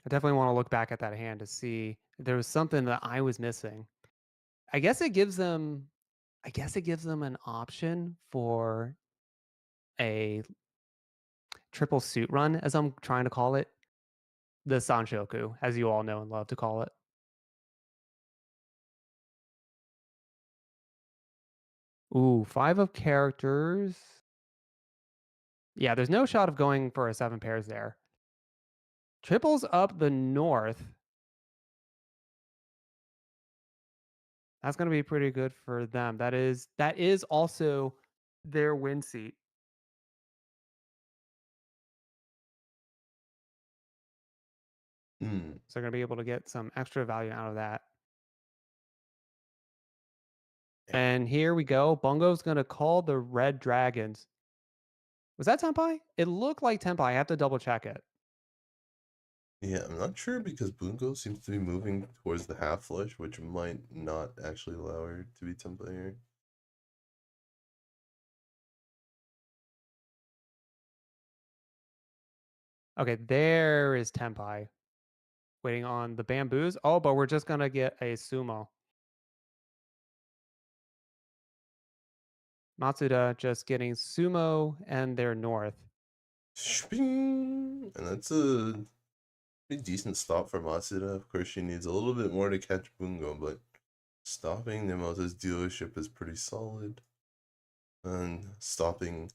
[SPEAKER 5] I definitely want to look back at that hand to see if there was something that I was missing. I guess it gives them an option for a triple suit run, as I'm trying to call it. The Sanshoku, as you all know and love to call it. Ooh, 5 of characters. Yeah, there's no shot of going for a 7 pairs there. Triples up the north. That's going to be pretty good for them. That is also their win seat. So they're going to be able to get some extra value out of that. And here we go. Bungo's going to call the Red Dragons. Was that Tenpai? It looked like Tenpai. I have to double check it.
[SPEAKER 4] Yeah, I'm not sure because Bungo seems to be moving towards the half flush, which might not actually allow her to be tempo here.
[SPEAKER 5] Okay, there is Tenpai. Waiting on the bamboos. Oh, but we're just going to get a sumo. Matsuda just getting sumo and their north.
[SPEAKER 4] And that's a pretty decent stop for Matsuda. Of course, she needs a little bit more to catch Bungo, but stopping Uemoto's dealership is pretty solid. And stopping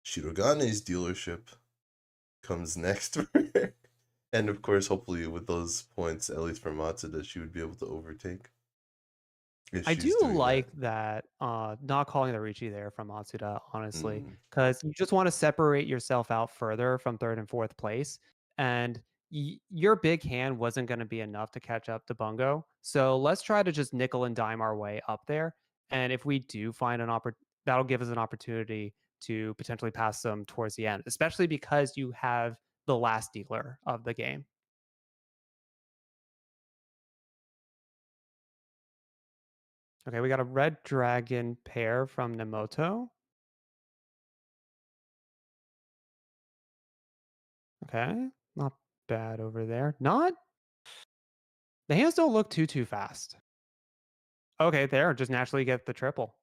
[SPEAKER 4] Shirogane's dealership comes next for her. And of course, hopefully with those points, at least for Matsuda, she would be able to overtake.
[SPEAKER 5] I do like that not calling the Riichi there from Matsuda, honestly, because you just want to separate yourself out further from 3rd and 4th place. And your big hand wasn't going to be enough to catch up to Bungo. So let's try to just nickel and dime our way up there. And if we do find that'll give us an opportunity to potentially pass them towards the end, especially because you have the last dealer of the game. Okay, we got a Red Dragon pair from Uemoto. Okay, not bad over there. The hands don't look too fast. Okay, there, just naturally get the triple.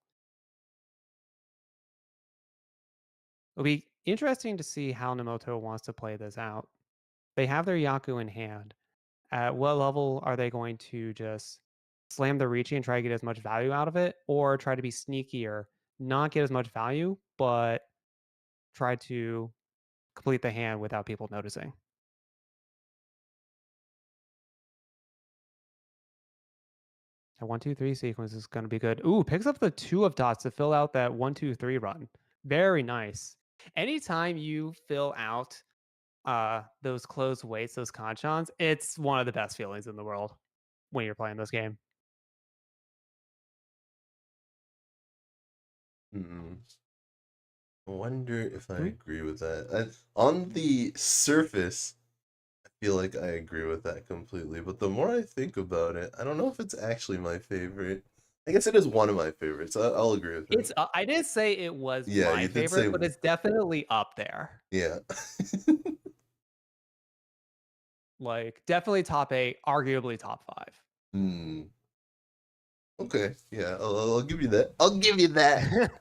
[SPEAKER 5] It'll be interesting to see how Uemoto wants to play this out. They have their Yaku in hand. At what level are they going to just slam the Riichi and try to get as much value out of it, or try to be sneakier, not get as much value, but try to complete the hand without people noticing? A 1-2-3 sequence is going to be good. Ooh, picks up the 2 of dots to fill out that 1-2-3 run. Very nice. Anytime you fill out those closed weights, those kanchans, it's one of the best feelings in the world when you're playing this game.
[SPEAKER 4] I wonder if I
[SPEAKER 5] Hmm?
[SPEAKER 4] agree with that. On the surface, I feel like I agree with that completely. But the more I think about it, I don't know if it's actually my favorite. I guess it is one of my favorites. I'll agree with it.
[SPEAKER 5] It's I didn't say it was
[SPEAKER 4] Yeah,
[SPEAKER 5] my
[SPEAKER 4] you did say
[SPEAKER 5] favorite, but it's definitely up there.
[SPEAKER 4] yeah.
[SPEAKER 5] Like definitely top 8, arguably top 5.
[SPEAKER 4] Hmm. Okay. Yeah, I'll give you that. I'll give you that.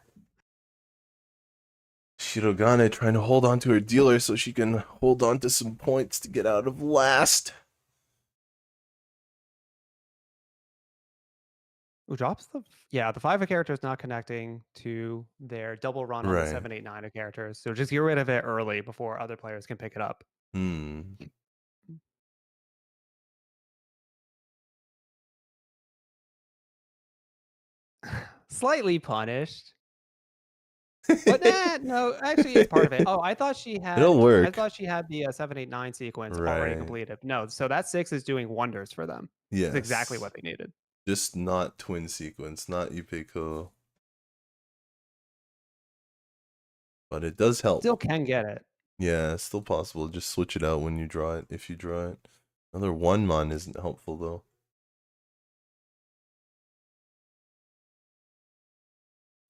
[SPEAKER 4] Shirogane trying to hold on to her dealer so she can hold on to some points to get out of last.
[SPEAKER 5] Who drops the the 5 of characters not connecting to their double run on the
[SPEAKER 4] Right.
[SPEAKER 5] 7, 8, 9 of characters. So just get rid of it early before other players can pick it up. Slightly punished. But no, actually it's part of it. Oh, I thought she had
[SPEAKER 4] It'll work.
[SPEAKER 5] I thought she had the 7, 8, 9 sequence already
[SPEAKER 4] Right.
[SPEAKER 5] completed. No, so that 6 is doing wonders for them.
[SPEAKER 4] Yes.
[SPEAKER 5] It's exactly what they needed.
[SPEAKER 4] Just not twin sequence, not Ipeco. But it does help.
[SPEAKER 5] Still can get it.
[SPEAKER 4] Yeah, it's still possible. Just switch it out when you draw it, if you draw it. Another 1-mon isn't helpful though.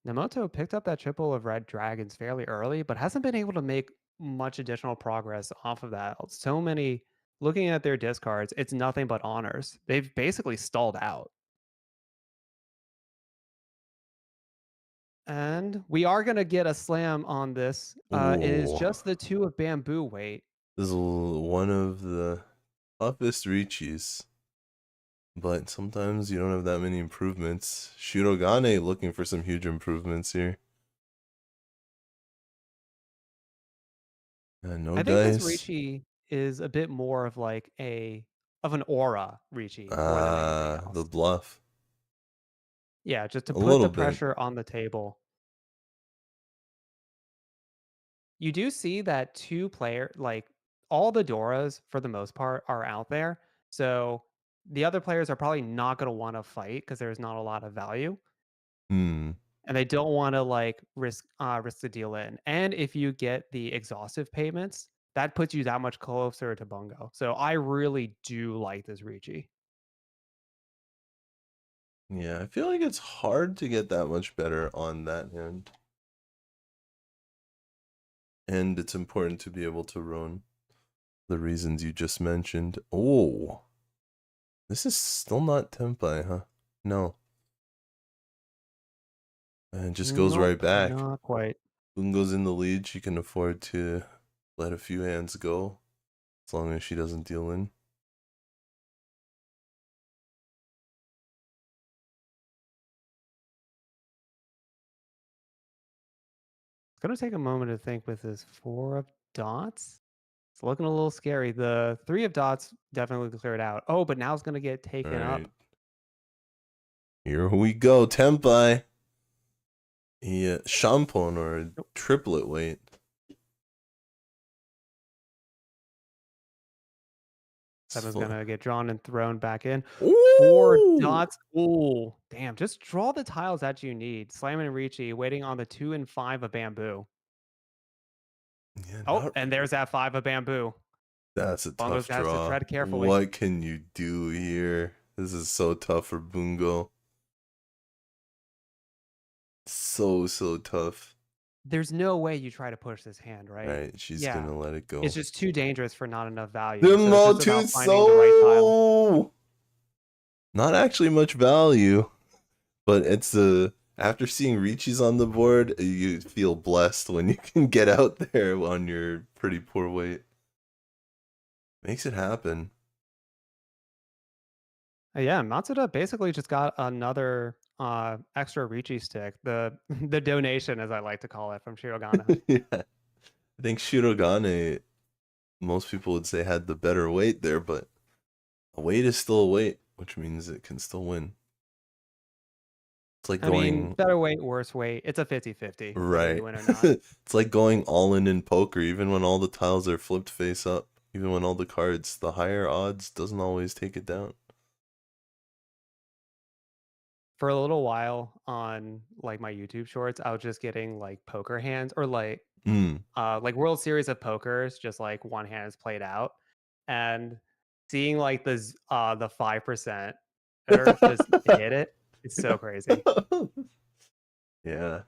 [SPEAKER 5] Uemoto picked up that triple of red dragons fairly early, but hasn't been able to make much additional progress off of that. So many, looking at their discards, it's nothing but honors. They've basically stalled out. And we are going to get a slam on this. It is
[SPEAKER 4] Ooh.
[SPEAKER 5] just the 2 of bamboo weight.
[SPEAKER 4] This is one of the toughest Riichis. But sometimes you don't have that many improvements. Shirogane looking for some huge improvements here. No
[SPEAKER 5] I think
[SPEAKER 4] dice.
[SPEAKER 5] this Riichi is a bit more of like of an aura Riichi more than anything else.
[SPEAKER 4] The bluff.
[SPEAKER 5] Yeah, just to
[SPEAKER 4] A
[SPEAKER 5] put
[SPEAKER 4] little
[SPEAKER 5] the
[SPEAKER 4] bit.
[SPEAKER 5] pressure on the table. You do see that 2 player, like all the Doras for the most part are out there. So the other players are probably not going to want to fight because there's not a lot of value. And they don't want to like risk the deal in. And if you get the exhaustive payments, that puts you that much closer to Bungo. So I really do like this Riichi.
[SPEAKER 4] Yeah, I feel like it's hard to get that much better on that hand. And it's important to be able to run the reasons you just mentioned. Oh, this is still not Tempai, huh? No. And it just goes right back.
[SPEAKER 5] Not quite.
[SPEAKER 4] Bungo's in the lead. She can afford to let a few hands go as long as she doesn't deal in.
[SPEAKER 5] It's going to take a moment to think with this 4 of dots. It's looking a little scary. The 3 of dots definitely cleared out. Oh, but now it's going to get taken up.
[SPEAKER 4] Here we go, Tempai. Yeah, Shampon or triplet weight.
[SPEAKER 5] Seven's going to get drawn and thrown back in.
[SPEAKER 4] Ooh!
[SPEAKER 5] 4 dots. Ooh, damn. Just draw the tiles that you need. Slam and Riichi waiting on the 2 and 5 of bamboo. Yeah, and there's that 5 of bamboo.
[SPEAKER 4] That's a
[SPEAKER 5] Bungo's
[SPEAKER 4] tough draw.
[SPEAKER 5] has to tread carefully.
[SPEAKER 4] What can you do here? This is so tough for Bungo. So tough.
[SPEAKER 5] There's no way you try to push this hand, right?
[SPEAKER 4] Right, she's gonna let it go.
[SPEAKER 5] It's just too dangerous for not enough value.
[SPEAKER 4] So not actually much value, but it's after seeing Riichi's on the board, you feel blessed when you can get out there on your pretty poor weight. Makes it happen.
[SPEAKER 5] Yeah, Matsuda basically just got another extra Riichi stick, the the donation, as I like to call it, from Shirogane.
[SPEAKER 4] Yeah. I think Shirogane, most people would say, had the better weight there, but a weight is still a weight, which means it can still win. It's like
[SPEAKER 5] I mean,
[SPEAKER 4] going
[SPEAKER 5] better weight, worse weight. It's a 50-50 whether
[SPEAKER 4] right.
[SPEAKER 5] you win or not.
[SPEAKER 4] It's like going all in poker, even when all the tiles are flipped face up, even when all the cards, the higher odds doesn't always take it down.
[SPEAKER 5] For a little while on like my YouTube shorts, I was just getting like poker hands or like
[SPEAKER 4] Mm.
[SPEAKER 5] World Series of Pokers, just like one hand is played out, and seeing like the 5% or just hit it, it's so crazy.
[SPEAKER 4] Yeah.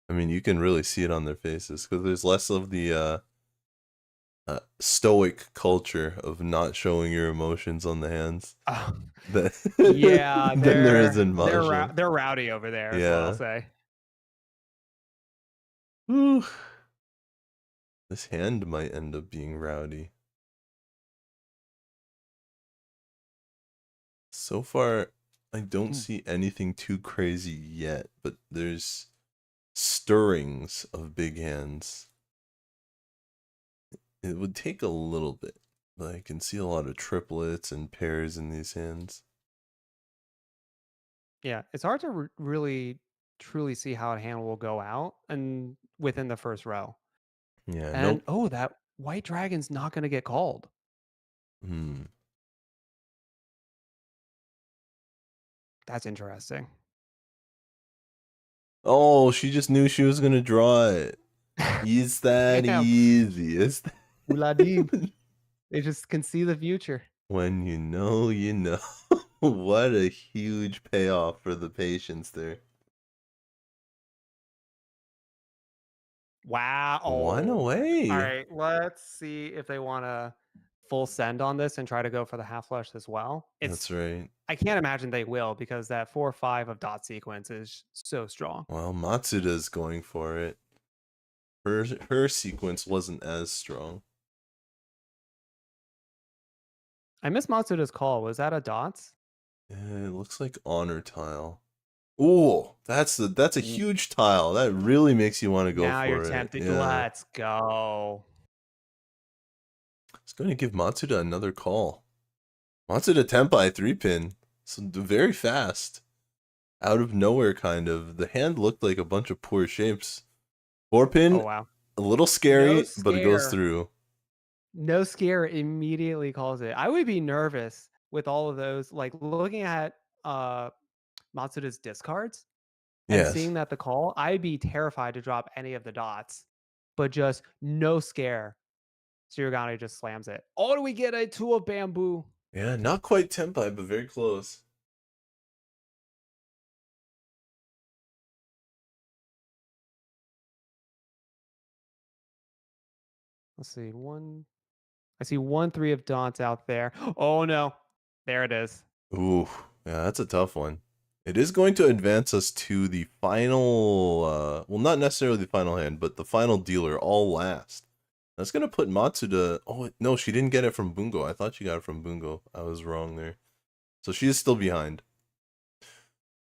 [SPEAKER 4] I mean, you can really see it on their faces because there's less of the stoic culture of not showing your emotions on the hands.
[SPEAKER 5] Yeah,
[SPEAKER 4] than there is in Mahjong.
[SPEAKER 5] they're rowdy over there. Is what I'll say.
[SPEAKER 4] Whew. This hand might end up being rowdy. So far, I don't see anything too crazy yet, but there's stirrings of big hands. It would take a little bit, but I can see a lot of triplets and pairs in these hands.
[SPEAKER 5] Yeah, it's hard to really truly see how a hand will go out and within the first row.
[SPEAKER 4] Yeah,
[SPEAKER 5] And oh, that white dragon's not going to get called. That's interesting.
[SPEAKER 4] Oh, she just knew she was gonna draw it. Is that
[SPEAKER 5] Damn.
[SPEAKER 4] easy? Is that...
[SPEAKER 5] They just can see the future.
[SPEAKER 4] When you know, you know. What a huge payoff for the patience there.
[SPEAKER 5] Wow.
[SPEAKER 4] One away.
[SPEAKER 5] All right, let's see if they want to full send on this and try to go for the half flush as well.
[SPEAKER 4] That's right.
[SPEAKER 5] I can't imagine they will because that 4-5 of dot sequence is so strong.
[SPEAKER 4] Well, Matsuda's going for it. Her sequence wasn't as strong.
[SPEAKER 5] I missed Matsuda's call. Was that a dots?
[SPEAKER 4] It looks like honor tile. Ooh, that's a huge tile. That really makes you want to go
[SPEAKER 5] now
[SPEAKER 4] for
[SPEAKER 5] you're
[SPEAKER 4] it.
[SPEAKER 5] tempted.
[SPEAKER 4] Yeah.
[SPEAKER 5] Let's go.
[SPEAKER 4] It's going to give Matsuda another call. Matsuda Tenpai 3-pin. So very fast. Out of nowhere, kind of. The hand looked like a bunch of poor shapes. 4-pin,
[SPEAKER 5] Oh, wow.
[SPEAKER 4] a little scary,
[SPEAKER 5] No
[SPEAKER 4] but it goes
[SPEAKER 5] scare.
[SPEAKER 4] through.
[SPEAKER 5] No scare immediately calls it. I would be nervous with all of those. Like looking at Matsuda's discards and
[SPEAKER 4] Yes.
[SPEAKER 5] seeing that the call, I'd be terrified to drop any of the dots. But just no scare. Shirogane just slams it. Oh, do we get a 2 of bamboo?
[SPEAKER 4] Yeah, not quite Tenpai, but very close.
[SPEAKER 5] Let's see. I see 1-3 of dots out there. Oh no. There it is.
[SPEAKER 4] Ooh, yeah, that's a tough one. It is going to advance us to the final, well, not necessarily the final hand, but the final dealer, all last. That's going to put Matsuda... Oh, no, she didn't get it from Bungo. I thought she got it from Bungo. I was wrong there. So she is still behind.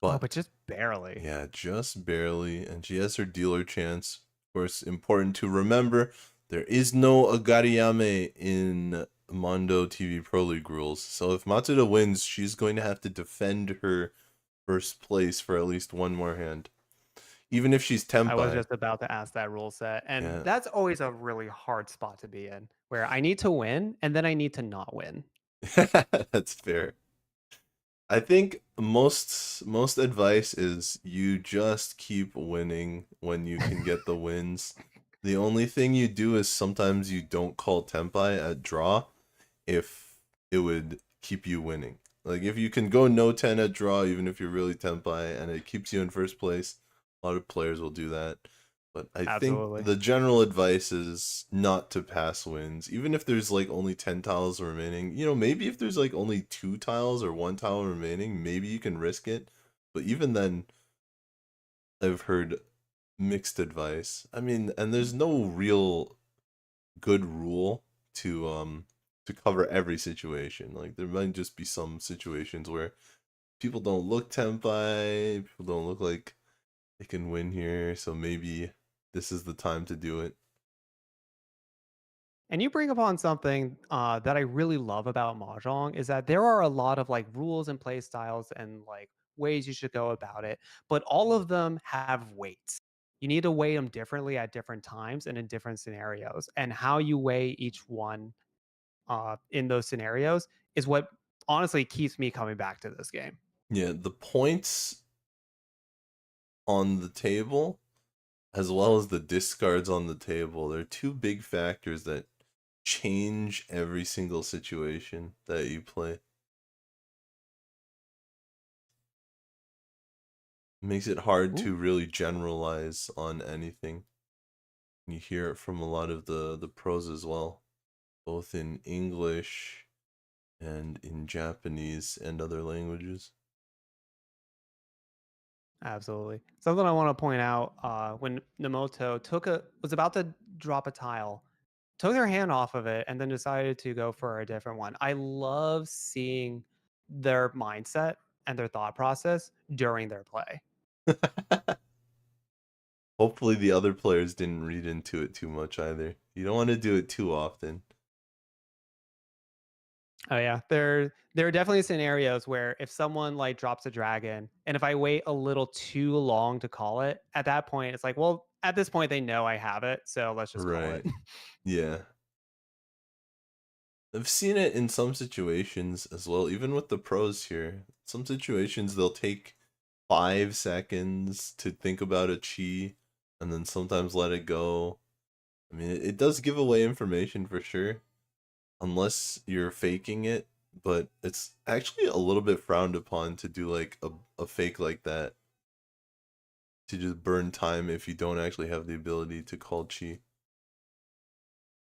[SPEAKER 5] But just barely.
[SPEAKER 4] Yeah, just barely. And she has her dealer chance. Of course, important to remember, there is no Agariyame in Mondo TV Pro League rules. So if Matsuda wins, she's going to have to defend her first place for at least one more hand. Even if she's Tenpai.
[SPEAKER 5] I was just about to ask that rule set. And that's always a really hard spot to be in, where I need to win and then I need to not win.
[SPEAKER 4] That's fair. I think most advice is you just keep winning when you can get the wins. The only thing you do is sometimes you don't call Tenpai at draw if it would keep you winning. Like if you can go no 10 at draw, even if you're really Tenpai and it keeps you in first place, a lot of players will do that. But I think the general advice is not to pass wins. Even if there's like only 10 tiles remaining, you know, maybe if there's like only 2 tiles or 1 tile remaining, maybe you can risk it. But even then, I've heard mixed advice. I mean, and there's no real good rule to cover every situation. Like there might just be some situations where people don't look tempai, people don't look like they can win here, so maybe this is the time to do it.
[SPEAKER 5] And you bring upon something that I really love about Mahjong is that there are a lot of like rules and play styles and like ways you should go about it, but all of them have weights. You need to weigh them differently at different times and in different scenarios. And how you weigh each one in those scenarios is what honestly keeps me coming back to this game.
[SPEAKER 4] Yeah, the points on the table as well as the discards on the table, they're two big factors that change every single situation that you play. Makes it hard to really generalize on anything. You hear it from a lot of the pros as well, both in English and in Japanese and other languages.
[SPEAKER 5] Absolutely. Something I want to point out when Uemoto was about to drop a tile, took their hand off of it, and then decided to go for a different one. I love seeing their mindset and their thought process during their play.
[SPEAKER 4] Hopefully the other players didn't read into it too much either. You don't want to do it too often.
[SPEAKER 5] Oh yeah, there are definitely scenarios where if someone like drops a dragon, and if I wait a little too long to call it, at that point it's like, well, at this point they know I have it, so let's just call it.
[SPEAKER 4] Right. Yeah. I've seen it in some situations as well, even with the pros here. Some situations they'll take 5 seconds to think about a chi and then sometimes let it go. I mean, it does give away information for sure, unless you're faking it, but it's actually a little bit frowned upon to do like a fake like that, to just burn time if you don't actually have the ability to call chi.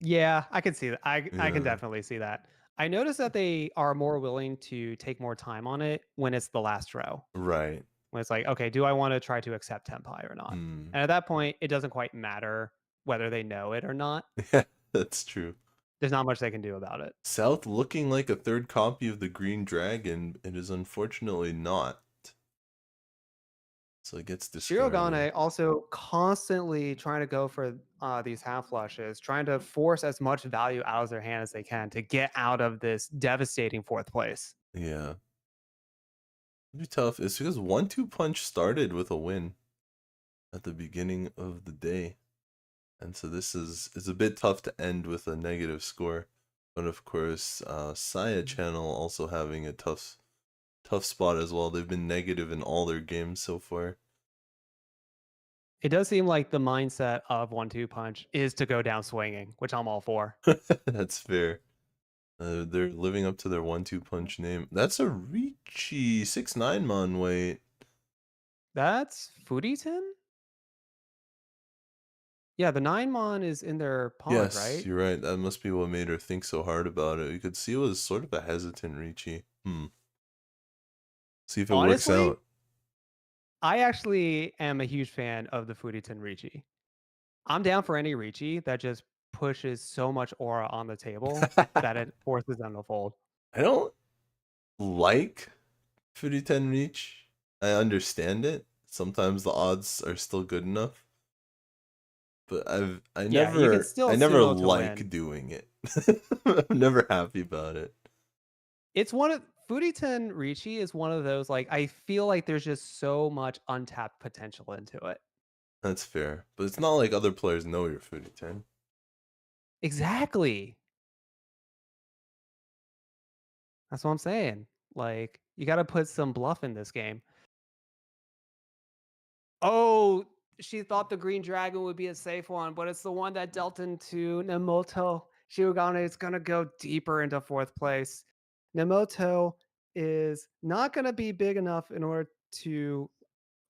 [SPEAKER 5] Yeah, I can see that. I can
[SPEAKER 4] Yeah.
[SPEAKER 5] definitely see that. I noticed that they are more willing to take more time on it when it's the last row.
[SPEAKER 4] Right.
[SPEAKER 5] When it's like, okay, do I want to try to accept Tenpai or not?
[SPEAKER 4] Mm.
[SPEAKER 5] And at that point, it doesn't quite matter whether they know it or not.
[SPEAKER 4] Yeah, that's true.
[SPEAKER 5] There's not much they can do about it.
[SPEAKER 4] South looking like a third copy of the Green Dragon, it is unfortunately not. So it gets discarded.
[SPEAKER 5] Shirogane also constantly trying to go for these half flushes, trying to force as much value out of their hand as they can to get out of this devastating fourth place.
[SPEAKER 4] Yeah. It'd be tough. It's because 1-2 punch started with a win at the beginning of the day. And so this is a bit tough to end with a negative score. But of course, Saya Channel also having a tough spot as well. They've been negative in all their games so far.
[SPEAKER 5] It does seem like the mindset of 1-2 punch is to go down swinging, which I'm all for.
[SPEAKER 4] That's fair. They're living up to their 1-2 punch name. That's a Riichi 6-9 man weight.
[SPEAKER 5] That's Fuditen? Yeah, the 9-mon is in their pod,
[SPEAKER 4] Yes,
[SPEAKER 5] right?
[SPEAKER 4] you're right. That must be what made her think so hard about it. You could see it was sort of a hesitant Riichi. See if it
[SPEAKER 5] Honestly,
[SPEAKER 4] works out.
[SPEAKER 5] I actually am a huge fan of the Fuditen Riichi. I'm down for any Riichi that just pushes so much aura on the table that it forces them to fold.
[SPEAKER 4] I don't like Furiten Reach. I understand it. Sometimes the odds are still good enough. But I
[SPEAKER 5] Yeah, you can still
[SPEAKER 4] never
[SPEAKER 5] sumo to
[SPEAKER 4] like
[SPEAKER 5] win.
[SPEAKER 4] doing it. I'm never happy about it.
[SPEAKER 5] It's one of Fuditen Riichi is one of those, like, I feel like there's just so much untapped potential into it.
[SPEAKER 4] That's fair. But it's not like other players know you're Furiten.
[SPEAKER 5] Exactly. That's what I'm saying. Like, you got to put some bluff in this game. Oh, she thought the green dragon would be a safe one, but it's the one that dealt into Uemoto. Shirogane is going to go deeper into fourth place. Uemoto is not going to be big enough in order to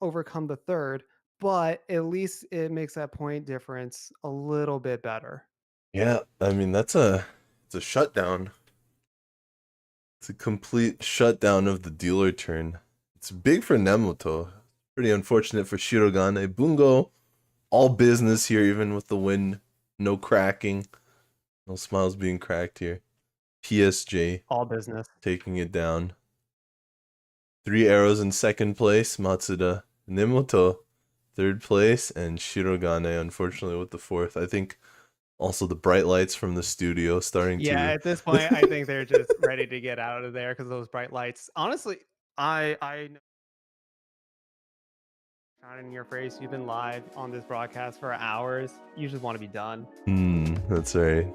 [SPEAKER 5] overcome the third, but at least it makes that point difference a little bit better.
[SPEAKER 4] Yeah, I mean it's a shutdown. It's a complete shutdown of the dealer turn. It's big for Uemoto. Pretty unfortunate for Shirogane. Bungo, all business here, even with the win. No cracking. No smiles being cracked here. PSJ
[SPEAKER 5] All business.
[SPEAKER 4] taking it down. 3 arrows in second place. Matsuda. Uemoto, third place. And Shirogane, unfortunately, with the fourth. I think also the bright lights from the studio starting
[SPEAKER 5] Yeah,
[SPEAKER 4] to...
[SPEAKER 5] at this point, I think they're just ready to get out of there because those bright lights. Honestly, I know shine in your face. You've been live on this broadcast for hours. You just want to be done.
[SPEAKER 4] That's right.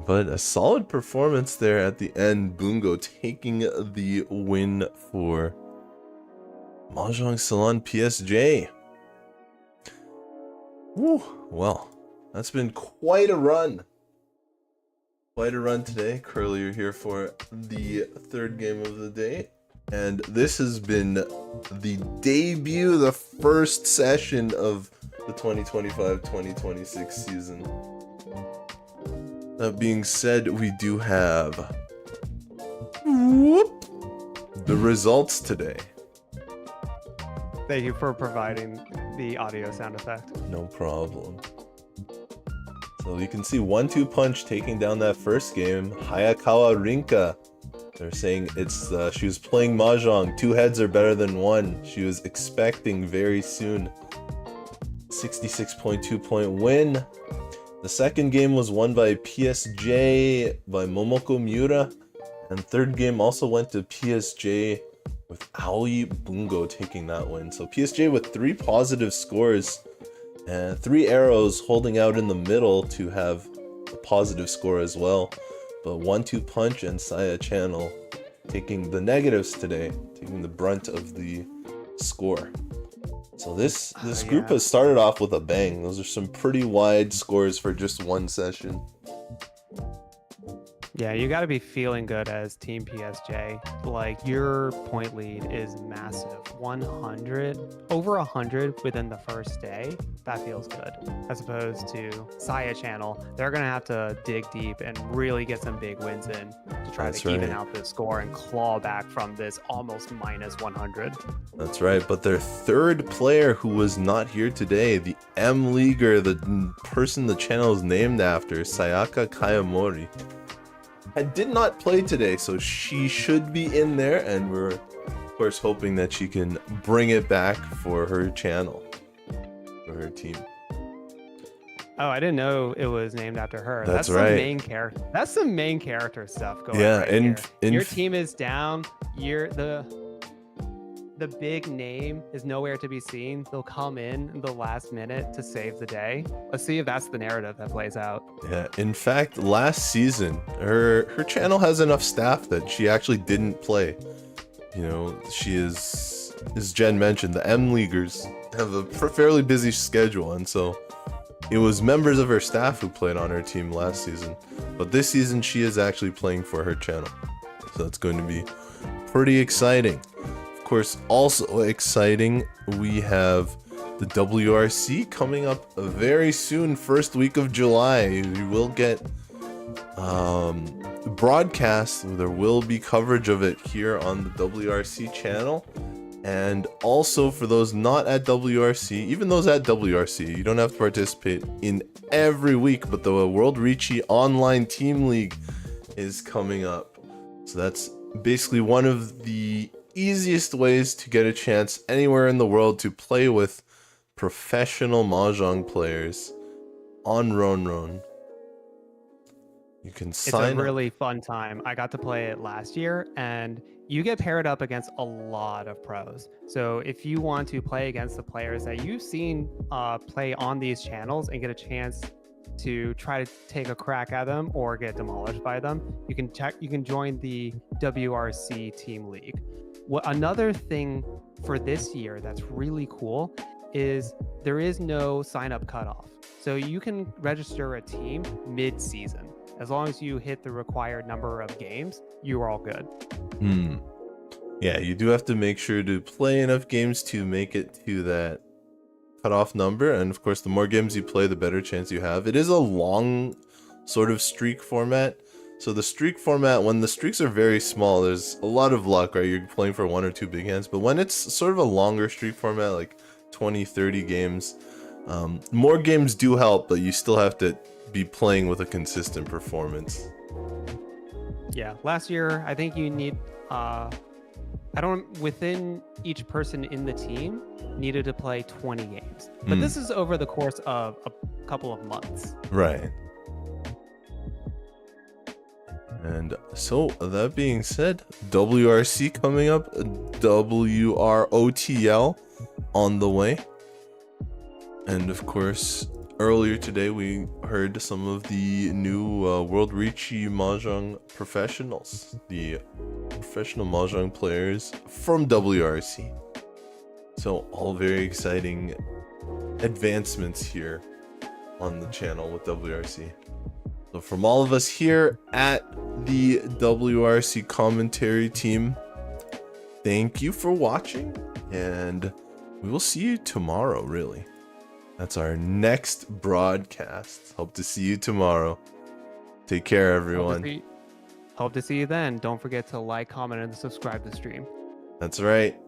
[SPEAKER 4] But a solid performance there at the end. Bungo taking the win for Mahjong Salon PSJ. Woo, well, that's been quite a run. Quite a run today. Kurly, you're here for the third game of the day. And this has been the debut, the first session of the 2025-2026 season. That being said, we do have the results today.
[SPEAKER 5] Thank you for providing the audio sound effect.
[SPEAKER 4] No problem. So you can see 1-2 punch taking down that first game. Hayakawa Rinka. They're saying it's she was playing mahjong. 2 heads are better than 1. She was expecting very soon. 66.2 point win. The second game was won by PSJ by Momoko Miura. And third game also went to PSJ with Aoi Bungo taking that win. So PSJ with 3 positive scores and 3 arrows holding out in the middle to have a positive score as well. But 1-2 punch and Saya Channel taking the negatives today, taking the brunt of the score. So this group has started off with a bang. Those are some pretty wide scores for just one session.
[SPEAKER 5] Yeah, you got to be feeling good as Team PSJ. Like, your point lead is massive. 100, over 100 within the first day. That feels good. As opposed to Saya Channel, they're going to have to dig deep and really get some big wins in to try to even out the score and claw back from this almost minus 100.
[SPEAKER 4] That's right, but their third player who was not here today, the M Leaguer, the person the channel is named after, Sayaka Kayamori, I did not play today, so she should be in there, and we're of course hoping that she can bring it back for her channel, for her team.
[SPEAKER 5] Oh, I didn't know it was named after her.
[SPEAKER 4] That's right.
[SPEAKER 5] Some main character. That's some main character stuff going on.
[SPEAKER 4] Yeah,
[SPEAKER 5] right here. Your team is down. You're the big name is nowhere to be seen. They'll come in the last minute to save the day. Let's see if that's the narrative that plays out.
[SPEAKER 4] Yeah, in fact, last season, her channel has enough staff that she actually didn't play. You know, she is, as Jen mentioned, the M Leaguers have a fairly busy schedule, and so it was members of her staff who played on her team last season. But this season, she is actually playing for her channel. So it's going to be pretty exciting. Of course, also exciting, we have the WRC coming up very soon, first week of July. You will get broadcast. There will be coverage of it here on the WRC channel. And also for those not at WRC, even those at WRC, you don't have to participate in every week, but the World Riichi Online Team League is coming up. So that's basically one of the easiest ways to get a chance anywhere in the world to play with professional mahjong players on Ronron. You can sign
[SPEAKER 5] It's a really fun time. I got to play it last year, and you get paired up against a lot of pros. So if you want to play against the players that you've seen play on these channels and get a chance to try to take a crack at them or get demolished by them, you can join the WRC Team League. Another thing for this year that's really cool is there is no sign-up cutoff. So you can register a team mid-season. As long as you hit the required number of games, you are all good.
[SPEAKER 4] Yeah, you do have to make sure to play enough games to make it to that cutoff number. And of course, the more games you play, the better chance you have. It is a long sort of streak format. So the streak format, when the streaks are very small, there's a lot of luck, right? You're playing for 1 or 2 big hands. But when it's sort of a longer streak format, like 20, 30 games, more games do help, but you still have to be playing with a consistent performance.
[SPEAKER 5] Yeah, last year I think you need within each person in the team needed to play 20 games. But this is over the course of a couple of months.
[SPEAKER 4] Right. And so that being said, WRC coming up, WROTL on the way. And of course, earlier today we heard some of the new World Riichi Mahjong professionals, the professional Mahjong players from WRC. So all very exciting advancements here on the channel with WRC. So from all of us here at the WRC commentary team, thank you for watching, and we will see you tomorrow, really. That's our next broadcast. Hope to see you tomorrow. Take care, everyone.
[SPEAKER 5] Hope to see you then. Don't forget to like, comment, and subscribe to the stream.
[SPEAKER 4] That's right.